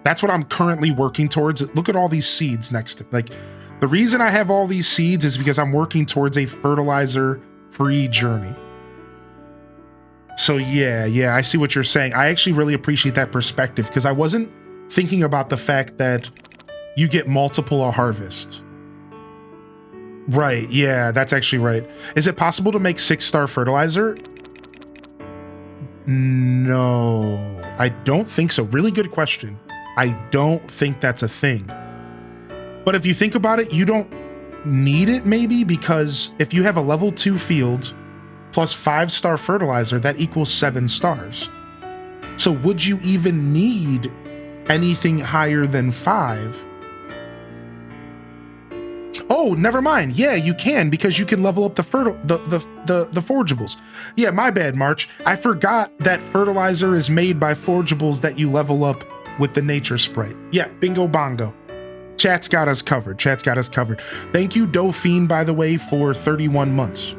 S1: That's what I'm currently working towards. Look at all these seeds next to, like, the reason I have all these seeds is because I'm working towards a fertilizer-free journey. So yeah, I see what you're saying. I actually really appreciate that perspective because I wasn't thinking about the fact that you get multiple a harvest. Right, yeah, that's actually right. Is it possible to make 6-star fertilizer? No, I don't think so. Really good question. I don't think that's a thing. But if you think about it, you don't need it maybe, because if you have a level 2 field plus 5-star fertilizer, that equals 7 stars. So would you even need anything higher than 5? Oh, never mind. Yeah, you can, because you can level up the forgeables. Yeah, my bad, March. I forgot that fertilizer is made by forgeables that you level up with the nature sprite. Yeah, bingo bongo. Chat's got us covered. Chat's got us covered. Thank you, Dauphine, by the way, for 31 months.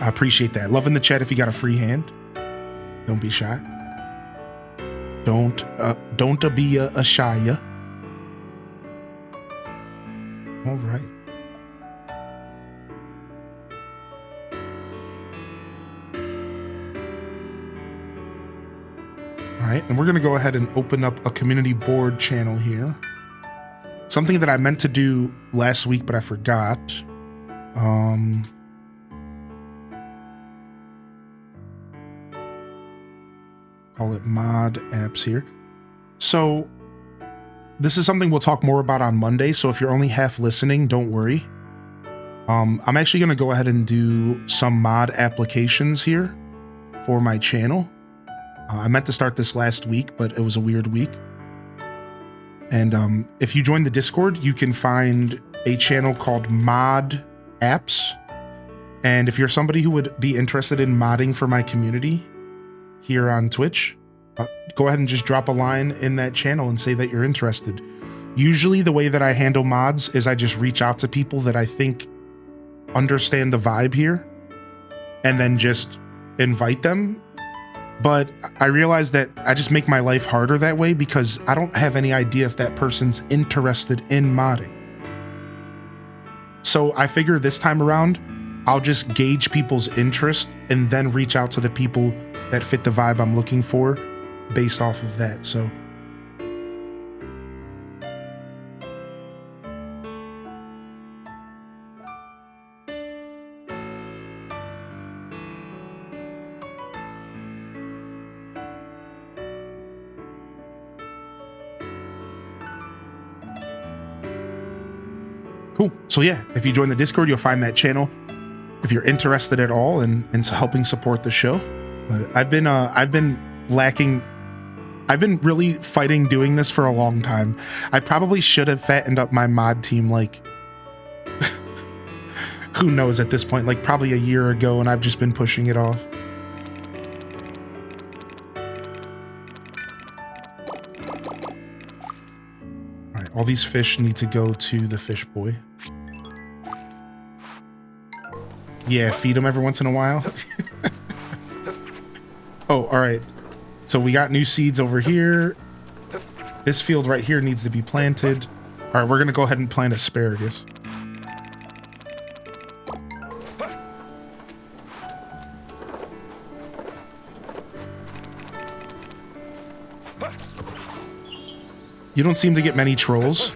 S1: I appreciate that. Love in the chat if you got a free hand. Don't be shy. Don't be a shya. All right. All right, and we're going to go ahead and open up a community board channel here. Something that I meant to do last week, but I forgot. Call it mod apps here. So this is something we'll talk more about on Monday. So if you're only half listening, don't worry. I'm actually going to go ahead and do some mod applications here for my channel. I meant to start this last week, but it was a weird week. And if you join the Discord, you can find a channel called Mod Apps. And if you're somebody who would be interested in modding for my community here on Twitch, go ahead and just drop a line in that channel and say that you're interested. Usually the way that I handle mods is I just reach out to people that I think understand the vibe here and then just invite them. But I realize that I just make my life harder that way because I don't have any idea if that person's interested in modding. So I figure this time around, I'll just gauge people's interest and then reach out to the people that fit the vibe I'm looking for based off of that. So cool. So yeah, if you join the Discord, you'll find that channel if you're interested at all in helping support the show. But I've been really fighting doing this for a long time. I probably should have fattened up my mod team like who knows at this point, like probably a year ago, and I've just been pushing it off. All right, all these fish need to go to the fish boy. Yeah, feed them every once in a while. Oh, all right. So we got new seeds over here. This field right here needs to be planted. All right, we're going to go ahead and plant asparagus. You don't seem to get many trolls.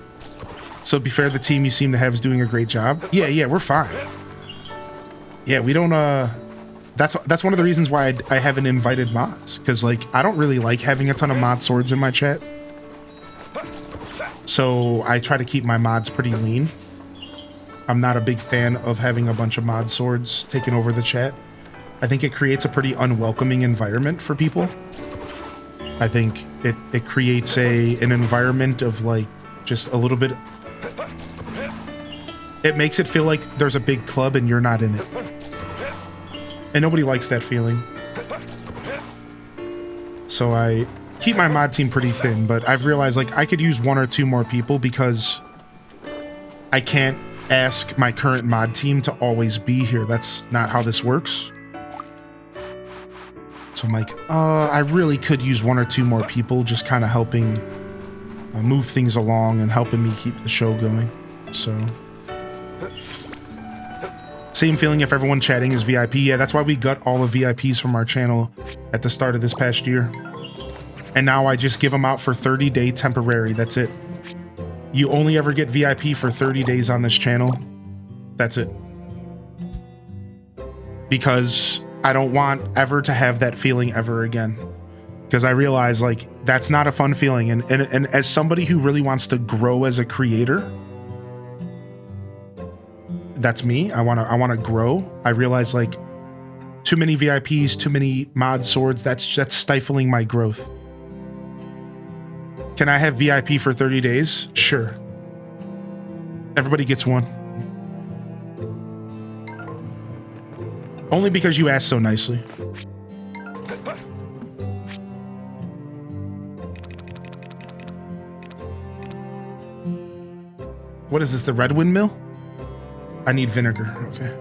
S1: So to be fair, the team you seem to have is doing a great job. Yeah, we're fine. Yeah, we don't, that's one of the reasons why I haven't invited mods. Because, like, I don't really like having a ton of mod swords in my chat. So I try to keep my mods pretty lean. I'm not a big fan of having a bunch of mod swords taking over the chat. I think it creates a pretty unwelcoming environment for people. I think it creates an environment of, like, just a little bit... It makes it feel like there's a big club and you're not in it. And nobody likes that feeling. So I keep my mod team pretty thin, but I've realized, like, I could use 1 or 2 more people because I can't ask my current mod team to always be here. That's not how this works. So I'm like, I really could use 1 or 2 more people just kind of helping move things along and helping me keep the show going. So... Same feeling if everyone chatting is VIP. Yeah, that's why we got all the VIPs from our channel at the start of this past year. And now I just give them out for 30-day temporary. That's it. You only ever get VIP for 30 days on this channel. That's it. Because I don't want ever to have that feeling ever again. Because I realize, like, that's not a fun feeling. And as somebody who really wants to grow as a creator... That's me. I want to grow. I realize, like, too many VIPs, too many mod swords, that's stifling my growth. Can I have VIP for 30 days? Sure. Everybody gets one. Only because you asked so nicely. What is this, the red windmill? I need vinegar, okay.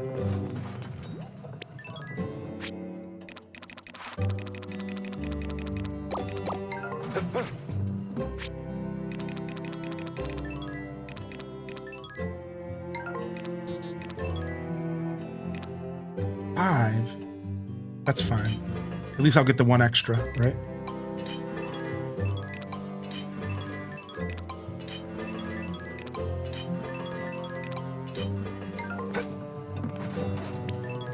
S1: Five. That's fine. At least I'll get the 1 extra, right?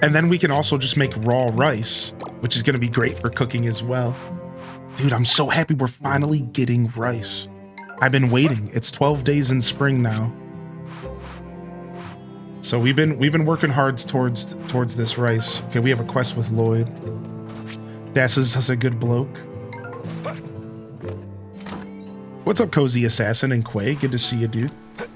S1: And then we can also just make raw rice, which is going to be great for cooking as well. Dude, I'm so happy we're finally getting rice. I've been waiting. It's 12 days in spring now. So we've been working hard towards this rice. Okay, we have a quest with Lloyd. Das is a good bloke. What's up, Cozy Assassin and Quay? Good to see you, dude. But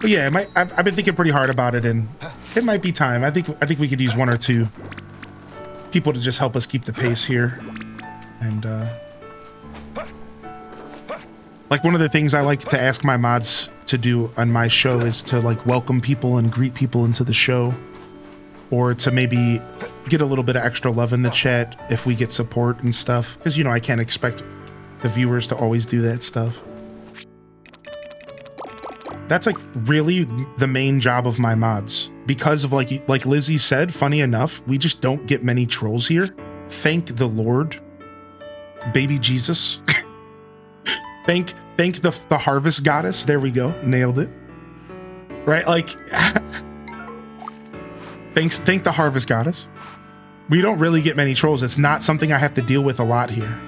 S1: yeah, I've been thinking pretty hard about it, and it might be time. I think we could use one or two people to just help us keep the pace here. And like one of the things I like to ask my mods to do on my show is to like welcome people and greet people into the show, or to maybe get a little bit of extra love in the chat if we get support and stuff, because you know I can't expect the viewers to always do that stuff. That's like really the main job of my mods, because of like Lizzie said, funny enough, we just don't get many trolls here. Thank the Lord, baby Jesus. thank the harvest goddess. There we go, nailed it. Right, like thank the harvest goddess. We don't really get many trolls. It's not something I have to deal with a lot here.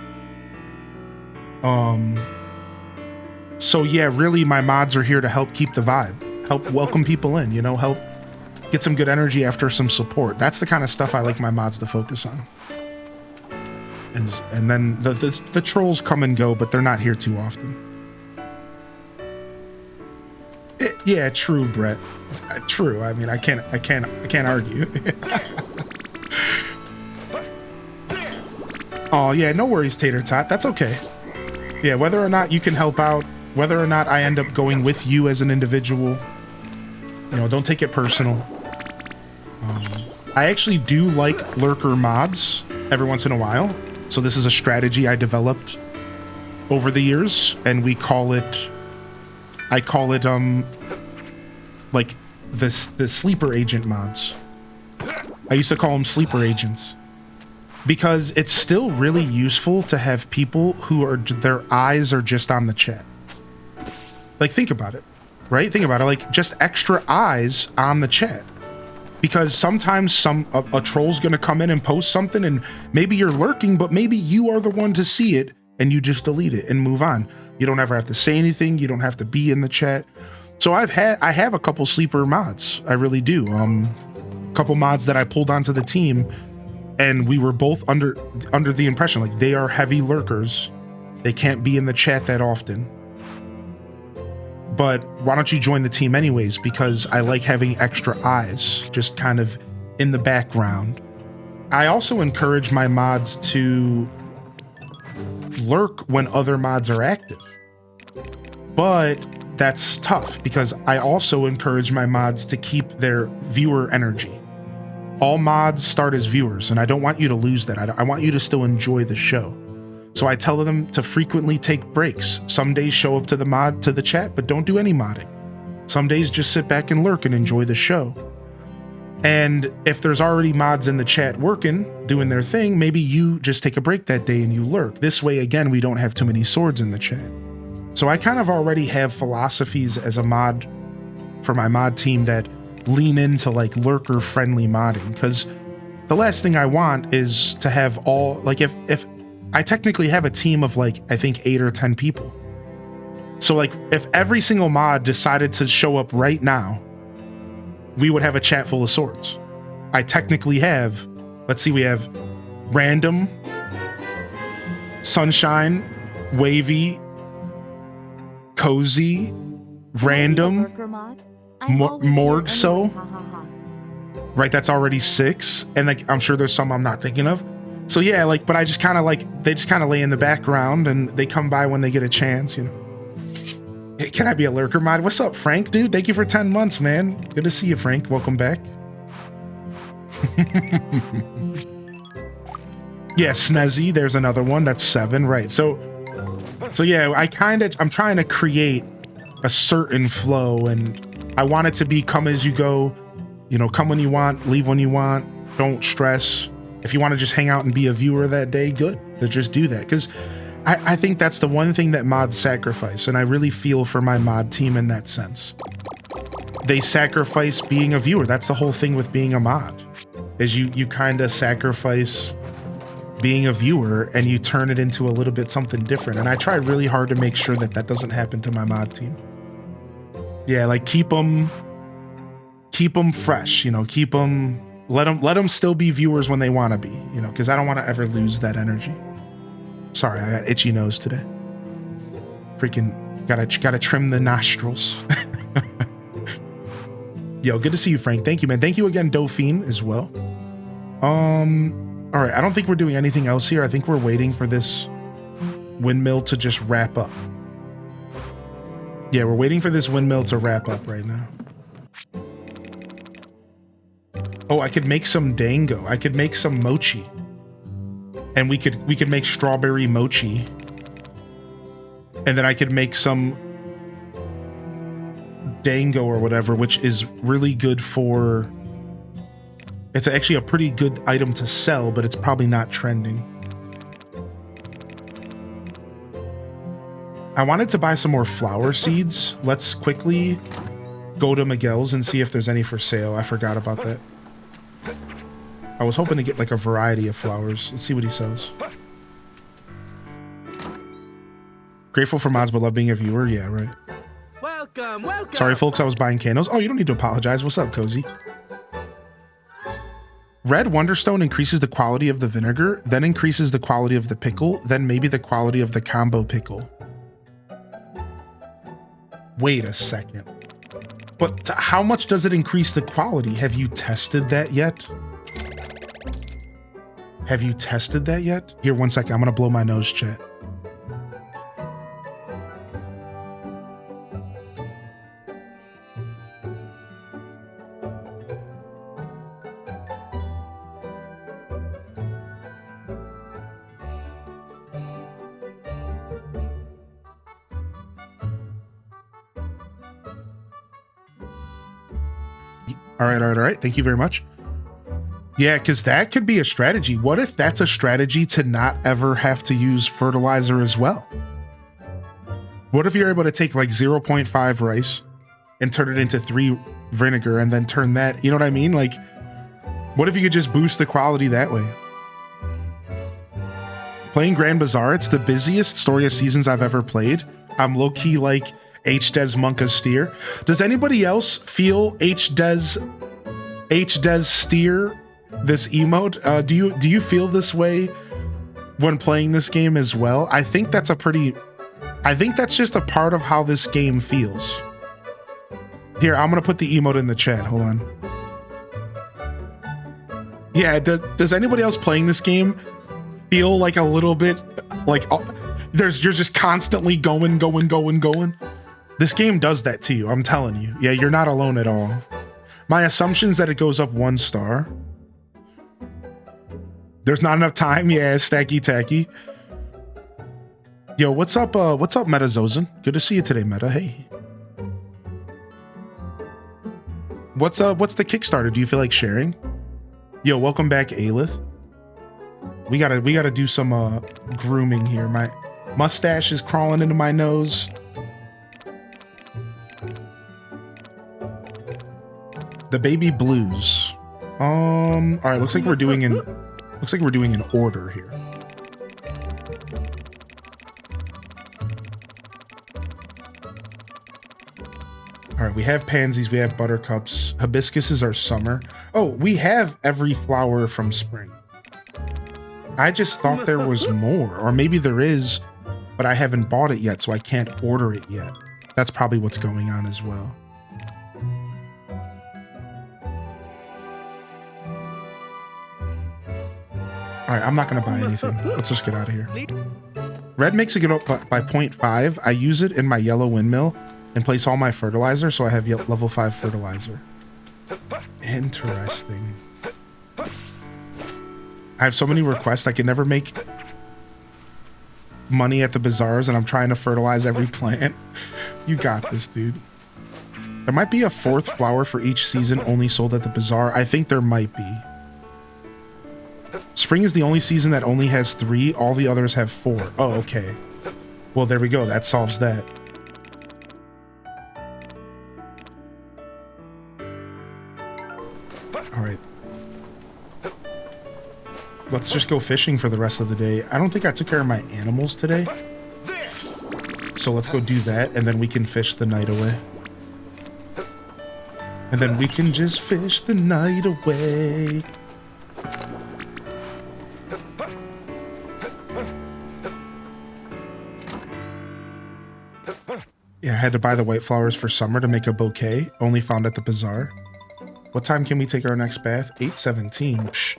S1: So yeah, really my mods are here to help keep the vibe, help welcome people in, you know, help get some good energy after some support. That's the kind of stuff I like my mods to focus on. And then the trolls come and go, but they're not here too often. Yeah, true, Brett. True. I mean, I can't argue. Oh yeah, no worries, Tater Tot. That's okay. Yeah, whether or not you can help out, whether or not I end up going with you as an individual, you know, don't take it personal. I actually do like lurker mods every once in a while. So this is a strategy I developed over the years, and I call it like the sleeper agent mods. I used to call them sleeper agents, because it's still really useful to have people who are, their eyes are just on the chat. Like, think about it, right? Think about it, like just extra eyes on the chat. Because sometimes a troll's gonna come in and post something, and maybe you're lurking, but maybe you are the one to see it and you just delete it and move on. You don't ever have to say anything. You don't have to be in the chat. So I have a couple sleeper mods. I really do. A couple mods that I pulled onto the team, and we were both under the impression like they are heavy lurkers. They can't be in the chat that often. But why don't you join the team anyways? Because I like having extra eyes just kind of in the background. I also encourage my mods to lurk when other mods are active. But that's tough, because I also encourage my mods to keep their viewer energy. All mods start as viewers, and I don't want you to lose that. I want you to still enjoy the show. So I tell them to frequently take breaks. Some days show up to the chat, but don't do any modding. Some days just sit back and lurk and enjoy the show. And if there's already mods in the chat working, doing their thing, maybe you just take a break that day and you lurk. This way, again, we don't have too many swords in the chat. So I kind of already have philosophies as a mod for my mod team that lean into like lurker friendly modding, because the last thing I want is to have all, like, if I technically have a team of like, I think 8 or 10 people. So like if every single mod decided to show up right now, we would have a chat full of swords. I technically have, let's see, we have Random, Sunshine, Wavy, Cozy, Random, Morgso. Right, that's already 6. And like I'm sure there's some I'm not thinking of. So yeah, like, but I just kind of like, they just kind of lay in the background and they come by when they get a chance, you know. Hey, can I be a lurker mod? What's up, Frank? Dude, thank you for 10 months, man. Good to see you, Frank. Welcome back. Yeah, Snezzy, there's another one. That's 7, right. So yeah, I'm trying to create a certain flow, and I want it to be come as you go, you know, come when you want, leave when you want, don't stress. If you want to just hang out and be a viewer that day, good. To just do that. Because I think that's the one thing that mods sacrifice. And I really feel for my mod team in that sense. They sacrifice being a viewer. That's the whole thing with being a mod. Is you kind of sacrifice being a viewer and you turn it into a little bit something different. And I try really hard to make sure that that doesn't happen to my mod team. Yeah, like keep them fresh, you know, keep them let them still be viewers when they want to be, you know, because I don't want to ever lose that energy. Sorry, I got itchy nose today. Freaking gotta trim the nostrils. Yo, good to see you, Frank. Thank you, man. Thank you again, Dauphine, as well. All right, I don't think we're doing anything else here. I think we're waiting for this windmill to just wrap up. Yeah, we're waiting for this windmill to wrap up right now. Oh, I could make some dango. I could make some mochi. And we could make strawberry mochi. And then I could make some dango or whatever, which is really good for... It's actually a pretty good item to sell, but it's probably not trending. I wanted to buy some more flower seeds. Let's quickly go to Miguel's and see if there's any for sale. I forgot about that. I was hoping to get like a variety of flowers. Let's see what he sells. Grateful for mods, but love being a viewer. Yeah, right.
S9: Welcome, welcome.
S1: Sorry, folks, I was buying candles. Oh, you don't need to apologize. What's up, Cozy? Red Wonderstone increases the quality of the vinegar, then increases the quality of the pickle, then maybe the quality of the combo pickle. Wait a second. But how much does it increase the quality? Have you tested that yet? Have you tested that yet? Here, one second. I'm going to blow my nose, chat. All right. Thank you very much. Yeah, because that could be a strategy. What if that's a strategy to not ever have to use fertilizer as well? What if you're able to take like 0.5 rice and turn it into 3 vinegar and then turn that, you know what I mean? Like, what if you could just boost the quality that way? Playing Grand Bazaar, it's the busiest story of seasons I've ever played. I'm low-key like H-Des Monka's steer. Does anybody else feel H-Des steer, this emote? Do you feel this way when playing this game as well? I think that's just a part of how this game feels. Here, I'm gonna put the emote in the chat. Hold on. Yeah, does anybody else playing this game feel like a little bit like you're just constantly going? This game does that to you, I'm telling you. Yeah, you're not alone at all. My assumption is that it goes up 1 star. There's not enough time. Yeah, stacky tacky. Yo, what's up, Meta Zozen? Good to see you today, Meta. Hey. What's the Kickstarter? Do you feel like sharing? Yo, welcome back, Alith. We gotta do some grooming here. My mustache is crawling into my nose. The baby blues. All right, looks like we're doing an order here. All right, we have pansies, we have buttercups. Hibiscuses are summer. Oh, we have every flower from spring. I just thought there was more, or maybe there is, but I haven't bought it yet, so I can't order it yet. That's probably what's going on as well. All right, I'm not going to buy anything. Let's just get out of here. Red makes it get up by 0.5. I use it in my yellow windmill and place all my fertilizer, so I have level 5 fertilizer. Interesting. I have so many requests. I can never make money at the bazaars, and I'm trying to fertilize every plant. You got this, dude. There might be a 4th flower for each season only sold at the bazaar. I think there might be. Spring is the only season that only has 3. All the others have 4. Oh, okay. Well, there we go. That solves that. All right. Let's just go fishing for the rest of the day. I don't think I took care of my animals today. So let's go do that, and then we can fish the night away. And then we can just fish the night away. Yeah, I had to buy the white flowers for summer to make a bouquet, only found at the bazaar. What time can we take our next bath? 8:17. Psh.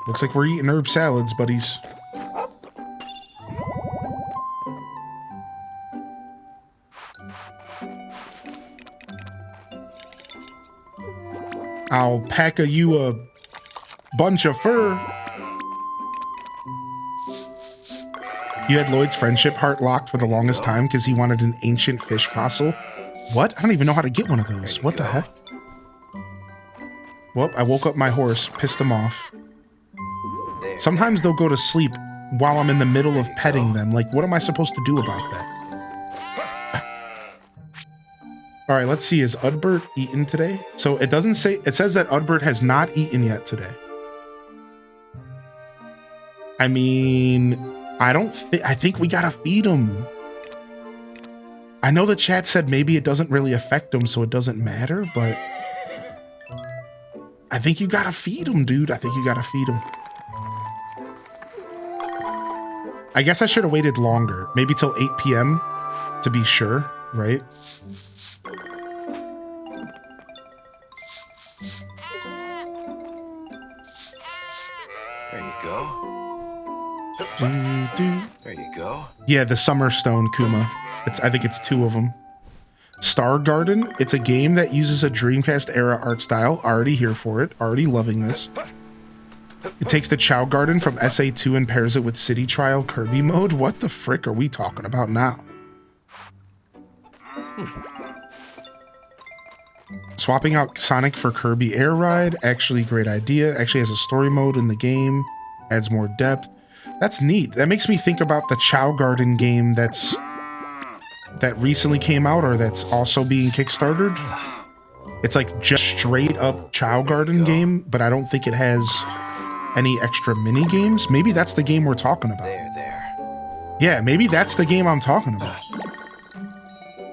S1: Looks like we're eating herb salads, buddies. I'll pack you a bunch of fur. You had Lloyd's friendship heart locked for the longest time because he wanted an ancient fish fossil. What? I don't even know how to get one of those. What the heck? Well, I woke up my horse, pissed him off. Sometimes they'll go to sleep while I'm in the middle of petting them. Like, what am I supposed to do about that? All right, let's see. Is Udbert eaten today? So it doesn't say, it says that Udbert has not eaten yet today. I mean, I think we gotta feed him. I know the chat said maybe it doesn't really affect him, so it doesn't matter, but I think you gotta feed him, dude. I think you gotta feed him. I guess I should have waited longer, maybe till 8 p.m. to be sure, right?
S6: There you go. There you go.
S1: Yeah, the Summer Stone Kuma. I think it's 2 of them. Star Garden. It's a game that uses a Dreamcast era art style. Already here for it. Already loving this. It takes the Chow Garden from SA2 and pairs it with City Trial Kirby mode. What the frick are we talking about now? Swapping out Sonic for Kirby Air Ride. Actually, great idea. Actually has a story mode in the game. Adds more depth. That's neat. That makes me think about the Chow Garden game that recently came out or that's also being kickstarted. It's like just straight up Chow Garden game, but I don't think it has any extra mini games. Maybe that's the game we're talking about.
S6: There.
S1: Yeah, maybe that's the game I'm talking about.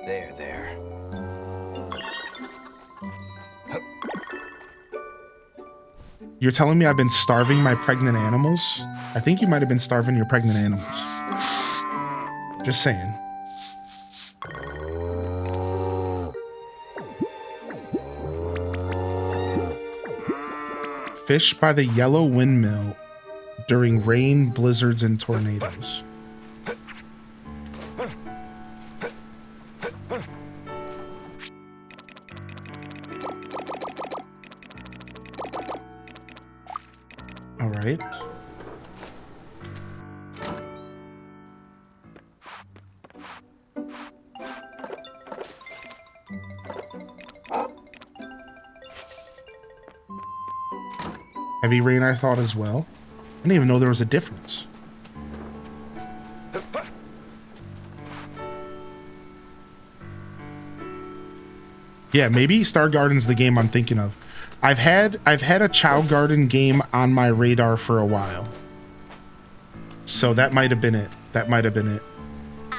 S6: There.
S1: You're telling me I've been starving my pregnant animals? I think you might have been starving your pregnant animals. Just saying. Fish by the yellow windmill during rain, blizzards, and tornadoes. All right. Heavy rain, I thought as well. I didn't even know there was a difference. Yeah, maybe Star Garden's the game I'm thinking of. I've had a Chow Garden game on my radar for a while. So that might have been it. That might have been it.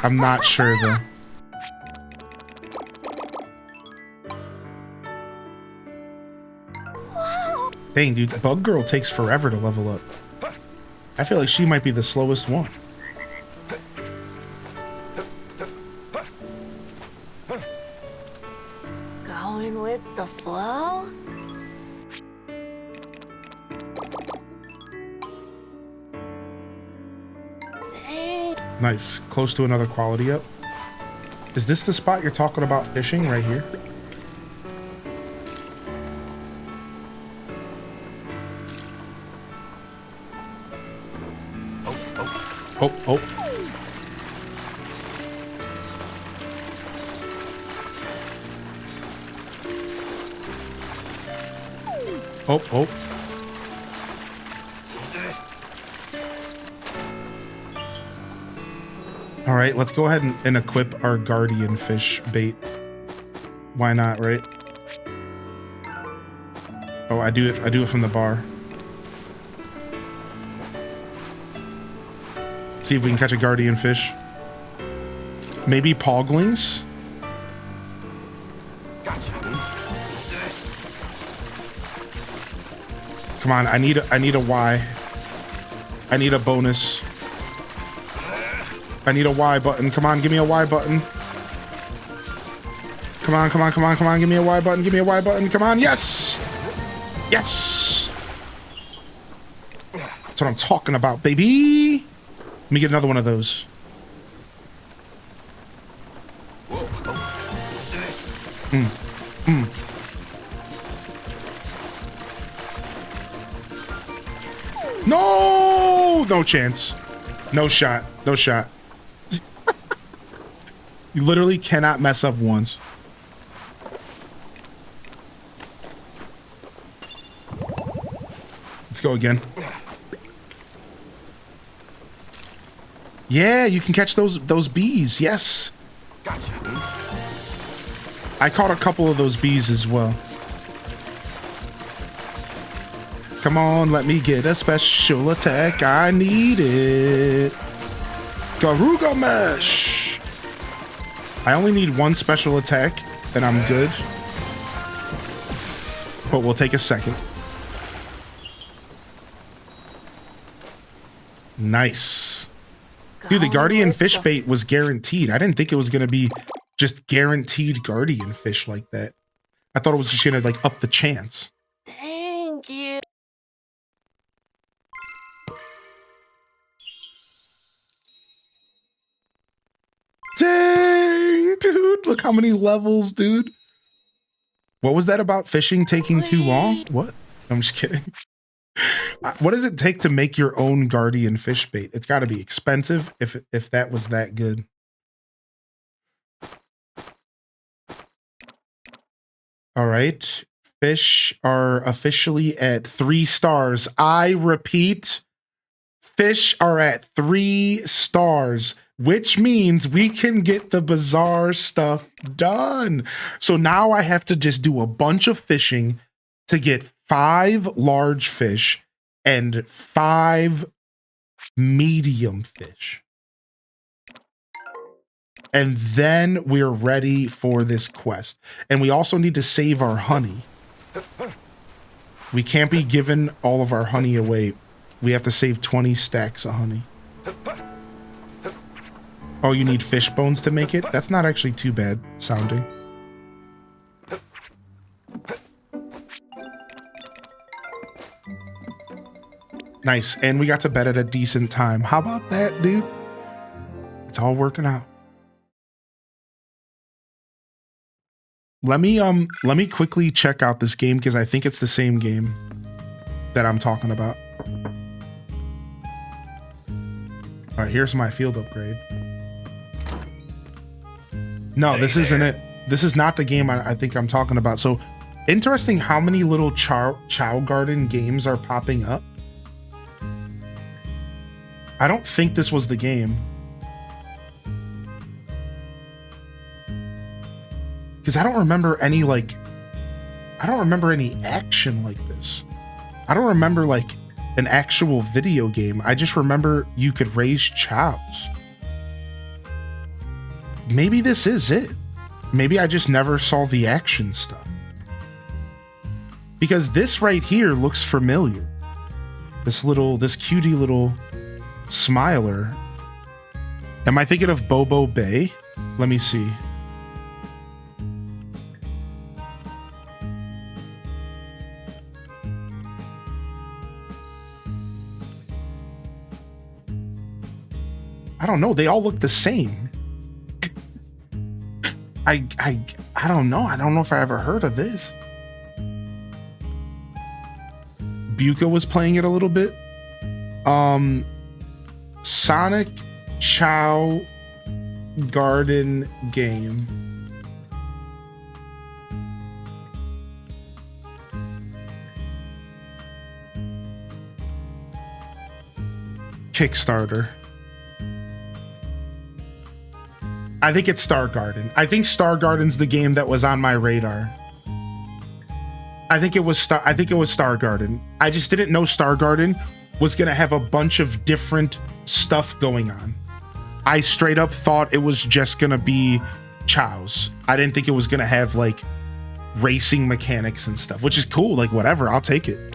S1: I'm not sure though. Dang, dude, Bug Girl takes forever to level up. I feel like she might be the slowest one.
S5: Going with the flow? Dang.
S1: Nice. Close to another quality up. Is this the spot you're talking about fishing right here? Oh. Oh. All right, let's go ahead and equip our guardian fish bait. Why not, right? Oh, I do it from the bar. See if we can catch a guardian fish. Maybe poglings?
S6: Gotcha.
S1: Come on, I need a Y. I need a bonus. I need a Y button. Come on, give me a Y button. Come on, come on, come on, come on. Give me a Y button. Give me a Y button. Come on. Yes. Yes. That's what I'm talking about, baby. Let me get another one of those. No! No chance. No shot. No shot. You literally cannot mess up once. Let's go again. Yeah, you can catch those bees. Yes.
S6: Gotcha.
S1: I caught a couple of those bees as well. Come on, let me get a special attack. I need it. Garuga Mesh. I only need one special attack, and I'm good. But we'll take a second. Nice. Dude, the Guardian Fish bait was guaranteed. I didn't think it was going to be just guaranteed Guardian Fish like that. I thought it was just going to, like, up the chance.
S5: Thank you.
S1: Dang, dude. Look how many levels, dude. What was that about fishing taking too long? What? I'm just kidding. What does it take to make your own Guardian Fish bait? It's got to be expensive if that was that good. All right. Fish are officially at 3 stars. I repeat, fish are at 3 stars, which means we can get the Bazaar stuff done. So now I have to just do a bunch of fishing to get 5 large fish and 5 medium fish. And then we're ready for this quest. And we also need to save our honey. We can't be giving all of our honey away. We have to save 20 stacks of honey. Oh, you need fish bones to make it? That's not actually too bad sounding. Nice. And we got to bed at a decent time. How about that, dude? It's all working out. Let me quickly check out this game because I think it's the same game that I'm talking about. All right, here's my field upgrade. No, this isn't it. This is not the game I think I'm talking about. So interesting how many little Chow Garden games are popping up. I don't think this was the game. Because I don't remember any, action like this. I don't remember, like, an actual video game. I just remember you could raise chows. Maybe this is it. Maybe I just never saw the action stuff. Because this right here looks familiar. This cutie little smiler. Am I thinking of Bobo Bay? Let me see. I don't know. They all look the same. I don't know. I don't know if I ever heard of this. Buka was playing it a little bit. Sonic Chow Garden game. Kickstarter. I think it's Star Garden. I think Star Garden's the game that was on my radar. I think it was Star Garden. I just didn't know Star Garden was gonna have a bunch of different stuff going on. I straight up thought it was just gonna be chows. I didn't think it was gonna have like racing mechanics and stuff, which is cool. Like whatever, I'll take it.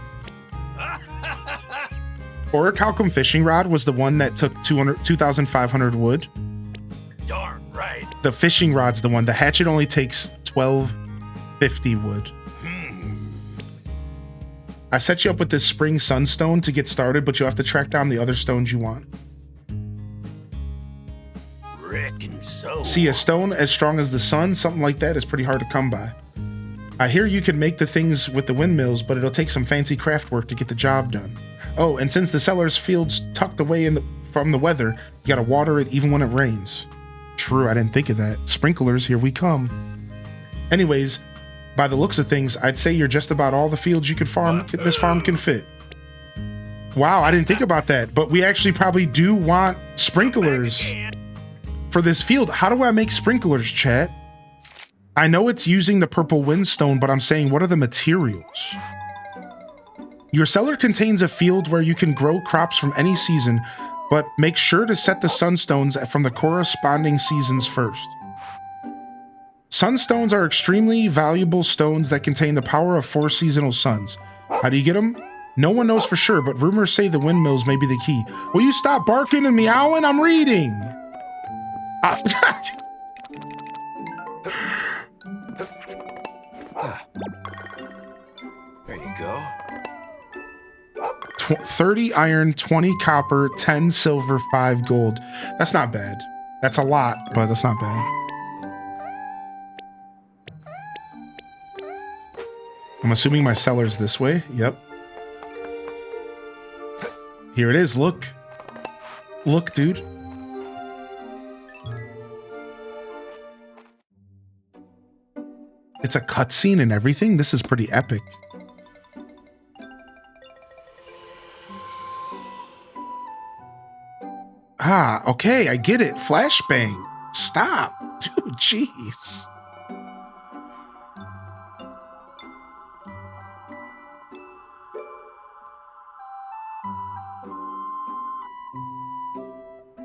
S1: Orichalcum fishing rod was the one that took 2,500 wood.
S6: Darn right.
S1: The fishing rod's the one. The hatchet only takes 1,250 wood. I set you up with this spring sunstone to get started, but you have to track down the other stones you want.
S6: Reckon so.
S1: See, a stone as strong as the sun, something like that, is pretty hard to come by. I hear you can make the things with the windmills, but it'll take some fancy craft work to get the job done. Oh, and since the cellar's field's tucked away from the weather, you gotta water it even when it rains. True, I didn't think of that. Sprinklers, here we come. Anyways, by the looks of things, I'd say you're just about all the fields you could farm. This farm can fit. Wow, I didn't think about that, but we actually probably do want sprinklers for this field. How do I make sprinklers, chat? I know it's using the purple windstone, but I'm saying, what are the materials? Your cellar contains a field where you can grow crops from any season, but make sure to set the sunstones from the corresponding seasons first. Sunstones are extremely valuable stones that contain the power of 4 seasonal suns. How do you get them? No one knows for sure, but rumors say the windmills may be the key. Will you stop barking and meowing? I'm reading.
S6: There you go.
S1: 30 iron, 20 copper, 10 silver, 5 gold. That's not bad. That's a lot, but that's not bad. I'm assuming my cellar's this way. Yep. Here it is. Look. Look, dude. It's a cutscene and everything. This is pretty epic. Ah, okay, I get it. Flashbang. Stop. Dude, jeez.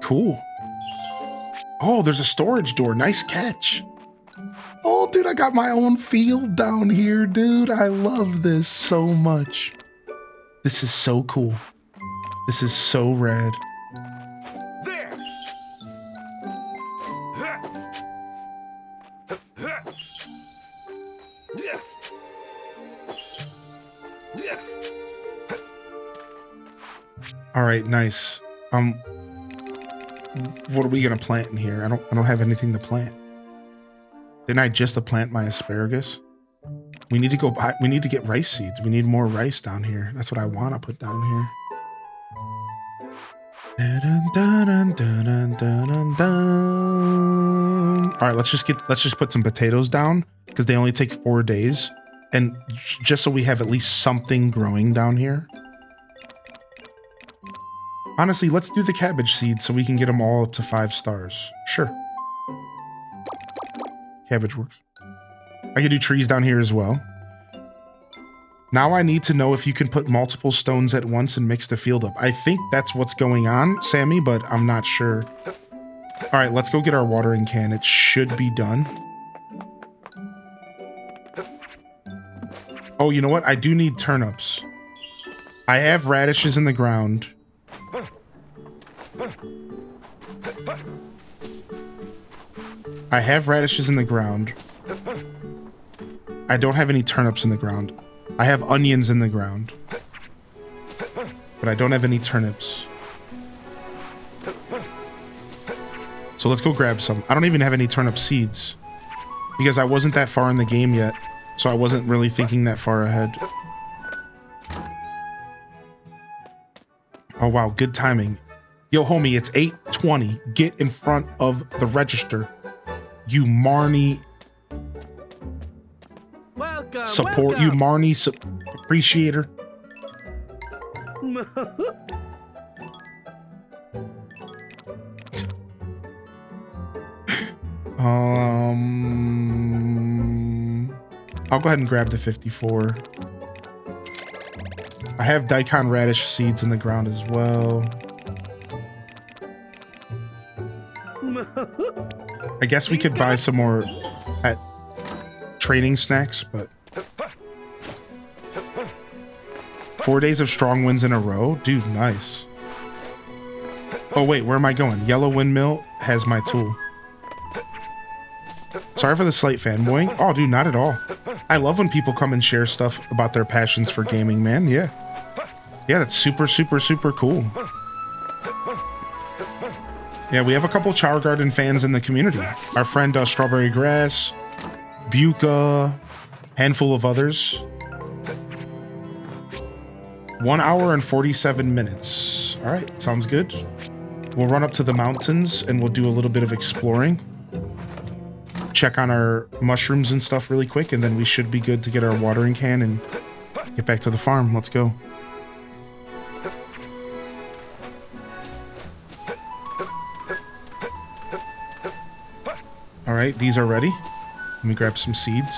S1: Cool. Oh, there's a storage door. Nice catch. Oh, dude, I got my own field down here, dude. I love this so much. This is so cool. This is so rad.
S6: There.
S1: All right, nice. What are we gonna plant in here? I don't have anything to plant. Didn't I just plant my asparagus? We need to go buy, we need to get rice seeds. We need more rice down here. That's what I want to put down here. All right, let's just put some potatoes down because they only take 4 days. And just so we have at least something growing down here. Honestly, let's do the cabbage seeds so we can get them all up to 5 stars. Sure. Cabbage works. I can do trees down here as well. Now I need to know if you can put multiple stones at once and mix the field up. I think that's what's going on, Sammy, but I'm not sure. All right, let's go get our watering can. It should be done. Oh, you know what? I do need turnips. I have radishes in the ground. I have radishes in the ground. I don't have any turnips in the ground. I have onions in the ground. But I don't have any turnips. So let's go grab some. I don't even have any turnip seeds. Because I wasn't that far in the game yet. So I wasn't really thinking that far ahead. Oh wow, good timing. Yo, homie, it's 8:20. Get in front of the register. You Marnie support. You Marnie appreciator. I'll go ahead and grab the 54. I have daikon radish seeds in the ground as well. I guess we could buy some more at training snacks, but 4 days of strong winds in a row? Dude, nice. Oh, wait, where am I going? Yellow Windmill has my tool. Sorry for the slight fanboying. Oh, dude, not at all. I love when people come and share stuff about their passions for gaming, man. Yeah. Yeah, that's super, super, super cool. Yeah, we have a couple Char Garden fans in the community. Our friend Strawberry Grass, Buka, handful of others. 1 hour and 47 minutes. All right, sounds good. We'll run up to the mountains and we'll do a little bit of exploring. Check on our mushrooms and stuff really quick, and then we should be good to get our watering can and get back to the farm. Let's go. All right, these are ready. Let me grab some seeds.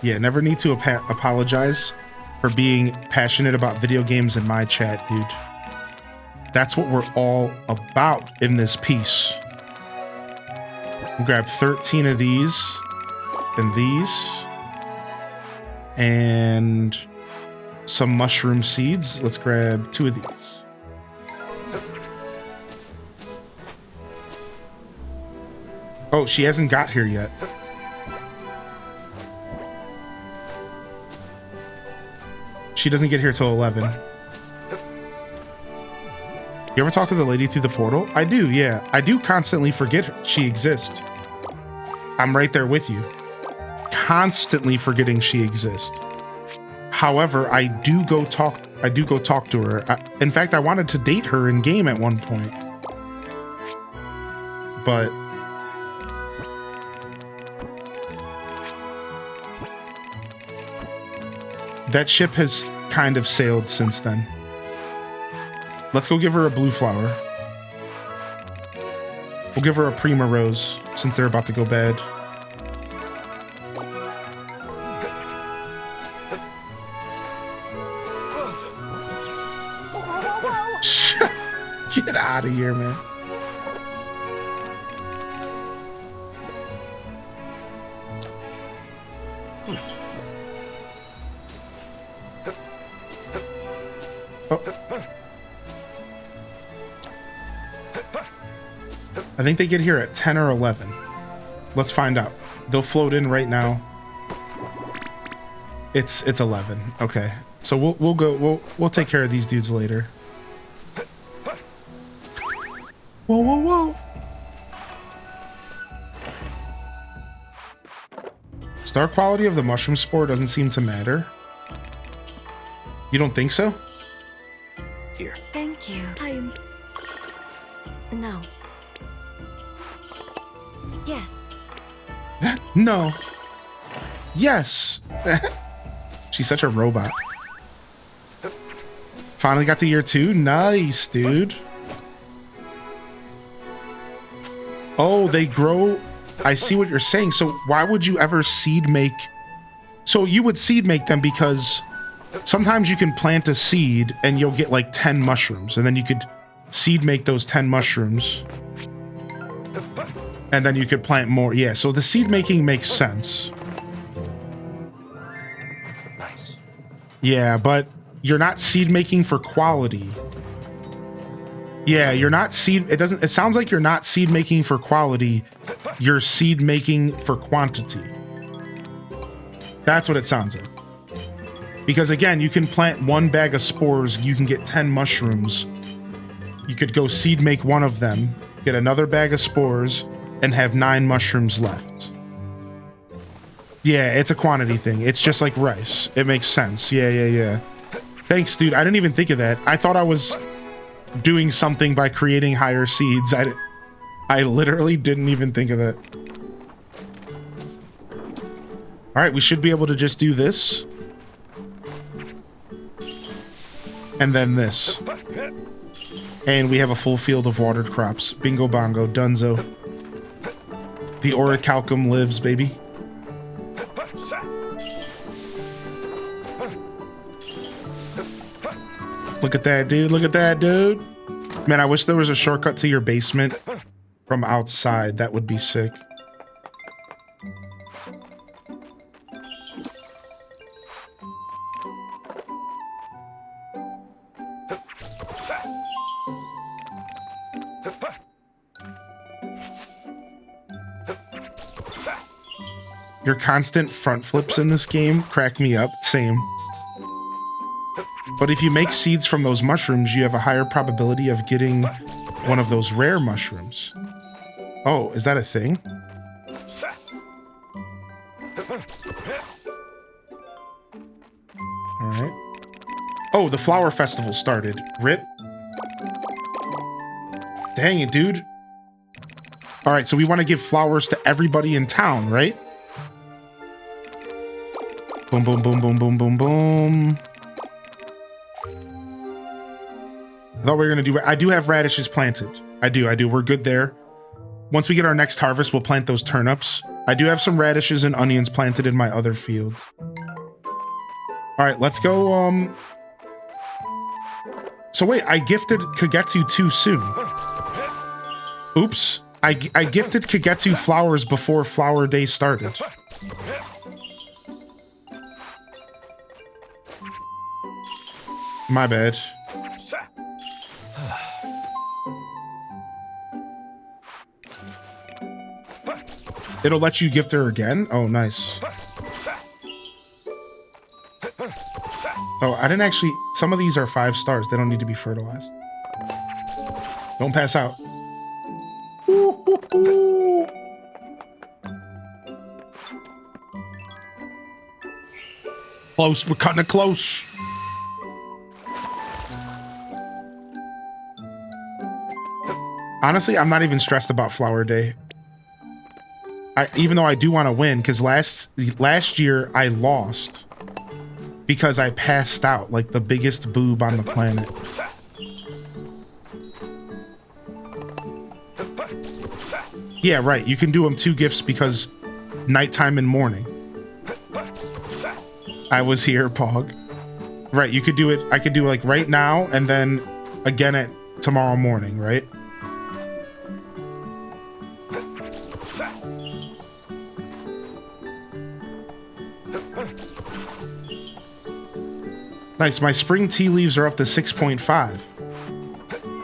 S1: Yeah, never need to apologize for being passionate about video games in my chat, dude. That's what we're all about in this piece. We'll grab 13 of these and these. And some mushroom seeds. Let's grab 2 of these. Oh, she hasn't got here yet. She doesn't get here till 11. You ever talk to the lady through the portal? I do, yeah. I do constantly forget she exists. I'm right there with you. Constantly forgetting she exists. However, I do go talk to her. In fact, I wanted to date her in game at one point. But that ship has kind of sailed since then. Let's go give her a blue flower. We'll give her a Prima Rose since they're about to go bad. Get out of here, man. Oh. I think they get here at 10 or 11. Let's find out. They'll float in right now. It's 11. Okay. So we'll take care of these dudes later. Whoa, whoa, whoa. Star quality of the mushroom spore doesn't seem to matter. You don't think so?
S8: Here.
S5: Thank you. No. Yes.
S1: No. Yes. She's such a robot. Finally got to year 2. Nice, dude. Oh, they grow. I see what you're saying. So why would you ever seed make? So you would seed make them because sometimes you can plant a seed and you'll get like 10 mushrooms, and then you could seed make those 10 mushrooms. And then you could plant more. Yeah, so the seed making makes sense.
S6: Nice.
S1: Yeah, but you're not seed making for quality. Yeah, you're not seed. It sounds like you're not seed making for quality. You're seed making for quantity. That's what it sounds like. Because again, you can plant 1 bag of spores. You can get 10 mushrooms. You could go seed make 1 of them, get another bag of spores, and have 9 mushrooms left. Yeah, it's a quantity thing. It's just like rice. It makes sense. Yeah. Thanks, dude. I didn't even think of that. I thought I was doing something by creating higher seeds. I literally didn't even think of that. All right, we should be able to just do this. And then this. And we have a full field of watered crops. Bingo bongo, dunzo. The orichalcum lives, baby. Look at that, dude. Look at that, dude. Man, I wish there was a shortcut to your basement from outside. That would be sick. Your constant front flips in this game crack me up. Same. But if you make seeds from those mushrooms, you have a higher probability of getting one of those rare mushrooms. Oh, is that a thing? Alright. Oh, the flower festival started. RIP. Dang it, dude. Alright, so we want to give flowers to everybody in town, right? Boom, boom, boom, boom, boom, boom, boom. I thought we were going to do... I do have radishes planted. I do. We're good there. Once we get our next harvest, we'll plant those turnips. I do have some radishes and onions planted in my other field. All right, let's go. So wait, I gifted Kagetsu too soon. Oops. I gifted Kagetsu flowers before Flower Day started. My bad. It'll let you gift her again? Oh, nice. Oh, I didn't actually... Some of these are 5 stars. They don't need to be fertilized. Don't pass out. Close. We're cutting it close. Honestly, I'm not even stressed about Flower Day. Even though I do want to win, because last year I lost because I passed out like the biggest boob on the planet. Yeah, right. You can do them 2 gifts because nighttime and morning. I was here, Pog. Right, you could do it. I could do like right now and then again at tomorrow morning, right? Nice, my spring tea leaves are up to 6.5.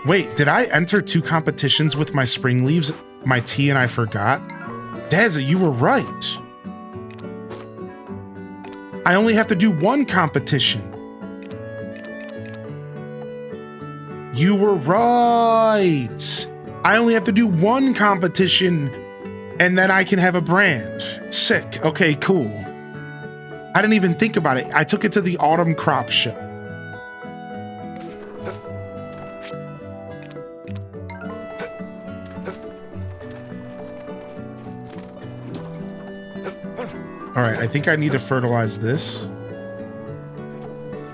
S1: Wait, did I enter 2 competitions with my spring leaves, my tea, and I forgot? Dazza, you were right. I only have to do 1 competition. You were right. I only have to do 1 competition, and then I can have a brand. Sick. Okay, cool. I didn't even think about it. I took it to the autumn crop show. All right, I think I need to fertilize this.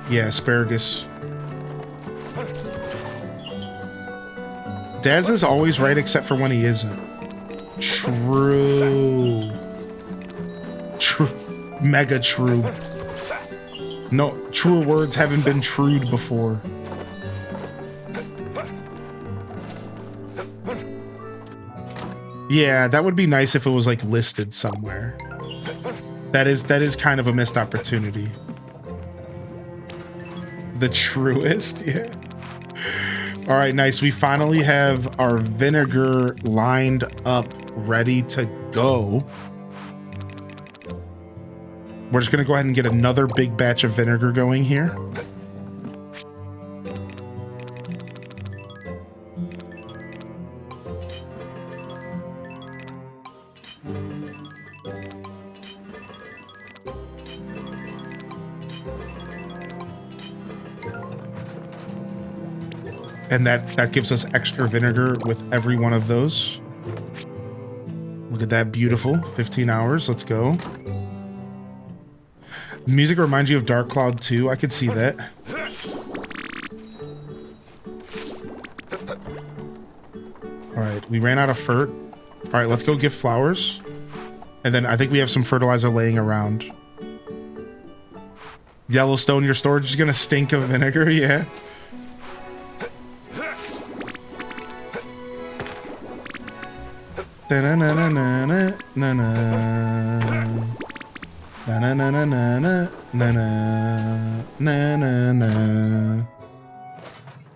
S1: Yeah, asparagus. Daz is always right except for when he isn't. True. True. Mega true. No, truer words haven't been trued before. Yeah, that would be nice if it was like listed somewhere. That is kind of a missed opportunity. The truest, yeah. All right, nice. We finally have our vinegar lined up, ready to go. We're just gonna go ahead and get another big batch of vinegar going here. And that gives us extra vinegar with every one of those. Look at that, beautiful. 15 hours, let's go. Music reminds you of Dark Cloud 2. I could see that. All right, we ran out of fert. All right, let's go give flowers. And then I think we have some fertilizer laying around. Yellowstone, your storage is gonna stink of vinegar, yeah.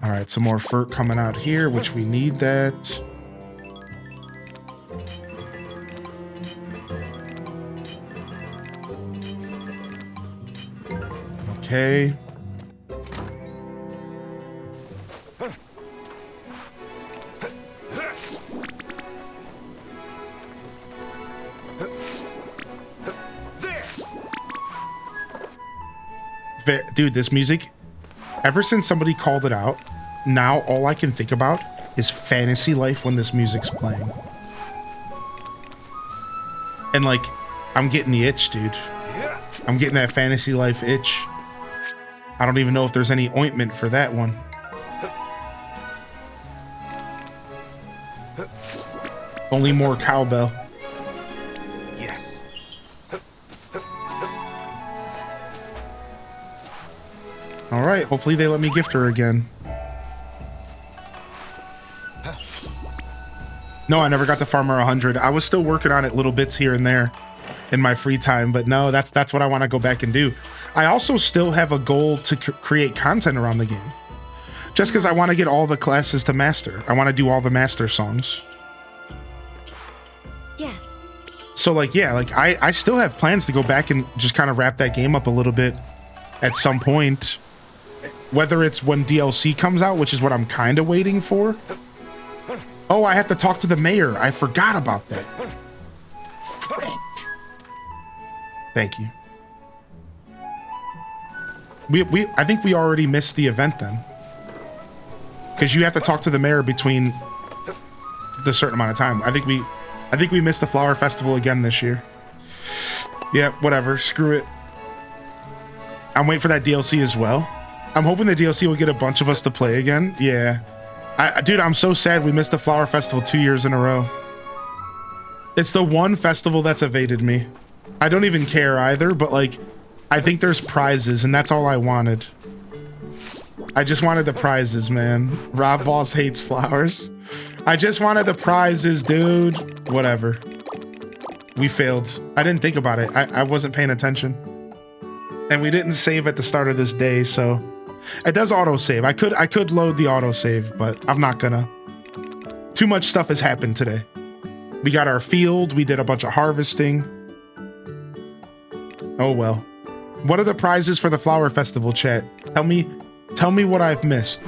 S1: All right, some more fur coming out here, which we need that. Okay. Dude, this music, ever since somebody called it out, now all I can think about is Fantasy Life when this music's playing. And like, I'm getting the itch, dude. I'm getting that Fantasy Life itch. I don't even know if there's any ointment for that one. Only more cowbell.
S6: Yes.
S1: All right, hopefully they let me gift her again. No, I never got to Farmer 100. I was still working on it little bits here and there in my free time, but no, that's what I want to go back and do. I also still have a goal to create content around the game. Just because I want to get all the classes to master. I want to do all the master songs.
S4: Yes.
S1: So like, yeah, like I still have plans to go back and just kind of wrap that game up a little bit at some point. Whether it's when DLC comes out, which is what I'm kind of waiting for. Oh, I have to talk to the mayor. I forgot about that. Frank. Thank you. I think we already missed the event then. Because you have to talk to the mayor between the certain amount of time. I think we missed the Flower Festival again this year. Yeah, whatever. Screw it. I'm waiting for that DLC as well. I'm hoping the DLC will get a bunch of us to play again. Yeah. Dude, I'm so sad we missed the Flower Festival 2 years in a row. It's the one festival that's evaded me. I don't even care either, but like, I think there's prizes, and that's all I wanted. I just wanted the prizes, man. Rob Boss hates flowers. I just wanted the prizes, dude. Whatever. We failed. I didn't think about it. I wasn't paying attention. And we didn't save at the start of this day, so... It does autosave. I could load the autosave, but I'm not gonna. Too much stuff has happened today. We got our field. We did a bunch of harvesting. Oh well. What are the prizes for the Flower Festival, chat? Tell me what I've missed.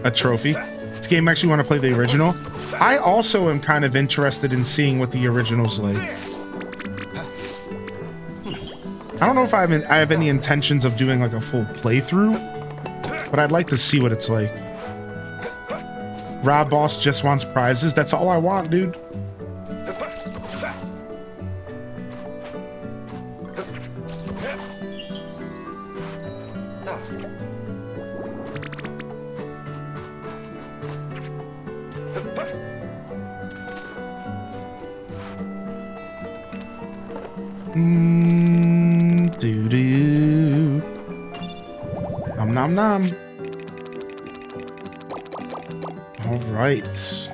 S1: A trophy. This game makes you want to play the original. I also am kind of interested in seeing what the original's like. I don't know if I have any intentions of doing like a full playthrough, but I'd like to see what it's like. Rob Boss just wants prizes. That's all I want, dude. Doo-doo. Nom nom nom. All right.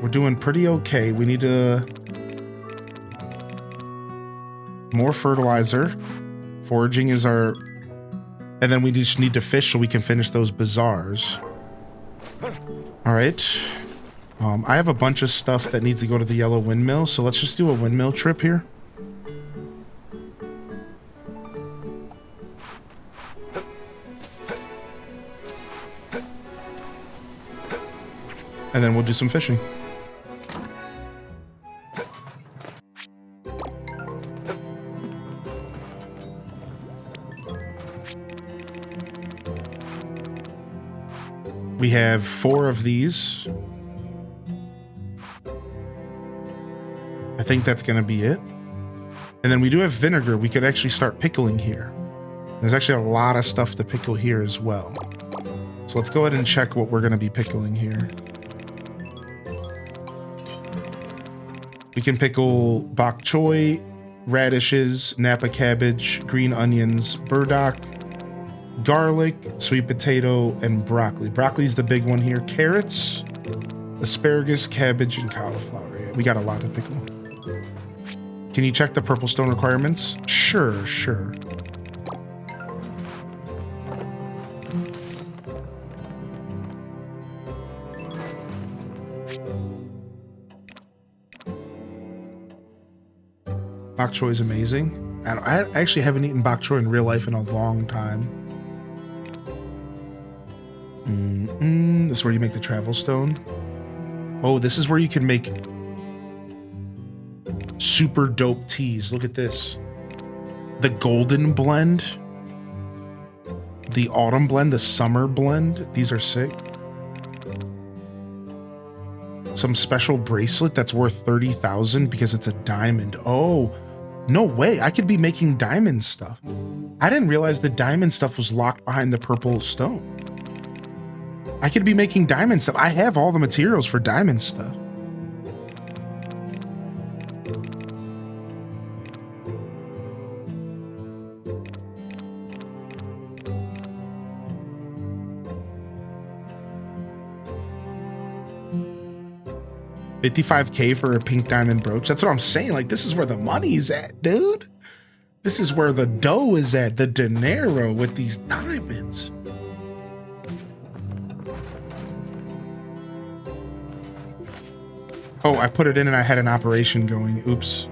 S1: We're doing pretty okay. We need more fertilizer. Foraging is our... And then we just need to fish so we can finish those bazaars. All right. I have a bunch of stuff that needs to go to the yellow windmill, so let's just do a windmill trip here. And then we'll do some fishing. We have 4 of these. I think that's going to be it. And then we do have vinegar. We could actually start pickling here. There's actually a lot of stuff to pickle here as well. So let's go ahead and check what we're going to be pickling here. We can pickle bok choy, radishes, Napa cabbage, green onions, burdock, garlic, sweet potato, and broccoli. Broccoli's the big one here. Carrots, asparagus, cabbage, and cauliflower. Yeah, we got a lot to pickle. Can you check the purple stone requirements? Sure, sure. Bok choy is amazing. I actually haven't eaten bok choy in real life in a long time. This is where you make the travel stone. Oh, this is where you can make super dope teas. Look at this. The golden blend. The autumn blend. The summer blend. These are sick. Some special bracelet that's worth 30,000 because it's a diamond. Oh, no way. I could be making diamond stuff. I didn't realize the diamond stuff was locked behind the purple stone. I could be making diamond stuff. I have all the materials for diamond stuff. $55K for a pink diamond brooch. That's what I'm saying. Like, this is where the money's at, dude. This is where the dough is at, the dinero with these diamonds. Oh, I put it in and I had an operation going. Oops.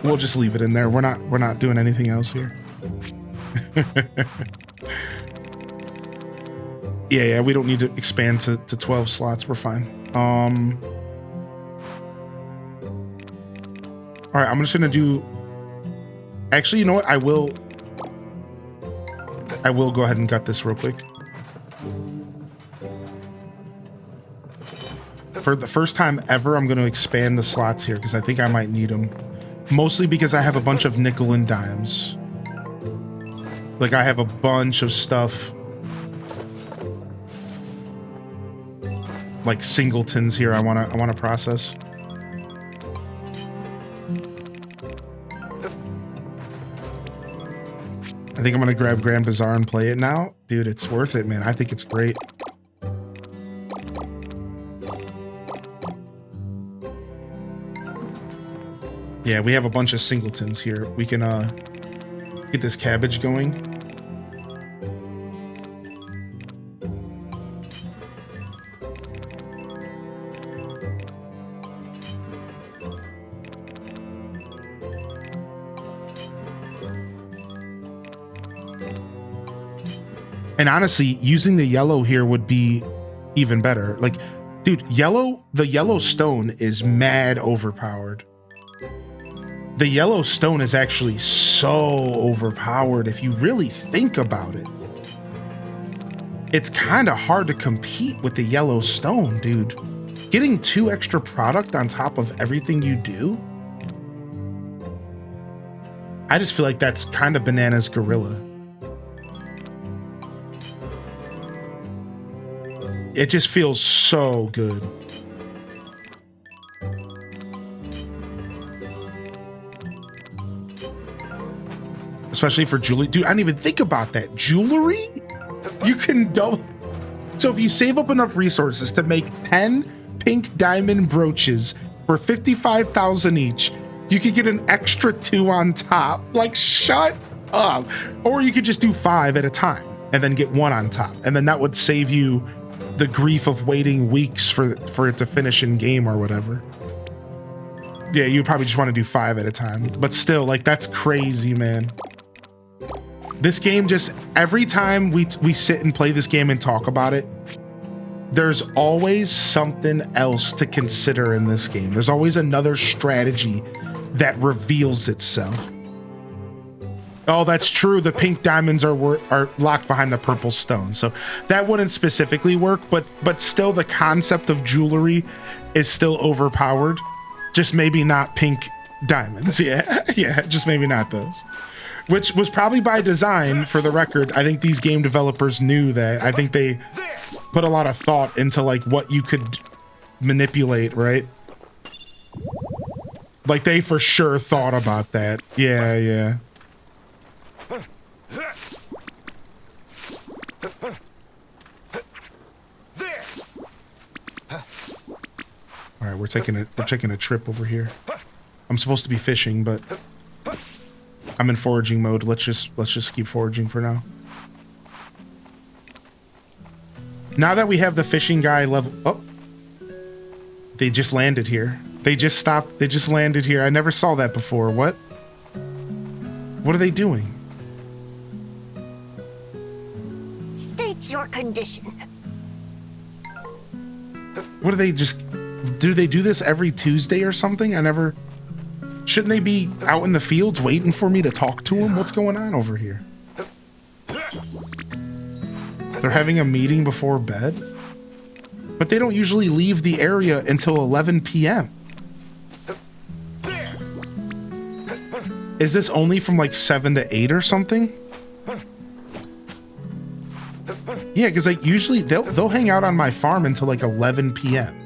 S1: We'll just leave it in there. We're not doing anything else here. Yeah, we don't need to expand to 12 slots. We're fine. All right, I'm just gonna do. Actually, you know what? I will go ahead and gut this real quick. For the first time ever, I'm going to expand the slots here because I think I might need them. Mostly because I have a bunch of nickel and dimes. Like, I have a bunch of stuff. Like singletons here I wanna process. I think I'm gonna grab Grand Bazaar and play it now. Dude, it's worth it, man. I think it's great. Yeah, we have a bunch of singletons here. We can get this cabbage going. And honestly, using the yellow here would be even better. Like, dude, the yellow stone is mad overpowered. The yellow stone is actually so overpowered if you really think about it. It's kind of hard to compete with the yellow stone, dude. Getting 2 extra product on top of everything you do, I just feel like that's kind of bananas gorilla. It just feels so good. Especially for jewelry. Dude, I didn't even think about that. Jewelry? You can double. So if you save up enough resources to make 10 pink diamond brooches for 55,000 each, you could get an extra 2 on top. Like, shut up. Or you could just do 5 at a time and then get 1 on top. And then that would save you the grief of waiting weeks for it to finish in game or whatever. Yeah, you probably just want to do 5 at a time. But still, like, that's crazy, man. This game just, every time we sit and play this game and talk about it, there's always something else to consider in this game. There's always another strategy that reveals itself. Oh, that's true. The pink diamonds are locked behind the purple stone. So that wouldn't specifically work, but still the concept of jewelry is still overpowered. Just maybe not pink diamonds. Yeah, just maybe not those. Which was probably by design, for the record. I think these game developers knew that. I think they put a lot of thought into like what you could manipulate, right? Like they for sure thought about that. Yeah, yeah. All right, we're taking a trip over here. I'm supposed to be fishing, but I'm in foraging mode. Let's just keep foraging for now. Now that we have the fishing guy level, oh, they just landed here. They just stopped. They just landed here. I never saw that before. What? What are they doing?
S5: State your condition.
S1: What do they just... Do they do this every Tuesday or something? I never... Shouldn't they be out in the fields waiting for me to talk to them? What's going on over here? They're having a meeting before bed? But they don't usually leave the area until 11 p.m. Is this only from like 7 to 8 or something? Yeah, because like usually they'll hang out on my farm until like 11 p.m.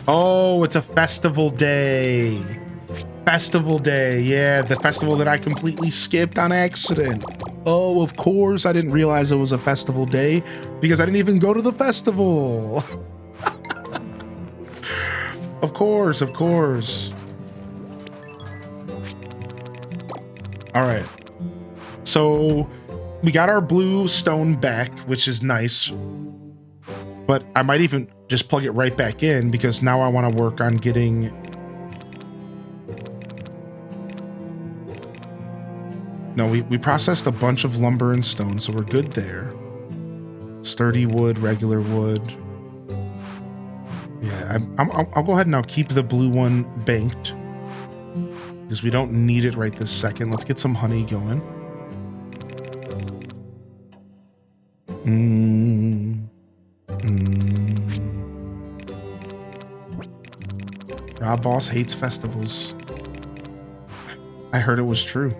S1: Oh, it's a festival day. Festival day, yeah, the festival that I completely skipped on accident. Oh, of course, I didn't realize it was a festival day because I didn't even go to the festival. Of course, of course. All right. So we got our blue stone back, which is nice. But I might even just plug it right back in because now I want to work on getting... No, we processed a bunch of lumber and stone, so we're good there. Sturdy wood, regular wood. Yeah, I'll go ahead and I'll keep the blue one banked because we don't need it right this second. Let's get some honey going. Rob Boss hates festivals. I heard it was true.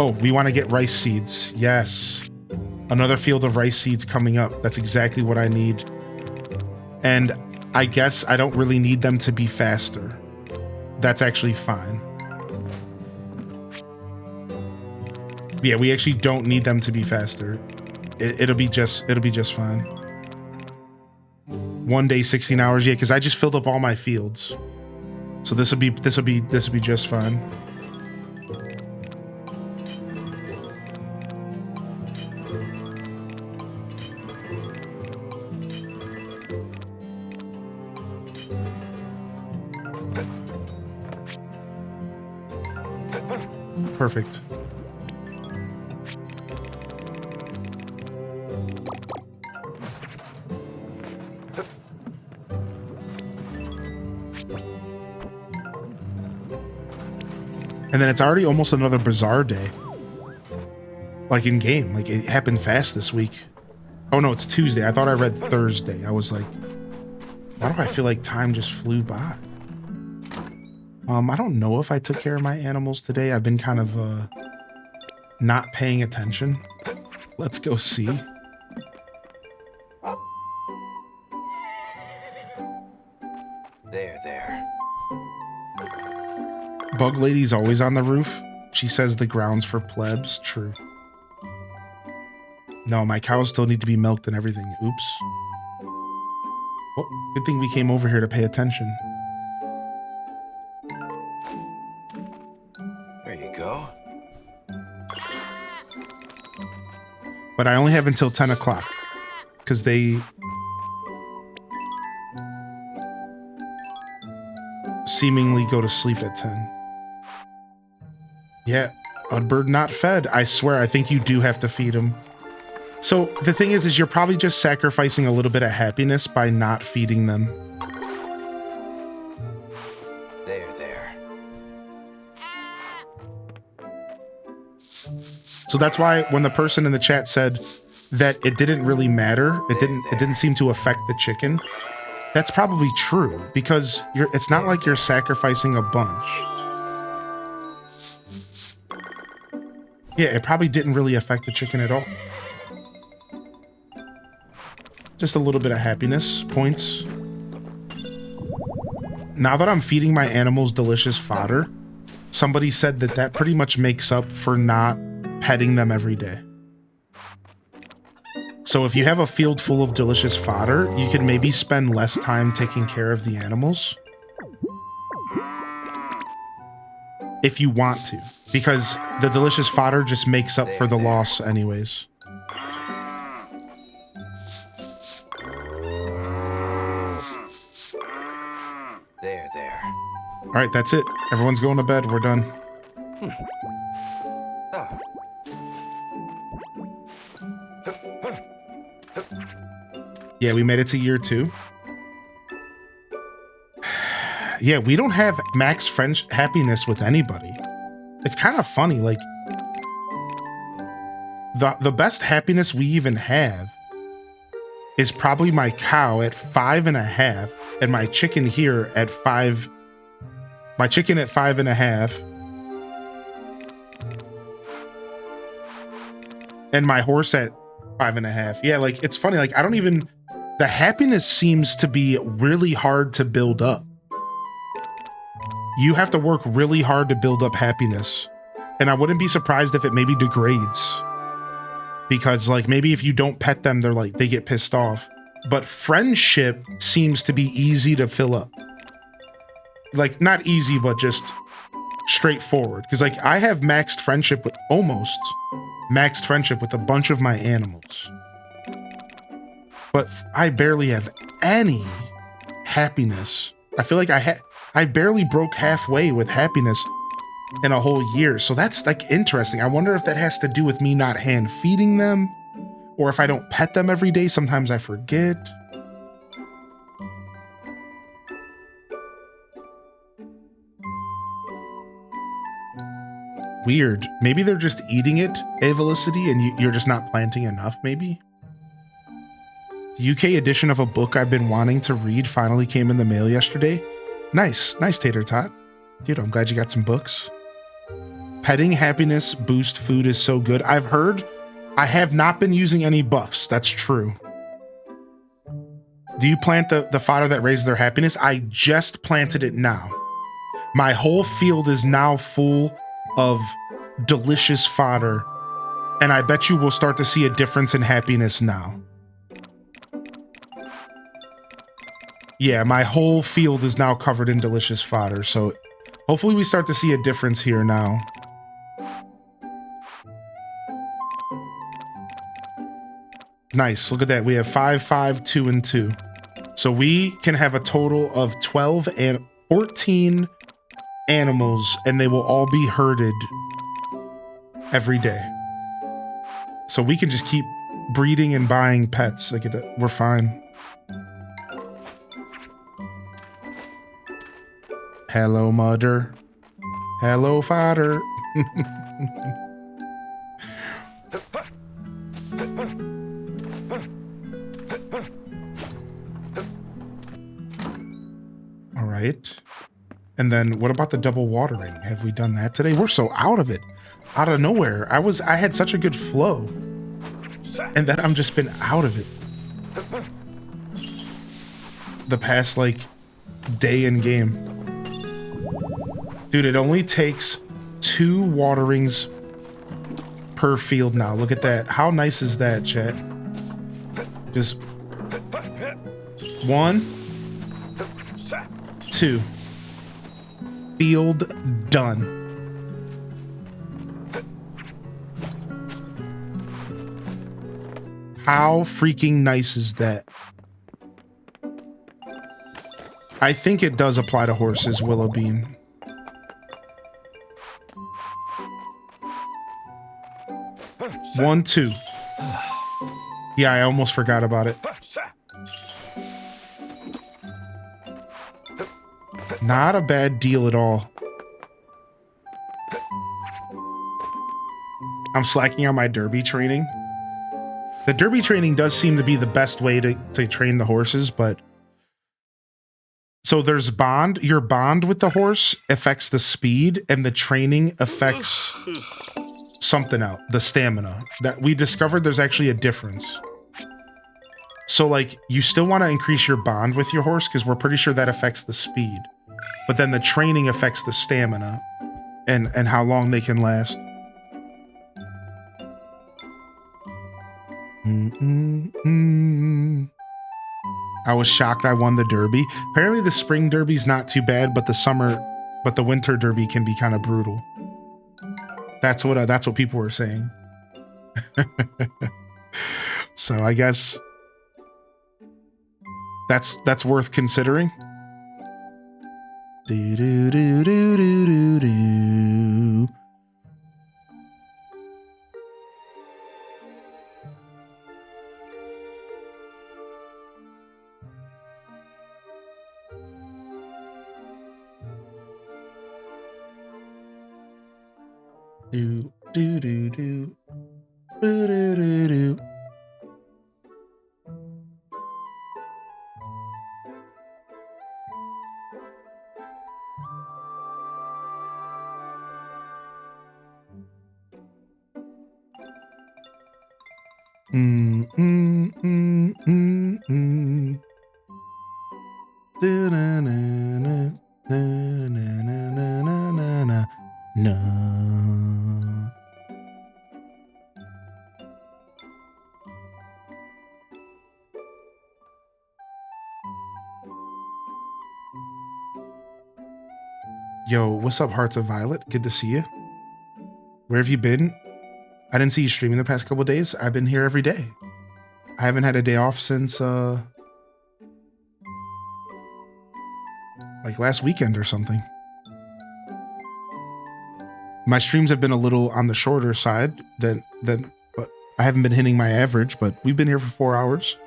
S1: Oh, we want to get rice seeds. Yes. Another field of rice seeds coming up. That's exactly what I need. And I guess I don't really need them to be faster. That's actually fine. Yeah, we actually don't need them to be faster. It'll be just fine. 1 day, 16 hours. Yeah, because I just filled up all my fields. So this will be just fine. Perfect. And then it's already almost another Bazaar day. Like in game. Like it happened fast this week. Oh no, it's Tuesday. I thought I read Thursday. I was like, why do I feel like time just flew by? I don't know if I took care of my animals today. I've been kind of not paying attention. Let's go see.
S6: There.
S1: Bug Lady's always on the roof. She says the ground's for plebs. True. No, my cows still need to be milked and everything. Oops. Oh, good thing we came over here to pay attention.
S6: There you go.
S1: But I only have until 10 o'clock. Because they... seemingly go to sleep at 10. Yeah, Udbird not fed. I swear, I think you do have to feed him. So the thing is you're probably just sacrificing a little bit of happiness by not feeding them.
S6: There.
S1: So that's why when the person in the chat said that it didn't really matter, it didn't seem to affect the chicken. That's probably true because it's not like you're sacrificing a bunch. Yeah, it probably didn't really affect the chicken at all. Just a little bit of happiness points. Now that I'm feeding my animals delicious fodder, somebody said that that pretty much makes up for not petting them every day. So if you have a field full of delicious fodder, you can maybe spend less time taking care of the animals. If you want to, because the delicious fodder just makes up for the loss anyways.
S6: There.
S1: All right, that's it. Everyone's going to bed. We're done.
S6: Ah.
S1: Yeah, we made it to year 2. Yeah, we don't have max happiness with anybody. It's kind of funny, like the best happiness we even have is probably my cow at 5.5 and my chicken here at 5. My chicken at 5.5 and my horse at 5.5. Yeah, like it's funny, like I don't even, the happiness seems to be really hard to build up. You have to work really hard to build up happiness. And I wouldn't be surprised if it maybe degrades. Because like maybe if you don't pet them, they're like, they get pissed off. But friendship seems to be easy to fill up. Like not easy, but just straightforward. Because like I have maxed friendship with, almost maxed friendship with a bunch of my animals. But I barely have any happiness. I feel like I barely broke halfway with happiness in a whole year. So that's like interesting. I wonder if that has to do with me not hand feeding them, or if I don't pet them every day. Sometimes I forget. Weird. Maybe they're just eating it, Avalicity, and you're just not planting enough, maybe? The UK edition of a book I've been wanting to read finally came in the mail yesterday. Nice, Tater Tot. Dude, I'm glad you got some books. Petting happiness boost food is so good. I've heard. I have not been using any buffs. That's true. Do you plant the fodder that raises their happiness? I just planted it now. My whole field is now full of delicious fodder, and I bet you we'll start to see a difference in happiness now. Yeah, my whole field is now covered in delicious fodder, so hopefully we start to see a difference here now. Nice, look at that. We have 5, 5, 2, and 2. So we can have a total of 12 and 14 animals, and they will all be herded every day. So we can just keep breeding and buying pets. Like we're fine. Hello, mother. Hello, father. All right. And then what about the double watering? Have we done that today? We're so out of it. Out of nowhere. I had such a good flow. And then I'm just been out of it. The past like day in game. Dude, it only takes 2 waterings per field now. Look at that. How nice is that, chat? Just 1, 2. Field done. How freaking nice is that? I think it does apply to horses, Willow Bean. One, 2. Yeah, I almost forgot about it. Not a bad deal at all. I'm slacking on my derby training. The derby training does seem to be the best way to train the horses, but... So there's bond. Your bond with the horse affects the speed, and the training affects something else, the stamina. That we discovered there's actually a difference. So like you still want to increase your bond with your horse because we're pretty sure that affects the speed. But then the training affects the stamina and how long they can last. I was shocked I won the derby. Apparently the spring derby's not too bad, but the winter derby can be kind of brutal. That's what people were saying. So I guess that's worth considering. Do do do do do do do. Do do do do do do do do. No. Yo, what's up, Hearts of Violet? Good to see you. Where have you been? I didn't see you streaming the past couple of days. I've been here every day. I haven't had a day off since like last weekend or something. My streams have been a little on the shorter side than but I haven't been hitting my average, but we've been here for 4 hours.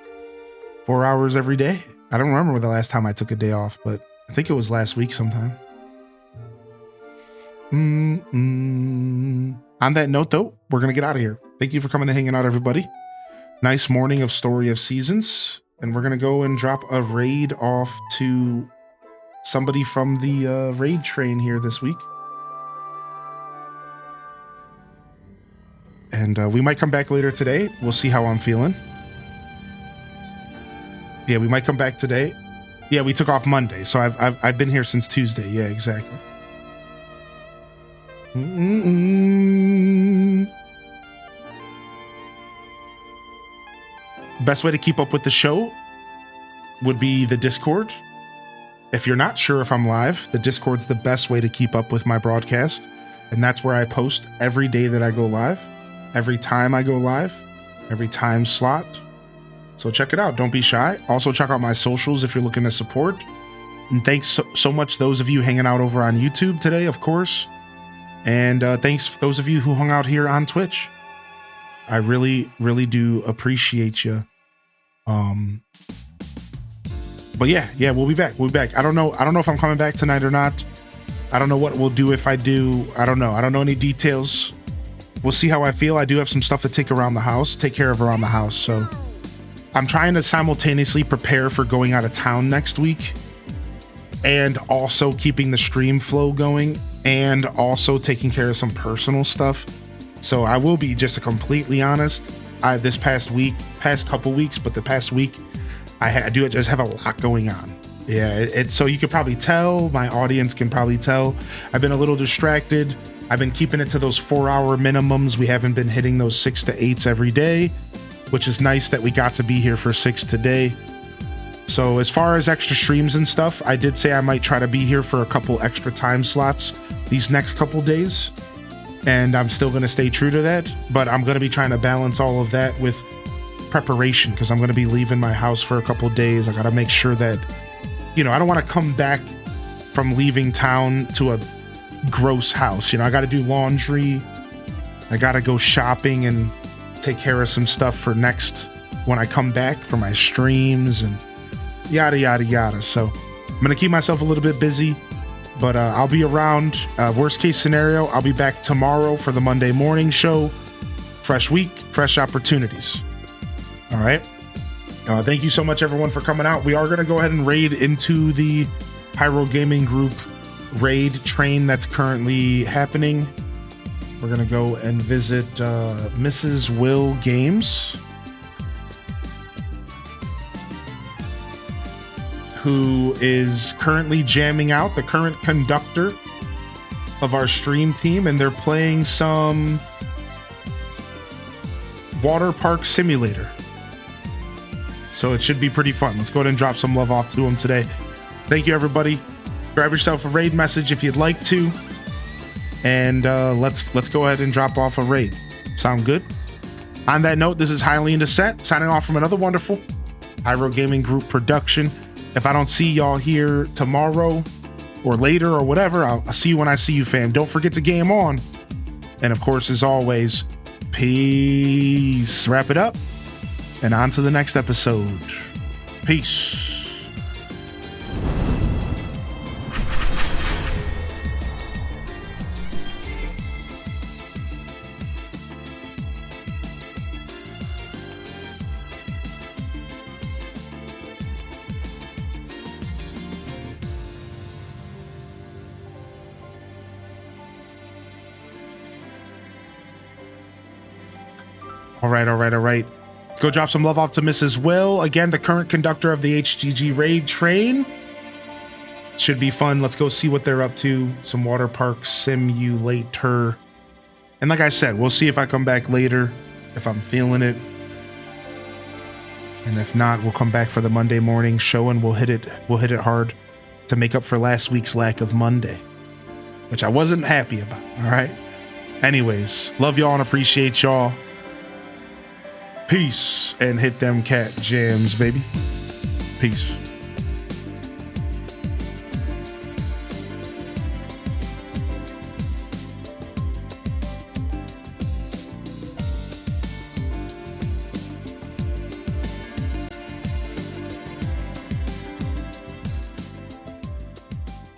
S1: 4 hours every day. I don't remember the last time I took a day off, but I think it was last week sometime. On that note, though, we're going to get out of here. Thank you for coming and hanging out, everybody. Nice morning of Story of Seasons. And we're going to go and drop a raid off to somebody from the raid train here this week. And we might come back later today. We'll see how I'm feeling. Yeah, we might come back today. Yeah, we took off Monday, so I've been here since Tuesday. Yeah, exactly. Best way to keep up with the show would be the Discord. If you're not sure if I'm live, the Discord's the best way to keep up with my broadcast. And that's where I post every day that I go live, every time I go live, every time slot. So check it out. Don't be shy. Also check out my socials if you're looking to support. And thanks so much those of you hanging out over on YouTube today, of course. And thanks for those of you who hung out here on Twitch. I really, really do appreciate you. But yeah, we'll be back. I don't know if I'm coming back tonight or not. I don't know what we'll do if I do. I don't know any details. We'll see how I feel. I do have some stuff to take care of around the house. So I'm trying to simultaneously prepare for going out of town next week and also keeping the stream flow going and also taking care of some personal stuff. So I will be just completely honest. This past couple weeks, but the past week, I just have a lot going on. Yeah, so you could probably tell, my audience can probably tell, I've been a little distracted. I've been keeping it to those 4-hour minimums. We haven't been hitting those 6 to 8s every day, which is nice that we got to be here for 6 today. So as far as extra streams and stuff, I did say I might try to be here for a couple extra time slots these next couple days. And I'm still going to stay true to that, but I'm going to be trying to balance all of that with preparation because I'm going to be leaving my house for a couple days. I got to make sure that, I don't want to come back from leaving town to a gross house. I got to do laundry. I got to go shopping and take care of some stuff for when I come back for my streams and yada, yada, yada. So I'm going to keep myself a little bit busy. But I'll be around. Worst case scenario, I'll be back tomorrow for the Monday morning show. Fresh week, fresh opportunities. All right. Thank you so much, everyone, for coming out. We are going to go ahead and raid into the Pyro Gaming Group raid train that's currently happening. We're going to go and visit Mrs. Will Games. who is currently jamming out, the current conductor of our stream team, and they're playing some water park simulator. So it should be pretty fun. Let's go ahead and drop some love off to him today. Thank you, everybody. Grab yourself a raid message if you'd like to, and let's go ahead and drop off a raid. Sound good? On that note, this is Highly Into Set, signing off from another wonderful Hyro Gaming Group production. If I don't see y'all here tomorrow or later or whatever, I'll see you when I see you, fam. Don't forget to game on. And of course, as always, peace. Wrap it up and on to the next episode. Peace. All right. Go drop some love off to Mrs. Will. Again, the current conductor of the HGG raid train. Should be fun. Let's go see what they're up to. Some water park simulator. And like I said, we'll see if I come back later, if I'm feeling it. And if not, we'll come back for the Monday morning show and we'll hit it hard to make up for last week's lack of Monday, which I wasn't happy about. All right. Anyways, love y'all and appreciate y'all. Peace, and hit them cat jams, baby. Peace.